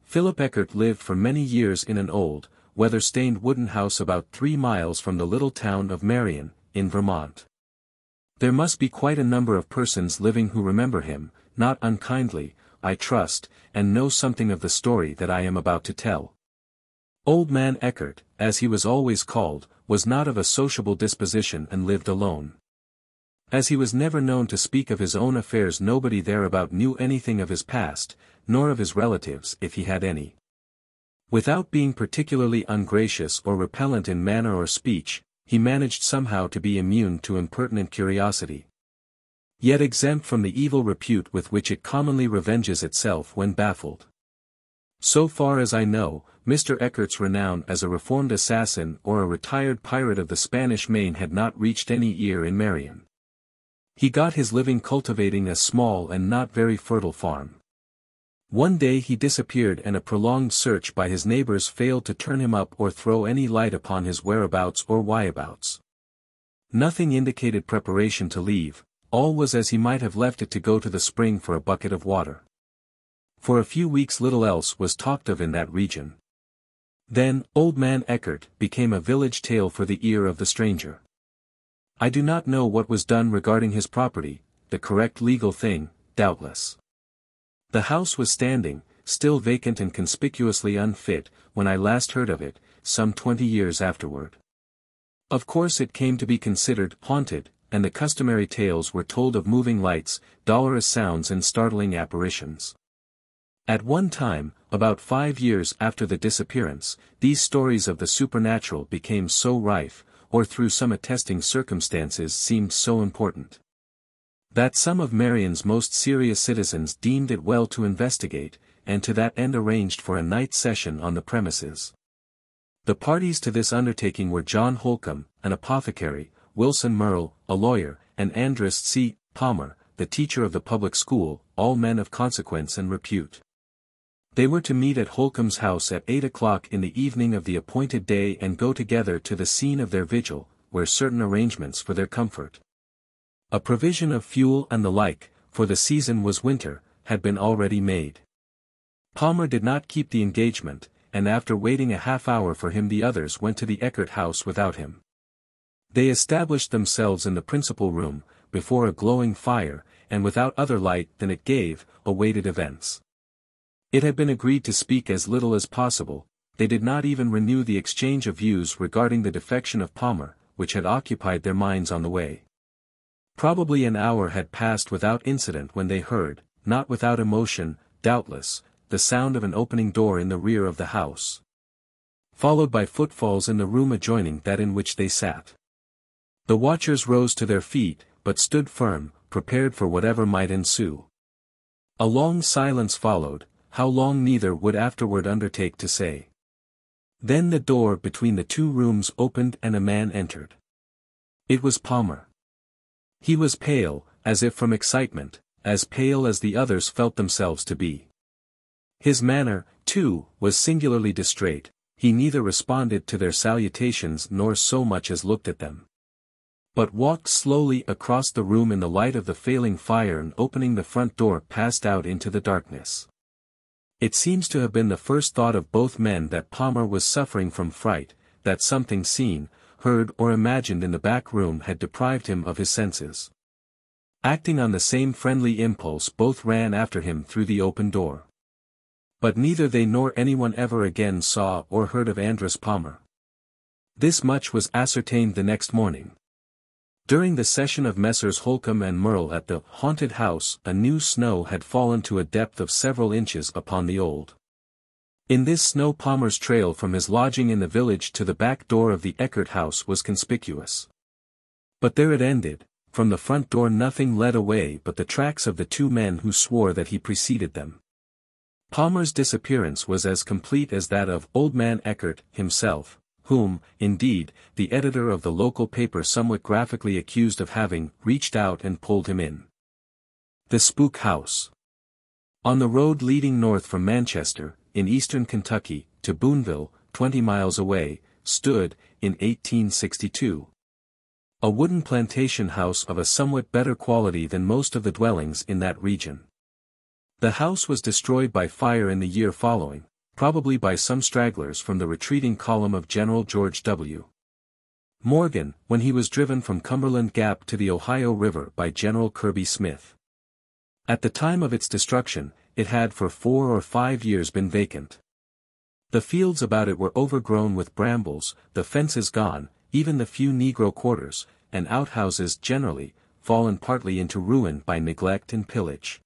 Philip Eckert lived for many years in an old, weather-stained wooden house about 3 miles from the little town of Marion, in Vermont. There must be quite a number of persons living who remember him, not unkindly, I trust, and know something of the story that I am about to tell. Old Man Eckert, as he was always called, was not of a sociable disposition and lived alone. As he was never known to speak of his own affairs, nobody thereabout knew anything of his past, nor of his relatives if he had any. Without being particularly ungracious or repellent in manner or speech, he managed somehow to be immune to impertinent curiosity, yet exempt from the evil repute with which it commonly revenges itself when baffled. So far as I know, Mr. Eckert's renown as a reformed assassin or a retired pirate of the Spanish Main had not reached any ear in Marion. He got his living cultivating a small and not very fertile farm. One day he disappeared and a prolonged search by his neighbors failed to turn him up or throw any light upon his whereabouts or whyabouts. Nothing indicated preparation to leave, all was as he might have left it to go to the spring for a bucket of water. For a few weeks little else was talked of in that region. Then, Old Man Eckert became a village tale for the ear of the stranger. I do not know what was done regarding his property, the correct legal thing, doubtless. The house was standing, still vacant and conspicuously unfit, when I last heard of it, some 20 years afterward. Of course it came to be considered haunted, and the customary tales were told of moving lights, dolorous sounds and startling apparitions. At one time, about 5 years after the disappearance, these stories of the supernatural became so rife, or through some attesting circumstances seemed so important, that some of Marion's most serious citizens deemed it well to investigate, and to that end arranged for a night session on the premises. The parties to this undertaking were John Holcomb, an apothecary, Wilson Merle, a lawyer, and Andrus C. Palmer, the teacher of the public school, all men of consequence and repute. They were to meet at Holcomb's house at 8 o'clock in the evening of the appointed day and go together to the scene of their vigil, where certain arrangements for their comfort, a provision of fuel and the like, for the season was winter, had been already made. Palmer did not keep the engagement, and after waiting a half-hour for him the others went to the Eckert house without him. They established themselves in the principal room, before a glowing fire, and without other light than it gave, awaited events. It had been agreed to speak as little as possible. They did not even renew the exchange of views regarding the defection of Palmer, which had occupied their minds on the way. Probably an hour had passed without incident when they heard, not without emotion, doubtless, the sound of an opening door in the rear of the house, followed by footfalls in the room adjoining that in which they sat. The watchers rose to their feet, but stood firm, prepared for whatever might ensue. A long silence followed, how long neither would afterward undertake to say. Then the door between the two rooms opened and a man entered. It was Palmer. He was pale, as if from excitement, as pale as the others felt themselves to be. His manner, too, was singularly distrait. He neither responded to their salutations nor so much as looked at them, but walked slowly across the room in the light of the failing fire and opening the front door passed out into the darkness. It seems to have been the first thought of both men that Palmer was suffering from fright, that something seen, heard or imagined in the back room had deprived him of his senses. Acting on the same friendly impulse both ran after him through the open door. But neither they nor anyone ever again saw or heard of Andrus Palmer. This much was ascertained the next morning. During the session of Messrs. Holcomb and Merle at the haunted house a new snow had fallen to a depth of several inches upon the old. In this snow Palmer's trail from his lodging in the village to the back door of the Eckert house was conspicuous. But there it ended. From the front door nothing led away but the tracks of the two men who swore that he preceded them. Palmer's disappearance was as complete as that of Old Man Eckert himself, whom, indeed, the editor of the local paper somewhat graphically accused of having reached out and pulled him in. The Spook House. On the road leading north from Manchester, in eastern Kentucky, to Boonville, 20 miles away, stood, in 1862, a wooden plantation house of a somewhat better quality than most of the dwellings in that region. The house was destroyed by fire in the year following, probably by some stragglers from the retreating column of General George W. Morgan, when he was driven from Cumberland Gap to the Ohio River by General Kirby Smith. At the time of its destruction, it had for 4 or 5 years been vacant. The fields about it were overgrown with brambles, the fences gone, even the few Negro quarters, and outhouses generally, fallen partly into ruin by neglect and pillage.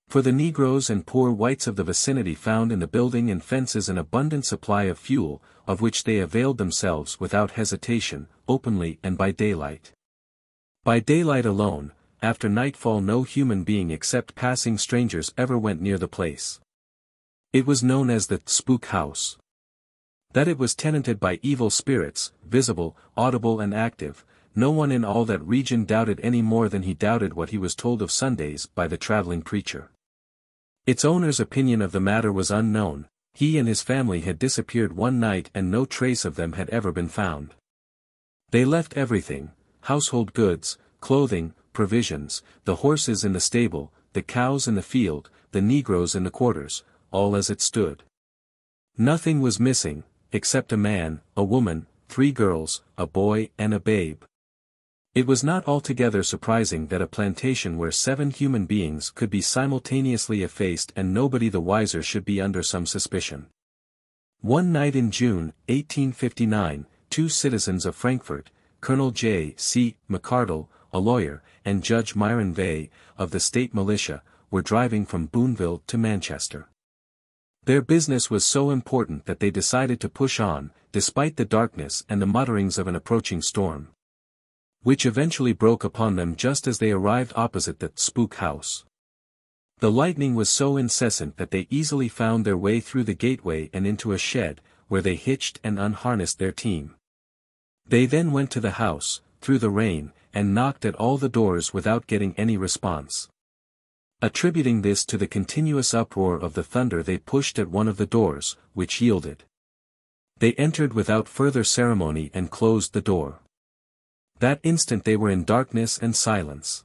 For the Negroes and poor whites of the vicinity found in the building and fences an abundant supply of fuel, of which they availed themselves without hesitation, openly and by daylight. By daylight alone, after nightfall no human being except passing strangers ever went near the place. It was known as the Spook House. That it was tenanted by evil spirits, visible, audible and active, no one in all that region doubted any more than he doubted what he was told of Sundays by the traveling preacher. Its owner's opinion of the matter was unknown. He and his family had disappeared one night and no trace of them had ever been found. They left everything, household goods, clothing, provisions, the horses in the stable, the cows in the field, the Negroes in the quarters, all as it stood. Nothing was missing, except a man, a woman, 3 girls, a boy and a babe. It was not altogether surprising that a plantation where 7 human beings could be simultaneously effaced and nobody the wiser should be under some suspicion. One night in June, 1859, 2 citizens of Frankfurt, Colonel J. C. McCardle, a lawyer, and Judge Myron Vey, of the state militia, were driving from Boonville to Manchester. Their business was so important that they decided to push on, despite the darkness and the mutterings of an approaching storm, which eventually broke upon them just as they arrived opposite the Spook House. The lightning was so incessant that they easily found their way through the gateway and into a shed, where they hitched and unharnessed their team. They then went to the house, through the rain, and knocked at all the doors without getting any response. Attributing this to the continuous uproar of the thunder, they pushed at one of the doors, which yielded. They entered without further ceremony and closed the door. That instant they were in darkness and silence.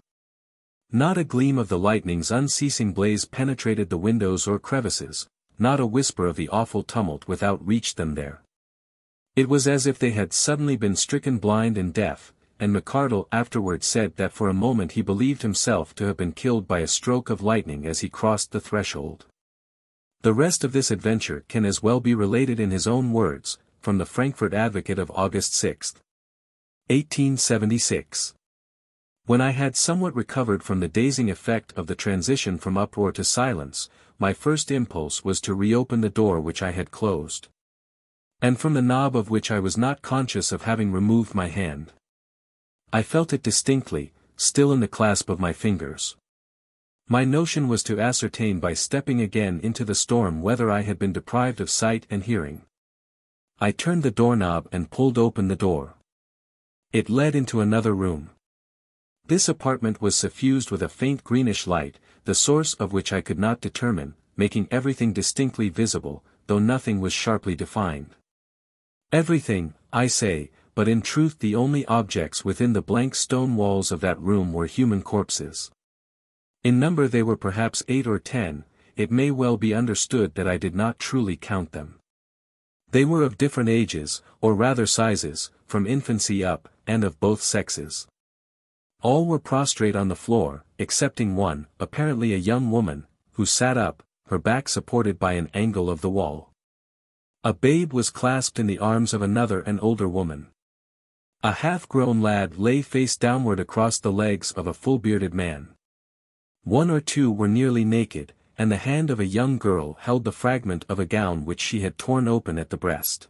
Not a gleam of the lightning's unceasing blaze penetrated the windows or crevices, not a whisper of the awful tumult without reached them there. It was as if they had suddenly been stricken blind and deaf, and McCardle afterward said that for a moment he believed himself to have been killed by a stroke of lightning as he crossed the threshold. The rest of this adventure can as well be related in his own words, from the Frankfurt Advocate of August 6, 1876. When I had somewhat recovered from the dazing effect of the transition from uproar to silence, my first impulse was to reopen the door which I had closed, and from the knob of which I was not conscious of having removed my hand. I felt it distinctly, still in the clasp of my fingers. My notion was to ascertain by stepping again into the storm whether I had been deprived of sight and hearing. I turned the doorknob and pulled open the door. It led into another room. This apartment was suffused with a faint greenish light, the source of which I could not determine, making everything distinctly visible, though nothing was sharply defined. Everything, I say, but in truth the only objects within the blank stone walls of that room were human corpses. In number they were perhaps 8 or 10, it may well be understood that I did not truly count them. They were of different ages, or rather sizes, from infancy up, and of both sexes. All were prostrate on the floor, excepting one, apparently a young woman, who sat up, her back supported by an angle of the wall. A babe was clasped in the arms of another, an older woman. A half-grown lad lay face downward across the legs of a full-bearded man. 1 or 2 were nearly naked, and the hand of a young girl held the fragment of a gown which she had torn open at the breast.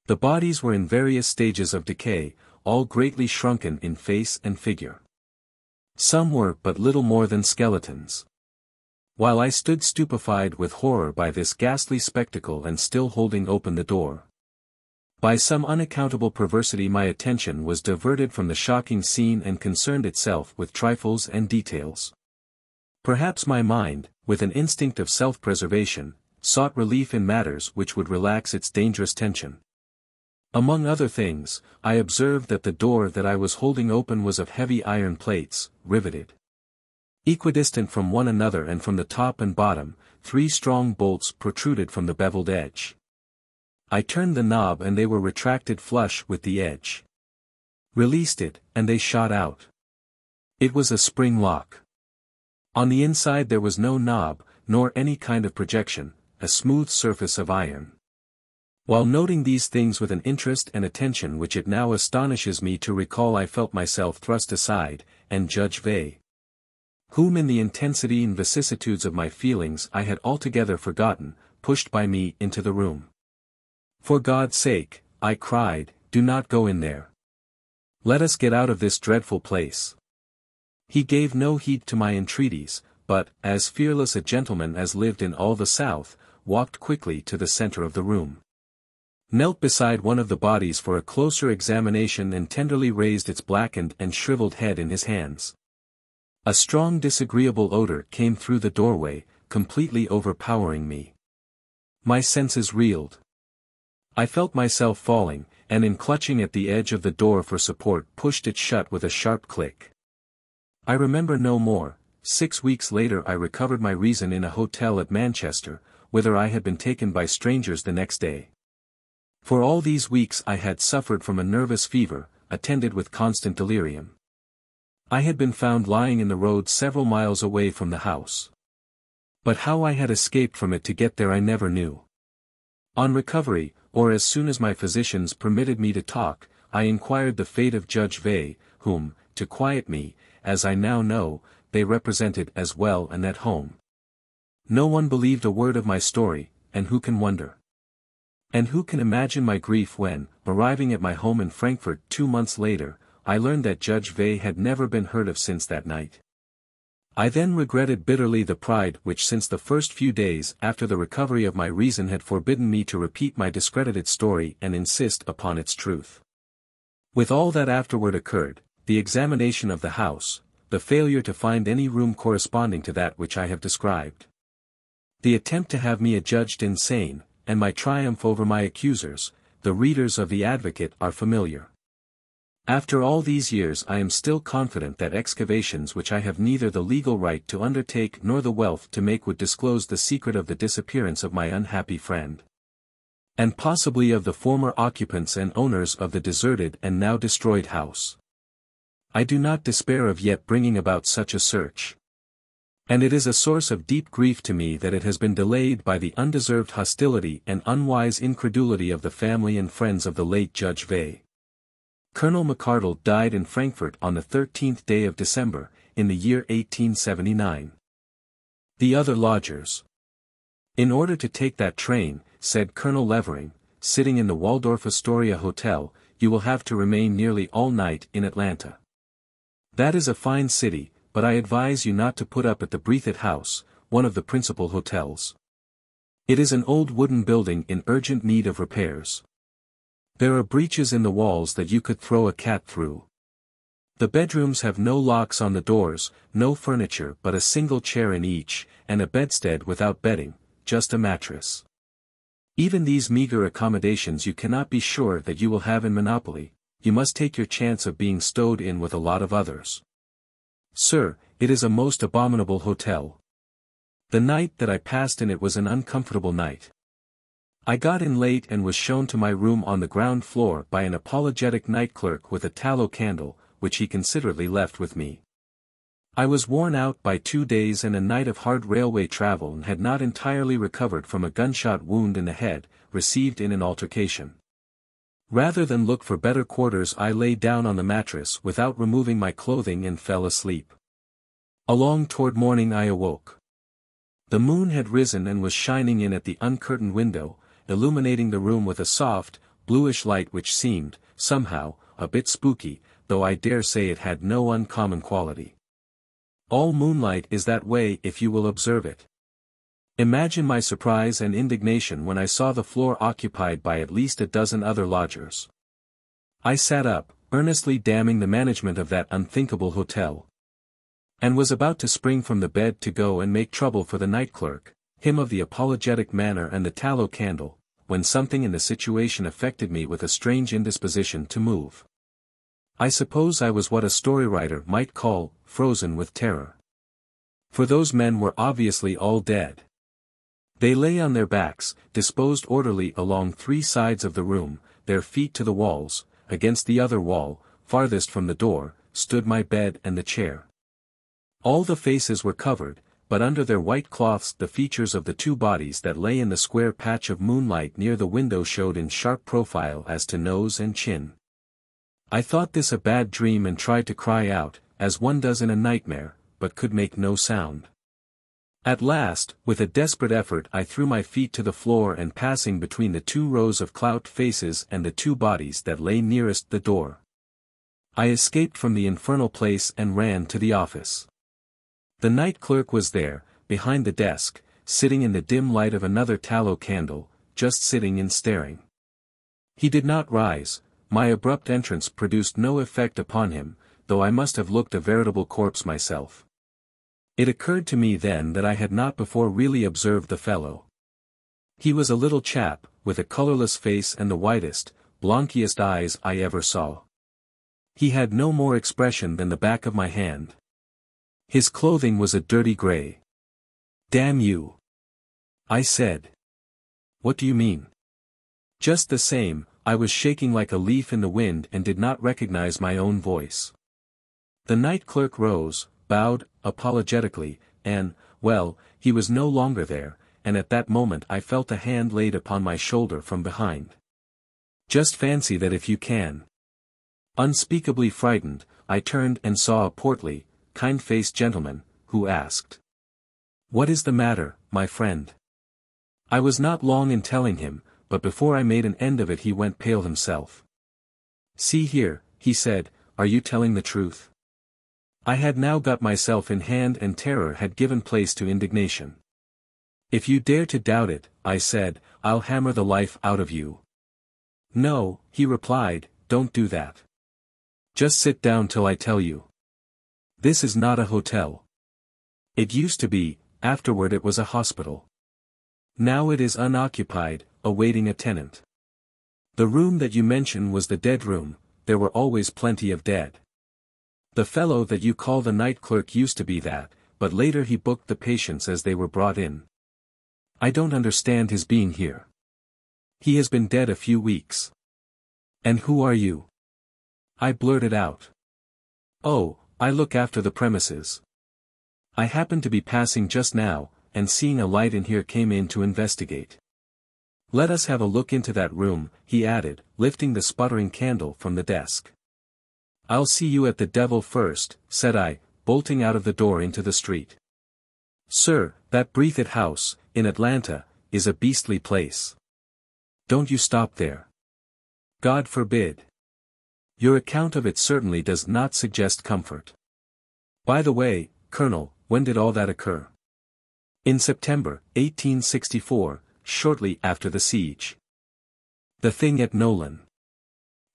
The bodies were in various stages of decay, all greatly shrunken in face and figure. Some were but little more than skeletons. While I stood stupefied with horror by this ghastly spectacle and still holding open the door, by some unaccountable perversity my attention was diverted from the shocking scene and concerned itself with trifles and details. Perhaps my mind, with an instinct of self-preservation, sought relief in matters which would relax its dangerous tension. Among other things, I observed that the door that I was holding open was of heavy iron plates, riveted equidistant from one another, and from the top and bottom, 3 strong bolts protruded from the beveled edge. I turned the knob and they were retracted flush with the edge. Released it, and they shot out. It was a spring lock. On the inside there was no knob, nor any kind of projection, a smooth surface of iron. While noting these things with an interest and attention which it now astonishes me to recall, I felt myself thrust aside, and Judge Vey, whom in the intensity and vicissitudes of my feelings I had altogether forgotten, pushed by me into the room. "For God's sake," I cried, "do not go in there. Let us get out of this dreadful place." He gave no heed to my entreaties, but, as fearless a gentleman as lived in all the South, walked quickly to the center of the room. Knelt beside one of the bodies for a closer examination and tenderly raised its blackened and shriveled head in his hands. A strong disagreeable odor came through the doorway, completely overpowering me. My senses reeled. I felt myself falling, and in clutching at the edge of the door for support pushed it shut with a sharp click. I remember no more. 6 weeks later I recovered my reason in a hotel at Manchester, whither I had been taken by strangers the next day. For all these weeks I had suffered from a nervous fever, attended with constant delirium. I had been found lying in the road several miles away from the house. But how I had escaped from it to get there I never knew. On recovery, or as soon as my physicians permitted me to talk, I inquired the fate of Judge V, whom, to quiet me, as I now know, they represented as well and at home. No one believed a word of my story, and who can wonder? And who can imagine my grief when, arriving at my home in Frankfurt 2 months later, I learned that Judge V had never been heard of since that night. I then regretted bitterly the pride which since the first few days after the recovery of my reason had forbidden me to repeat my discredited story and insist upon its truth. With all that afterward occurred, the examination of the house, the failure to find any room corresponding to that which I have described, the attempt to have me adjudged insane, and my triumph over my accusers, the readers of The Advocate are familiar. After all these years I am still confident that excavations which I have neither the legal right to undertake nor the wealth to make would disclose the secret of the disappearance of my unhappy friend. And possibly of the former occupants and owners of the deserted and now destroyed house. I do not despair of yet bringing about such a search. And it is a source of deep grief to me that it has been delayed by the undeserved hostility and unwise incredulity of the family and friends of the late Judge V. Colonel Macarger died in Frankfurt on the 13th day of December, in the year 1879. The other lodgers. In order to take that train, said Colonel Levering, sitting in the Waldorf Astoria Hotel, you will have to remain nearly all night in Atlanta. That is a fine city, but I advise you not to put up at the Breathitt House, one of the principal hotels. It is an old wooden building in urgent need of repairs. There are breaches in the walls that you could throw a cat through. The bedrooms have no locks on the doors, no furniture but a single chair in each, and a bedstead without bedding, just a mattress. Even these meager accommodations you cannot be sure that you will have in Monopoly, you must take your chance of being stowed in with a lot of others. Sir, it is a most abominable hotel. The night that I passed in it was an uncomfortable night. I got in late and was shown to my room on the ground floor by an apologetic night clerk with a tallow candle, which he considerately left with me. I was worn out by 2 days and a night of hard railway travel and had not entirely recovered from a gunshot wound in the head, received in an altercation. Rather than look for better quarters I lay down on the mattress without removing my clothing and fell asleep. Along toward morning I awoke. The moon had risen and was shining in at the uncurtained window, illuminating the room with a soft, bluish light which seemed, somehow, a bit spooky, though I dare say it had no uncommon quality. All moonlight is that way if you will observe it. Imagine my surprise and indignation when I saw the floor occupied by at least a dozen other lodgers. I sat up, earnestly damning the management of that unthinkable hotel. And was about to spring from the bed to go and make trouble for the night clerk, him of the apologetic manner and the tallow candle, when something in the situation affected me with a strange indisposition to move. I suppose I was what a story writer might call, frozen with terror. For those men were obviously all dead. They lay on their backs, disposed orderly along 3 sides of the room, their feet to the walls. Against the other wall, farthest from the door, stood my bed and the chair. All the faces were covered, but under their white cloths the features of the 2 bodies that lay in the square patch of moonlight near the window showed in sharp profile as to nose and chin. I thought this a bad dream and tried to cry out, as one does in a nightmare, but could make no sound. At last, with a desperate effort I threw my feet to the floor and passing between the 2 rows of clout faces and the 2 bodies that lay nearest the door, I escaped from the infernal place and ran to the office. The night clerk was there, behind the desk, sitting in the dim light of another tallow candle, just sitting and staring. He did not rise. My abrupt entrance produced no effect upon him, though I must have looked a veritable corpse myself. It occurred to me then that I had not before really observed the fellow. He was a little chap, with a colorless face and the whitest, blankiest eyes I ever saw. He had no more expression than the back of my hand. His clothing was a dirty gray. "Damn you!" I said. "What do you mean?" Just the same, I was shaking like a leaf in the wind and did not recognize my own voice. The night clerk rose, bowed, apologetically, and, well, he was no longer there, and at that moment I felt a hand laid upon my shoulder from behind. Just fancy that if you can. Unspeakably frightened, I turned and saw a portly, kind-faced gentleman, who asked, "What is the matter, my friend?" I was not long in telling him, but before I made an end of it he went pale himself. "See here," he said, "are you telling the truth?" I had now got myself in hand and terror had given place to indignation. "If you dare to doubt it," I said, "I'll hammer the life out of you." "No," he replied, "don't do that. Just sit down till I tell you. This is not a hotel. It used to be, afterward it was a hospital. Now it is unoccupied, awaiting a tenant. The room that you mention was the dead room, there were always plenty of dead. The fellow that you call the night clerk used to be that, but later he booked the patients as they were brought in. I don't understand his being here. He has been dead a few weeks. And who are you?" I blurted out. "Oh, I look after the premises. I happened to be passing just now, and seeing a light in here came in to investigate. Let us have a look into that room," he added, lifting the sputtering candle from the desk. "I'll see you at the devil first," said I, bolting out of the door into the street. "Sir, that Breathitt House, in Atlanta, is a beastly place. Don't you stop there. God forbid. Your account of it certainly does not suggest comfort. By the way, Colonel, when did all that occur?" "In September, 1864, shortly after the siege." "The thing at Nolan?"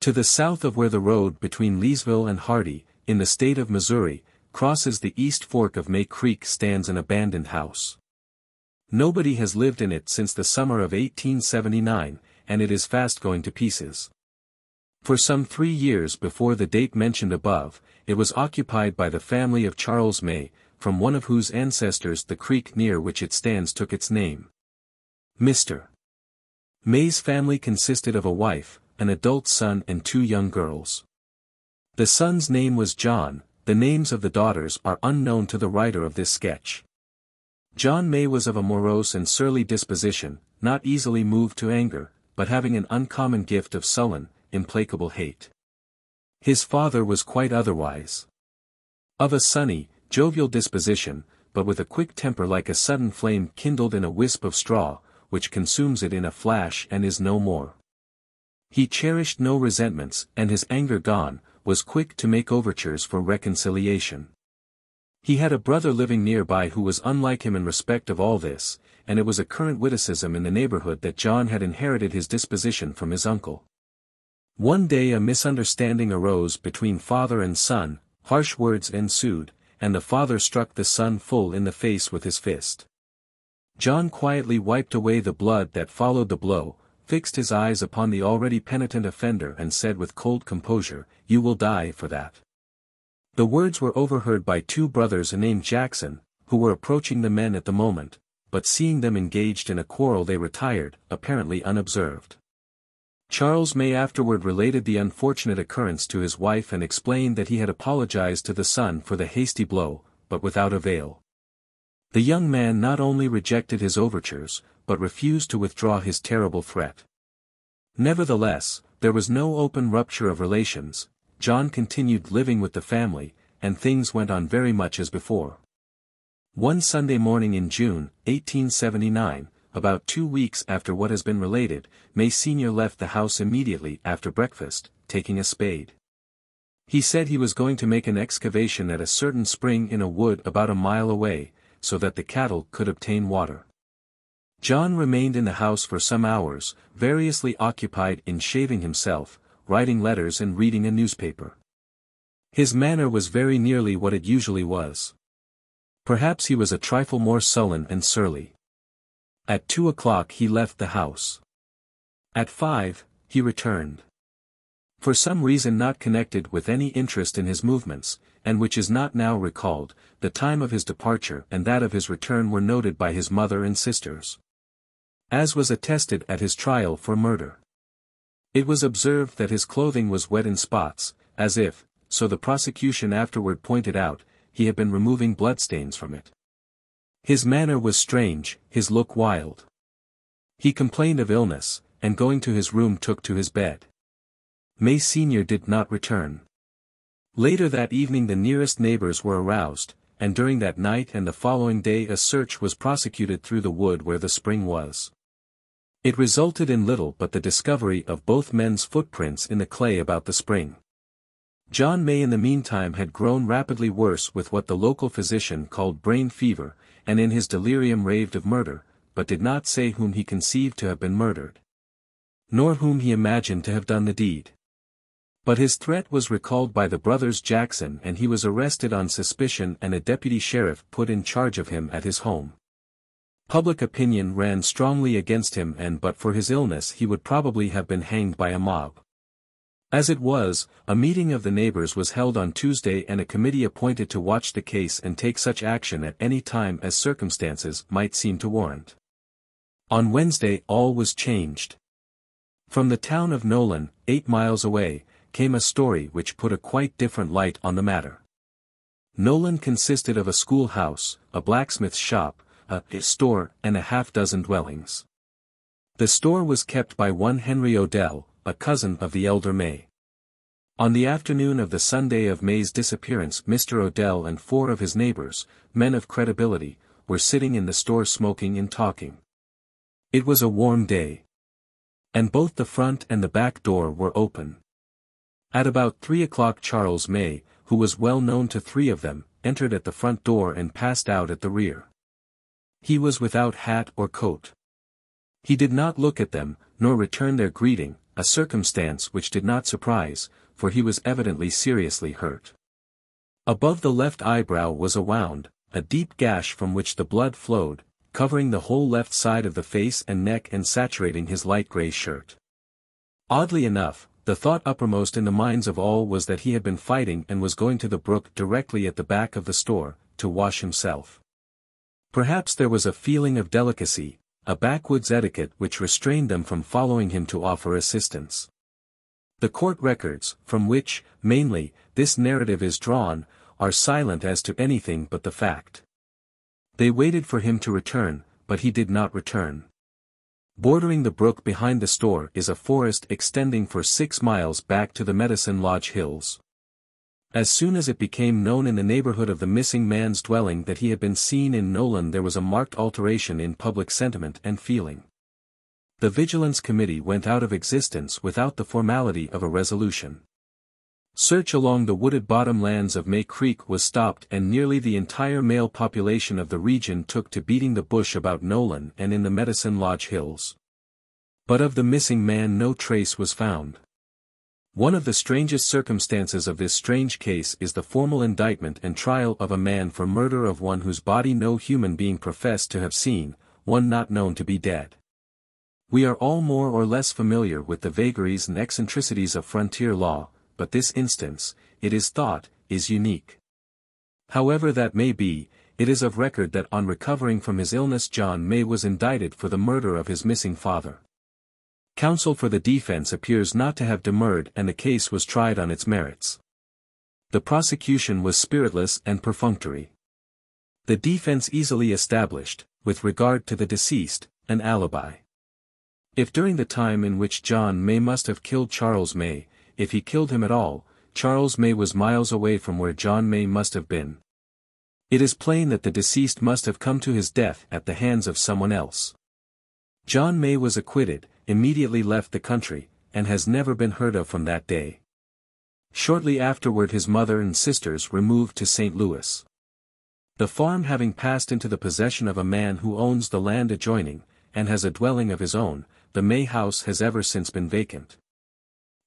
"To the south of where the road between Leesville and Hardy, in the state of Missouri, crosses the east fork of May Creek stands an abandoned house. Nobody has lived in it since the summer of 1879, and it is fast going to pieces. For some 3 years before the date mentioned above, it was occupied by the family of Charles May, from one of whose ancestors the creek near which it stands took its name. Mr. May's family consisted of a wife, an adult son and 2 young girls. The son's name was John, the names of the daughters are unknown to the writer of this sketch. John May was of a morose and surly disposition, not easily moved to anger, but having an uncommon gift of sullen, implacable hate. His father was quite otherwise. Of a sunny, jovial disposition, but with a quick temper like a sudden flame kindled in a wisp of straw, which consumes it in a flash and is no more. He cherished no resentments, and his anger gone, was quick to make overtures for reconciliation. He had a brother living nearby who was unlike him in respect of all this, and it was a current witticism in the neighborhood that John had inherited his disposition from his uncle. One day a misunderstanding arose between father and son, harsh words ensued, and the father struck the son full in the face with his fist. John quietly wiped away the blood that followed the blow, fixed his eyes upon the already penitent offender and said with cold composure, "You will die for that." The words were overheard by 2 brothers named Jackson, who were approaching the men at the moment, but seeing them engaged in a quarrel they retired, apparently unobserved. Charles May afterward related the unfortunate occurrence to his wife and explained that he had apologized to the son for the hasty blow, but without avail. The young man not only rejected his overtures, but refused to withdraw his terrible threat. Nevertheless, there was no open rupture of relations. John continued living with the family, and things went on very much as before. One Sunday morning in June, 1879, about 2 weeks after what has been related, May Sr. left the house immediately after breakfast, taking a spade. He said he was going to make an excavation at a certain spring in a wood about a mile away, so that the cattle could obtain water. John remained in the house for some hours, variously occupied in shaving himself, writing letters and reading a newspaper. His manner was very nearly what it usually was. Perhaps he was a trifle more sullen and surly. At 2 o'clock he left the house. At 5, he returned. For some reason not connected with any interest in his movements, and which is not now recalled, the time of his departure and that of his return were noted by his mother and sisters. As was attested at his trial for murder. It was observed that his clothing was wet in spots, as if, so the prosecution afterward pointed out, he had been removing bloodstains from it. His manner was strange, his look wild. He complained of illness, and going to his room took to his bed. May Sr. did not return. Later that evening the nearest neighbors were aroused, and during that night and the following day a search was prosecuted through the wood where the spring was. It resulted in little but the discovery of both men's footprints in the clay about the spring. John May in the meantime had grown rapidly worse with what the local physician called brain fever, and in his delirium raved of murder, but did not say whom he conceived to have been murdered. Nor whom he imagined to have done the deed. But his threat was recalled by the brothers Jackson and he was arrested on suspicion and a deputy sheriff put in charge of him at his home. Public opinion ran strongly against him and but for his illness he would probably have been hanged by a mob. As it was, a meeting of the neighbors was held on Tuesday and a committee appointed to watch the case and take such action at any time as circumstances might seem to warrant. On Wednesday all was changed. From the town of Nolan, 8 miles away, came a story which put a quite different light on the matter. Nolan consisted of a schoolhouse, a blacksmith's shop, a store, and a half-dozen dwellings. The store was kept by one Henry Odell, a cousin of the elder May. On the afternoon of the Sunday of May's disappearance Mr. Odell and 4 of his neighbors, men of credibility, were sitting in the store smoking and talking. It was a warm day. And both the front and the back door were open. At about 3 o'clock Charles May, who was well known to 3 of them, entered at the front door and passed out at the rear. He was without hat or coat. He did not look at them, nor return their greeting, a circumstance which did not surprise, for he was evidently seriously hurt. Above the left eyebrow was a wound, a deep gash from which the blood flowed, covering the whole left side of the face and neck and saturating his light grey shirt. Oddly enough, the thought uppermost in the minds of all was that he had been fighting and was going to the brook directly at the back of the store, to wash himself. Perhaps there was a feeling of delicacy, a backwoods etiquette which restrained them from following him to offer assistance. The court records, from which, mainly, this narrative is drawn, are silent as to anything but the fact. They waited for him to return, but he did not return. Bordering the brook behind the store is a forest extending for 6 miles back to the Medicine Lodge Hills. As soon as it became known in the neighborhood of the missing man's dwelling that he had been seen in Nolan there was a marked alteration in public sentiment and feeling. The Vigilance Committee went out of existence without the formality of a resolution. Search along the wooded bottomlands of May Creek was stopped and nearly the entire male population of the region took to beating the bush about Nolan and in the Medicine Lodge Hills. But of the missing man no trace was found. One of the strangest circumstances of this strange case is the formal indictment and trial of a man for murder of one whose body no human being professed to have seen, one not known to be dead. We are all more or less familiar with the vagaries and eccentricities of frontier law, but this instance, it is thought, is unique. However that may be, it is of record that on recovering from his illness John May was indicted for the murder of his missing father. Counsel for the defense appears not to have demurred and the case was tried on its merits. The prosecution was spiritless and perfunctory. The defense easily established, with regard to the deceased, an alibi. If during the time in which John May must have killed Charles May, if he killed him at all, Charles May was miles away from where John May must have been. It is plain that the deceased must have come to his death at the hands of someone else. John May was acquitted, immediately left the country, and has never been heard of from that day. Shortly afterward his mother and sisters removed to St. Louis. The farm having passed into the possession of a man who owns the land adjoining, and has a dwelling of his own, the May house has ever since been vacant.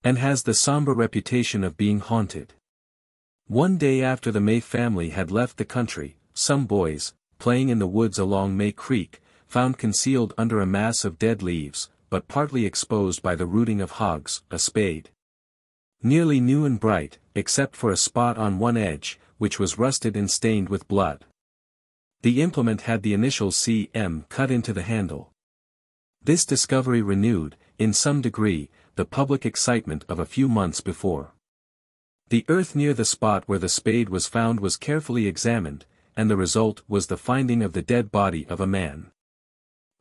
And has the somber reputation of being haunted. One day after the May family had left the country, some boys, playing in the woods along May Creek, found concealed under a mass of dead leaves, but partly exposed by the rooting of hogs, a spade. Nearly new and bright, except for a spot on one edge, which was rusted and stained with blood. The implement had the initials C.M. cut into the handle. This discovery renewed, in some degree, the public excitement of a few months before. The earth near the spot where the spade was found was carefully examined, and the result was the finding of the dead body of a man.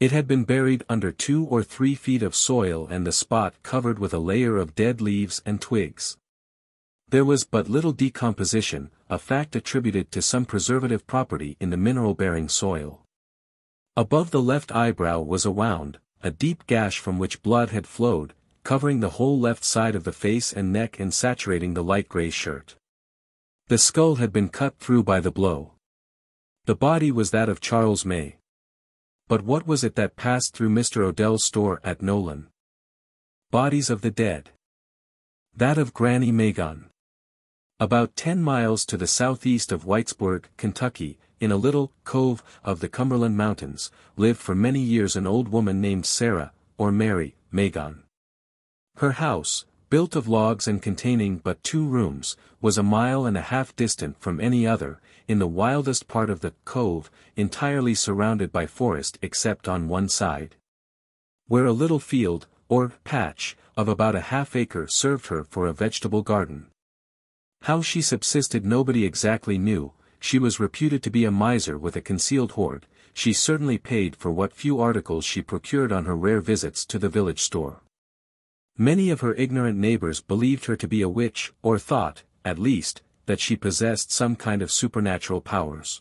It had been buried under 2 or 3 feet of soil and the spot covered with a layer of dead leaves and twigs. There was but little decomposition, a fact attributed to some preservative property in the mineral-bearing soil. Above the left eyebrow was a wound, a deep gash from which blood had flowed, covering the whole left side of the face and neck and saturating the light gray shirt. The skull had been cut through by the blow. The body was that of Charles May. But what was it that passed through Mr. Odell's store at Nolan? Bodies of the dead. That of Granny Magone. About 10 miles to the southeast of Whitesburg, Kentucky, in a little cove of the Cumberland Mountains, lived for many years an old woman named Sarah, or Mary, Magone. Her house, built of logs and containing but 2 rooms, was 1.5 miles distant from any other, in the wildest part of the cove, entirely surrounded by forest except on one side, where a little field, or patch, of about a half-acre served her for a vegetable garden. How she subsisted nobody exactly knew. She was reputed to be a miser with a concealed hoard. She certainly paid for what few articles she procured on her rare visits to the village store. Many of her ignorant neighbors believed her to be a witch, or thought, at least, that she possessed some kind of supernatural powers.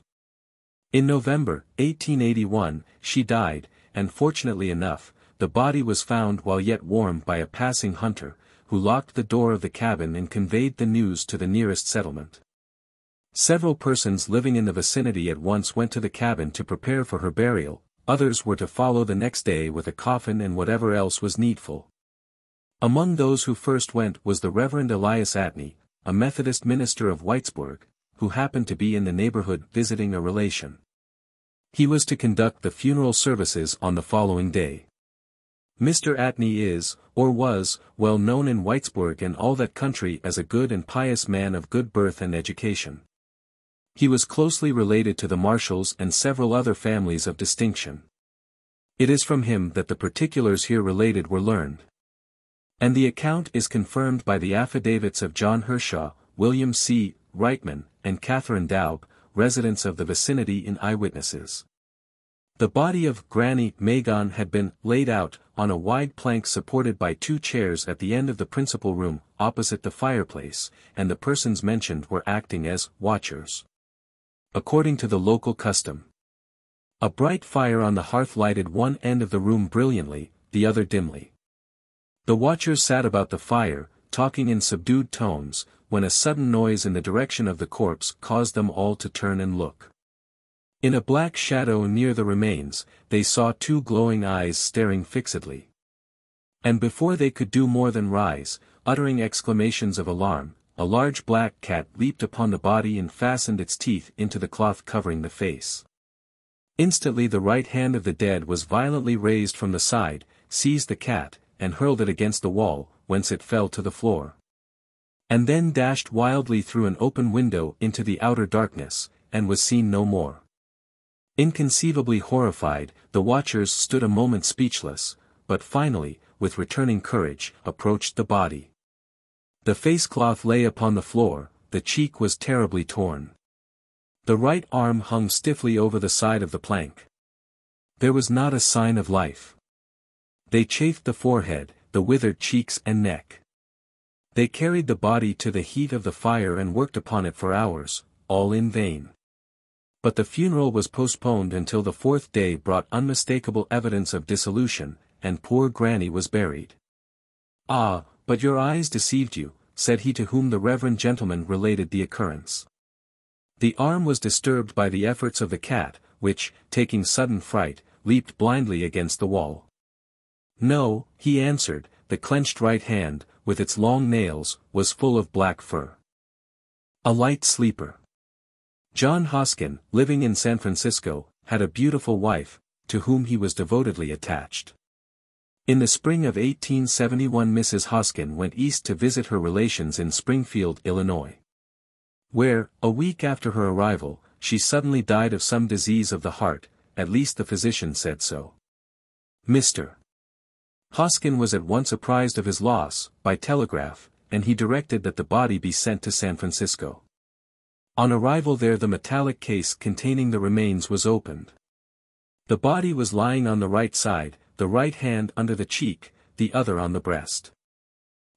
In November, 1881, she died, and fortunately enough, the body was found while yet warm by a passing hunter, who locked the door of the cabin and conveyed the news to the nearest settlement. Several persons living in the vicinity at once went to the cabin to prepare for her burial, others were to follow the next day with a coffin and whatever else was needful. Among those who first went was the Reverend Elias Atney, a Methodist minister of Whitesburg, who happened to be in the neighborhood visiting a relation. He was to conduct the funeral services on the following day. Mr. Atney is, or was, well known in Whitesburg and all that country as a good and pious man of good birth and education. He was closely related to the Marshalls and several other families of distinction. It is from him that the particulars here related were learned. And the account is confirmed by the affidavits of John Hershaw, William C. Reitman, and Catherine Daub, residents of the vicinity and eyewitnesses. The body of Granny Magone had been laid out on a wide plank supported by 2 chairs at the end of the principal room, opposite the fireplace, and the persons mentioned were acting as watchers. According to the local custom, a bright fire on the hearth lighted one end of the room brilliantly, the other dimly. The watchers sat about the fire, talking in subdued tones, when a sudden noise in the direction of the corpse caused them all to turn and look. In a black shadow near the remains, they saw 2 glowing eyes staring fixedly. And before they could do more than rise, uttering exclamations of alarm, a large black cat leaped upon the body and fastened its teeth into the cloth covering the face. Instantly the right hand of the dead was violently raised from the side, seized the cat, and hurled it against the wall, whence it fell to the floor. And then dashed wildly through an open window into the outer darkness, and was seen no more. Inconceivably horrified, the watchers stood a moment speechless, but finally, with returning courage, approached the body. The face cloth lay upon the floor, the cheek was terribly torn. The right arm hung stiffly over the side of the plank. There was not a sign of life. They chafed the forehead, the withered cheeks and neck. They carried the body to the heat of the fire and worked upon it for hours, all in vain. But the funeral was postponed until the 4th day brought unmistakable evidence of dissolution, and poor Granny was buried. "Ah, but your eyes deceived you," said he to whom the reverend gentleman related the occurrence. The arm was disturbed by the efforts of the cat, which, taking sudden fright, leaped blindly against the wall. "No," he answered, the clenched right hand, with its long nails, was full of black fur. "A light sleeper." John Hoskin, living in San Francisco, had a beautiful wife, to whom he was devotedly attached. In the spring of 1871 Mrs. Hoskin went east to visit her relations in Springfield, Illinois. Where, a week after her arrival, she suddenly died of some disease of the heart, at least the physician said so. Mr. Hoskin was at once apprised of his loss, by telegraph, and he directed that the body be sent to San Francisco. On arrival there the metallic case containing the remains was opened. The body was lying on the right side, the right hand under the cheek, the other on the breast.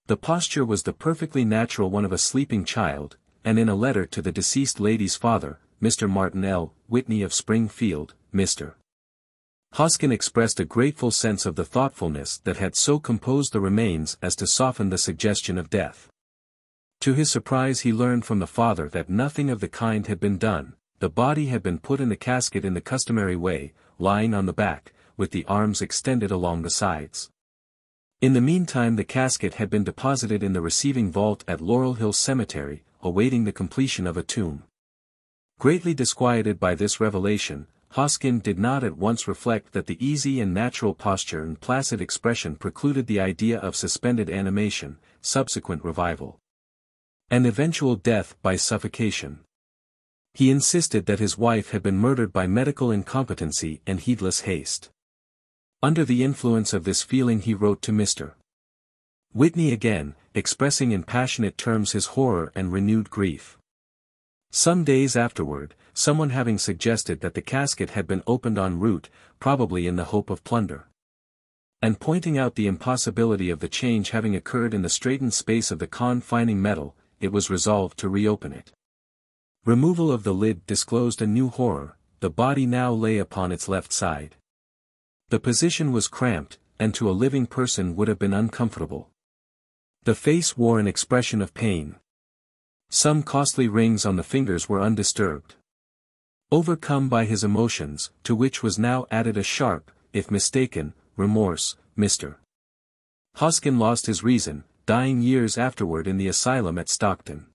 The posture was the perfectly natural one of a sleeping child, and in a letter to the deceased lady's father, Mr. Martin L. Whitney of Springfield, Mr. Hoskin expressed a grateful sense of the thoughtfulness that had so composed the remains as to soften the suggestion of death. To his surprise he learned from the father that nothing of the kind had been done. The body had been put in the casket in the customary way, lying on the back, with the arms extended along the sides. In the meantime the casket had been deposited in the receiving vault at Laurel Hill Cemetery, awaiting the completion of a tomb. Greatly disquieted by this revelation, Hoskin did not at once reflect that the easy and natural posture and placid expression precluded the idea of suspended animation, subsequent revival, and eventual death by suffocation. He insisted that his wife had been murdered by medical incompetency and heedless haste. Under the influence of this feeling he wrote to Mr. Whitney again, expressing in passionate terms his horror and renewed grief. Some days afterward, someone having suggested that the casket had been opened en route, probably in the hope of plunder, and pointing out the impossibility of the change having occurred in the straitened space of the confining metal, it was resolved to reopen it. Removal of the lid disclosed a new horror. The body now lay upon its left side. The position was cramped, and to a living person would have been uncomfortable. The face wore an expression of pain. Some costly rings on the fingers were undisturbed. Overcome by his emotions, to which was now added a sharp, if mistaken, remorse, Mr. Hoskin lost his reason, dying years afterward in the asylum at Stockton.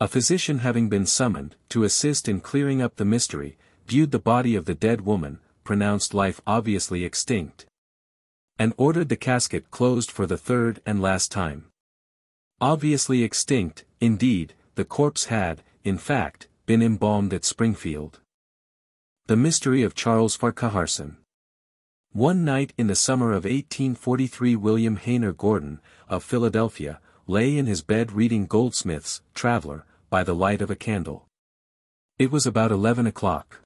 A physician having been summoned, to assist in clearing up the mystery, viewed the body of the dead woman, pronounced life obviously extinct, and ordered the casket closed for the third and last time. Obviously extinct, indeed, the corpse had, in fact, been embalmed at Springfield. The mystery of Charles Farquharson. One night in the summer of 1843 William Hayner Gordon, of Philadelphia, lay in his bed reading Goldsmith's Traveller, by the light of a candle. It was about 11 o'clock.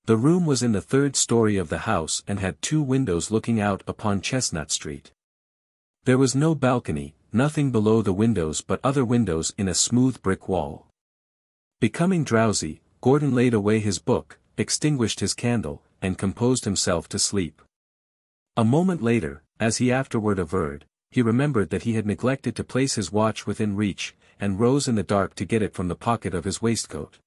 The room was in the third story of the house and had two windows looking out upon Chestnut Street. There was no balcony, nothing below the windows but other windows in a smooth brick wall. Becoming drowsy, Gordon laid away his book, extinguished his candle, and composed himself to sleep. A moment later, as he afterward averred, he remembered that he had neglected to place his watch within reach, and rose in the dark to get it from the pocket of his waistcoat,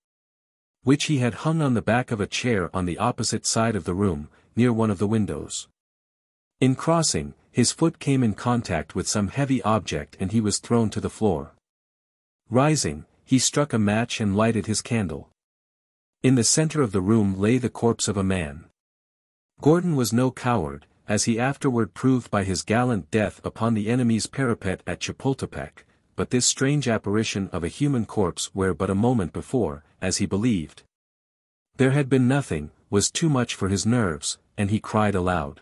which he had hung on the back of a chair on the opposite side of the room, near one of the windows. In crossing, his foot came in contact with some heavy object and he was thrown to the floor. Rising, he struck a match and lighted his candle. In the center of the room lay the corpse of a man. Gordon was no coward, as he afterward proved by his gallant death upon the enemy's parapet at Chapultepec, but this strange apparition of a human corpse where but a moment before, as he believed, there had been nothing, was too much for his nerves, and he cried aloud.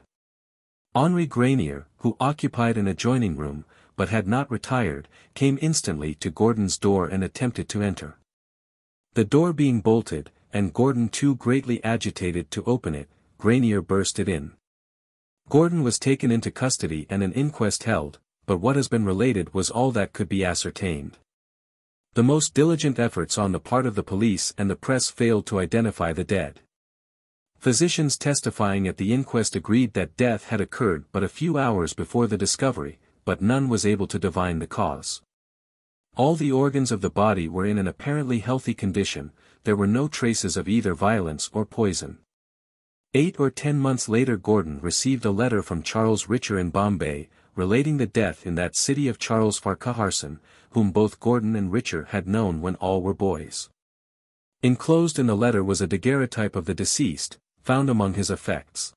Henri Grenier, who occupied an adjoining room, but had not retired, came instantly to Gordon's door and attempted to enter. The door being bolted, and Gordon too greatly agitated to open it, Grenier burst it in. Gordon was taken into custody and an inquest held, but what has been related was all that could be ascertained. The most diligent efforts on the part of the police and the press failed to identify the dead. Physicians testifying at the inquest agreed that death had occurred but a few hours before the discovery, but none was able to divine the cause. All the organs of the body were in an apparently healthy condition. There were no traces of either violence or poison. 8 or 10 months later Gordon received a letter from Charles Richer in Bombay, relating the death in that city of Charles Farquharson, whom both Gordon and Richer had known when all were boys. Enclosed in the letter was a daguerreotype of the deceased, found among his effects.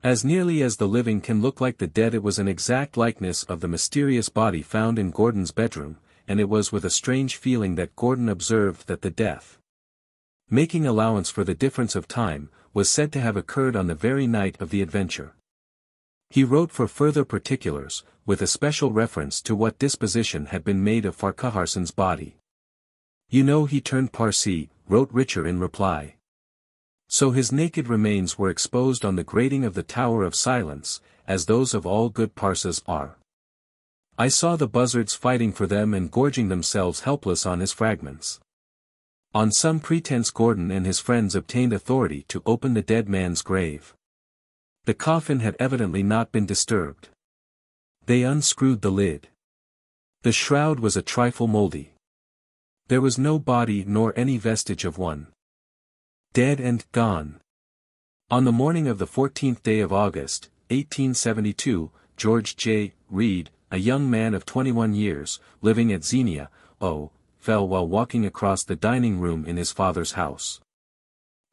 As nearly as the living can look like the dead, it was an exact likeness of the mysterious body found in Gordon's bedroom, and it was with a strange feeling that Gordon observed that the death, making allowance for the difference of time, was said to have occurred on the very night of the adventure. He wrote for further particulars, with a special reference to what disposition had been made of Farquharson's body. "You know he turned Parsee," wrote Richer in reply. "So his naked remains were exposed on the grating of the Tower of Silence, as those of all good Parses are. I saw the buzzards fighting for them and gorging themselves helpless on his fragments." On some pretense Gordon and his friends obtained authority to open the dead man's grave. The coffin had evidently not been disturbed. They unscrewed the lid. The shroud was a trifle mouldy. There was no body nor any vestige of one. Dead and gone. On the morning of the 14th day of August, 1872, George J. Reed, a young man of 21 years, living at Xenia, fell while walking across the dining room in his father's house.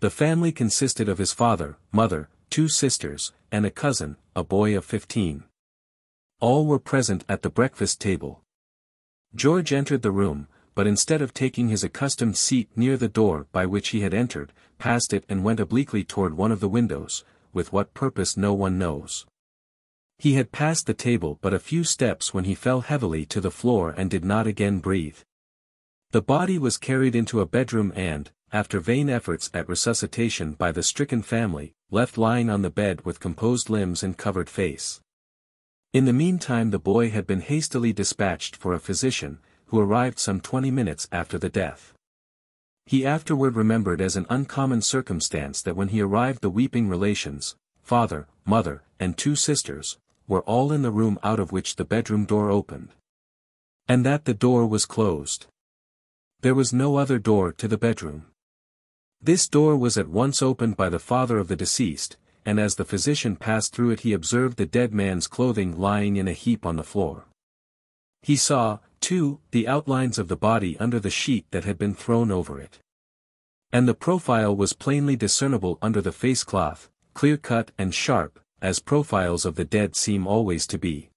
The family consisted of his father, mother, 2 sisters, and a cousin, a boy of 15. All were present at the breakfast table. George entered the room, but instead of taking his accustomed seat near the door by which he had entered, passed it and went obliquely toward one of the windows, with what purpose no one knows. He had passed the table but a few steps when he fell heavily to the floor and did not again breathe. The body was carried into a bedroom and, after vain efforts at resuscitation by the stricken family, left lying on the bed with composed limbs and covered face. In the meantime the boy had been hastily dispatched for a physician, who arrived some 20 minutes after the death. He afterward remembered as an uncommon circumstance that when he arrived the weeping relations, father, mother, and 2 sisters, were all in the room out of which the bedroom door opened. And that the door was closed. There was no other door to the bedroom. This door was at once opened by the father of the deceased, and as the physician passed through it he observed the dead man's clothing lying in a heap on the floor. He saw, too, the outlines of the body under the sheet that had been thrown over it. And the profile was plainly discernible under the face cloth, clear-cut and sharp, as profiles of the dead seem always to be.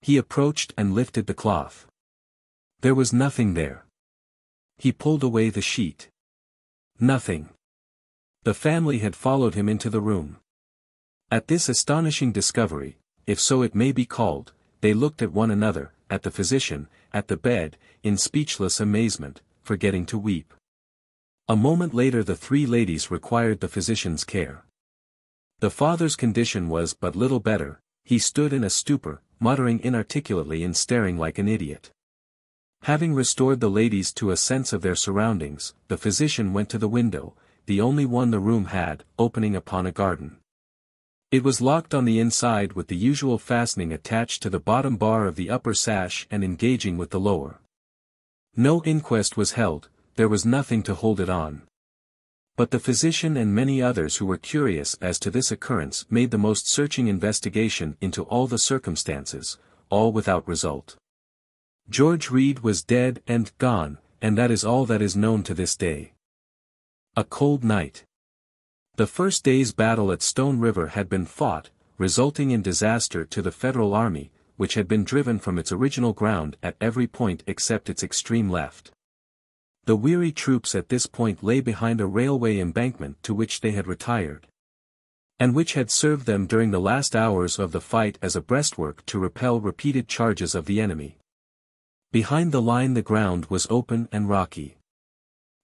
He approached and lifted the cloth. There was nothing there. He pulled away the sheet. Nothing. The family had followed him into the room. At this astonishing discovery, if so it may be called, they looked at one another, at the physician, at the bed, in speechless amazement, forgetting to weep. A moment later the 3 ladies required the physician's care. The father's condition was but little better, he stood in a stupor, muttering inarticulately and staring like an idiot. Having restored the ladies to a sense of their surroundings, the physician went to the window, the only one the room had, opening upon a garden. It was locked on the inside with the usual fastening attached to the bottom bar of the upper sash and engaging with the lower. No inquest was held, there was nothing to hold it on. But the physician and many others who were curious as to this occurrence made the most searching investigation into all the circumstances, all without result. George Reed was dead and gone, and that is all that is known to this day. A cold night. The first day's battle at Stone River had been fought, resulting in disaster to the Federal Army, which had been driven from its original ground at every point except its extreme left. The weary troops at this point lay behind a railway embankment to which they had retired, and which had served them during the last hours of the fight as a breastwork to repel repeated charges of the enemy. Behind the line the ground was open and rocky.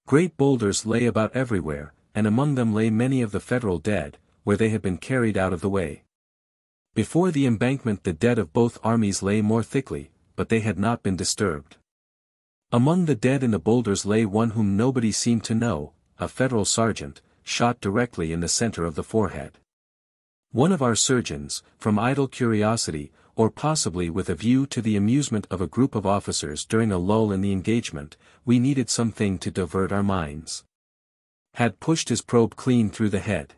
Great boulders lay about everywhere, and among them lay many of the Federal dead, where they had been carried out of the way. Before the embankment the dead of both armies lay more thickly, but they had not been disturbed. Among the dead in the boulders lay one whom nobody seemed to know, a Federal sergeant, shot directly in the center of the forehead. One of our surgeons, from idle curiosity, or possibly with a view to the amusement of a group of officers during a lull in the engagement, we needed something to divert our minds, had pushed his probe clean through the head.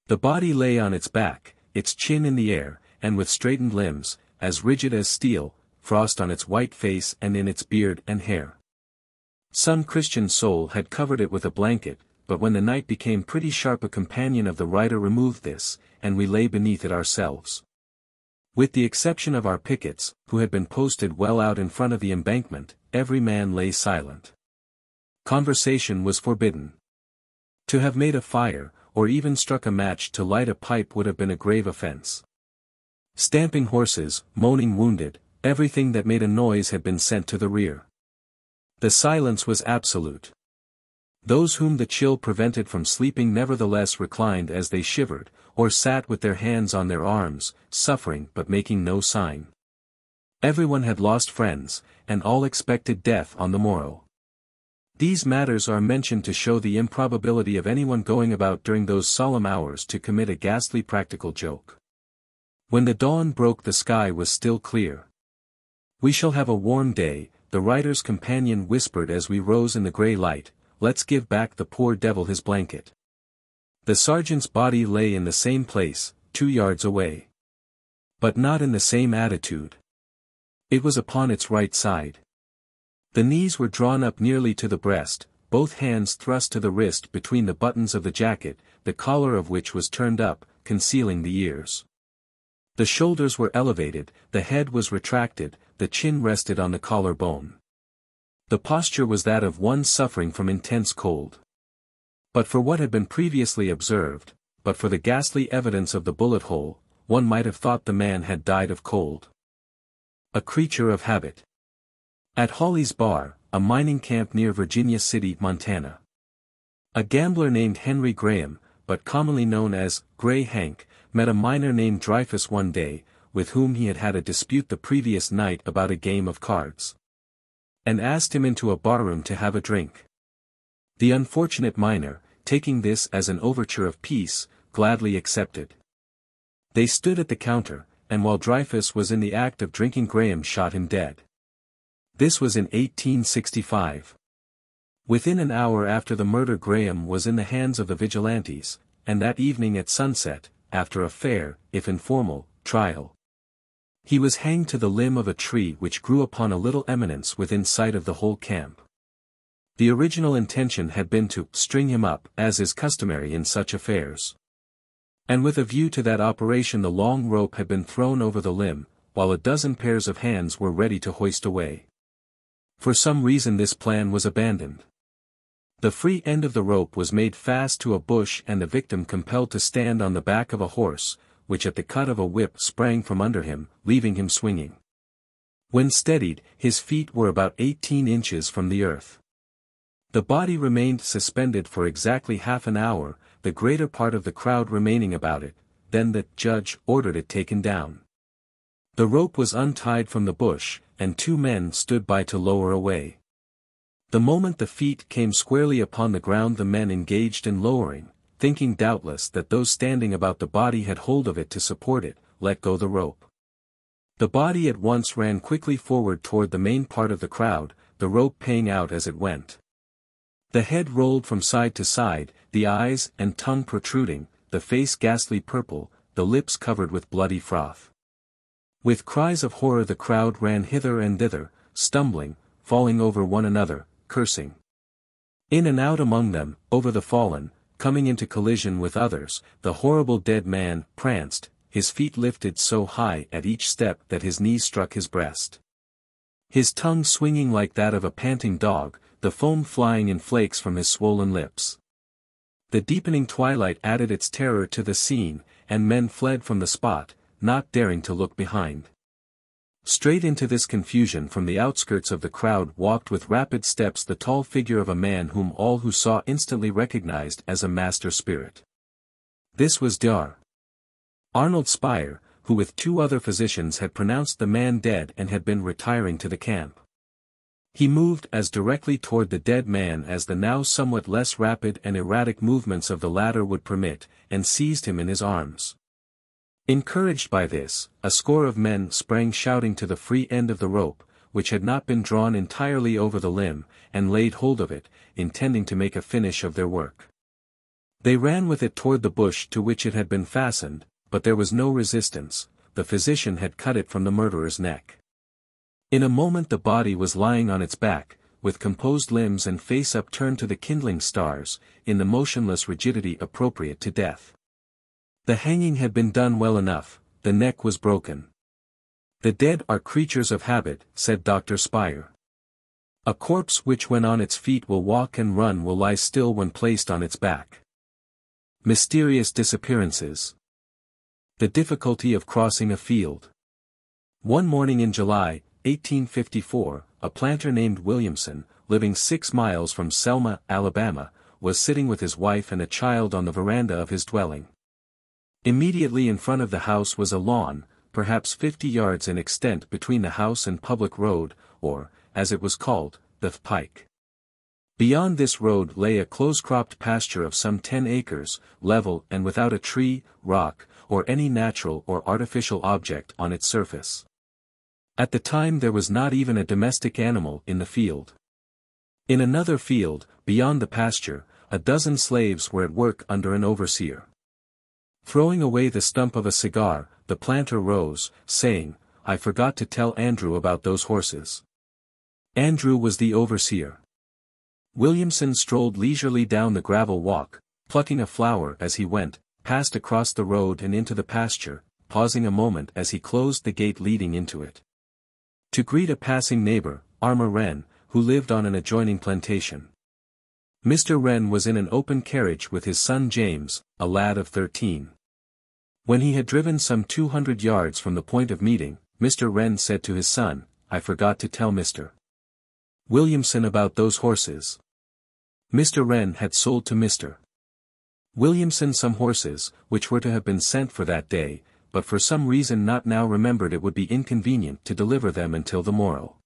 The body lay on its back, its chin in the air, and with straightened limbs, as rigid as steel, frost on its white face and in its beard and hair. Some Christian soul had covered it with a blanket, but when the night became pretty sharp a companion of the writer removed this, and we lay beneath it ourselves. With the exception of our pickets, who had been posted well out in front of the embankment, every man lay silent. Conversation was forbidden. To have made a fire, or even struck a match to light a pipe would have been a grave offense. Stamping horses, moaning wounded, everything that made a noise had been sent to the rear. The silence was absolute. Those whom the chill prevented from sleeping nevertheless reclined as they shivered, or sat with their hands on their arms, suffering but making no sign. Everyone had lost friends, and all expected death on the morrow. These matters are mentioned to show the improbability of anyone going about during those solemn hours to commit a ghastly practical joke. When the dawn broke the sky was still clear. "We shall have a warm day," the writer's companion whispered as we rose in the grey light. "Let's give back the poor devil his blanket." The sergeant's body lay in the same place, 2 yards away. But not in the same attitude. It was upon its right side. The knees were drawn up nearly to the breast, both hands thrust to the wrist between the buttons of the jacket, the collar of which was turned up, concealing the ears. The shoulders were elevated, the head was retracted, the chin rested on the collar bone. The posture was that of one suffering from intense cold. But for what had been previously observed, but for the ghastly evidence of the bullet hole, one might have thought the man had died of cold. A creature of habit. At Hawley's Bar, a mining camp near Virginia City, Montana. A gambler named Henry Graham, but commonly known as Gray Hank, met a miner named Dreyfus one day, with whom he had had a dispute the previous night about a game of cards, and asked him into a barroom to have a drink. The unfortunate miner, taking this as an overture of peace, gladly accepted. They stood at the counter, and while Dreyfus was in the act of drinking Graham shot him dead. This was in 1865. Within an hour after the murder Graham was in the hands of the vigilantes, and that evening at sunset, after a fair, if informal, trial. He was hanged to the limb of a tree which grew upon a little eminence within sight of the whole camp. The original intention had been to string him up, as is customary in such affairs. And with a view to that operation the long rope had been thrown over the limb, while a dozen pairs of hands were ready to hoist away. For some reason this plan was abandoned. The free end of the rope was made fast to a bush and the victim compelled to stand on the back of a horse, which at the cut of a whip sprang from under him, leaving him swinging. When steadied, his feet were about 18 inches from the earth. The body remained suspended for exactly half an hour, the greater part of the crowd remaining about it, then the judge ordered it taken down. The rope was untied from the bush, and 2 men stood by to lower away. The moment the feet came squarely upon the ground the men engaged in lowering, thinking doubtless that those standing about the body had hold of it to support it, let go the rope. The body at once ran quickly forward toward the main part of the crowd, the rope paying out as it went. The head rolled from side to side, the eyes and tongue protruding, the face ghastly purple, the lips covered with bloody froth. With cries of horror the crowd ran hither and thither, stumbling, falling over one another, cursing. In and out among them, over the fallen, coming into collision with others, the horrible dead man pranced, his feet lifted so high at each step that his knees struck his breast. His tongue swinging like that of a panting dog, the foam flying in flakes from his swollen lips. The deepening twilight added its terror to the scene, and men fled from the spot, not daring to look behind. Straight into this confusion from the outskirts of the crowd walked with rapid steps the tall figure of a man whom all who saw instantly recognized as a master spirit. This was Dr. Arnold Spire, who with 2 other physicians had pronounced the man dead and had been retiring to the camp. He moved as directly toward the dead man as the now somewhat less rapid and erratic movements of the latter would permit, and seized him in his arms. Encouraged by this, a score of men sprang shouting to the free end of the rope, which had not been drawn entirely over the limb, and laid hold of it, intending to make a finish of their work. They ran with it toward the bush to which it had been fastened, but there was no resistance. The physician had cut it from the murderer's neck. In a moment the body was lying on its back, with composed limbs and face upturned to the kindling stars, in the motionless rigidity appropriate to death. The hanging had been done well enough, the neck was broken. "The dead are creatures of habit," said Dr. Spire. "A corpse which when on its feet will walk and run will lie still when placed on its back." Mysterious disappearances. The difficulty of crossing a field. One morning in July, 1854, a planter named Williamson, living 6 miles from Selma, Alabama, was sitting with his wife and a child on the veranda of his dwelling. Immediately in front of the house was a lawn, perhaps 50 yards in extent between the house and public road, or, as it was called, the pike. Beyond this road lay a close-cropped pasture of some 10 acres, level and without a tree, rock, or any natural or artificial object on its surface. At the time there was not even a domestic animal in the field. In another field, beyond the pasture, a dozen slaves were at work under an overseer. Throwing away the stump of a cigar, the planter rose, saying, "I forgot to tell Andrew about those horses." Andrew was the overseer. Williamson strolled leisurely down the gravel walk, plucking a flower as he went, passed across the road and into the pasture, pausing a moment as he closed the gate leading into it. To greet a passing neighbor, Armour Wren, who lived on an adjoining plantation. Mr. Wren was in an open carriage with his son James, a lad of 13. When he had driven some 200 yards from the point of meeting, Mr. Wren said to his son, "I forgot to tell Mr. Williamson about those horses." Mr. Wren had sold to Mr. Williamson some horses, which were to have been sent for that day, but for some reason not now remembered it would be inconvenient to deliver them until the morrow.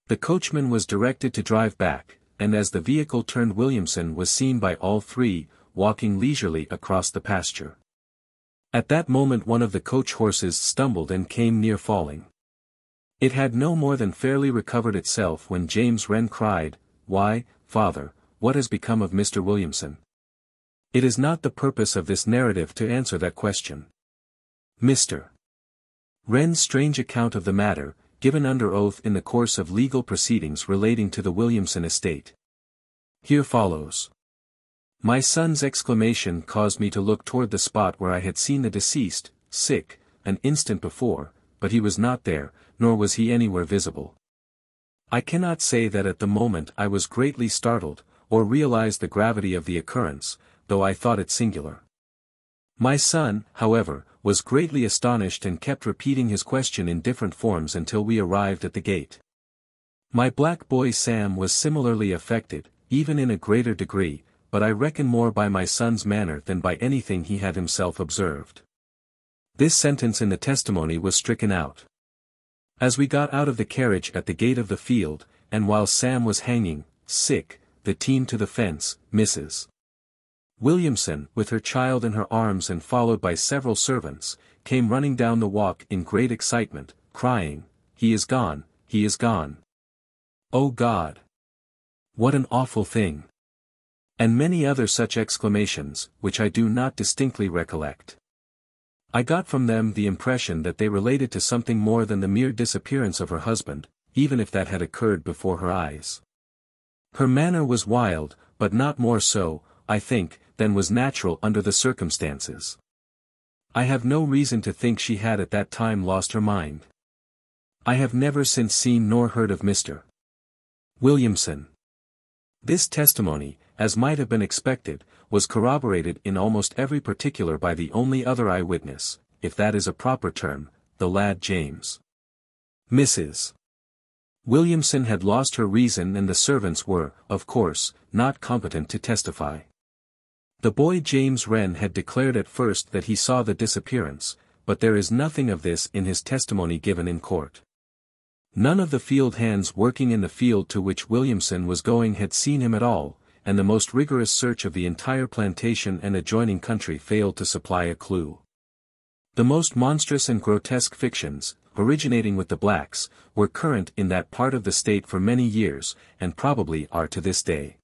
The coachman was directed to drive back, and as the vehicle turned Williamson was seen by all three, walking leisurely across the pasture. At that moment one of the coach horses stumbled and came near falling. It had no more than fairly recovered itself when James Wren cried, "Why, father, what has become of Mr. Williamson?" It is not the purpose of this narrative to answer that question. Mr. Wren's strange account of the matter, given under oath in the course of legal proceedings relating to the Williamson estate. Here follows. My son's exclamation caused me to look toward the spot where I had seen the deceased, sick, an instant before, but he was not there, nor was he anywhere visible. I cannot say that at the moment I was greatly startled, or realized the gravity of the occurrence, though I thought it singular. My son, however, was greatly astonished and kept repeating his question in different forms until we arrived at the gate. My black boy Sam was similarly affected, even in a greater degree, but I reckon more by my son's manner than by anything he had himself observed. This sentence in the testimony was stricken out. As we got out of the carriage at the gate of the field, and while Sam was hanging, sick, the team to the fence, Mrs. Williamson, with her child in her arms and followed by several servants, came running down the walk in great excitement, crying, "He is gone, he is gone. Oh God! What an awful thing!" And many other such exclamations, which I do not distinctly recollect. I got from them the impression that they related to something more than the mere disappearance of her husband, even if that had occurred before her eyes. Her manner was wild, but not more so, I think, than was natural under the circumstances. I have no reason to think she had at that time lost her mind. I have never since seen nor heard of Mr. Williamson. This testimony, as might have been expected, was corroborated in almost every particular by the only other eyewitness, if that is a proper term, the lad James. Mrs. Williamson had lost her reason and the servants were, of course, not competent to testify. The boy James Wren had declared at first that he saw the disappearance, but there is nothing of this in his testimony given in court. None of the field hands working in the field to which Williamson was going had seen him at all, and the most rigorous search of the entire plantation and adjoining country failed to supply a clue. The most monstrous and grotesque fictions, originating with the blacks, were current in that part of the state for many years, and probably are to this day.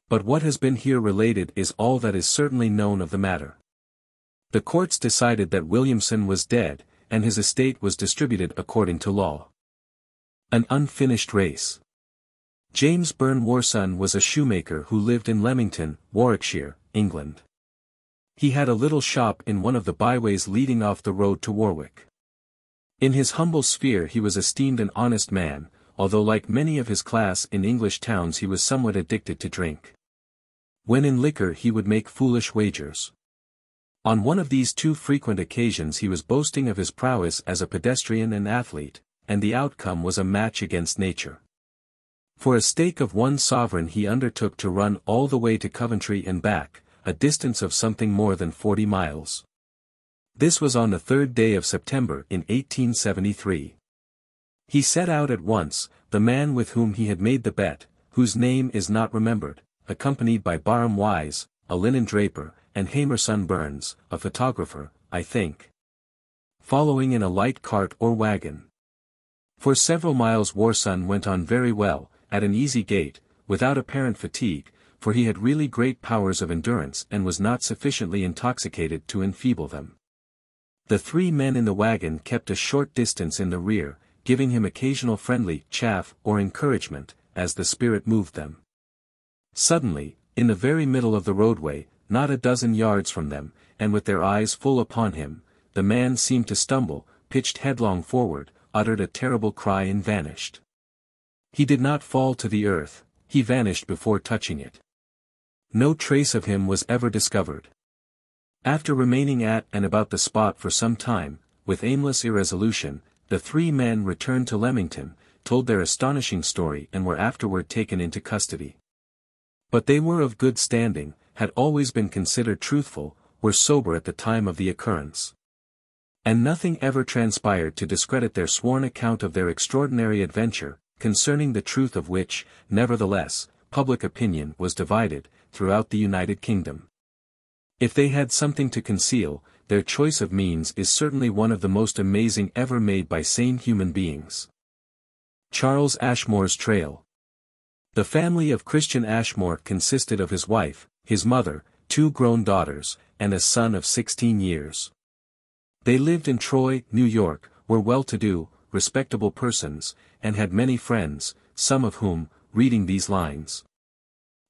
But what has been here related is all that is certainly known of the matter. The courts decided that Williamson was dead, and his estate was distributed according to law. An unfinished race. James Byrne Warson was a shoemaker who lived in Leamington, Warwickshire, England. He had a little shop in one of the byways leading off the road to Warwick. In his humble sphere he was esteemed an honest man, although like many of his class in English towns he was somewhat addicted to drink. When in liquor he would make foolish wagers. On one of these too frequent occasions he was boasting of his prowess as a pedestrian and athlete, and the outcome was a match against nature. For a stake of 1 sovereign he undertook to run all the way to Coventry and back, a distance of something more than 40 miles. This was on the 3rd day of September in 1873. He set out at once, the man with whom he had made the bet, whose name is not remembered, accompanied by Barham Wise, a linen draper, and Hamerson Burns, a photographer, I think, following in a light cart or wagon. For several miles Warson went on very well, at an easy gait, without apparent fatigue, for he had really great powers of endurance and was not sufficiently intoxicated to enfeeble them. The 3 men in the wagon kept a short distance in the rear, giving him occasional friendly chaff or encouragement, as the spirit moved them. Suddenly, in the very middle of the roadway, not a dozen yards from them, and with their eyes full upon him, the man seemed to stumble, pitched headlong forward, uttered a terrible cry and vanished. He did not fall to the earth, he vanished before touching it. No trace of him was ever discovered. After remaining at and about the spot for some time, with aimless irresolution, the 3 men returned to Leamington, told their astonishing story and were afterward taken into custody. But they were of good standing, had always been considered truthful, were sober at the time of the occurrence. And nothing ever transpired to discredit their sworn account of their extraordinary adventure, concerning the truth of which, nevertheless, public opinion was divided, throughout the United Kingdom. If they had something to conceal, their choice of means is certainly one of the most amazing ever made by sane human beings. Charles Ashmore's Trail. The family of Christian Ashmore consisted of his wife, his mother, 2 grown daughters, and a son of 16 years. They lived in Troy, New York, were well-to-do, respectable persons, and had many friends, some of whom, reading these lines,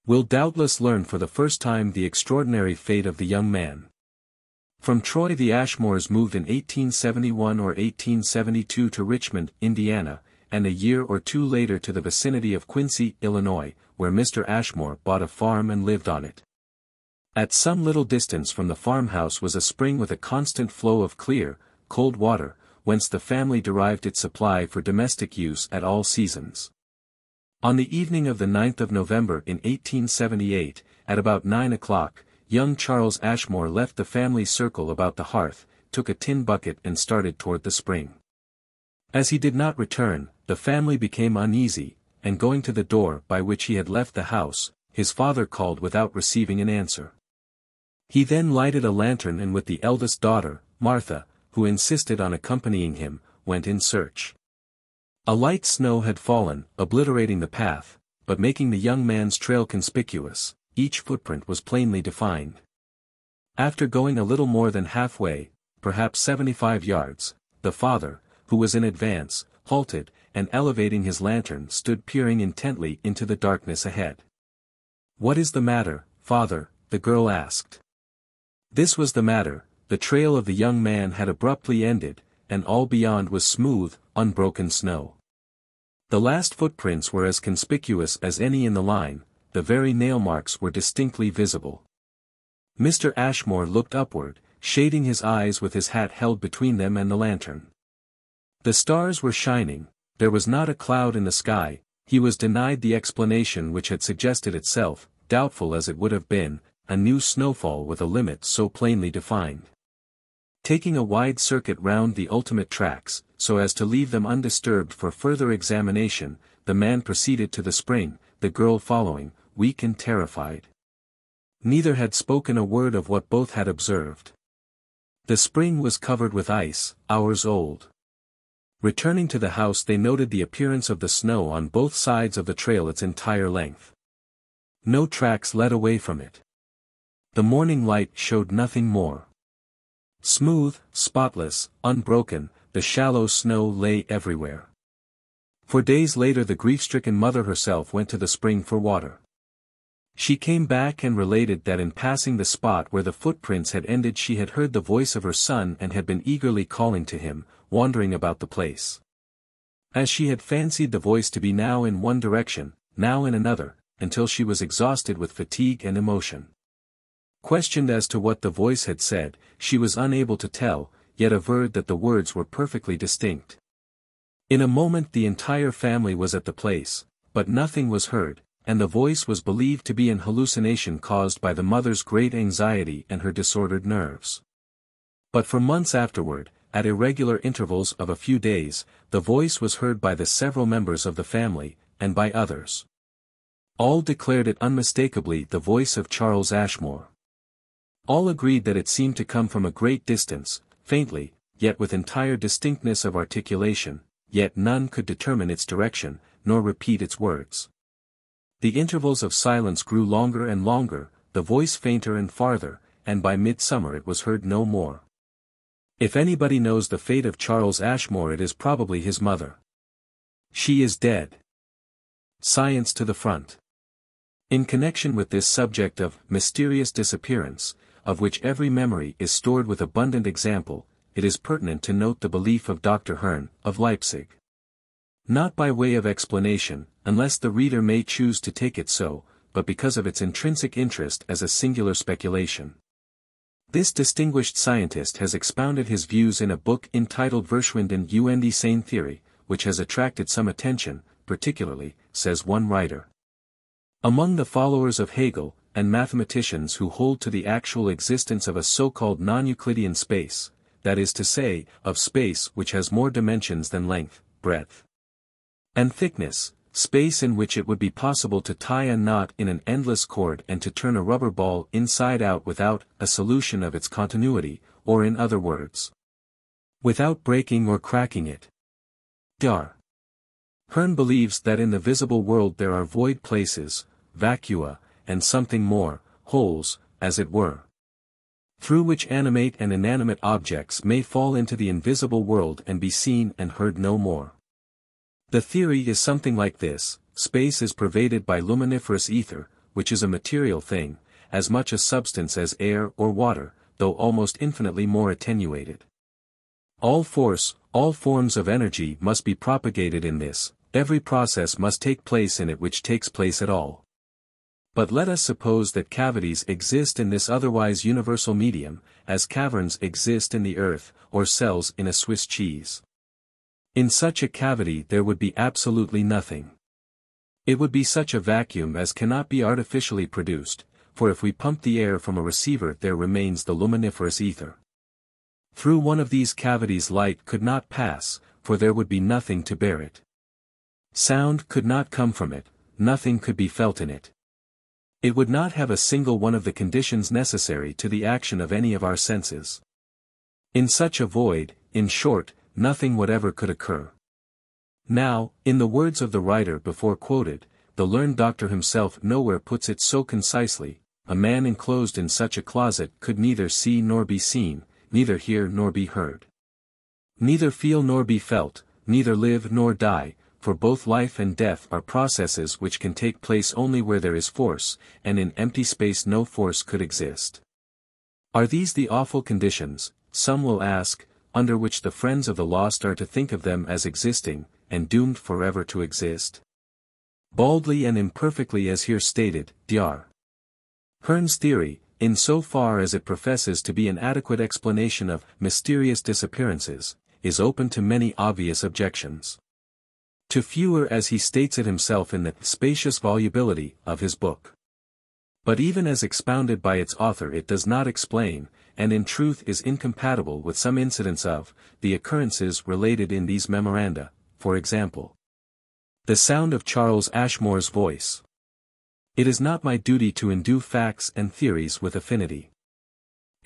will doubtless learn for the first time the extraordinary fate of the young man. From Troy the Ashmores moved in 1871 or 1872 to Richmond, Indiana, and a year or 2 later to the vicinity of Quincy, Illinois, where Mr. Ashmore bought a farm and lived on it. At some little distance from the farmhouse was a spring with a constant flow of clear, cold water, whence the family derived its supply for domestic use at all seasons. On the evening of the 9th of November in 1878, at about 9 o'clock, young Charles Ashmore left the family circle about the hearth, took a tin bucket and started toward the spring. As he did not return, the family became uneasy, and going to the door by which he had left the house, his father called without receiving an answer. He then lighted a lantern and with the eldest daughter, Martha, who insisted on accompanying him, went in search. A light snow had fallen, obliterating the path, but making the young man's trail conspicuous. Each footprint was plainly defined. After going a little more than halfway, perhaps 75 yards, the father, who was in advance, halted, and elevating his lantern stood peering intently into the darkness ahead. "What is the matter, father?" the girl asked. This was the matter: the trail of the young man had abruptly ended, and all beyond was smooth, unbroken snow. The last footprints were as conspicuous as any in the line, the very nail marks were distinctly visible. Mr. Ashmore looked upward, shading his eyes with his hat held between them and the lantern. The stars were shining, there was not a cloud in the sky. He was denied the explanation which had suggested itself, doubtful as it would have been, a new snowfall with a limit so plainly defined. Taking a wide circuit round the ultimate tracks, so as to leave them undisturbed for further examination, the man proceeded to the spring, the girl following, weak and terrified. Neither had spoken a word of what both had observed. The spring was covered with ice, hours old. Returning to the house they noted the appearance of the snow on both sides of the trail its entire length. No tracks led away from it. The morning light showed nothing more. Smooth, spotless, unbroken, the shallow snow lay everywhere. For days later the grief-stricken mother herself went to the spring for water. She came back and related that in passing the spot where the footprints had ended she had heard the voice of her son and had been eagerly calling to him, wandering about the place. As she had fancied the voice to be now in one direction, now in another, until she was exhausted with fatigue and emotion. Questioned as to what the voice had said, she was unable to tell, yet averred that the words were perfectly distinct. In a moment the entire family was at the place, but nothing was heard, and the voice was believed to be an hallucination caused by the mother's great anxiety and her disordered nerves. But for months afterward, at irregular intervals of a few days, the voice was heard by the several members of the family, and by others. All declared it unmistakably the voice of Charles Ashmore. All agreed that it seemed to come from a great distance, faintly, yet with entire distinctness of articulation, yet none could determine its direction, nor repeat its words. The intervals of silence grew longer and longer, the voice fainter and farther, and by midsummer it was heard no more. If anybody knows the fate of Charles Ashmore it is probably his mother. She is dead. Science to the front. In connection with this subject of mysterious disappearance, of which every memory is stored with abundant example, it is pertinent to note the belief of Dr. Hearn, of Leipzig. Not by way of explanation, unless the reader may choose to take it so, but because of its intrinsic interest as a singular speculation. This distinguished scientist has expounded his views in a book entitled Verschwinden und Sein Theory, which has attracted some attention, particularly, says one writer, among the followers of Hegel, and mathematicians who hold to the actual existence of a so-called non-Euclidean space, that is to say, of space which has more dimensions than length, breadth, and thickness, space in which it would be possible to tie a knot in an endless cord and to turn a rubber ball inside out without a solution of its continuity, or in other words, without breaking or cracking it. Dr. Hearn believes that in the visible world there are void places, vacua, and something more, holes, as it were, through which animate and inanimate objects may fall into the invisible world and be seen and heard no more. The theory is something like this: space is pervaded by luminiferous ether, which is a material thing, as much a substance as air or water, though almost infinitely more attenuated. All force, all forms of energy must be propagated in this, every process must take place in it which takes place at all. But let us suppose that cavities exist in this otherwise universal medium, as caverns exist in the earth, or cells in a Swiss cheese. In such a cavity there would be absolutely nothing. It would be such a vacuum as cannot be artificially produced, for if we pump the air from a receiver there remains the luminiferous ether. Through one of these cavities light could not pass, for there would be nothing to bear it. Sound could not come from it, nothing could be felt in it. It would not have a single one of the conditions necessary to the action of any of our senses. In such a void, in short, nothing whatever could occur. Now, in the words of the writer before quoted, the learned doctor himself nowhere puts it so concisely: a man enclosed in such a closet could neither see nor be seen, neither hear nor be heard, neither feel nor be felt, neither live nor die, for both life and death are processes which can take place only where there is force, and in empty space no force could exist. Are these the awful conditions, some will ask, under which the friends of the lost are to think of them as existing, and doomed forever to exist? Baldly and imperfectly as here stated, Dr. Hearn's theory, in so far as it professes to be an adequate explanation of mysterious disappearances, is open to many obvious objections. To fewer as he states it himself in the spacious volubility of his book. But even as expounded by its author it does not explain, and in truth is incompatible with some incidents of, the occurrences related in these memoranda, for example, the sound of Charles Ashmore's voice. It is not my duty to endue facts and theories with affinity.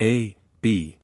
A. B.